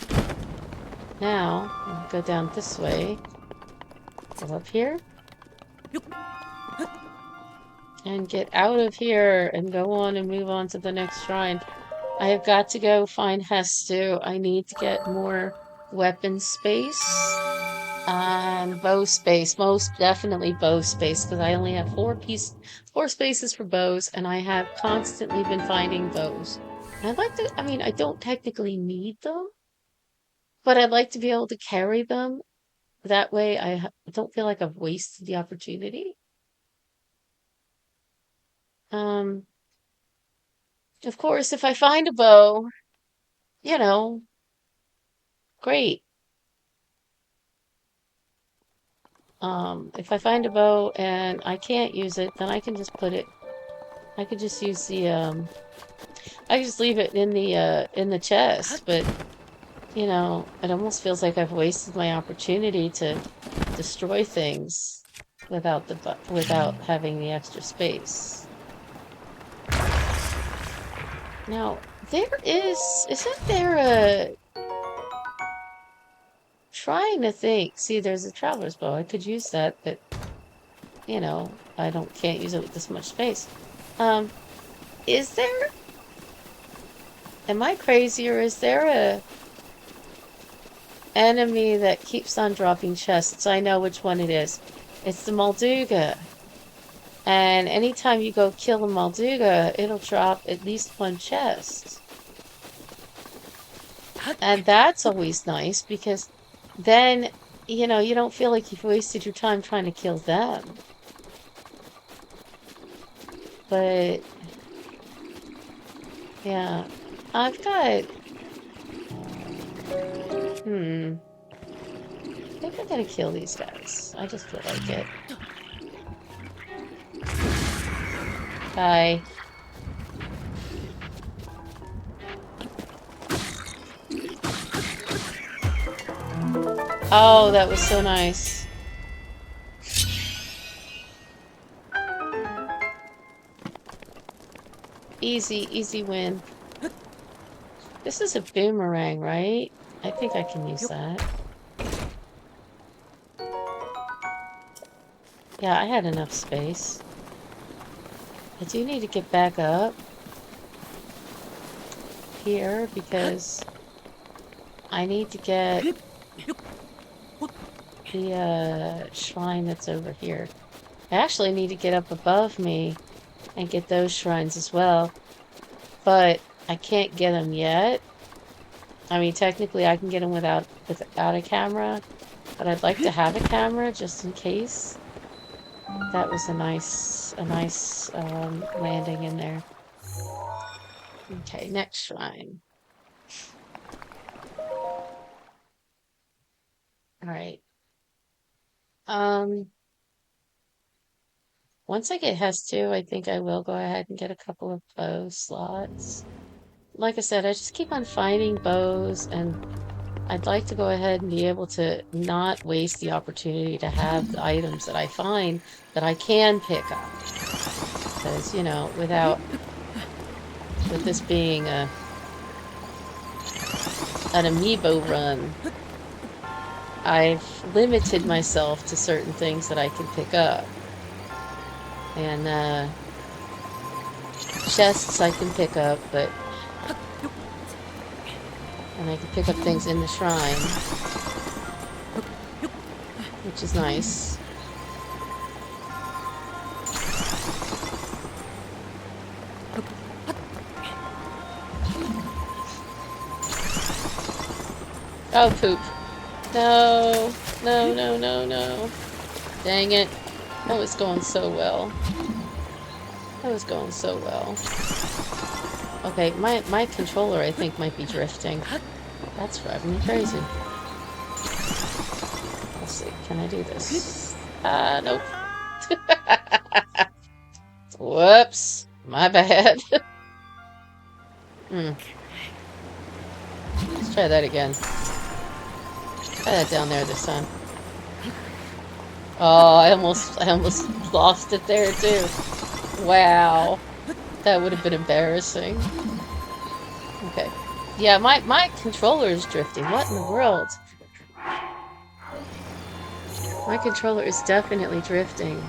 Now, I'll go down this way. Go up here. And get out of here and go on and move on to the next shrine. I have got to go find Hestu. I need to get more weapon space. Bow space. Most definitely bow space, because I only have four spaces for bows, and I have constantly been finding bows. I'd like to, I mean, I don't technically need them, but I'd like to be able to carry them. That way I don't feel like I've wasted the opportunity. Of course, if I find a bow, you know, great. If I find a bow and I can't use it, then I can just put it, I could just use the, I could just leave it in the chest, but, you know, it almost feels like I've wasted my opportunity to destroy things without having the extra space. Now, isn't there a... Trying to think. See, there's a traveler's bow. I could use that, but, you know, can't use it with this much space. Is there... Am I crazy, or is there a enemy that keeps on dropping chests? I know which one it is. It's the Molduga. And anytime you go kill a Molduga, it'll drop at least one chest. And that's always nice, because then, you know, you don't feel like you've wasted your time trying to kill them. But, yeah, I've got... I think I gotta kill these guys. I just feel like it. Bye. Oh, that was so nice. Easy, easy win. This is a boomerang, right? I think I can use that. Yeah, I had enough space. I do need to get back up here because I need to get the shrine that's over here. I actually need to get up above me and get those shrines as well, but I can't get them yet. I mean, technically I can get them without a camera, but I'd like to have a camera just in case. That was a nice landing in there. Okay, next shrine. All right. Once I get Hess 2, I think I will go ahead and get a couple of bow slots. Like I said, I just keep on finding bows, and I'd like to go ahead and be able to not waste the opportunity to have the items that I find that I can pick up. Because, you know, with this being an Amiibo run, I've limited myself to certain things that I can pick up. And chests I can pick up, and I can pick up things in the shrine, which is nice. Oh, poop. No, no, no, no, no. Dang it. That was going so well. That was going so well. Okay, my controller, I think, might be drifting. That's driving me crazy. Let's see, can I do this? Nope. Whoops. My bad. Let's try that again. Try that down there this time. Oh, I almost lost it there too. Wow. That would have been embarrassing. Okay. Yeah, my controller is drifting. What in the world? My controller is definitely drifting.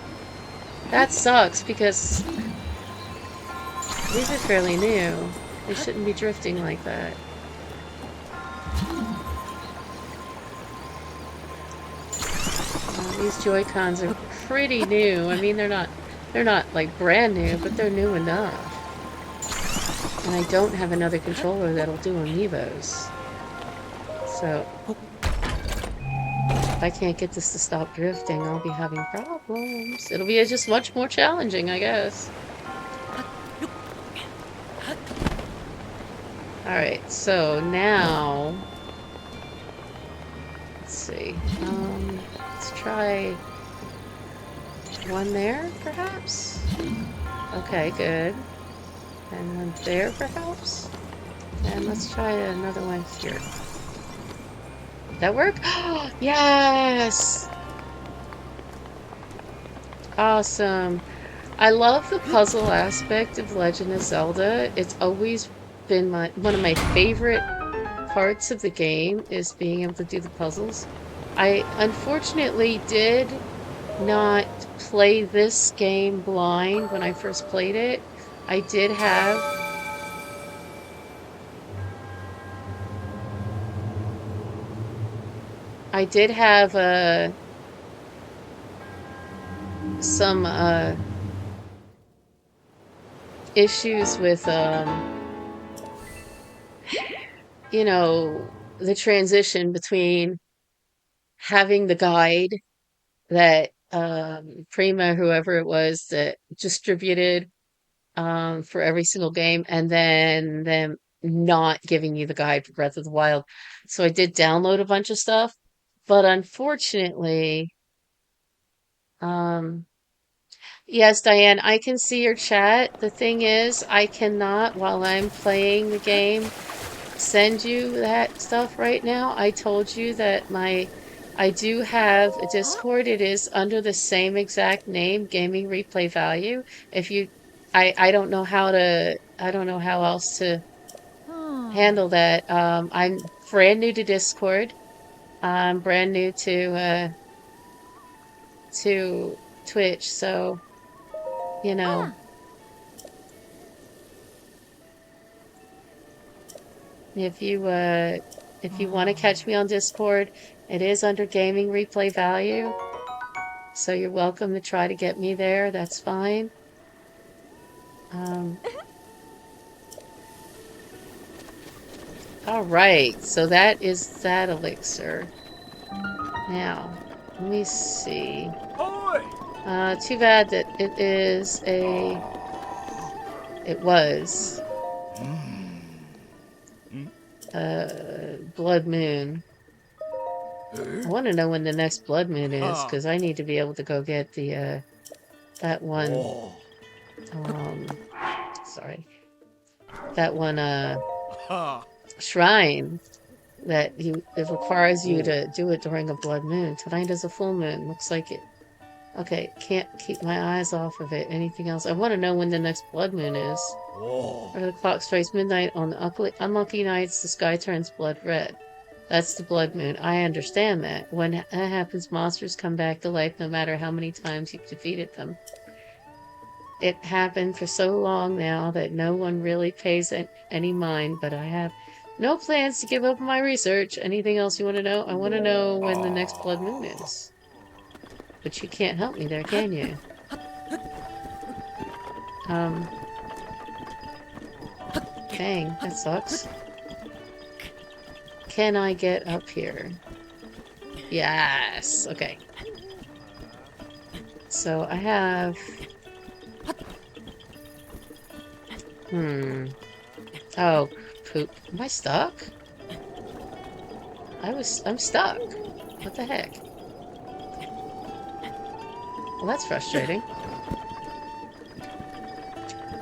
That sucks because these are fairly new. They shouldn't be drifting like that. These Joy-Cons are pretty new. I mean, they're not like brand new, but they're new enough. And I don't have another controller that'll do Amiibos. So if I can't get this to stop drifting, I'll be having problems. It'll be just much more challenging, I guess. Alright, so now let's see. Let's try one there, perhaps? Okay, good. And one there, perhaps? And let's try another one here. That work? Yes! Awesome. I love the puzzle aspect of Legend of Zelda. It's always been one of my favorite parts of the game is being able to do the puzzles. I unfortunately did not play this game blind when I first played it. I did have some issues with you know, the transition between having the guide that Prima, whoever it was, that distributed for every single game, and then them not giving you the guide for Breath of the Wild. So I did download a bunch of stuff, but unfortunately, um, yes, Diane, I can see your chat. The thing is, I cannot, while I'm playing the game, send you that stuff right now. I told you that I do have a Discord. It is under the same exact name, Gaming Replay Value. If you, I don't know how to, I don't know how else to handle that. I'm brand new to Discord. I'm brand new to Twitch, so you know, if you want to catch me on Discord, it is under Gaming Replay Value. So you're welcome to try to get me there. That's fine. All right. So that is that elixir. Now, let me see. Too bad that it was blood moon. I want to know when the next blood moon is, because I need to be able to go get the that one sorry, that one shrine that it requires you to do it during a blood moon. Tonight is a full moon. Looks like it. Okay, can't keep my eyes off of it. Anything else? I want to know when the next blood moon is. Or the clock strikes midnight on the unlucky nights, the sky turns blood red. That's the blood moon. I understand that. When that happens, monsters come back to life no matter how many times you've defeated them. It happened for so long now that no one really pays any mind, but I have no plans to give up my research. Anything else you want to know? I want to know when the next blood moon is. But you can't help me there, can you? Dang, that sucks. Can I get up here? Yes, okay. So I have... Oh, poop. Am I stuck? I'm stuck. What the heck? Well, that's frustrating.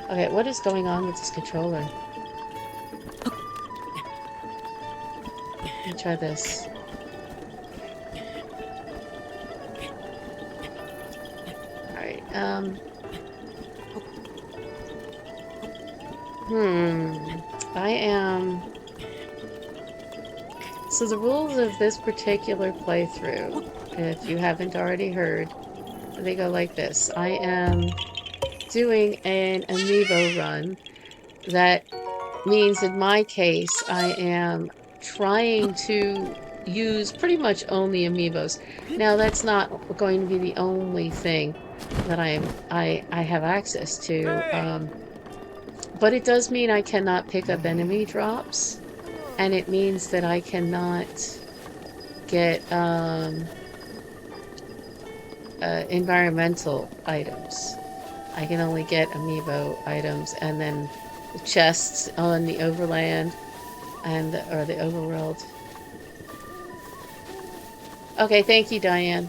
Okay, what is going on with this controller? Let me try this. Alright, I am... So the rules of this particular playthrough, if you haven't already heard, they go like this. I am doing an Amiibo run. That means in my case, I am trying to use pretty much only Amiibos. Now that's not going to be the only thing that I have access to. But it does mean I cannot pick up enemy drops. And it means that I cannot get environmental items. I can only get Amiibo items, and then the chests on the overland or the overworld. Okay, thank you, Diane.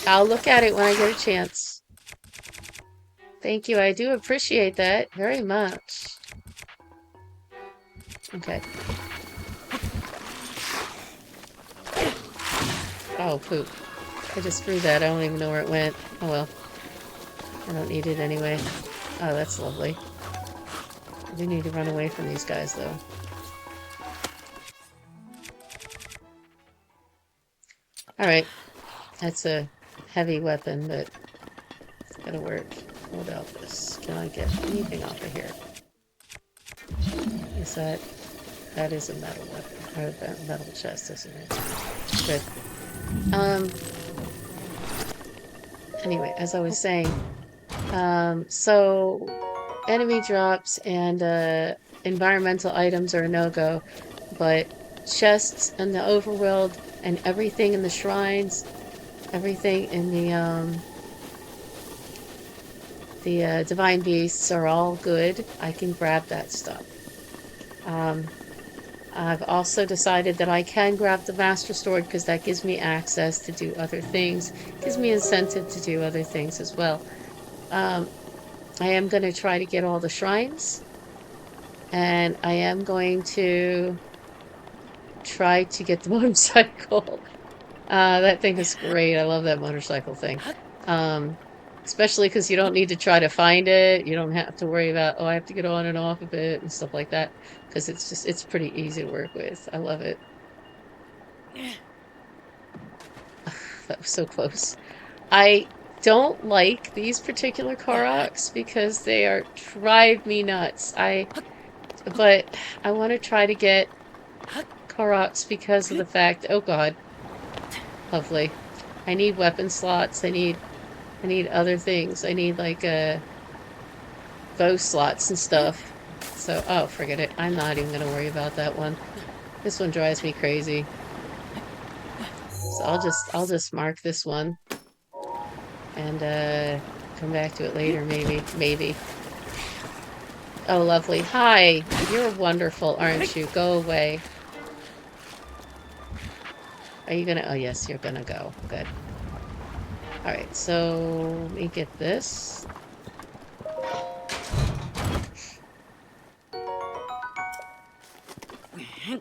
I'll look at it when I get a chance. Thank you, I do appreciate that very much. Okay. Oh, poop. I just threw that. I don't even know where it went. Oh well. I don't need it anyway. Oh, that's lovely. I do need to run away from these guys, though. Alright. That's a heavy weapon, but it's gotta work. What about this? Can I get anything off of here? Is that... That is a metal weapon. Or a metal chest, isn't it? Good. Anyway, as I was saying, so enemy drops and environmental items are a no-go, but chests in the overworld and everything in the shrines, everything in the divine beasts are all good. I can grab that stuff. I've also decided that I can grab the Master Sword because that gives me access to do other things. Gives me incentive to do other things as well. I am going to try to get all the shrines And I am going to try to get the motorcycle. That thing is great. I love that motorcycle thing. Um, Especially because you don't need to try to find it. You don't have to worry about, oh, I have to get on and off of it and stuff like that. Because it's pretty easy to work with. I love it. That was so close. I don't like these particular Koroks because they are drive me nuts. But I want to try to get Koroks because of the fact, oh God, lovely. I need weapon slots. I need other things. I need like bow slots and stuff. So, oh, forget it. I'm not even gonna worry about that one. This one drives me crazy. So I'll just mark this one and come back to it later, maybe. Oh, lovely. Hi. You're wonderful, aren't you? Go away. Are you gonna? Oh, yes, you're gonna go. Good. All right, so let me get this. There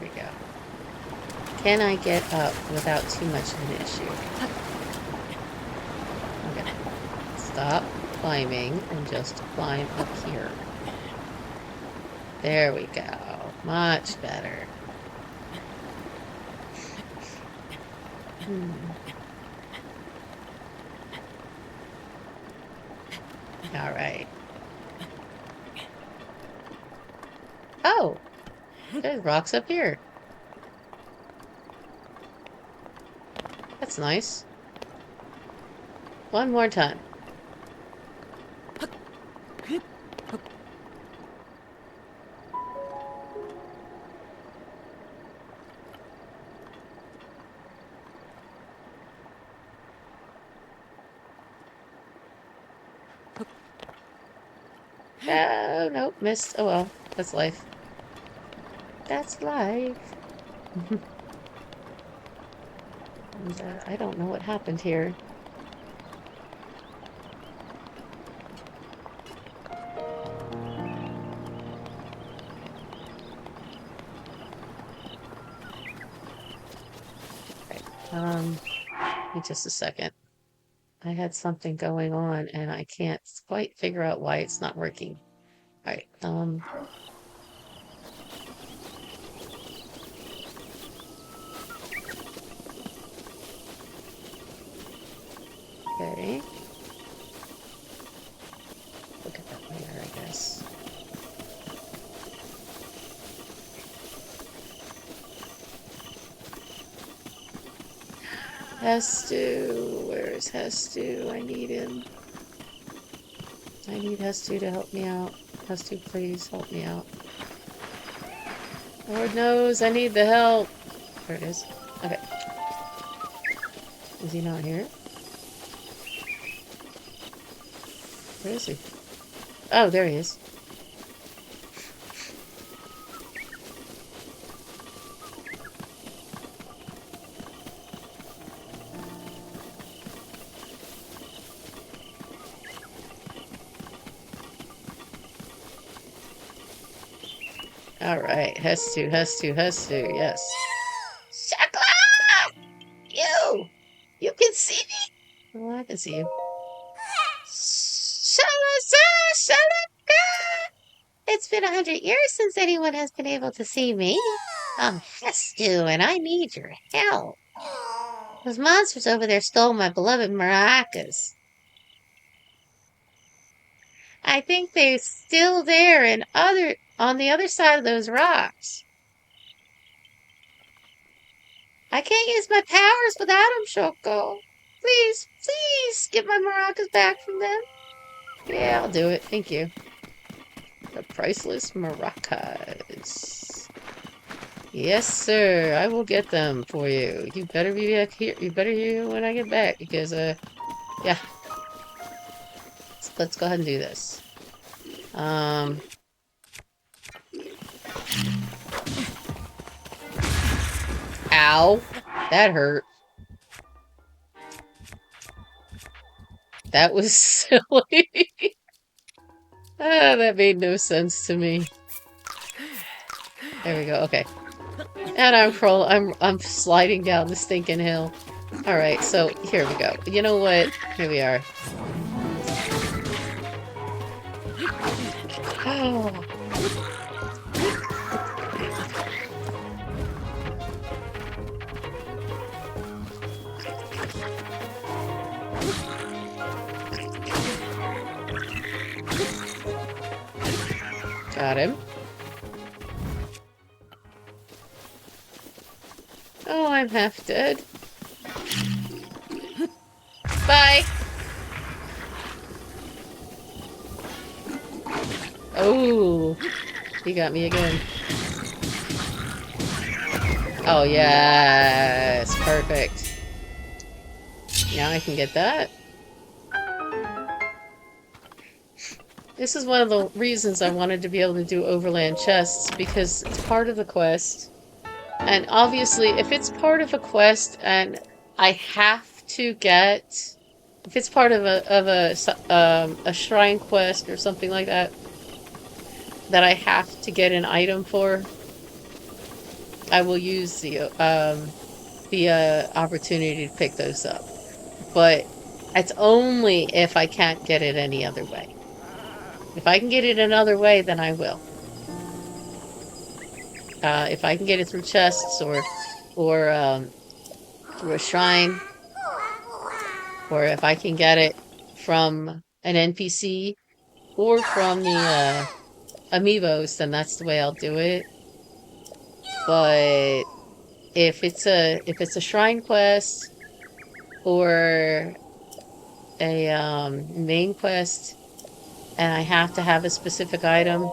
we go. Can I get up without too much of an issue? Okay. Stop climbing and just climb up here. There we go. Much better. All right. Oh, there's rocks up here. That's nice. One more time. Oh, nope, missed. Oh well, that's life. That's life. And, I don't know what happened here. Right. Give me just a second. I had something going on and I can't quite figure out why it's not working. All right. Okay. Look at that later, I guess. Hestu, where is Hestu? I need him. I need Hestu to help me out. Hestu, please help me out. Lord knows I need the help. There it is. Okay. Is he not here? Where is he? Oh, there he is. All right, Hestu, yes. Shakla! You can see me? Well, I can see you. Shalasa, Shalaka! It's been 100 years since anyone has been able to see me. I'm Hestu, and I need your help. Those monsters over there stole my beloved maracas. I think they're still there and on the other side of those rocks. I can't use my powers without them, Shoko. Please, get my maracas back from them. Yeah, I'll do it. Thank you. The priceless maracas. Yes, sir. I will get them for you. You better be back here. You better be here when I get back because, yeah. Let's go ahead and do this. Ow. That hurt. That was silly. Ah, that made no sense to me. There we go, okay. And I'm sliding down the stinking hill. Alright, so here we go. You know what? Here we are. Oh. Got him. Oh, I'm half dead. Bye! Oh, he got me again. Oh, yes, perfect. Now I can get that. This is one of the reasons I wanted to be able to do overland chests, because it's part of the quest. And obviously, if it's part of a quest and I have to get, if it's part of a shrine quest or something like that, that I have to get an item for, I will use the opportunity to pick those up. But it's only if I can't get it any other way. If I can get it another way, then I will. If I can get it through chests or through a shrine, or if I can get it from an NPC or from the Amiibos, then that's the way I'll do it. But if it's a shrine quest or a main quest and I have to have a specific item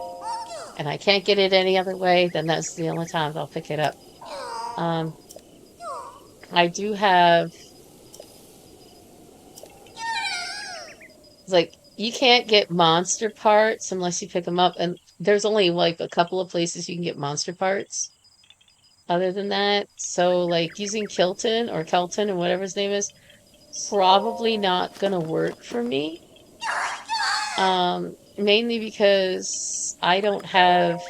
and I can't get it any other way, then that's the only time I'll pick it up. I do have, like, you can't get monster parts unless you pick them up, and there's only like a couple of places you can get monster parts other than that. So like using Kilton or Kelton or whatever his name is, probably not gonna work for me. Mainly because I don't have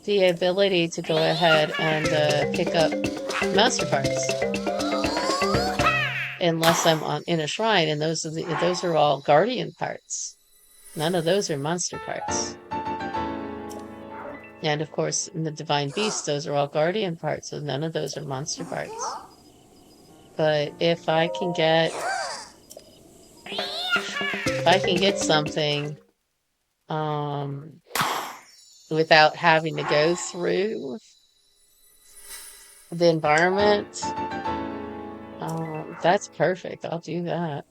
the ability to go ahead and pick up monster parts unless I'm in a shrine, and those are all guardian parts. None of those are monster parts. And of course, in the Divine Beast, those are all guardian parts, so none of those are monster parts. But if I can get something without having to go through the environment, that's perfect. I'll do that.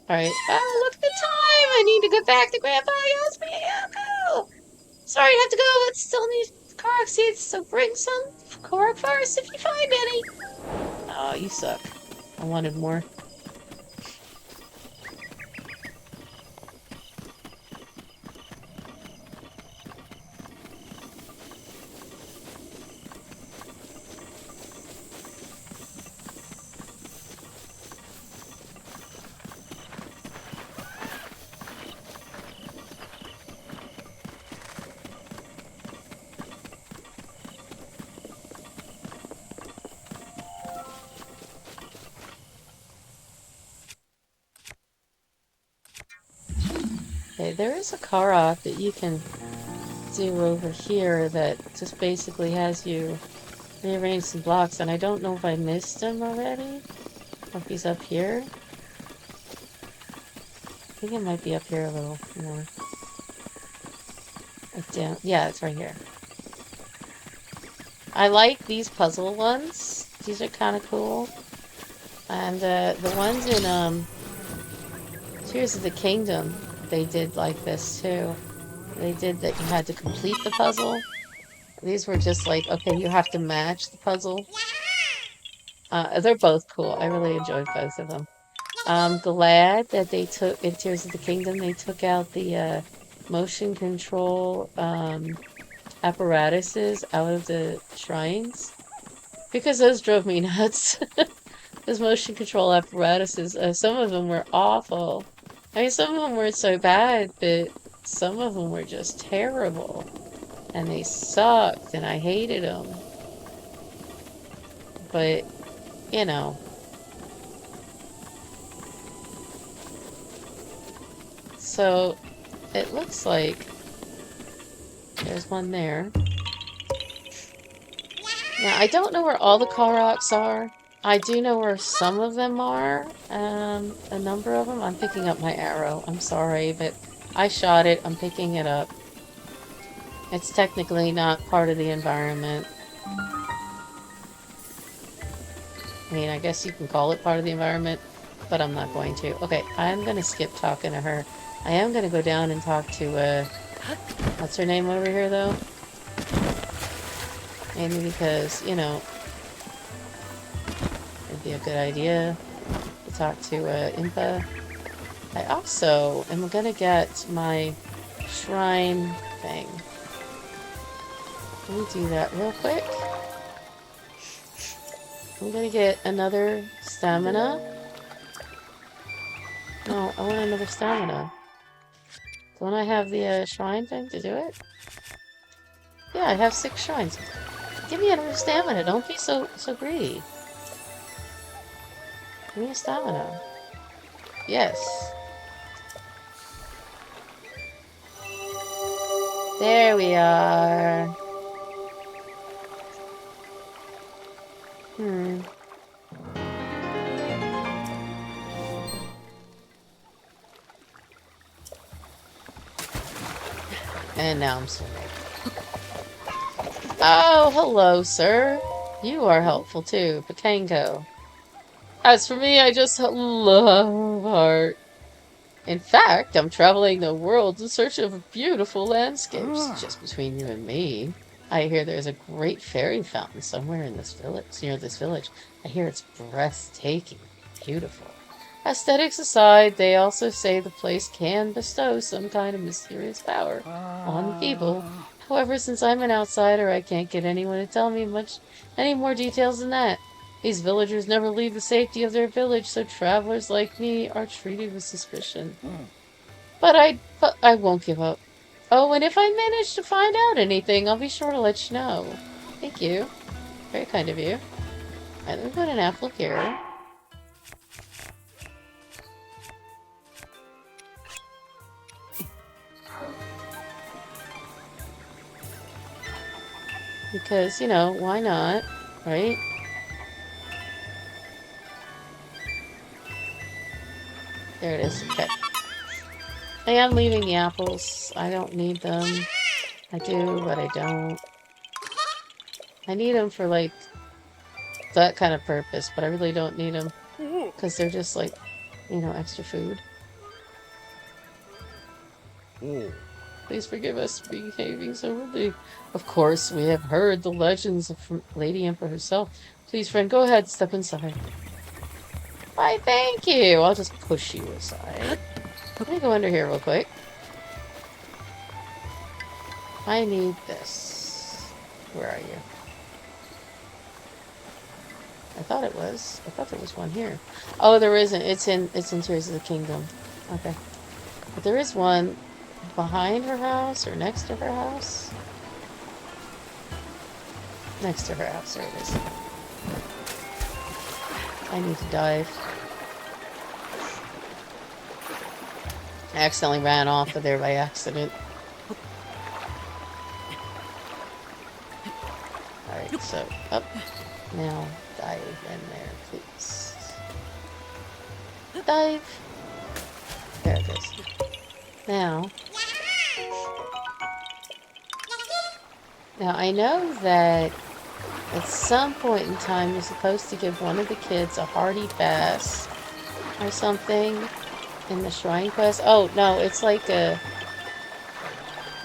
Alright. Oh, look at the time! I need to get back to Grandpa Yossi. Sorry, I have to go, but still need Korok seeds, so bring some Korok first if you find any. Oh, you suck. I wanted more. Okay, there is a Korok that you can do over here that just basically has you rearrange some blocks, and I don't know if I missed him already, or if he's up here. I think it might be up here a little more. Down. Yeah, it's right here. I like these puzzle ones. These are kind of cool. And the ones in Tears of the Kingdom, they did like this too. They did that you had to complete the puzzle. These were just like, okay, you have to match the puzzle. They're both cool. I really enjoyed both of them. I'm glad that they took, in Tears of the Kingdom, they took out the motion control apparatuses out of the shrines. Because those drove me nuts. Those motion control apparatuses, some of them were awful. I mean, some of them weren't so bad, but some of them were just terrible. And they sucked, and I hated them. But, you know. So, it looks like there's one there. Now, I don't know where all the Koroks are. I do know where some of them are. A number of them. I'm picking up my arrow. I'm sorry, but I shot it. I'm picking it up. It's technically not part of the environment. I mean, I guess you can call it part of the environment, but I'm not going to. Okay, I'm gonna skip talking to her. I am gonna go down and talk to, what's her name over here, though? Mainly because, you know, it'd be a good idea to talk to, Impa. I also am gonna get my shrine thing. Let me do that real quick. I'm gonna get another stamina. No, I want another stamina. Don't I have the shrine thing to do it? Yeah, I have 6 shrines. Give me another stamina. Don't be so greedy. Give me a stamina. Yes. There we are. And now I'm swimming. Oh, hello, sir. You are helpful too, Patango. As for me, I just love art. In fact, I'm traveling the world in search of beautiful landscapes. Just between you and me, I hear there's a great fairy fountain somewhere in this village, near this village. I hear it's breathtaking, beautiful. Aesthetics aside, they also say the place can bestow some kind of mysterious power on people. However, since I'm an outsider, I can't get anyone to tell me any more details than that. These villagers never leave the safety of their village, so travelers like me are treated with suspicion. But I won't give up. Oh, and if I manage to find out anything, I'll be sure to let you know. Thank you. Very kind of you. Alright, let me put an apple here. Because, you know, why not? Right? There it is. Okay. I am leaving the apples. I don't need them. I do, but I don't. I need them for, like, that kind of purpose, but I really don't need them. Because they're just, like, you know, extra food. Please forgive us for behaving so rudely. Of course, we have heard the legends from Lady Emperor herself. Please, friend, go ahead, step inside. Why, thank you. I'll just push you aside. Let me go under here real quick. I need this. Where are you? I thought there was one here. Oh, there isn't. It's in Tears of the Kingdom. Okay. But there is one behind her house or next to her house. Next to her house. There it is. I need to dive. I accidentally ran off of there by accident. Alright, so up. Now dive in there, please. Dive! There it is. Now I know that at some point in time you're supposed to give one of the kids a hearty bass or something in the shrine quest. Oh no, it's like a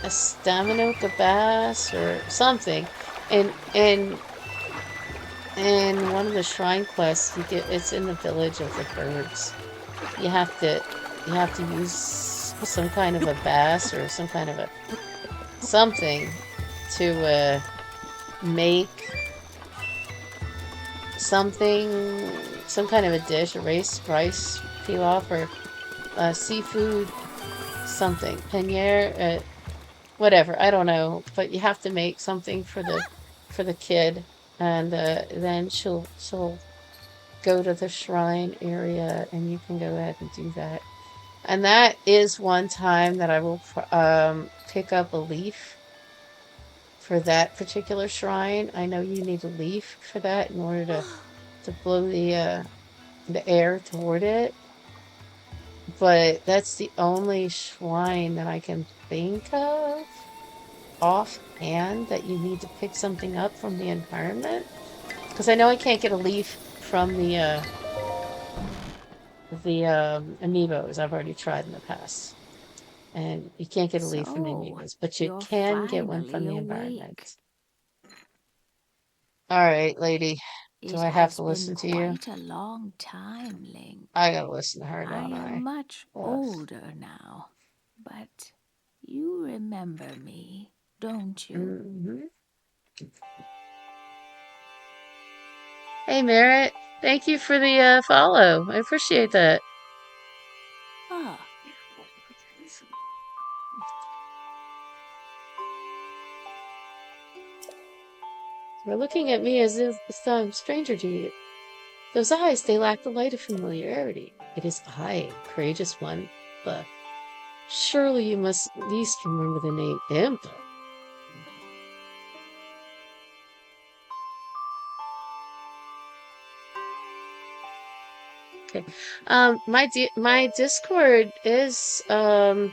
stamina bass or something. And one of the shrine quests it's in the village of the birds. You have to use some kind of a bass or some kind of something to make something, some kind of a dish, a rice pilaf or seafood something. Panier, whatever, I don't know. But you have to make something for the kid. And then she'll go to the shrine area and you can go ahead and do that. And that is one time that I will pick up a leaf for that particular shrine. I know you need a leaf for that in order to blow the air toward it. But that's the only shrine that I can think of offhand that you need to pick something up from the environment. Because I know I can't get a leaf from the amiibos. I've already tried in the past. And you can't get a leaf from the So, amiibos, but you you're can get one from finally the awake. environment. All right, lady. Do It I have has to been listen to you? quite a long time, Link. I gotta listen to her, I don't am I? much Ugh. older now, but you remember me, don't you? Mhm. Hey, Merritt. Thank you for the follow. I appreciate that. Ah, You're looking at me as if I'm a stranger to you. Those eyes, they lack the light of familiarity. It is I, courageous one, but surely you must at least remember the name Imp. Okay. My Discord is gaming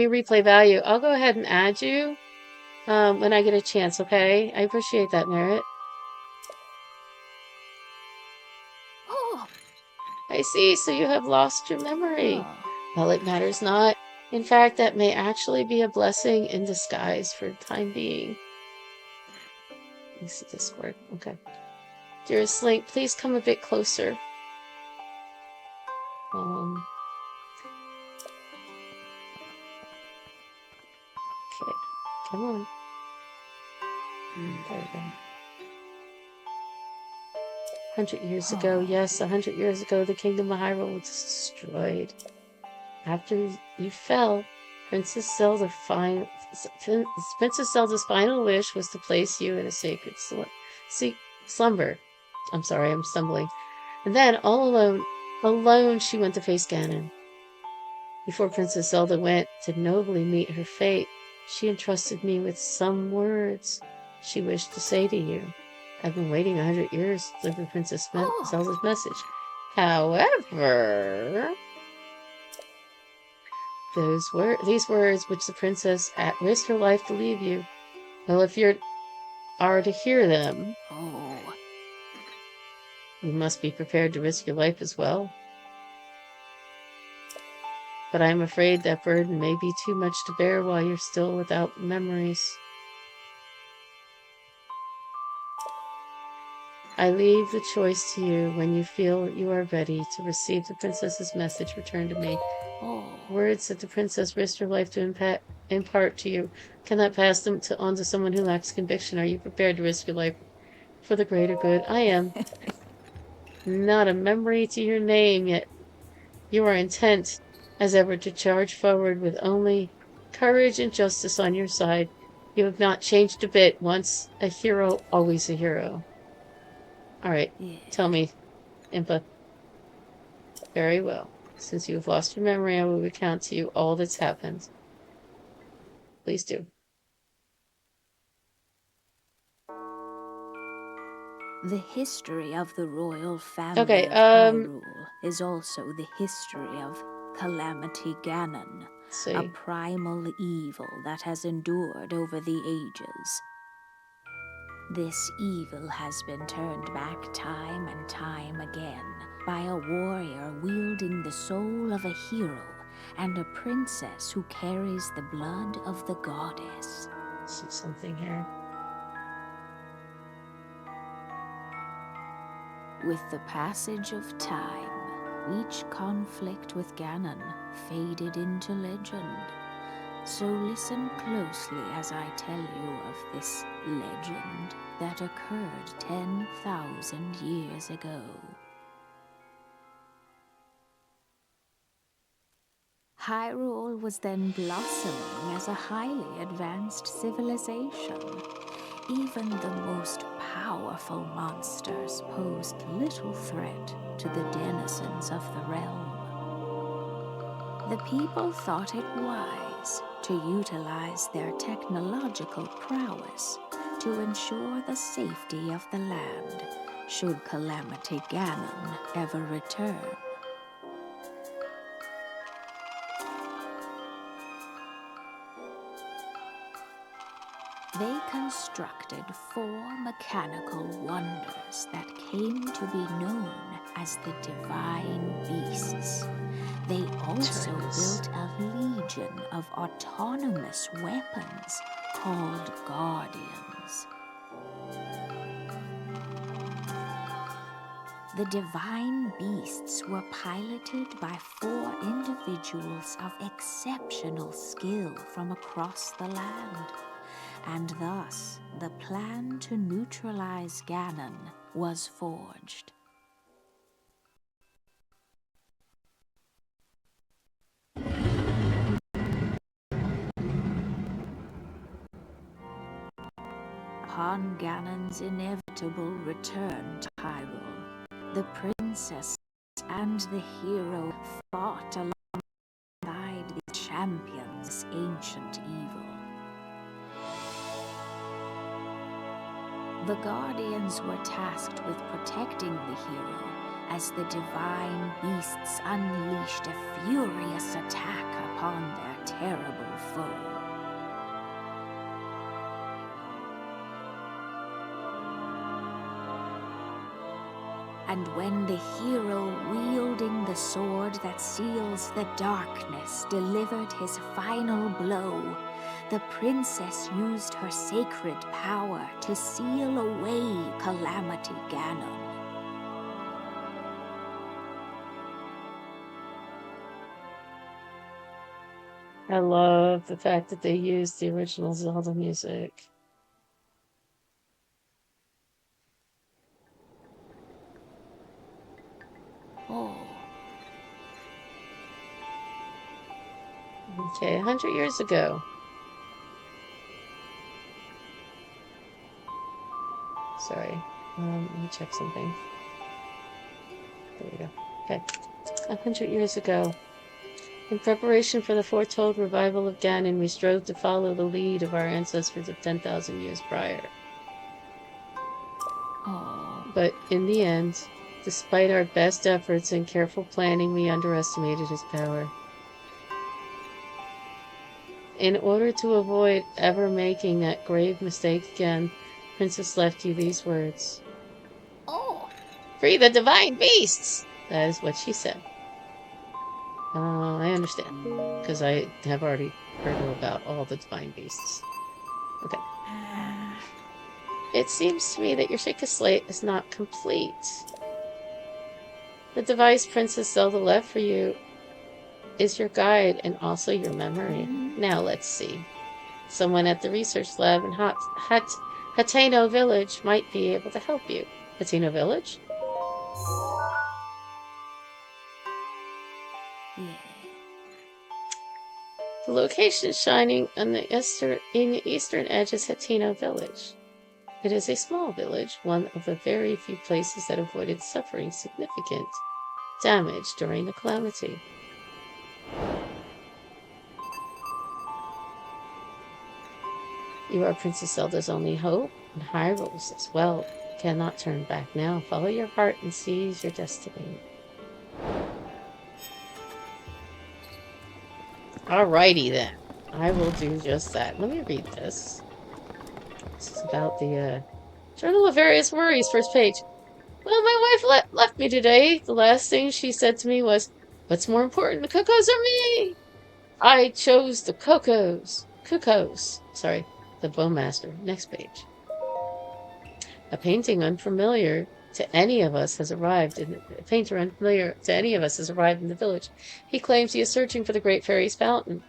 replay value. I'll go ahead and add you when I get a chance, okay? I appreciate that, Merritt. oh, I see, so you have lost your memory. oh. Well, it matters not. In fact, that may actually be a blessing in disguise for the time being. You see Discord. Okay. Dearest Link, please come a bit closer. Okay. Come on. There we go. 100 years ago, yes, 100 years ago, the kingdom of Hyrule was destroyed. After you fell, Princess Zelda's final wish was to place you in a sacred slumber. I'm sorry, I'm stumbling. And then, all alone, she went to face Ganon. Before Princess Zelda went to nobly meet her fate, she entrusted me with some words she wished to say to you. I've been waiting 100 years to deliver Princess Zelda's message. However, these words which the princess risked her life to leave you. Well, if you are to hear them, you must be prepared to risk your life as well. But I'm afraid that burden may be too much to bear while you're still without memories. I leave the choice to you. When you feel you are ready to receive the princess's message, return to me. Words that the princess risked her life to impart to you cannot pass them on to someone who lacks conviction. Are you prepared to risk your life for the greater good? I am. Not a memory to your name, yet you are intent as ever to charge forward with only courage and justice on your side. You have not changed a bit. Once a hero, always a hero. All right, tell me, Impa. Very well. Since you have lost your memory, I will recount to you all that's happened. Please do. The history of the royal family Okay, of Hyrule is also the history of Calamity Ganon, a primal evil that has endured over the ages. This evil has been turned back time and time again by a warrior wielding the soul of a hero and a princess who carries the blood of the goddess. See something here. With the passage of time, each conflict with Ganon faded into legend. So listen closely as I tell you of this legend that occurred 10,000 years ago. Hyrule was then blossoming as a highly advanced civilization. Even the most powerful monsters posed little threat to the denizens of the realm. The people thought it wise to utilize their technological prowess to ensure the safety of the land should Calamity Ganon ever return. They constructed 4 mechanical wonders that came to be known as the Divine Beasts. They also built a legion of autonomous weapons called Guardians. The Divine Beasts were piloted by 4 individuals of exceptional skill from across the land. And thus, the plan to neutralize Ganon was forged. Upon Ganon's inevitable return to Hyrule, the princess and the hero fought alongside the champions of ancient evil. The Guardians were tasked with protecting the hero as the Divine Beasts unleashed a furious attack upon their terrible foe. And when the hero wielding the sword that seals the darkness delivered his final blow, the princess used her sacred power to seal away Calamity Ganon. I love the fact that they used the original Zelda music. Oh. Okay, 100 years ago. Sorry. Let me check something. There we go. Okay. 100 years ago. In preparation for the foretold revival of Ganon, we strove to follow the lead of our ancestors of 10,000 years prior. Oh. But in the end, despite our best efforts and careful planning, we underestimated his power. In order to avoid ever making that grave mistake again, Princess left you these words. Oh. Free the Divine Beasts! That is what she said. I understand, because I have already heard about all the Divine Beasts. Okay. It seems to me that your Sheikah slate is not complete. The device Princess Zelda left for you is your guide and also your memory. Now let's see. Someone at the research lab in Hateno Village might be able to help you. Hateno Village? Yeah. The location shining on the eastern edge is Hateno Village. It is a small village, one of the very few places that avoided suffering significant damage during the calamity. You are Princess Zelda's only hope, and Hyrule's as well. You cannot turn back now. Follow your heart and seize your destiny. Alrighty then. I will do just that. Let me read this. This is about the Journal of Various Worries, first page. Well, my wife left me today. The last thing she said to me was, "What's more important, the Cocos or me?" I chose the Cocos. Sorry, the Bowmaster. Next page. A painter unfamiliar to any of us has arrived in the village. He claims he is searching for the Great Fairy's fountain,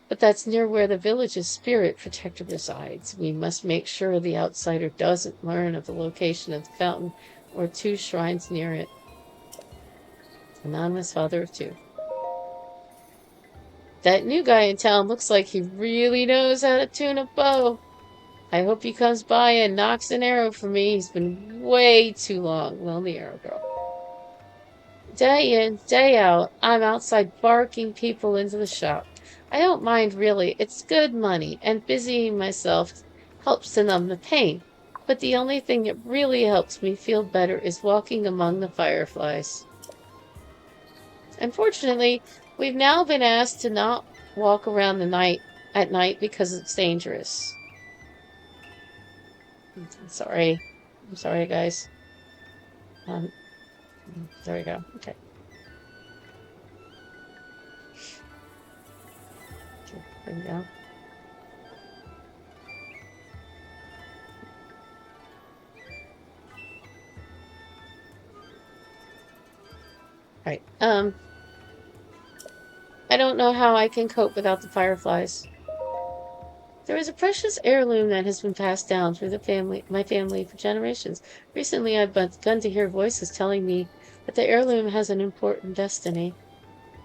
but that's near where the village's spirit protector resides. We must make sure the outsider doesn't learn of the location of the fountain or 2 shrines near it. Anonymous father of 2. That new guy in town looks like he really knows how to tune a bow. I hope he comes by and knocks an arrow for me. He's been way too long. Lonely arrow girl. Day in, day out, I'm outside barking people into the shop. I don't mind really. It's good money, and busying myself helps to numb the pain. But the only thing that really helps me feel better is walking among the fireflies. Unfortunately, we've now been asked to not walk around at night because it's dangerous. I'm sorry. I'm sorry, guys. There we go. Okay. There we go. Alright, I don't know how I can cope without the fireflies. There is a precious heirloom that has been passed down through my family for generations. Recently, I've begun to hear voices telling me that the heirloom has an important destiny.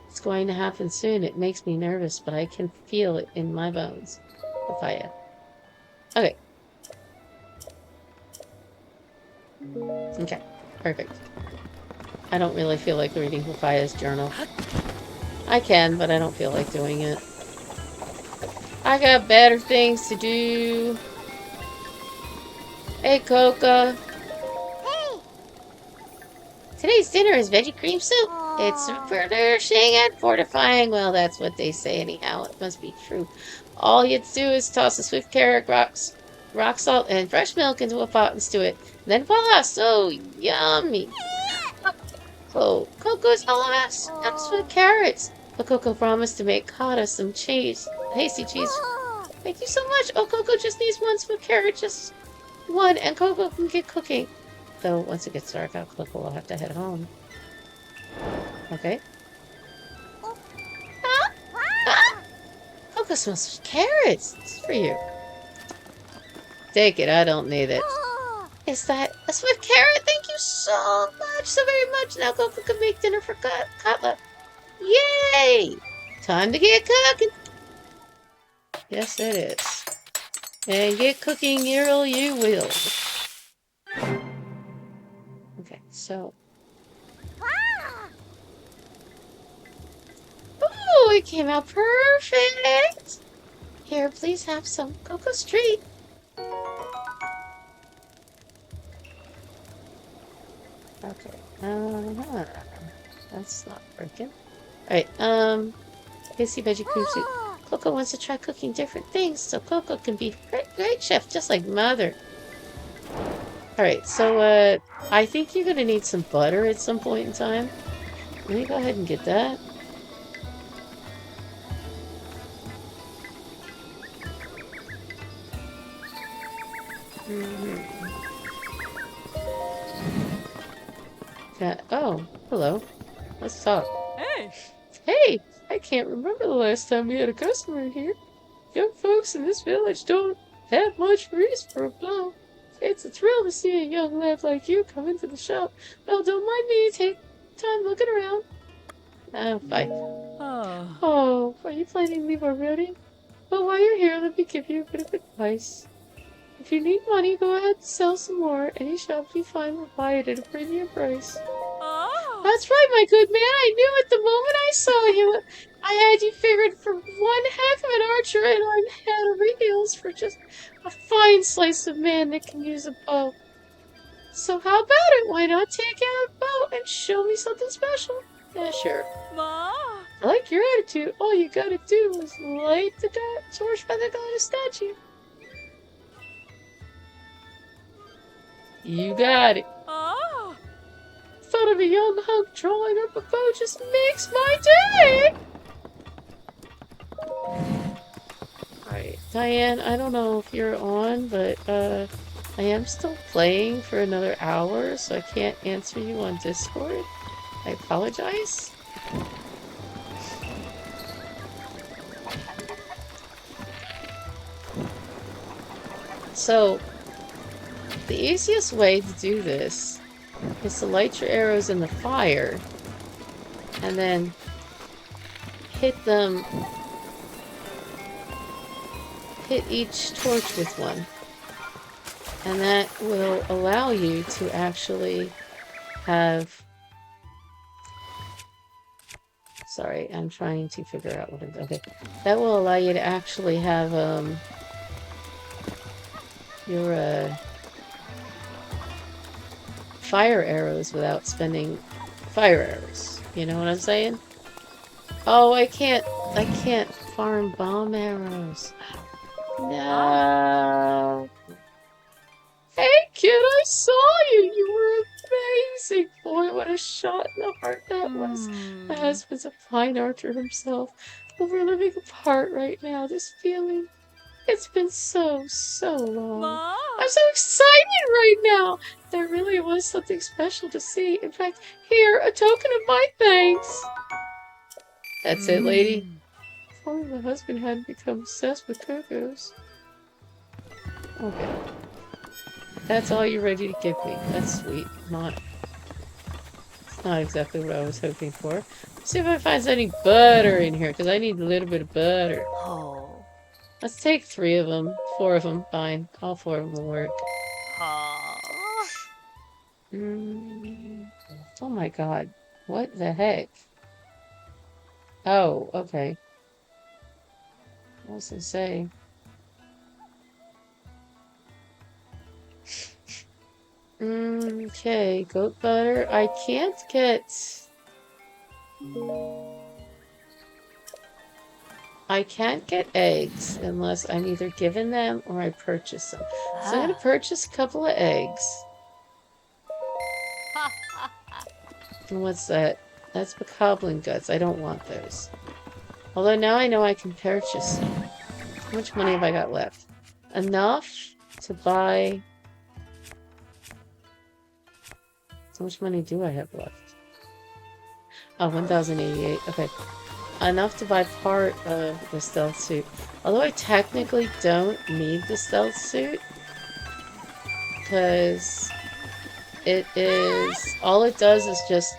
It's going to happen soon. It makes me nervous, but I can feel it in my bones. Papaya. Okay. Okay. Perfect. I don't really feel like reading Papaya's journal. I can, but I don't feel like doing it. I got better things to do. Hey, Coca. Hey! Today's dinner is veggie cream soup. It's super nourishing and fortifying. Well, that's what they say anyhow. It must be true. All you have to do is toss a swift carrot, rock salt, and fresh milk into a pot and stew it. And then voila! So yummy! So, Coco's LMS and sweet carrots. But Coco promised to make Kata some cheese. Hasty cheese. Thank you so much. Oh, Coco just needs one sweet carrot. Just one. And Coco can get cooking. Though, once it gets dark out, Coco will have to head home. Okay. Coco smells carrots. It's for you. Take it. I don't need it. Is that a swift carrot? Thank you so much, so very much. Now Coco can make dinner for Katla. Yay! Time to get cooking. Yes, it is. And get cooking, you will. Okay, so. Oh, it came out perfect. Here, please have some Coco's treat. Okay. That's not working. Alright, Tasty veggie cream soup. Coco wants to try cooking different things, so Coco can be a great chef, just like Mother. Alright, so, I think you're gonna need some butter at some point in time. Let me go ahead and get that. Oh, hello. Let's talk. Hey! Hey! I can't remember the last time we had a customer here. Young folks in this village don't have much reason for a blow. It's a thrill to see a young lad like you come into the shop. Well, don't mind me. Take time looking around. Oh, bye. Oh, are you planning to leave already? Well, while you're here, let me give you a bit of advice. If you need money, go ahead and sell some more. Any shop you find will buy it at a premium price. That's right, my good man. I knew it the moment I saw you. I had you figured for one heck of an archer, and I had a reveals for just a fine slice of man that can use a bow. So how about it? Why not take out a bow and show me something special? Yeah, sure. Ma! I like your attitude. All you gotta do is light the torch by the goddess statue. You got it. Thought of a young hunk drawing up a bow just makes my day! Alright, Diane, I don't know if you're on, but I am still playing for another hour, so I can't answer you on Discord. I apologize. So, the easiest way to do this is to light your arrows in the fire and then hit them hit each torch with one. And that will allow you to actually have... Sorry, I'm trying to figure out what okay. That will allow you to actually have, your, fire arrows without spending fire arrows. You know what I'm saying? Oh, I can't farm bomb arrows. No. Hey, kid, I saw you. You were amazing. Boy, what a shot in the heart that was. My husband's a fine archer himself. But we're living apart right now. This feeling. It's been so long. Mom? I'm so excited right now. There really was something special to see. In fact, here, a token of my thanks. That's it, lady. If only my husband hadn't become obsessed with cocos. Okay. That's all you're ready to give me. That's sweet. It's not exactly what I was hoping for. Let's see if I find any butter in here, because I need a little bit of butter. Oh. Let's take 3 of them. 4 of them. Fine. All 4 of them will work. Oh my god. What the heck? Oh, okay. What does it say? Okay, goat butter. I can't get... I can't get eggs unless I'm either given them or I purchase them. So I'm gonna purchase a couple of eggs. And what's that? That's bokoblin guts. I don't want those. Although now I know I can purchase them. How much money have I got left? Enough to buy... How much money do I have left? Oh, 1,088. Okay. Enough to buy part of the stealth suit. Although I technically don't need the stealth suit. Because it is... All it does is just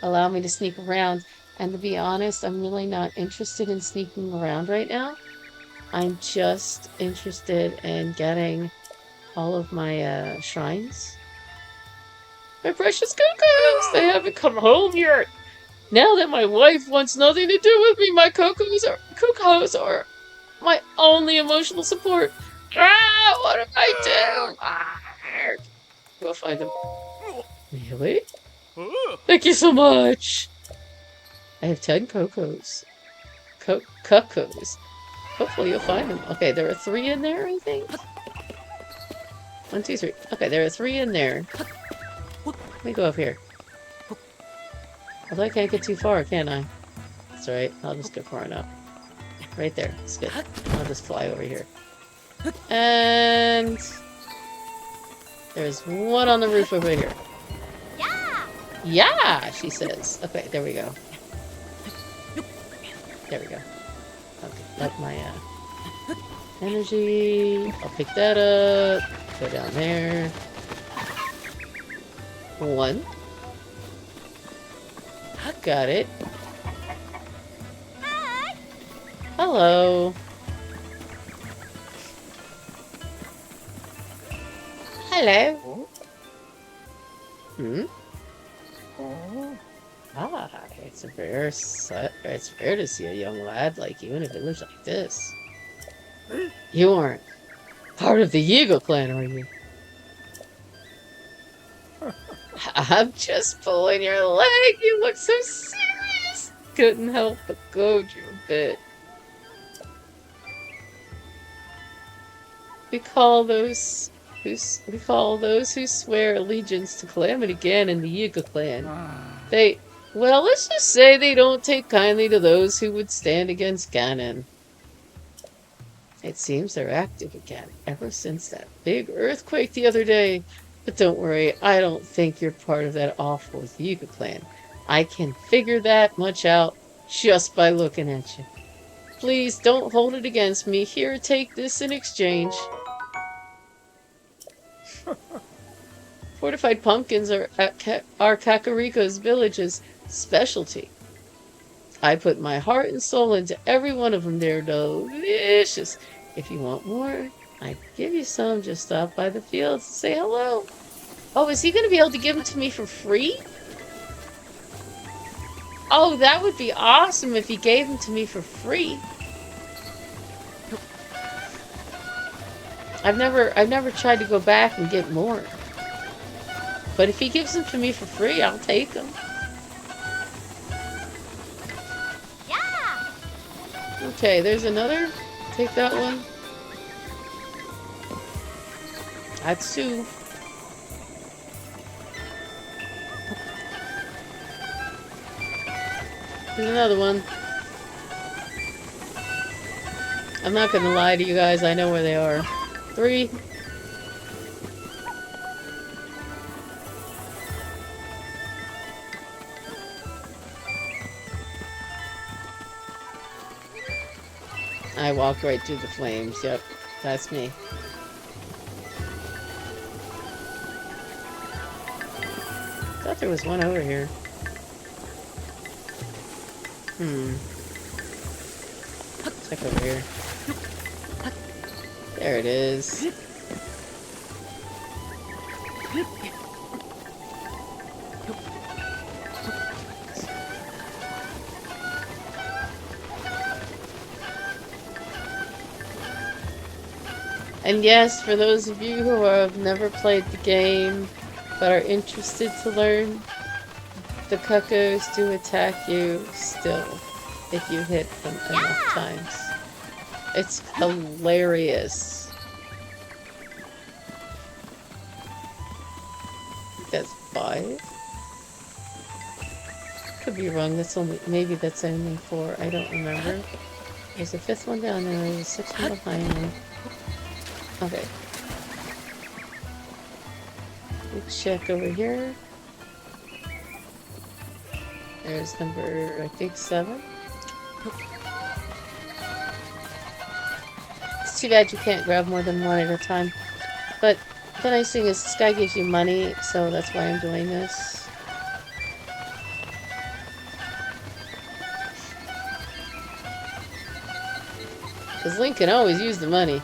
allow me to sneak around. And to be honest, I'm really not interested in sneaking around right now. I'm just interested in getting all of my shrines. My precious cocos! They haven't come home yet! Now that my wife wants nothing to do with me, my cocos are my only emotional support. Ah, what did I do? Go find them. Really? Thank you so much! I have 10 cocos. Cocos. Hopefully you'll find them. Okay, there are 3 in there, I think? 1, 2, 3. Okay, there are 3 in there. Let me go up here. Although I can't get too far, can I? That's alright, I'll just go far enough. Right there, it's good. I'll just fly over here. And... there's 1 on the roof over here. Yeah, she says. Okay, there we go. There we go. Okay, let my energy. I'll pick that up. Go down there. 1. Got it. Hello. Hello. Hmm? Ah, it's rare to see a young lad like you in a village like this. You aren't part of the Eagle clan, are you? I'm just pulling your leg. You look so serious. Couldn't help but goad you a bit. We call those who swear allegiance to Calamity Ganon the Eagle clan. Well, let's just say they don't take kindly to those who would stand against Ganon. It seems they're active again ever since that big earthquake the other day. But don't worry, I don't think you're part of that awful Eagle clan. I can figure that much out just by looking at you. Please don't hold it against me. Here, take this in exchange. Fortified pumpkins are Kakariko's village's specialty. I put my heart and soul into every one of them. They're delicious. If you want more, I can give you some. Just stop by the fields and say hello. Oh, is he going to be able to give them to me for free? Oh, that would be awesome if he gave them to me for free. I've never tried to go back and get more. But if he gives them to me for free, I'll take them. Yeah. Okay, there's another. Take that one. That's two. There's another one. I'm not gonna lie to you guys, I know where they are. 3. I walked right through the flames, yep. That's me. Thought there was one over here. Check over here. There it is. And yes, for those of you who have never played the game but are interested to learn, the cuckoos do attack you still if you hit them enough times. It's hilarious. That's 5. Could be wrong. That's only, maybe that's only 4. I don't remember. There's a 5th one down there. There's a 6th one behind me. Okay. Let's check over here. There's number, I think, 7. It's too bad you can't grab more than one at a time. But the nice thing is this guy gives you money, so that's why I'm doing this. Because Link can always use the money.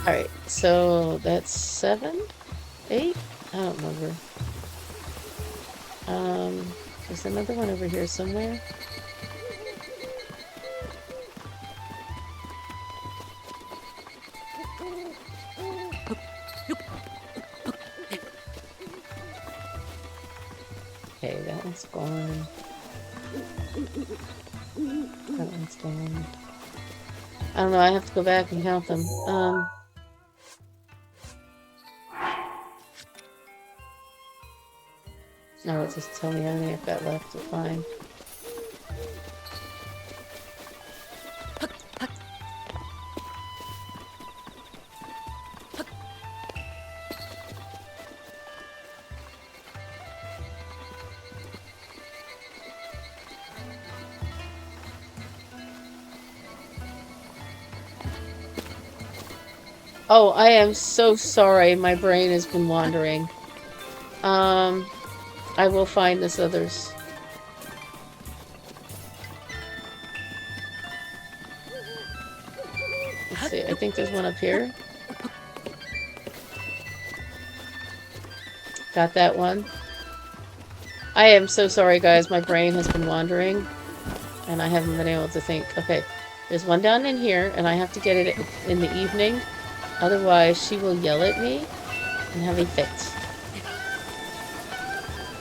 Alright, so that's 7? 8? I don't remember. There's another one over here somewhere. Okay, that one's gone. That one's gone. I don't know, I have to go back and count them. No, it'll just tell me how many I've got left to find. Oh, I am so sorry. My brain has been wandering. I will find this others. Let's see. I think there's one up here. Got that one. I am so sorry, guys. My brain has been wandering. And I haven't been able to think. Okay. There's one down in here, and I have to get it in the evening. Otherwise, she will yell at me and have a fit.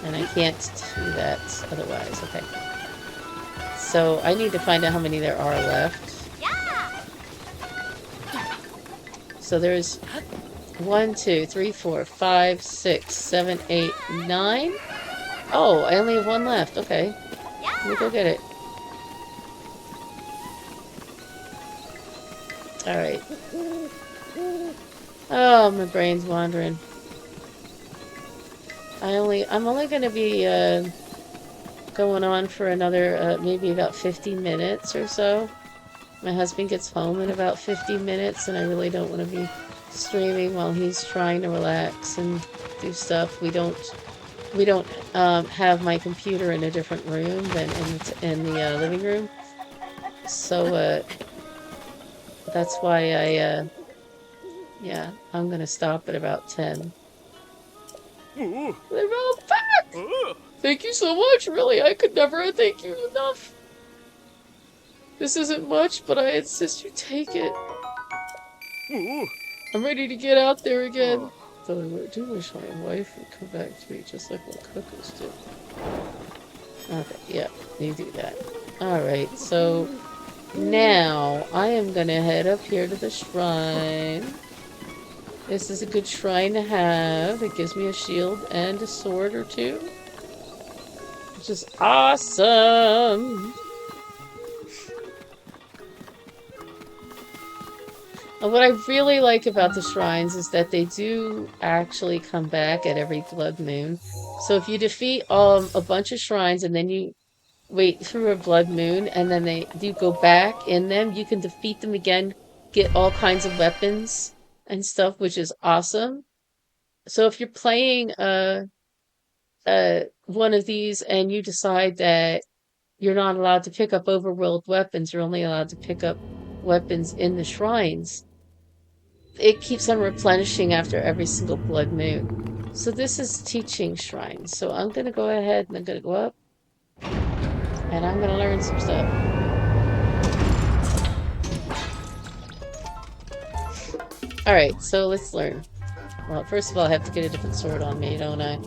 And I can't do that otherwise. Okay. So, I need to find out how many there are left. So, there's 1, 2, 3, 4, 5, 6, 7, 8, 9. Oh, I only have one left. Okay. Let me go get it. Alright. Oh, my brain's wandering. I'm only gonna be going on for another maybe about 50 minutes or so. My husband gets home in about 50 minutes, and I really don't want to be streaming while he's trying to relax and do stuff. We don't have my computer in a different room than in the living room. So that's why yeah, I'm gonna stop at about 10. They're all back! Thank you so much, really. I could never thank you enough. This isn't much, but I insist you take it. I'm ready to get out there again. Though I do wish my wife would come back to me just like what cookers do. Okay, yeah, you do that. Alright, so now I am gonna head up here to the shrine. This is a good shrine to have. It gives me a shield and a sword or two. Which is awesome! And what I really like about the shrines is that they do actually come back at every blood moon. So if you defeat a bunch of shrines and then you wait through a blood moon and then you go back in them, you can defeat them again, get all kinds of weapons and stuff, which is awesome. So if you're playing one of these and you decide that you're not allowed to pick up overworld weapons, you're only allowed to pick up weapons in the shrines, it keeps on replenishing after every single blood moon. So this is teaching shrines. So I'm gonna go ahead and I'm gonna go up and I'm gonna learn some stuff. Alright, so let's learn. Well, first of all, I have to get a different sword on me, don't I?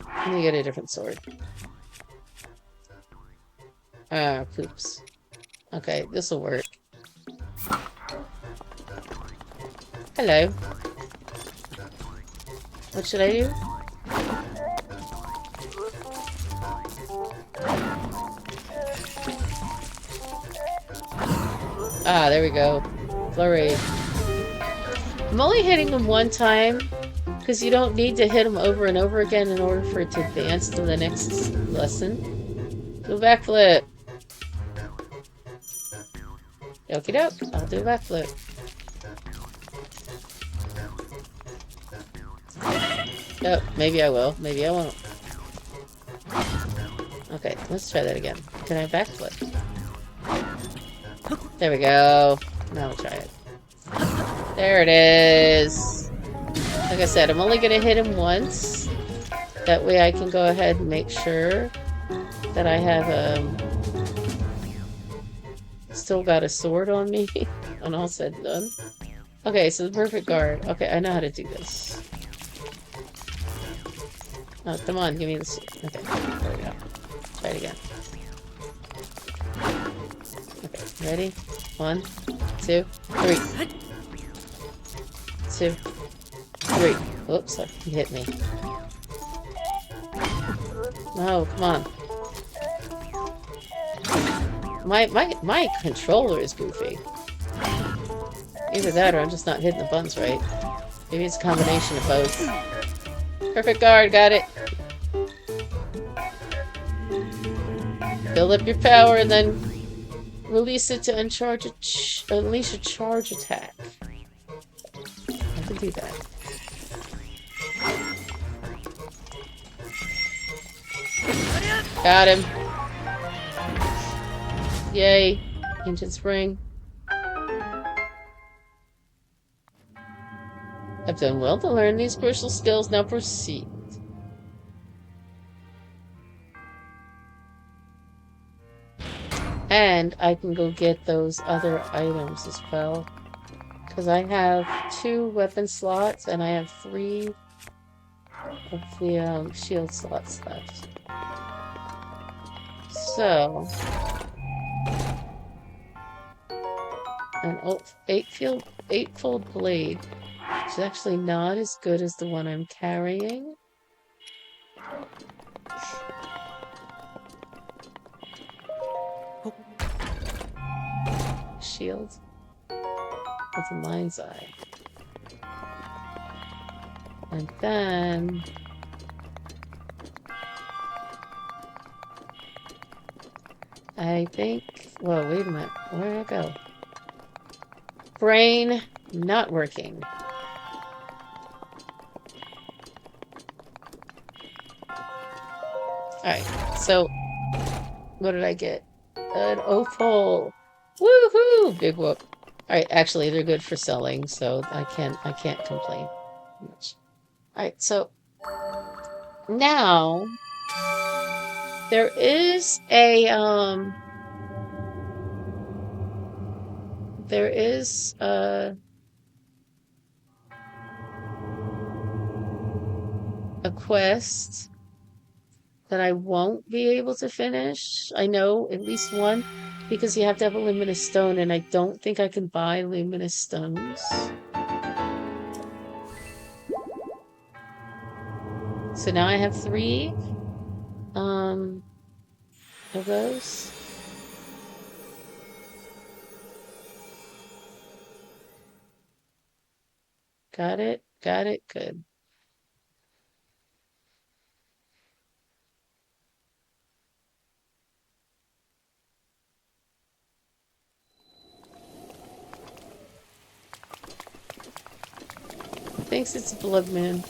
Let me get a different sword. Ah, poops. Okay, this'll work. Hello. What should I do? Ah, there we go. Flurry. I'm only hitting them one time, because you don't need to hit them over and over again in order for it to advance to the next lesson. Do a backflip. Okie doke, I'll do a backflip. Oh, maybe I will, maybe I won't. Okay, let's try that again. Can I backflip? There we go. Now we'll try it. There it is. Like I said, I'm only gonna hit him once. That way I can go ahead and make sure that I have still got a sword on me when all said and done. Okay, so the perfect guard. Okay, I know how to do this. Oh, come on, give me this. Okay, there we go. Try it again. Okay, ready? 1, 2, 3. 2, 3. Whoops, he hit me. No, come on. My controller is goofy. Either that or I'm just not hitting the buttons right. Maybe it's a combination of both. Perfect guard, got it. Build up your power and then release it to unleash a charge attack. I can do that. Got him. Yay. Ancient Spring. I've done well to learn these crucial skills. Now proceed. And I can go get those other items as well. Because I have 2 weapon slots and I have 3 of the shield slots left. So... an 8-fold blade, which is actually not as good as the one I'm carrying. Shield with a mind's eye. And then I think... Whoa, wait a minute. Where did it go? Brain not working. Alright, so... What did I get? An opal! Woohoo! Big whoop. Alright, actually, they're good for selling, so I can't complain much. Alright, so... Now... There is a, There is a quest that I won't be able to finish. I know at least one, because you have to have a luminous stone, and I don't think I can buy luminous stones. So now I have 3 of those. Got it, good. Thinks it's a blood moon.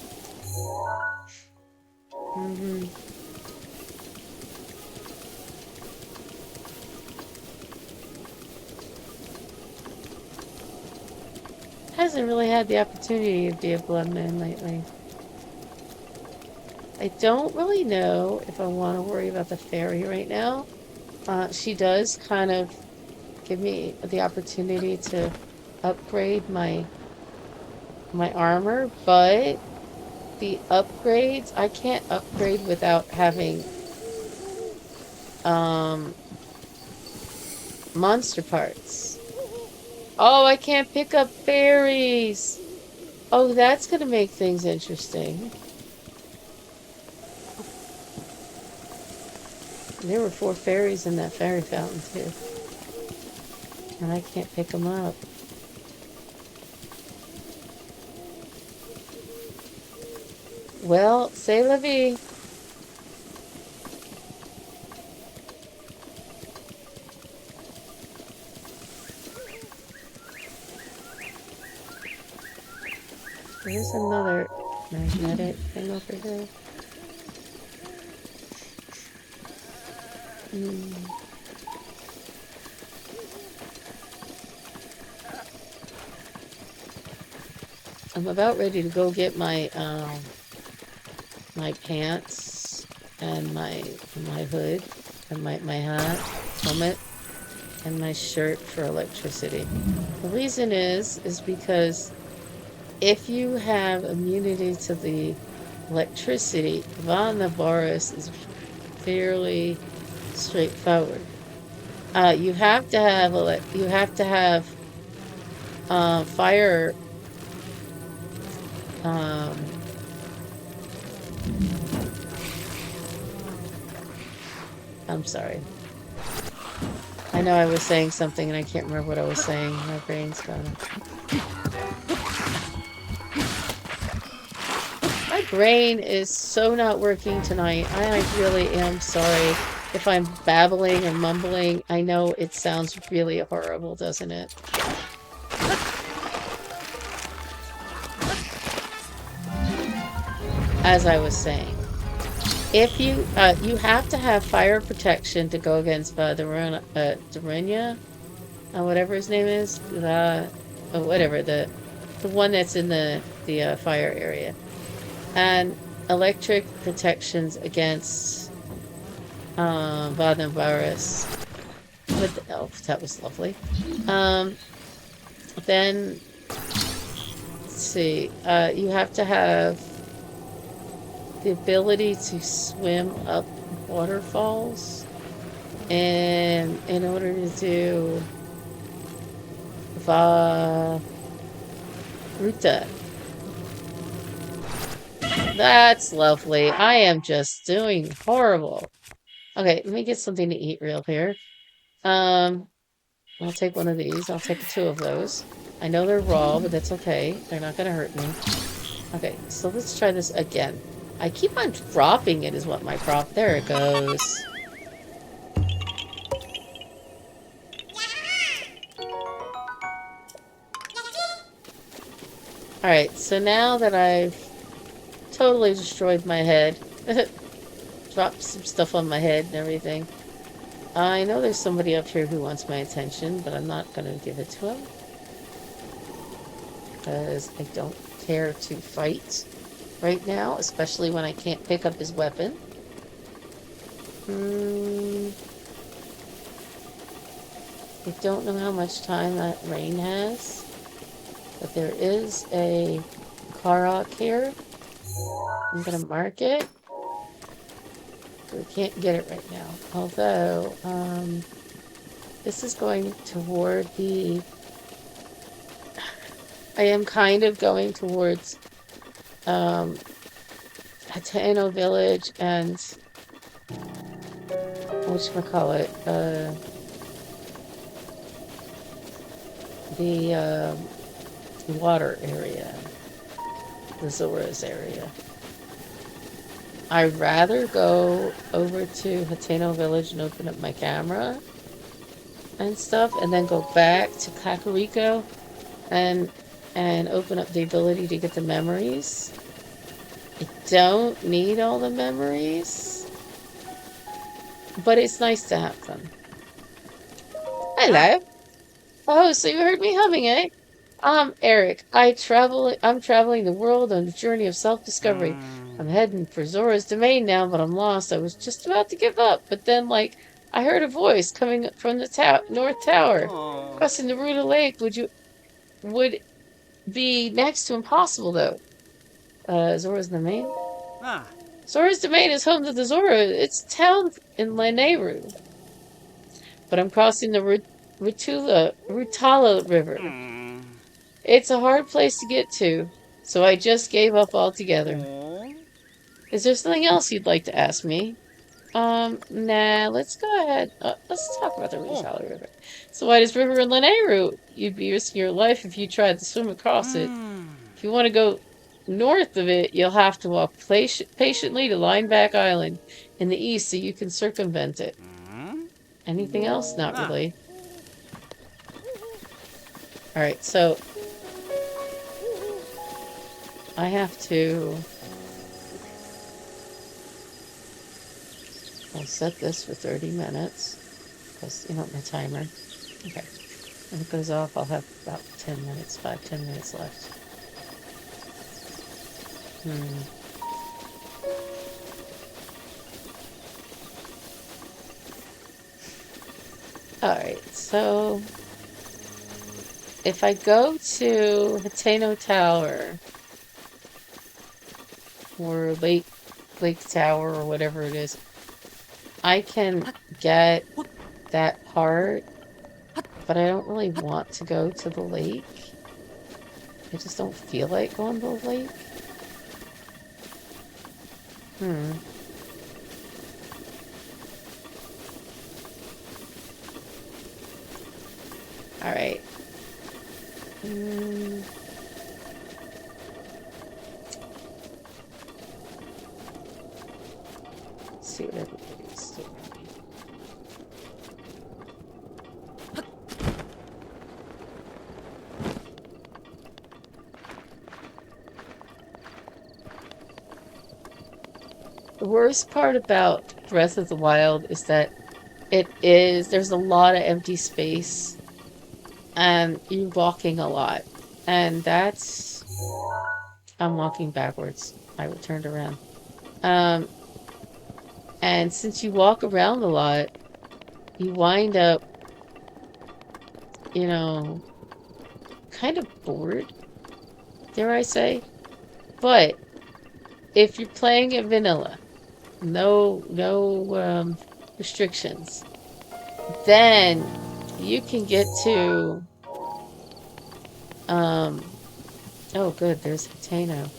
Hasn't really had the opportunity to be a blood moon lately. I don't really know if I want to worry about the fairy right now. She does kind of give me the opportunity to upgrade my armor, but the upgrades, I can't upgrade without having monster parts. Oh, I can't pick up fairies. Oh, that's gonna make things interesting. There were 4 fairies in that fairy fountain too, and I can't pick them up. Well, c'est la vie. There's another magnetic thing over here. I'm about ready to go get my my pants and my hood and my hat, helmet, and my shirt for electricity. The reason is because if you have immunity to the electricity, Varnaboris is fairly straightforward. You have to have fire. I'm sorry. I know I was saying something and I can't remember what I was saying. My brain's gone. My brain is so not working tonight. I really am sorry if I'm babbling or mumbling. I know it sounds really horrible, doesn't it? As I was saying, if you have to have fire protection to go against Darenia, whatever his name is, whatever the one that's in the fire area, and electric protections against Varnaboris. Oh, that was lovely. Then let's see. You have to have the ability to swim up waterfalls, and in order to do Ruta. That's lovely. I am just doing horrible. Okay, let me get something to eat real here. I'll take one of these. I'll take 2 of those. I know they're raw, but that's okay. They're not gonna hurt me. Okay, so let's try this again. I keep on dropping it is what my problem... There it goes. Alright, so now that I've totally destroyed my head, dropped some stuff on my head and everything, I know there's somebody up here who wants my attention, but I'm not going to give it to him. Because I don't care to fight right now, especially when I can't pick up his weapon. I don't know how much time that rain has, but there is a Korok here. I'm gonna mark it. We can't get it right now. Although, this is going toward the... I am kind of going towards, Hateno Village and... whatchamacallit, the water area, the Zora's area. I'd rather go over to Hateno Village and open up my camera and stuff, and then go back to Kakariko and open up the ability to get the memories. I don't need all the memories, but it's nice to have them. Hello. Oh, so you heard me humming, eh? I'm Eric. I'm traveling the world on a journey of self-discovery. I'm heading for Zora's domain now, but I'm lost. I was just about to give up, but then, like, I heard a voice coming from the North Tower. Crossing the Ruta Lake would be next to impossible, though. Zora's domain? Zora's domain is home to the Zora. It's a town in Lanayru. But I'm crossing the Rutala River. It's a hard place to get to, so I just gave up altogether. Is there something else you'd like to ask me? Nah, let's go ahead. Let's talk about the Rutala River. It's the widest river in Lanayru. You'd be risking your life if you tried to swim across it. If you want to go north of it, you'll have to walk patiently to Lineback Island in the east so you can circumvent it. Anything else? Not really. Alright, so I have to... I'll set this for 30 minutes. Because, you know, my timer. Okay. When it goes off, I'll have about 10 minutes, 5-10 minutes left. Alright, so... if I go to Hateno Tower, or Lake Tower, or whatever it is, I can get that part, but I don't really want to go to the lake. I just don't feel like going to the lake. Alright. Let's see what everybody's doing. The worst part about Breath of the Wild is that there's a lot of empty space. And you're walking a lot. And that's... I'm walking backwards. I turned around. And since you walk around a lot, you wind up, you know, kind of bored, dare I say. But if you're playing it vanilla, no restrictions, then you can get to oh good, there's Hateno.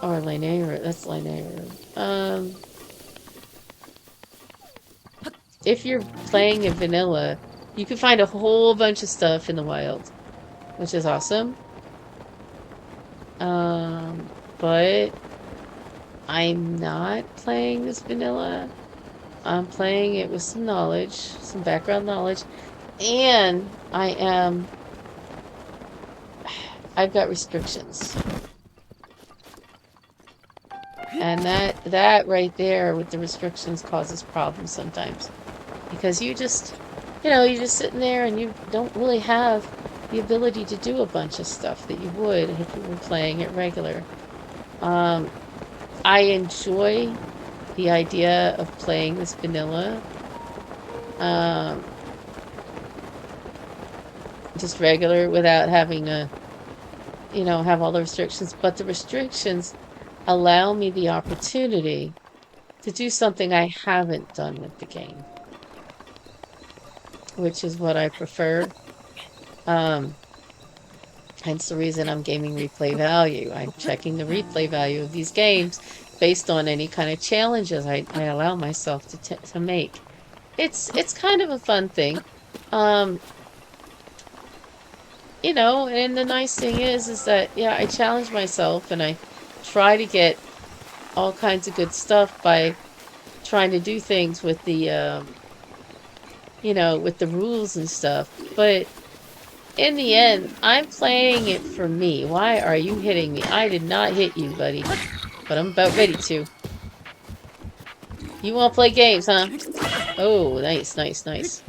Or Lanayru, that's Lanayru. If you're playing in vanilla, you can find a whole bunch of stuff in the wild, which is awesome. But I'm not playing this vanilla. I'm playing it with some knowledge, some background knowledge, and I I've got restrictions. And that right there with the restrictions causes problems sometimes. Because you just, you're just sitting there and you don't really have the ability to do a bunch of stuff that you would if you were playing it regular. I enjoy the idea of playing this vanilla. Just regular without having to, have all the restrictions. But the restrictions allow me the opportunity to do something I haven't done with the game, which is what I prefer. Hence the reason I'm gaming replay value. I'm checking the replay value of these games based on any kind of challenges I allow myself to make. It's kind of a fun thing. And the nice thing is that, yeah, I challenge myself and I try to get all kinds of good stuff by trying to do things with the, with the rules and stuff. But in the end, I'm playing it for me. Why are you hitting me? I did not hit you, buddy. But I'm about ready to. You want to play games, huh? Oh, nice, nice, nice.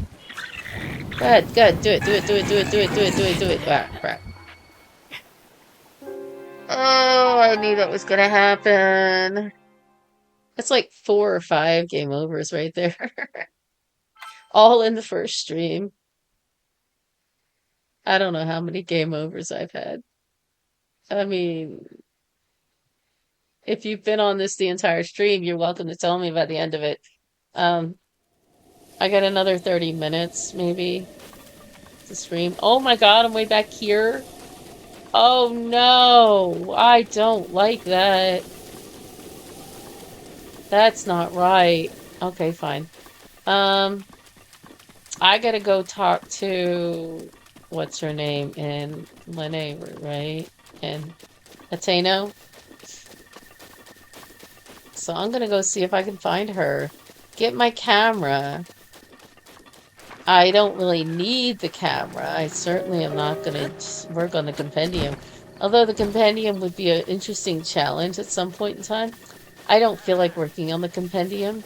Go ahead, do it, do it, do it, do it, do it, do it, do it, do it. Ah, crap. Oh, I knew that was gonna happen. That's like 4 or 5 game overs right there. All in the first stream. I don't know how many game overs I've had. I mean, if you've been on this the entire stream, you're welcome to tell me by the end of it. I got another 30 minutes, maybe, to stream. Oh my god, I'm way back here. Oh no, I don't like that. That's not right. Okay, fine. I gotta go talk to what's her name in Lene, right? And Ateno. So I'm gonna go see if I can find her. Get my camera. I don't really need the camera. I certainly am not gonna work on the compendium. Although the compendium would be an interesting challenge at some point in time. I don't feel like working on the compendium.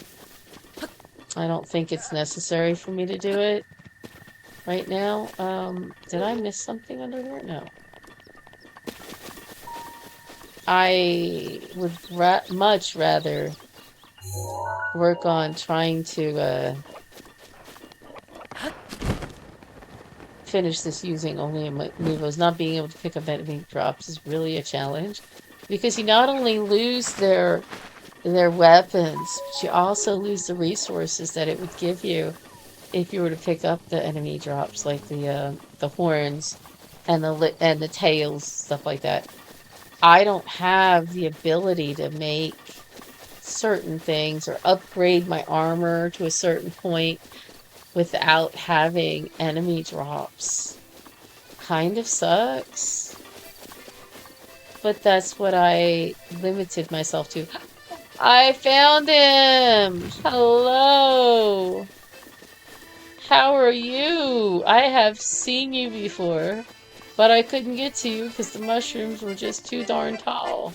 I don't think it's necessary for me to do it right now. Did I miss something under there? No. I would much rather work on trying to finish this using only Amiibos. Not being able to pick up enemy drops is really a challenge, because you not only lose their weapons, but you also lose the resources that it would give you if you were to pick up the enemy drops, like the horns and the tails, stuff like that. I don't have the ability to make certain things or upgrade my armor to a certain point without having enemy drops. Kind of sucks. But that's what I limited myself to. I found him! Hello! How are you? I have seen you before, but I couldn't get to you because the mushrooms were just too darn tall.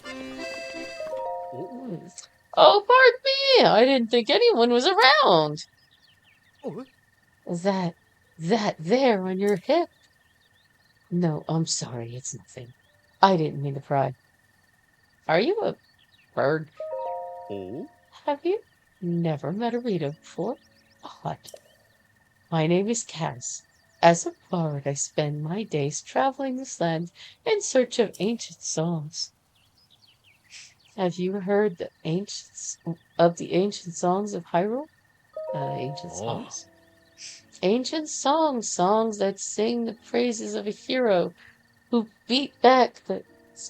Oh, pardon me! I didn't think anyone was around! That there on your hip? No, I'm sorry, it's nothing. I didn't mean to pry. Are you a bird? Oh? Have you never met a Rita before? Odd. My name is Cass. As a bard, I spend my days traveling this land in search of ancient songs. Have you heard the ancient songs of Hyrule? Ancient songs. Ancient songs that sing the praises of a hero who beat back the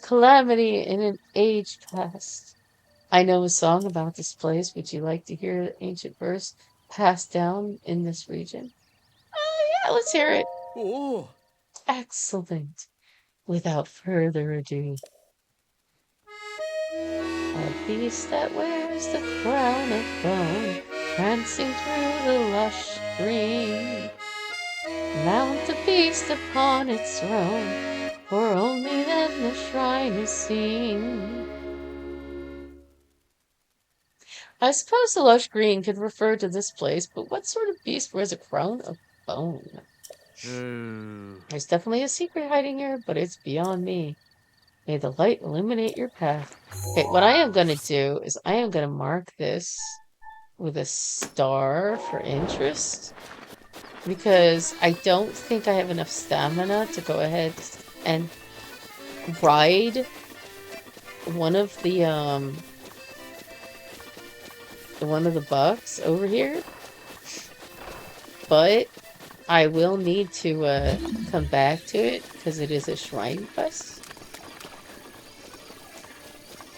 calamity in an age past. I know a song about this place. Would you like to hear the ancient verse passed down in this region? Yeah, let's hear it. Oh! Excellent. Without further ado. A beast that wears the crown of bone, prancing through the lush green. Mount the beast upon its throne, For only then the shrine is seen. I suppose the lush green could refer to this place, but what sort of beast wears a crown of bone? There's definitely a secret hiding here, but it's beyond me. May the light illuminate your path. Okay, what I am going to do is I am going to mark this with a star for interest, because I don't think I have enough stamina to go ahead and ride one of the bugs over here, but I will need to come back to it because it is a shrine quest.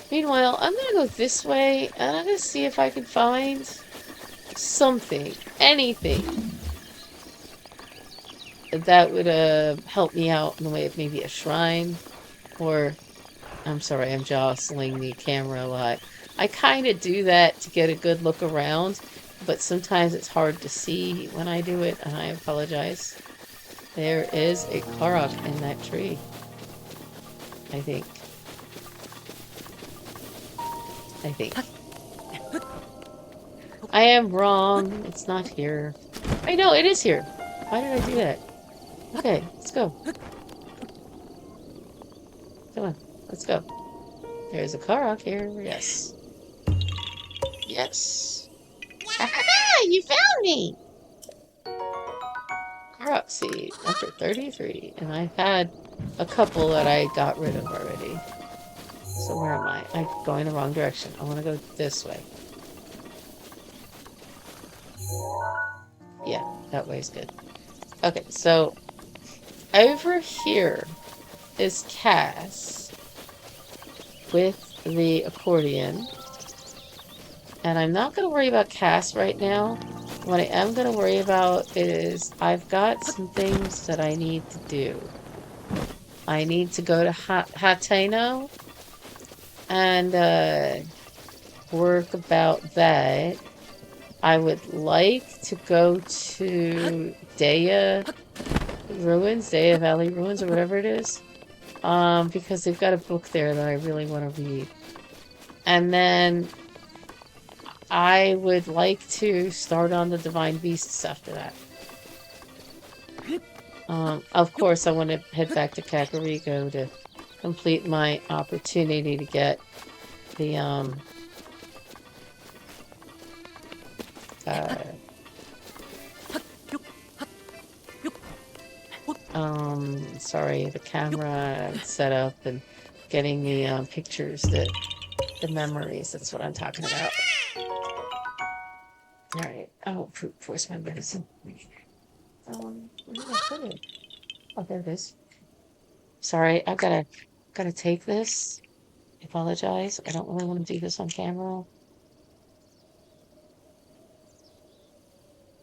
Meanwhile, I'm gonna go this way and I'm gonna see if I can find something, anything that would help me out in the way of maybe a shrine, or I'm sorry, I'm jostling the camera a lot. I kind of do that to get a good look around, but sometimes it's hard to see when I do it, and I apologize. There is a Korok in that tree, I think. I am wrong. It's not here. I know, it is here. Why did I do that? Okay, let's go. Come on, let's go. There's a Korok here. Yes. Yes. Aha! You found me! Korok seed, number 33. And I've had a couple that I got rid of already. So where am I? I'm going the wrong direction. I want to go this way. Yeah, that way's good. Okay, so over here is Cass with the accordion. And I'm not going to worry about Cass right now. What I am going to worry about is I've got some things that I need to do. I need to go to Hateno and work about that. I would like to go to Daya Ruins, Daya Valley Ruins, or whatever it is. Because they've got a book there that I really want to read. And then I would like to start on the Divine Beasts after that. Of course, I want to head back to Kakariko to complete my opportunity to get the, sorry, the camera set up and getting the, pictures, the memories, that's what I'm talking about. Alright, oh, where's my medicine? Where did I put it? Oh, there it is. Sorry, I've gotta take this. I apologize. I don't really want to do this on camera.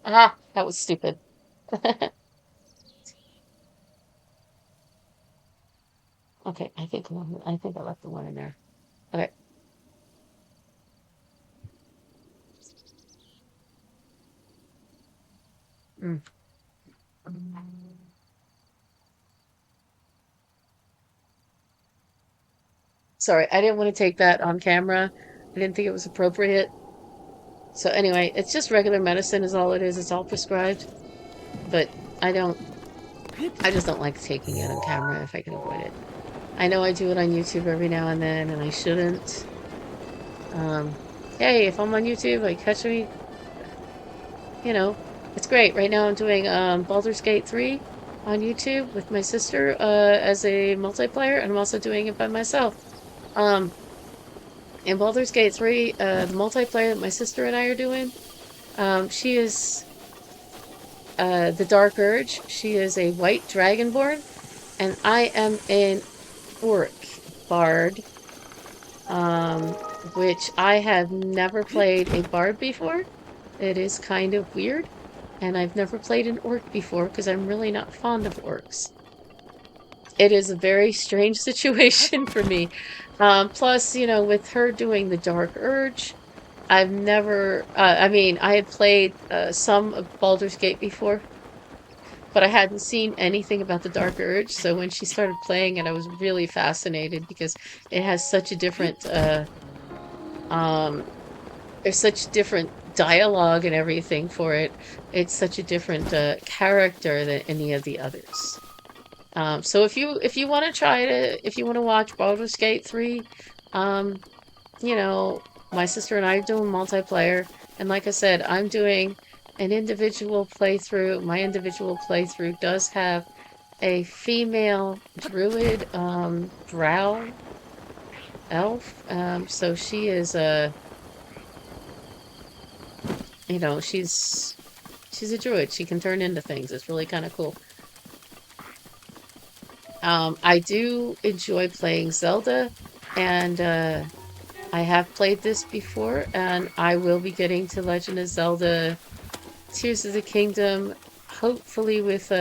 Ah, that was stupid. Okay, I think I left the one in there. Okay. Mm. Sorry, I didn't want to take that on camera. I didn't think it was appropriate. So anyway, it's just regular medicine is all it is. It's all prescribed. But I just don't like taking it on camera if I can avoid it. I know I do it on YouTube every now and then, and I shouldn't. Hey, if I'm on YouTube, like, catch me. You know, it's great. Right now I'm doing Baldur's Gate 3 on YouTube with my sister as a multiplayer, and I'm also doing it by myself. In Baldur's Gate 3, the multiplayer that my sister and I are doing, she is the Dark Urge. She is a white dragonborn, and I am an orc bard, which I have never played a bard before. It is kind of weird, and I've never played an orc before because I'm really not fond of orcs. It is a very strange situation for me. Plus, you know, with her doing the Dark Urge, I've never, I mean, I had played some of Baldur's Gate before, but I hadn't seen anything about the Dark Urge, so when she started playing it, I was really fascinated because it has such a different, um, there's such different dialogue and everything for it. It's such a different character than any of the others. So if you want to try to if you want to watch Baldur's Gate 3, um, you know, my sister and I are doing multiplayer, and like I said, I'm doing an individual playthrough. My individual playthrough does have a female druid, drow elf. So she is a, you know, she's a druid. She can turn into things. It's really kind of cool. I do enjoy playing Zelda, and I have played this before, and I will be getting to Legend of Zelda Tears of the Kingdom, hopefully with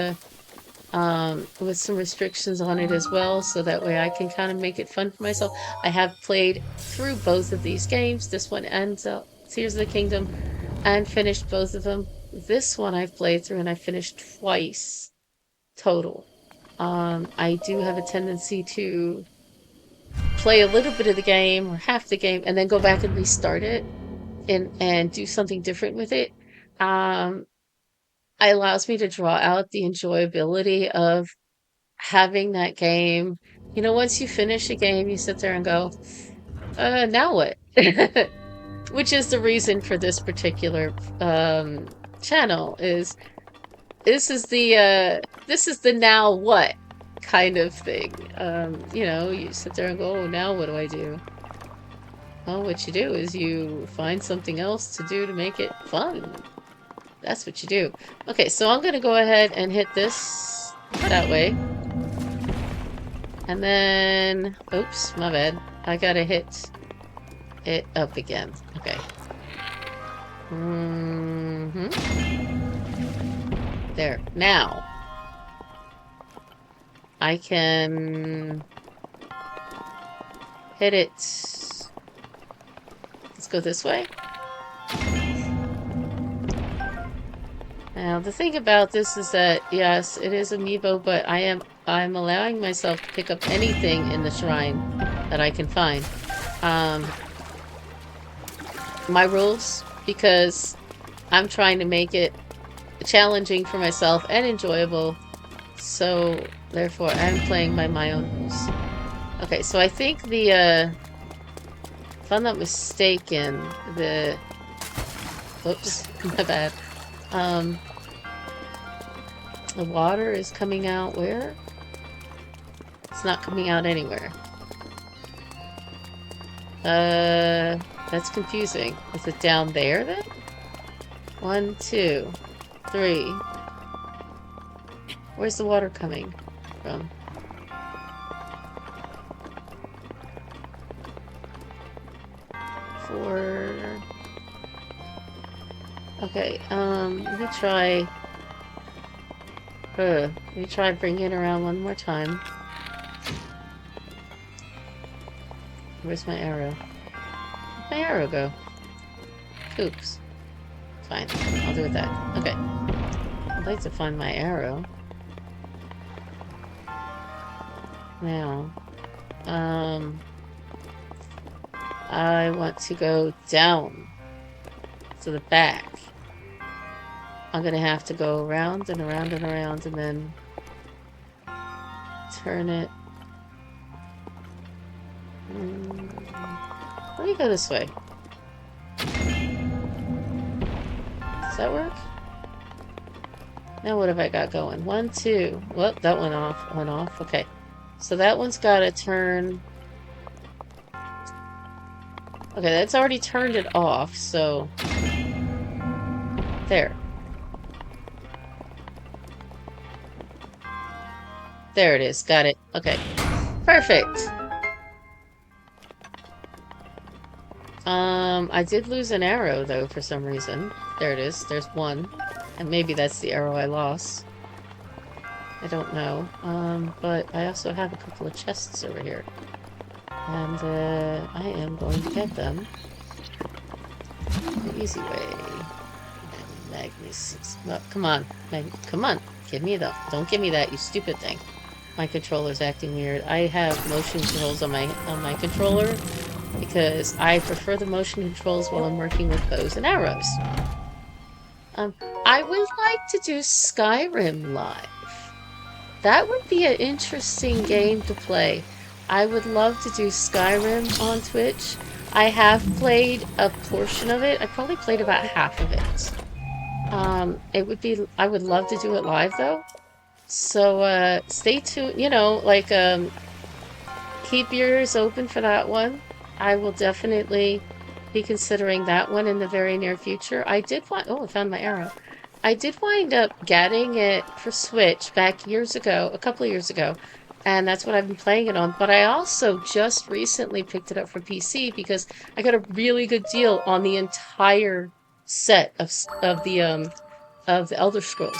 some restrictions on it as well, so that way I can kind of make it fun for myself. I have played through both of these games, this one and Tears of the Kingdom, and finished both of them. This one I've played through and I finished twice total. I do have a tendency to play a little bit of the game or half the game and then go back and restart it and do something different with it. It allows me to draw out the enjoyability of having that game. You know, once you finish a game, you sit there and go, now what? Which is the reason for this particular channel is this is the now what kind of thing. You know, you sit there and go, oh, now what do I do? Well, what you do is you find something else to do to make it fun. That's what you do. Okay, so I'm gonna go ahead and hit this that way. And then, oops, my bad. I gotta hit it up again. Okay. There. Now, I can hit it. Let's go this way. Now, the thing about this is that, yes, it is Amiibo, but I'm allowing myself to pick up anything in the shrine that I can find. My rules, because I'm trying to make it challenging for myself and enjoyable, so therefore I'm playing by my own rules. Okay, so I think the, if I'm not mistaken, the, whoops, my bad. The water is coming out where? It's not coming out anywhere. That's confusing. Is it down there then? 1, 2, 3. Where's the water coming from? Four. Okay, let me try. Let me try bringing it around one more time. Where's my arrow? Where'd my arrow go? Oops. Fine, I'll do with that. Okay. I'd like to find my arrow. Now, I want to go down to the back. I'm gonna have to go around and around and around and then turn it. Let me go this way. Does that work? Now what have I got going? 1, 2. Well, that went off. Okay. So that one's gotta turn. Okay, that's already turned it off, so there. There it is. Got it. Okay. Perfect. I did lose an arrow, though, for some reason. There it is. There's one. And maybe that's the arrow I lost. I don't know. But I also have a couple of chests over here. And, I am going to get them the easy way. Magnus. Well, come on. Come on. Give me the... Don't give me that, you stupid thing. My controller's acting weird. I have motion controls on my controller because I prefer the motion controls while I'm working with bows and arrows. I would like to do Skyrim live. That would be an interesting game to play. I would love to do Skyrim on Twitch. I have played a portion of it. I probably played about half of it. I would love to do it live though. So, stay tuned, you know, like, keep your ears open for that one. I will definitely be considering that one in the very near future. I found my arrow. I did wind up getting it for Switch back years ago, a couple of years ago, and that's what I've been playing it on. But I also just recently picked it up for PC because I got a really good deal on the entire set of the Elder Scrolls.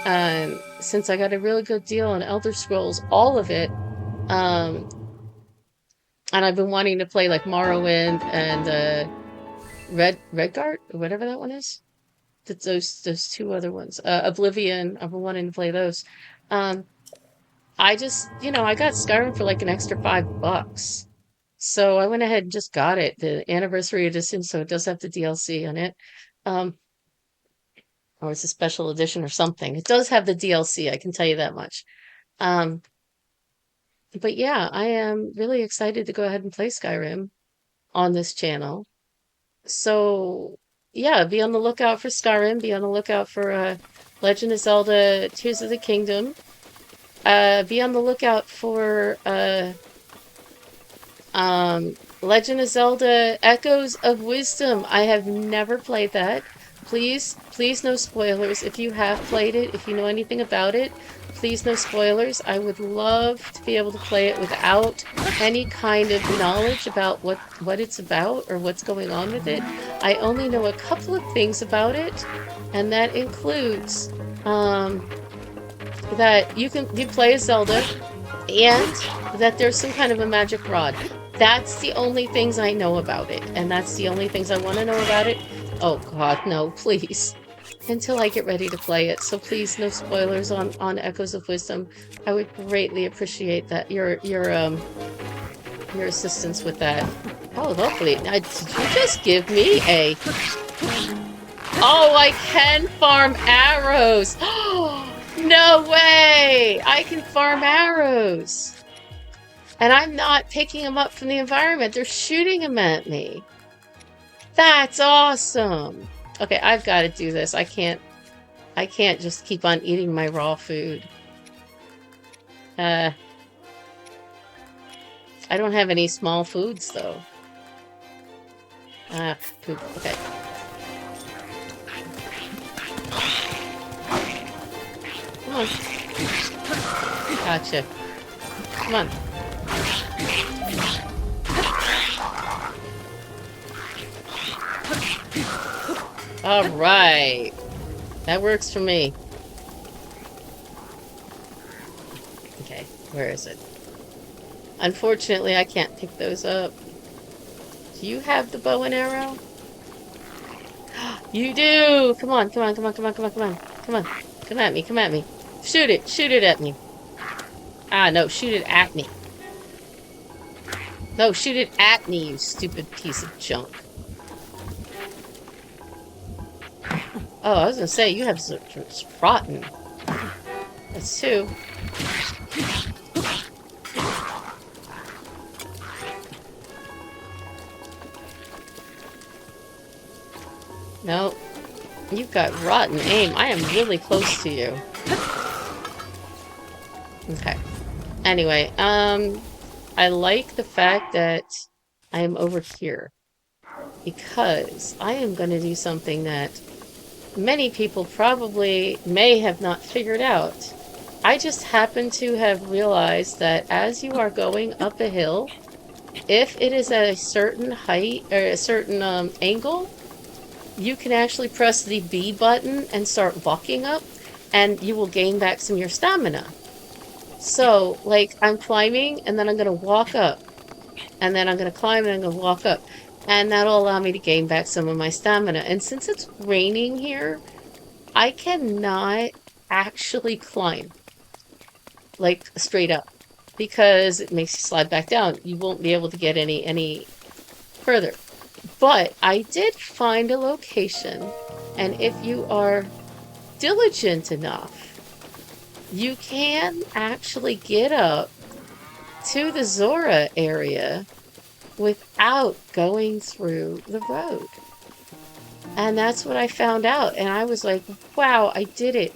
And since I got a really good deal on Elder Scrolls, all of it, and I've been wanting to play like Morrowind and Redguard or whatever that one is. Those two other ones. Oblivion, I've been wanting to play those. I just, you know, I got Skyrim for like an extra $5. So I went ahead and just got it, the anniversary edition, so it does have the DLC on it. Or it's a special edition or something. It does have the DLC, I can tell you that much. But yeah, I am really excited to go ahead and play Skyrim on this channel. So yeah, be on the lookout for Skyrim. Be on the lookout for Legend of Zelda Tears of the Kingdom. Be on the lookout for Legend of Zelda Echoes of Wisdom. I have never played that. Please no spoilers. If you have played it, if you know anything about it, please no spoilers. I would love to be able to play it without any kind of knowledge about what it's about or what's going on with it. I only know a couple of things about it, and that includes that you play as Zelda, and that there's some kind of a magic rod. That's the only things I know about it, and that's the only things I want to know about it. Oh god, no, please. Until I get ready to play it. So please, no spoilers on Echoes of Wisdom. I would greatly appreciate that your assistance with that. Oh, lovely. Now, did you just give me a... Oh, I can farm arrows! No way! I can farm arrows! And I'm not picking them up from the environment. They're shooting them at me. That's awesome! Okay, I've got to do this. I can't just keep on eating my raw food. I don't have any small foods, though. Poop. Okay. Come on. Gotcha. Come on. Alright. That works for me. Okay, where is it? Unfortunately, I can't pick those up. Do you have the bow and arrow? You do! Come on, come on, come on, come on, come on, come on. Come on. Come at me, come at me. Shoot it! Shoot it at me. Ah, no, shoot it at me. No, shoot it at me, you stupid piece of junk. Oh, I was gonna say, you have some rotten. That's two. No. You've got rotten aim. I am really close to you. Okay. Anyway, I like the fact that I am over here. Because I am going to do something that many people probably may have not figured out. I just happen to have realized that as you are going up a hill, if it is at a certain height or a certain angle, you can actually press the B button and start walking up, and you will gain back some of your stamina. So, like, I'm climbing, and then I'm going to walk up. And then I'm going to climb, and I'm going to walk up. And that'll allow me to gain back some of my stamina. And since it's raining here, I cannot actually climb, like straight up, because it makes you slide back down. You won't be able to get any further. But I did find a location, and if you are diligent enough, you can actually get up to the Zora area without going through the road. And that's what I found out. And I was like, wow, I did it.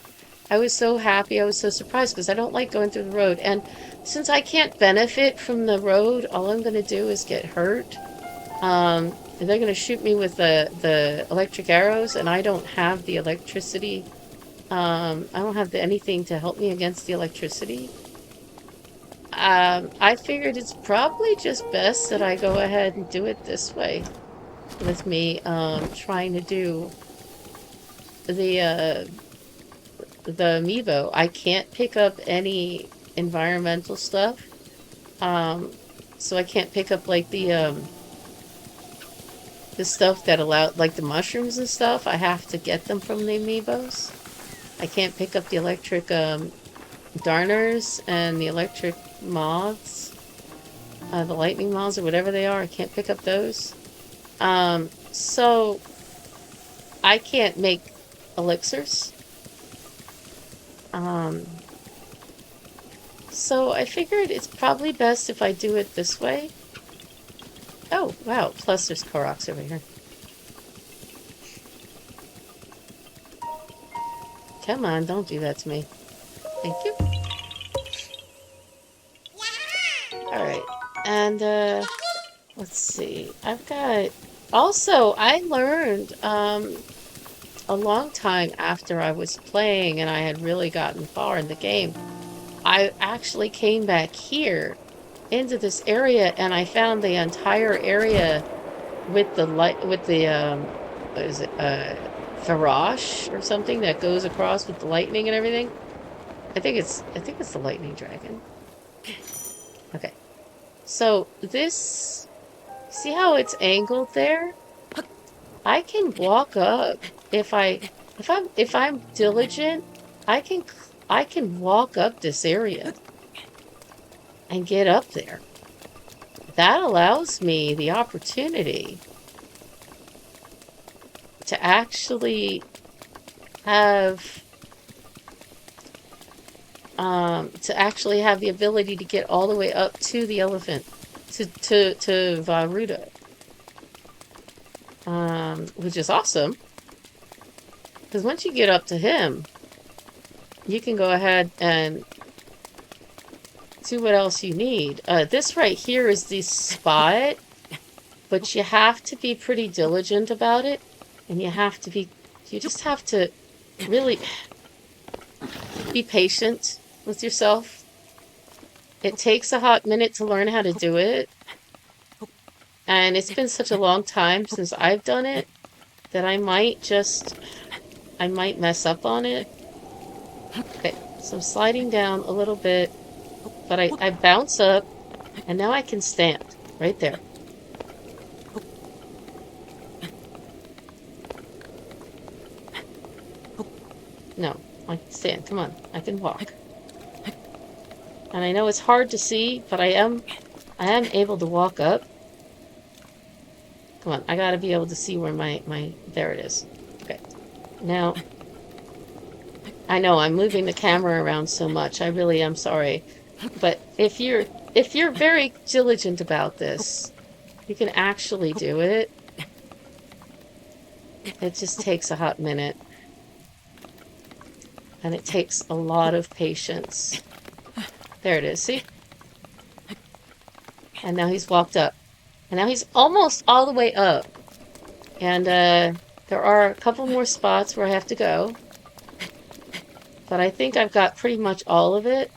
I was so happy. I was so surprised because I don't like going through the road. And since I can't benefit from the road, all I'm going to do is get hurt. And they're going to shoot me with the electric arrows, and I don't have the electricity. I don't have anything to help me against the electricity. I figured it's probably just best that I go ahead and do it this way. With me, trying to do the Amiibo. I can't pick up any environmental stuff. So I can't pick up, like, the stuff that allow, like, the mushrooms and stuff. I have to get them from the Amiibos. I can't pick up the electric, darners and the electric moths. The lightning moths or whatever they are. I can't pick up those. So I can't make elixirs. So I figured it's probably best if I do it this way. Oh, wow. Plus there's Koroks over here. Come on, don't do that to me. Thank you. Alright. And, let's see. I've got... Also, I learned, a long time after I was playing and I had really gotten far in the game, I actually came back here into this area and I found the entire area with the light, with the, what is it, Farash or something that goes across with the lightning and everything. I think it's the lightning dragon. Okay. So this, see how it's angled there? I can walk up if I'm diligent. I can walk up this area and get up there. That allows me the opportunity to actually have the ability to get all the way up to the elephant, to Varuda, which is awesome. Because once you get up to him, you can go ahead and do what else you need. This right here is the spot, but you have to be pretty diligent about it, and you just have to really be patient with yourself. It takes a hot minute to learn how to do it, and it's been such a long time since I've done it that I might mess up on it. Okay, so I'm sliding down a little bit, but I bounce up, and now I can stand right there. No, I can stand. Come on, I can walk. And I know it's hard to see, but I am able to walk up. Come on, I gotta be able to see where there it is. Okay. Now, I know I'm moving the camera around so much. I really am sorry. But if you're very diligent about this, you can actually do it. It just takes a hot minute. And it takes a lot of patience. There it is, see? And now he's walked up. And now he's almost all the way up. And there are a couple more spots where I have to go. But I think I've got pretty much all of it.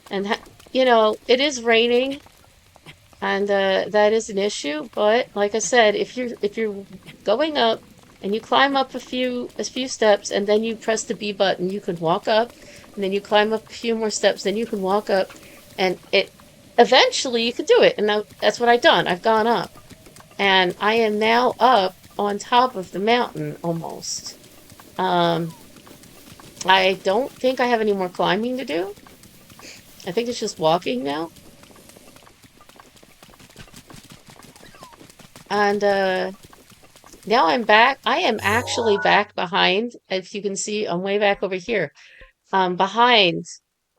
And, you know, it is raining. And that is an issue. But, like I said, if you're going up and you climb up a few steps and then you press the B button, you can walk up. And then you climb up a few more steps, then you can walk up. And eventually you can do it. And that's what I've done. I've gone up. And I am now up on top of the mountain, almost. I don't think I have any more climbing to do. I think it's just walking now. And now I'm back. I am actually back behind. If you can see, I'm way back over here. Behind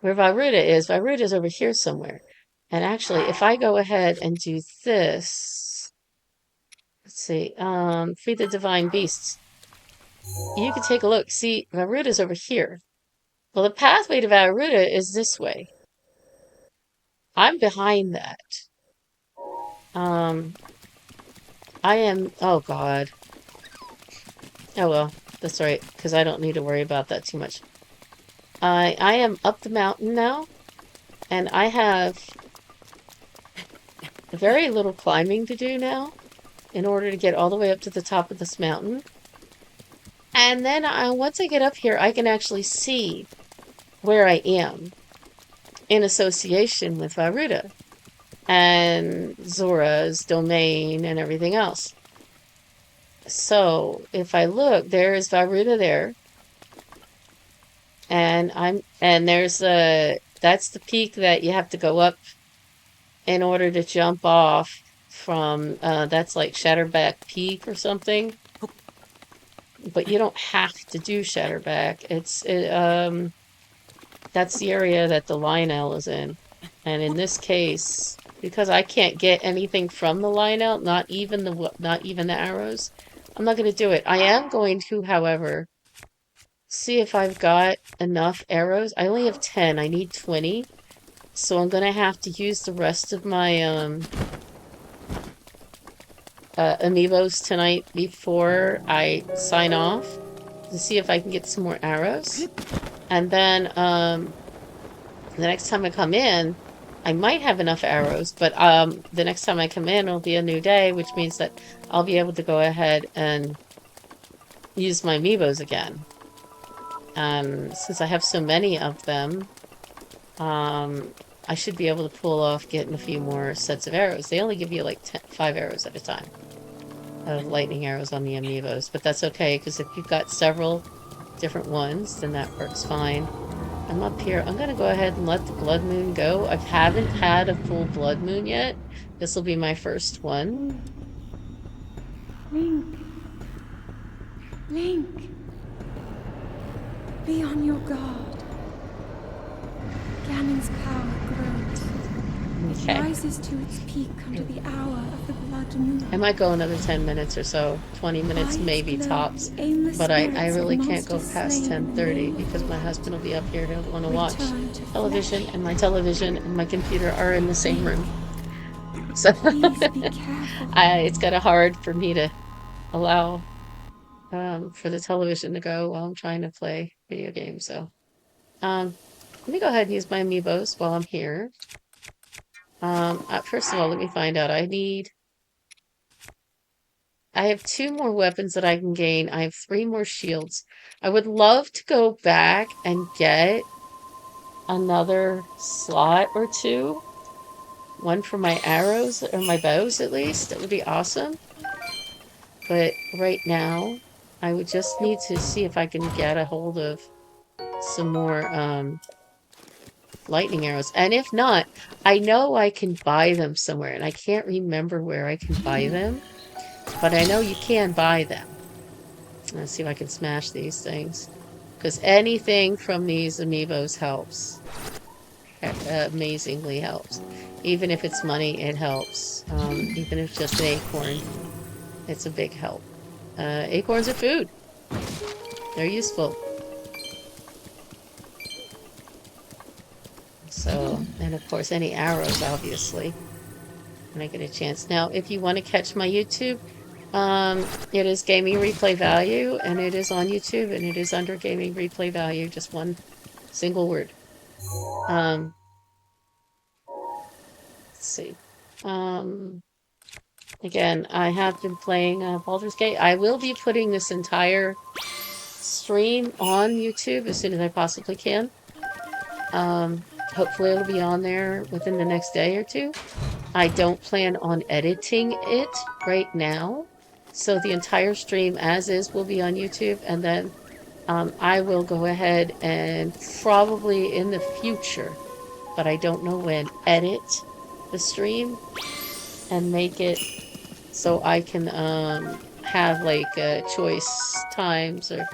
where Varuda is. Varuda is over here somewhere. And actually, if I go ahead and do this, let's see, feed the divine beasts. You can take a look. See, Varuda's over here. Well, the pathway to Varuda is this way. I'm behind that. I am, oh God. Oh well, that's right, because I don't need to worry about that too much. I am up the mountain now, and I have very little climbing to do now in order to get all the way up to the top of this mountain. And then once I get up here, I can actually see where I am in association with Varuda and Zora's domain and everything else. So if I look, there is Varuda there. And there's that's the peak that you have to go up in order to jump off from, that's like Shatterback Peak or something. But you don't have to do Shatterback. That's the area that the Lionel is in. And in this case, because I can't get anything from the Lionel, not even the arrows, I'm not going to do it. I am going to, however, see if I've got enough arrows. I only have 10. I need 20. So I'm going to have to use the rest of my Amiibos tonight before I sign off to see if I can get some more arrows. And then the next time I come in, I might have enough arrows, but the next time I come in, it'll be a new day, which means that I'll be able to go ahead and use my Amiibos again. Since I have so many of them, I should be able to pull off getting a few more sets of arrows. They only give you like 5 arrows at a time of lightning arrows on the Amiibos, but that's okay, because if you've got several different ones, then that works fine. I'm up here. I'm going to go ahead and let the blood moon go. I haven't had a full blood moon yet. This will be my first one. Link. Link. Be on your guard. Ganon's power grows. Okay. It rises to its peak under the hour of the blood moon. I might go another 10 minutes or so. 20 minutes maybe tops. But I really can't go past 10:30 because my husband will be up here. He'll want to watch television, and my television and my computer are in the same room. So it's kind of hard for me to allow for the television to go while I'm trying to play video games. So let me go ahead and use my Amiibos while I'm here. First of all, let me find out. I have 2 more weapons that I can gain. I have 3 more shields. I would love to go back and get another slot or 2. One for my arrows, or my bows at least. That would be awesome. But right now, I would just need to see if I can get a hold of some more lightning arrows. And if not, I know I can buy them somewhere, and I can't remember where I can buy them. But I know you can buy them. Let's see if I can smash these things. Because anything from these Amiibos helps. Amazingly helps. Even if it's money, it helps. Even if it's just an acorn, it's a big help. Acorns are food. They're useful. So, and of course any arrows, obviously, when I get a chance. Now, if you want to catch my YouTube, it is Gaming Replay Value, and it is on YouTube, and it is under Gaming Replay Value, just one single word. Let's see. Again, I have been playing Baldur's Gate. I will be putting this entire stream on YouTube as soon as I possibly can. Hopefully it'll be on there within the next day or 2. I don't plan on editing it right now. So the entire stream as is will be on YouTube, and then I will go ahead and probably in the future, but I don't know when, edit the stream and make it so I can have like choice times, or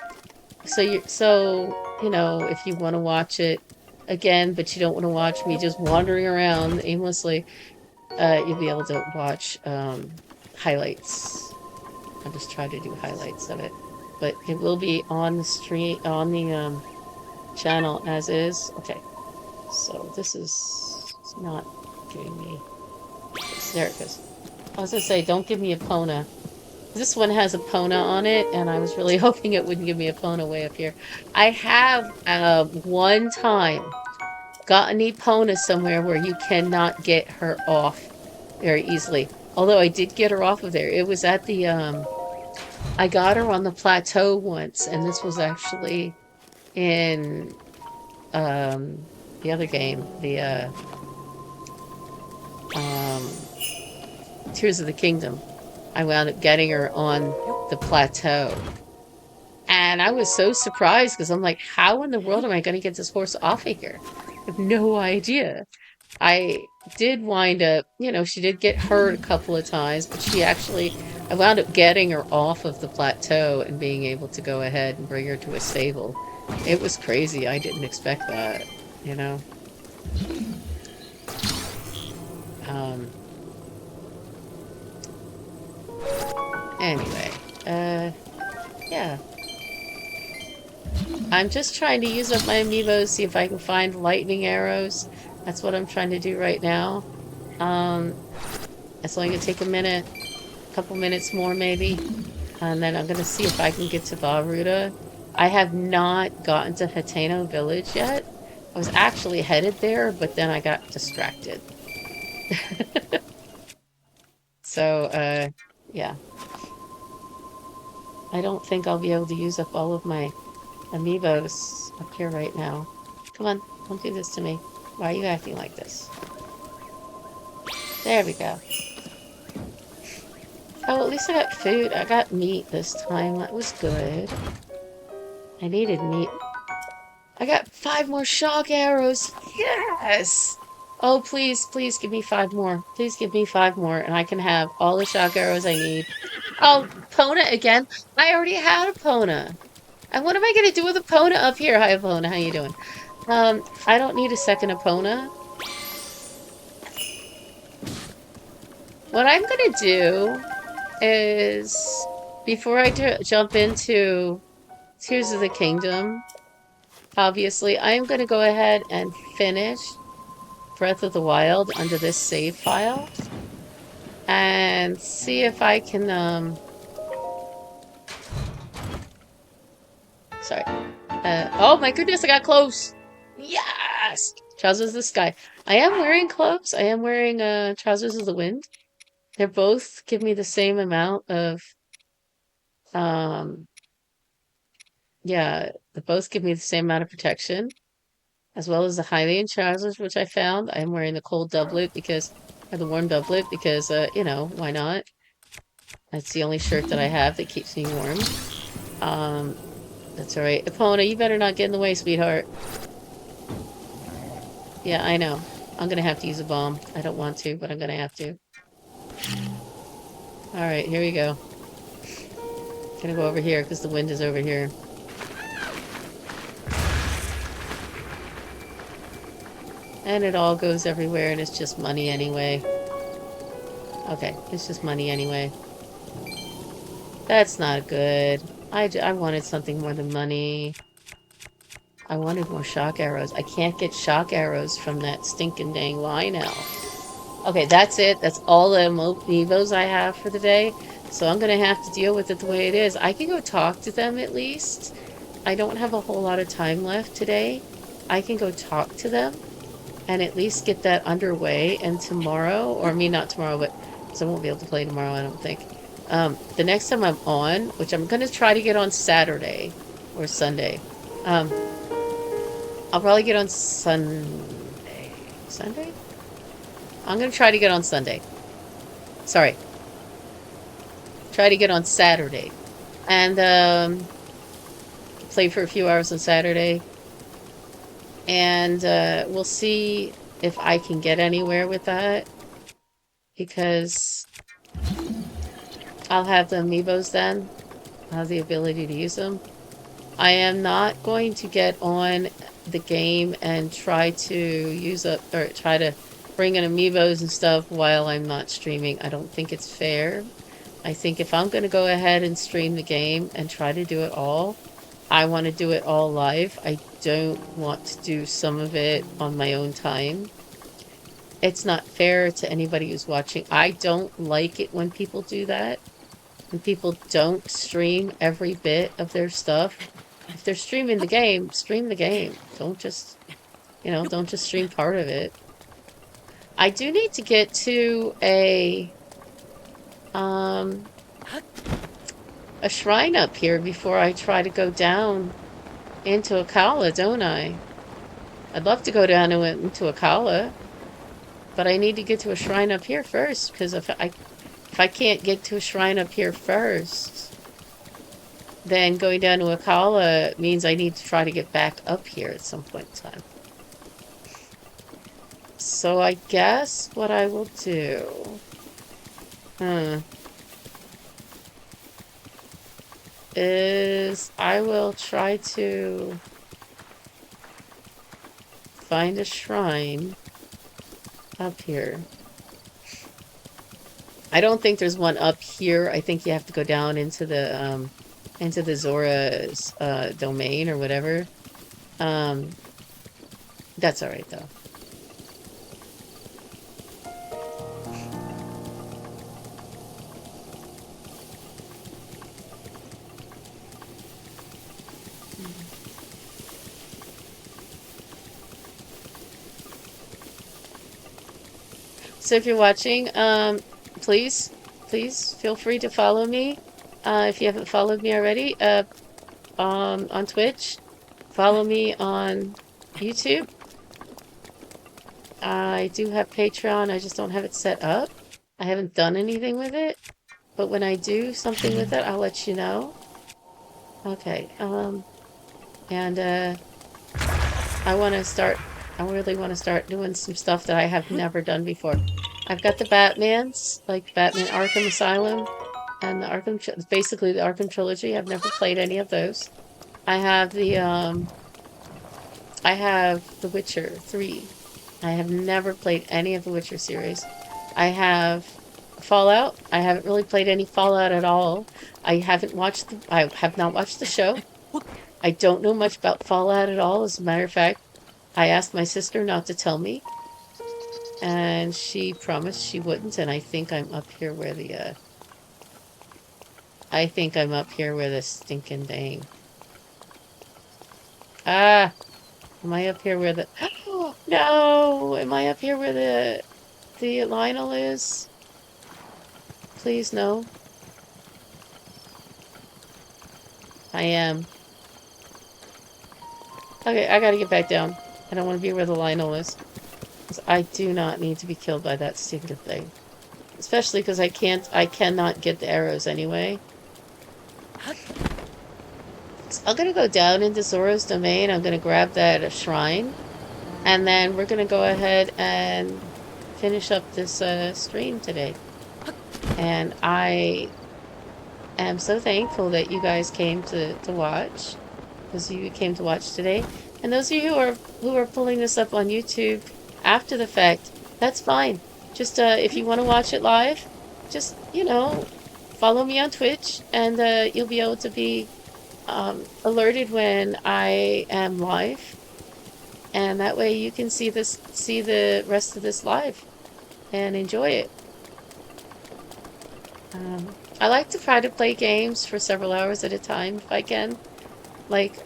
you know, if you want to watch it again but you don't want to watch me just wandering around aimlessly, you'll be able to watch highlights. I'll just try to do highlights of it, but it will be on the stream, on the channel as is. Okay, so this is not giving me, there it goes. I was gonna say, don't give me a Pona. This one has a Pona on it, and I was really hoping it wouldn't give me a Pona way up here. I have one time gotten a Epona somewhere where you cannot get her off very easily. Although I did get her off of there. It was at the I got her on the plateau once, and this was actually in the other game, the Tears of the Kingdom. I wound up getting her on the plateau. And I was so surprised because I'm like, how in the world am I going to get this horse off of here? I have no idea. I did wind up, you know, she did get hurt a couple of times, but I wound up getting her off of the plateau and being able to go ahead and bring her to a stable. It was crazy. I didn't expect that, you know. Anyway, yeah. I'm just trying to use up my amiibos, see if I can find lightning arrows. That's what I'm trying to do right now. It's only gonna take a minute, a couple minutes more maybe. And then I'm gonna see if I can get to Varuda. I have not gotten to Hateno Village yet. I was actually headed there, but then I got distracted. So, yeah. I don't think I'll be able to use up all of my amiibos up here right now. Come on, don't do this to me. Why are you acting like this? There we go. Oh, at least I got food. I got meat this time. That was good. I needed meat. I got 5 more shock arrows. Yes! Oh, please, please give me 5 more. Please give me 5 more, and I can have all the shock arrows I need. Oh, Pona again? I already had a Pona. And what am I going to do with a Pona up here? Hi, Pona. How you doing? I don't need a second Epona. What I'm going to do is, before I jump into Tears of the Kingdom, obviously, I am going to go ahead and finish Breath of the Wild under this save file. And see if I can, sorry. Oh my goodness, I got close! Yes! Trousers of the Sky. I am wearing clothes. I am wearing Trousers of the Wind. They both give me the same amount of, yeah, they both give me the same amount of protection, as well as the Hylian trousers, which I found. I am wearing the cold doublet or the warm doublet because, you know, why not? That's the only shirt that I have that keeps me warm. That's alright. Epona, you better not get in the way, sweetheart. Yeah, I know. I'm gonna have to use a bomb. I don't want to, but I'm gonna have to. Alright, here we go. Gonna go over here, because the wind is over here. And it all goes everywhere, and it's just money anyway. Okay, it's just money anyway. That's not good. I wanted something more than money. I wanted more shock arrows. I can't get shock arrows from that stinking dang Lionel. Okay, that's it. That's all the amiibos I have for the day. So I'm going to have to deal with it the way it is. I can go talk to them at least. I don't have a whole lot of time left today. I can go talk to them and at least get that underway. And tomorrow, or I mean not tomorrow, but because I won't be able to play tomorrow, I don't think. The next time I'm on, which I'm going to try to get on Saturday or Sunday. I'll probably get on Sunday. Sunday? I'm going to try to get on Sunday. Sorry. Try to get on Saturday. And play for a few hours on Saturday. And we'll see if I can get anywhere with that. Because I'll have the Amiibos then. I'll have the ability to use them. I am not going to get on the game and try to use up or try to bring in Amiibos and stuff while I'm not streaming. I don't think it's fair. I think if I'm going to go ahead and stream the game and try to do it all, I want to do it all live. I don't want to do some of it on my own time. It's not fair to anybody who's watching. I don't like it when people do that. When people don't stream every bit of their stuff. If they're streaming the game, stream the game. Don't just, don't just stream part of it. I do need to get to a shrine up here before I try to go down into Akala, don't I? I'd love to go down into Akala, but I need to get to a shrine up here first, because if I can't get to a shrine up here first, then going down to Akala means I need to try to get back up here at some point in time. So I guess what I will do... is I will try to find a shrine up here. I don't think there's one up here. I think you have to go down into the Zora's domain or whatever. That's alright though. So if you're watching, please feel free to follow me. If you haven't followed me already, on Twitch. Follow me on YouTube. I do have Patreon, I just don't have it set up. I haven't done anything with it. But when I do something with it, I'll let you know. Okay, I really want to start doing some stuff that I have never done before. I've got the Batmans, like Batman Arkham Asylum, and the basically the Arkham Trilogy. I've never played any of those. I have the Witcher 3. I have never played any of the Witcher series. I have Fallout. I haven't really played any Fallout at all. I have not watched the show. I don't know much about Fallout at all. As a matter of fact, I asked my sister not to tell me, and she promised she wouldn't, and I think I'm up here where the, stinking dang. Ah! Am I up here where the... Oh, no! Am I up here where the Lionel is? Please, no. I am. Okay, I gotta get back down. I don't want to be where the Lionel is. Because I do not need to be killed by that stupid thing. Especially because I cannot get the arrows anyway. So I'm gonna go down into Zora's domain. I'm gonna grab that shrine. And then we're gonna go ahead and finish up this stream today. And I am so thankful that you guys came to watch. Those of you who came to watch today. And those of you who are pulling this up on YouTube after the fact, that's fine. Just if you want to watch it live, just, follow me on Twitch, and you'll be able to be alerted when I am live. And that way you can see the rest of this live and enjoy it. I like to try to play games for several hours at a time if I can. Like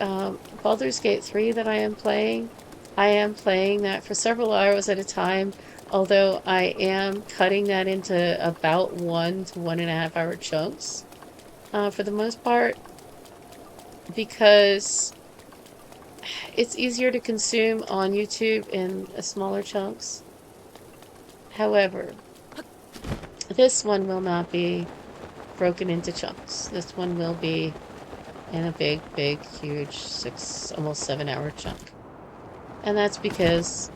Baldur's Gate 3 that I am playing that for several hours at a time, although I am cutting that into about 1 to 1.5 hour chunks for the most part, because it's easier to consume on YouTube in smaller chunks. However, this one will not be broken into chunks. This one will be in a big, huge almost 7 hour chunk. And that's because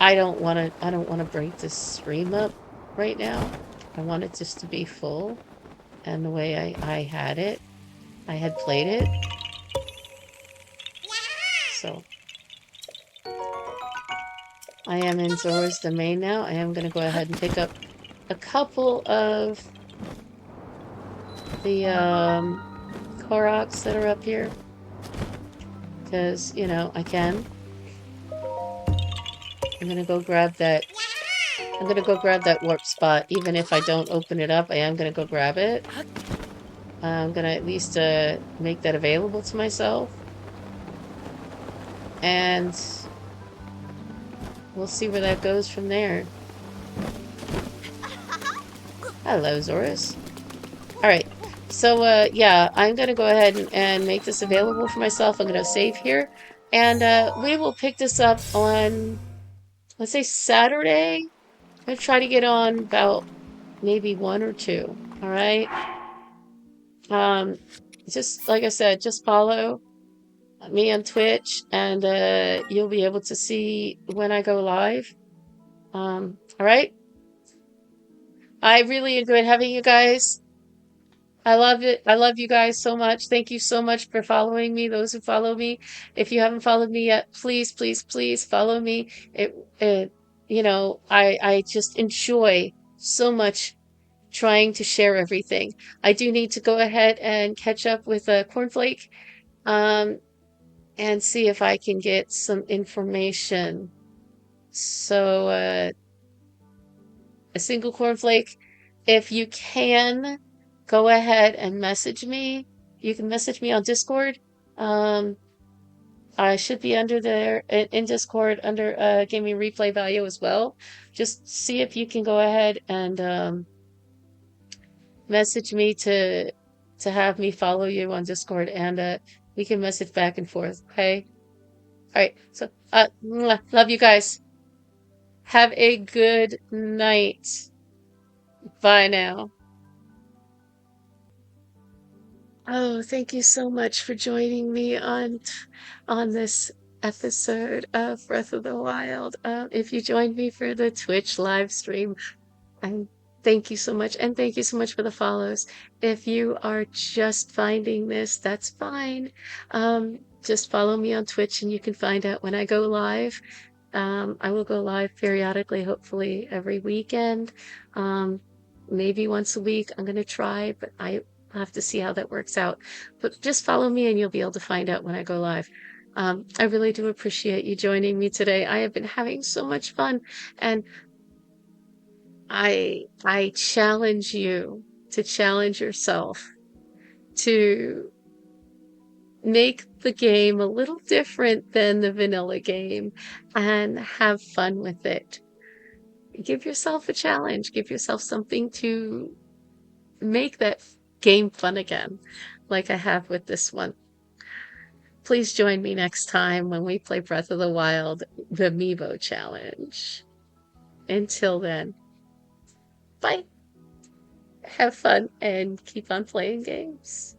I don't want to break this stream up right now. I want it just to be full and the way I had it. I had played it. So I am in Zora's domain now. I am going to go ahead and pick up a couple of the Koroks that are up here. Because, you know, I can. I'm going to go grab that. I'm going to go grab that warp spot. Even if I don't open it up, I am going to go grab it. I'm going to at least make that available to myself. And we'll see where that goes from there. Hello, Zoras. Alright, so yeah, I'm going to go ahead and make this available for myself. I'm going to save here. And we will pick this up on, let's say, Saturday. I'm going to try to get on about maybe 1 or 2. Alright? Just like I said, just follow me on Twitch and you'll be able to see when I go live. Alright? I really enjoyed having you guys. I love it. I love you guys so much. Thank you so much for following me. Those who follow me. If you haven't followed me yet, please, please, please follow me. You know, I just enjoy so much trying to share everything. I do need to go ahead and catch up with Cornflake, and see if I can get some information. So, a single Cornflake, if you can, go ahead and message me. You can message me on Discord. I should be under there in Discord under Gaming Replay Value as well. Just see if you can go ahead and message me to have me follow you on Discord, and we can message back and forth. Okay. All right. So love you guys. Have a good night. Bye now. Oh, thank you so much for joining me on this episode of Breath of the Wild. If you joined me for the Twitch live stream, and thank you so much, and thank you so much for the follows. If you are just finding this, that's fine. Just follow me on Twitch and you can find out when I go live. I will go live periodically, hopefully every weekend, maybe once a week. I'm going to try, but I'll have to see how that works out. But just follow me and you'll be able to find out when I go live. I really do appreciate you joining me today. I have been having so much fun, and I challenge you to challenge yourself to make the game a little different than the vanilla game and have fun with it. Give yourself a challenge. Give yourself something to make that game fun again, like I have with this one. Please join me next time when we play Breath of the Wild, the Amiibo challenge. Until then, bye. Have fun and keep on playing games.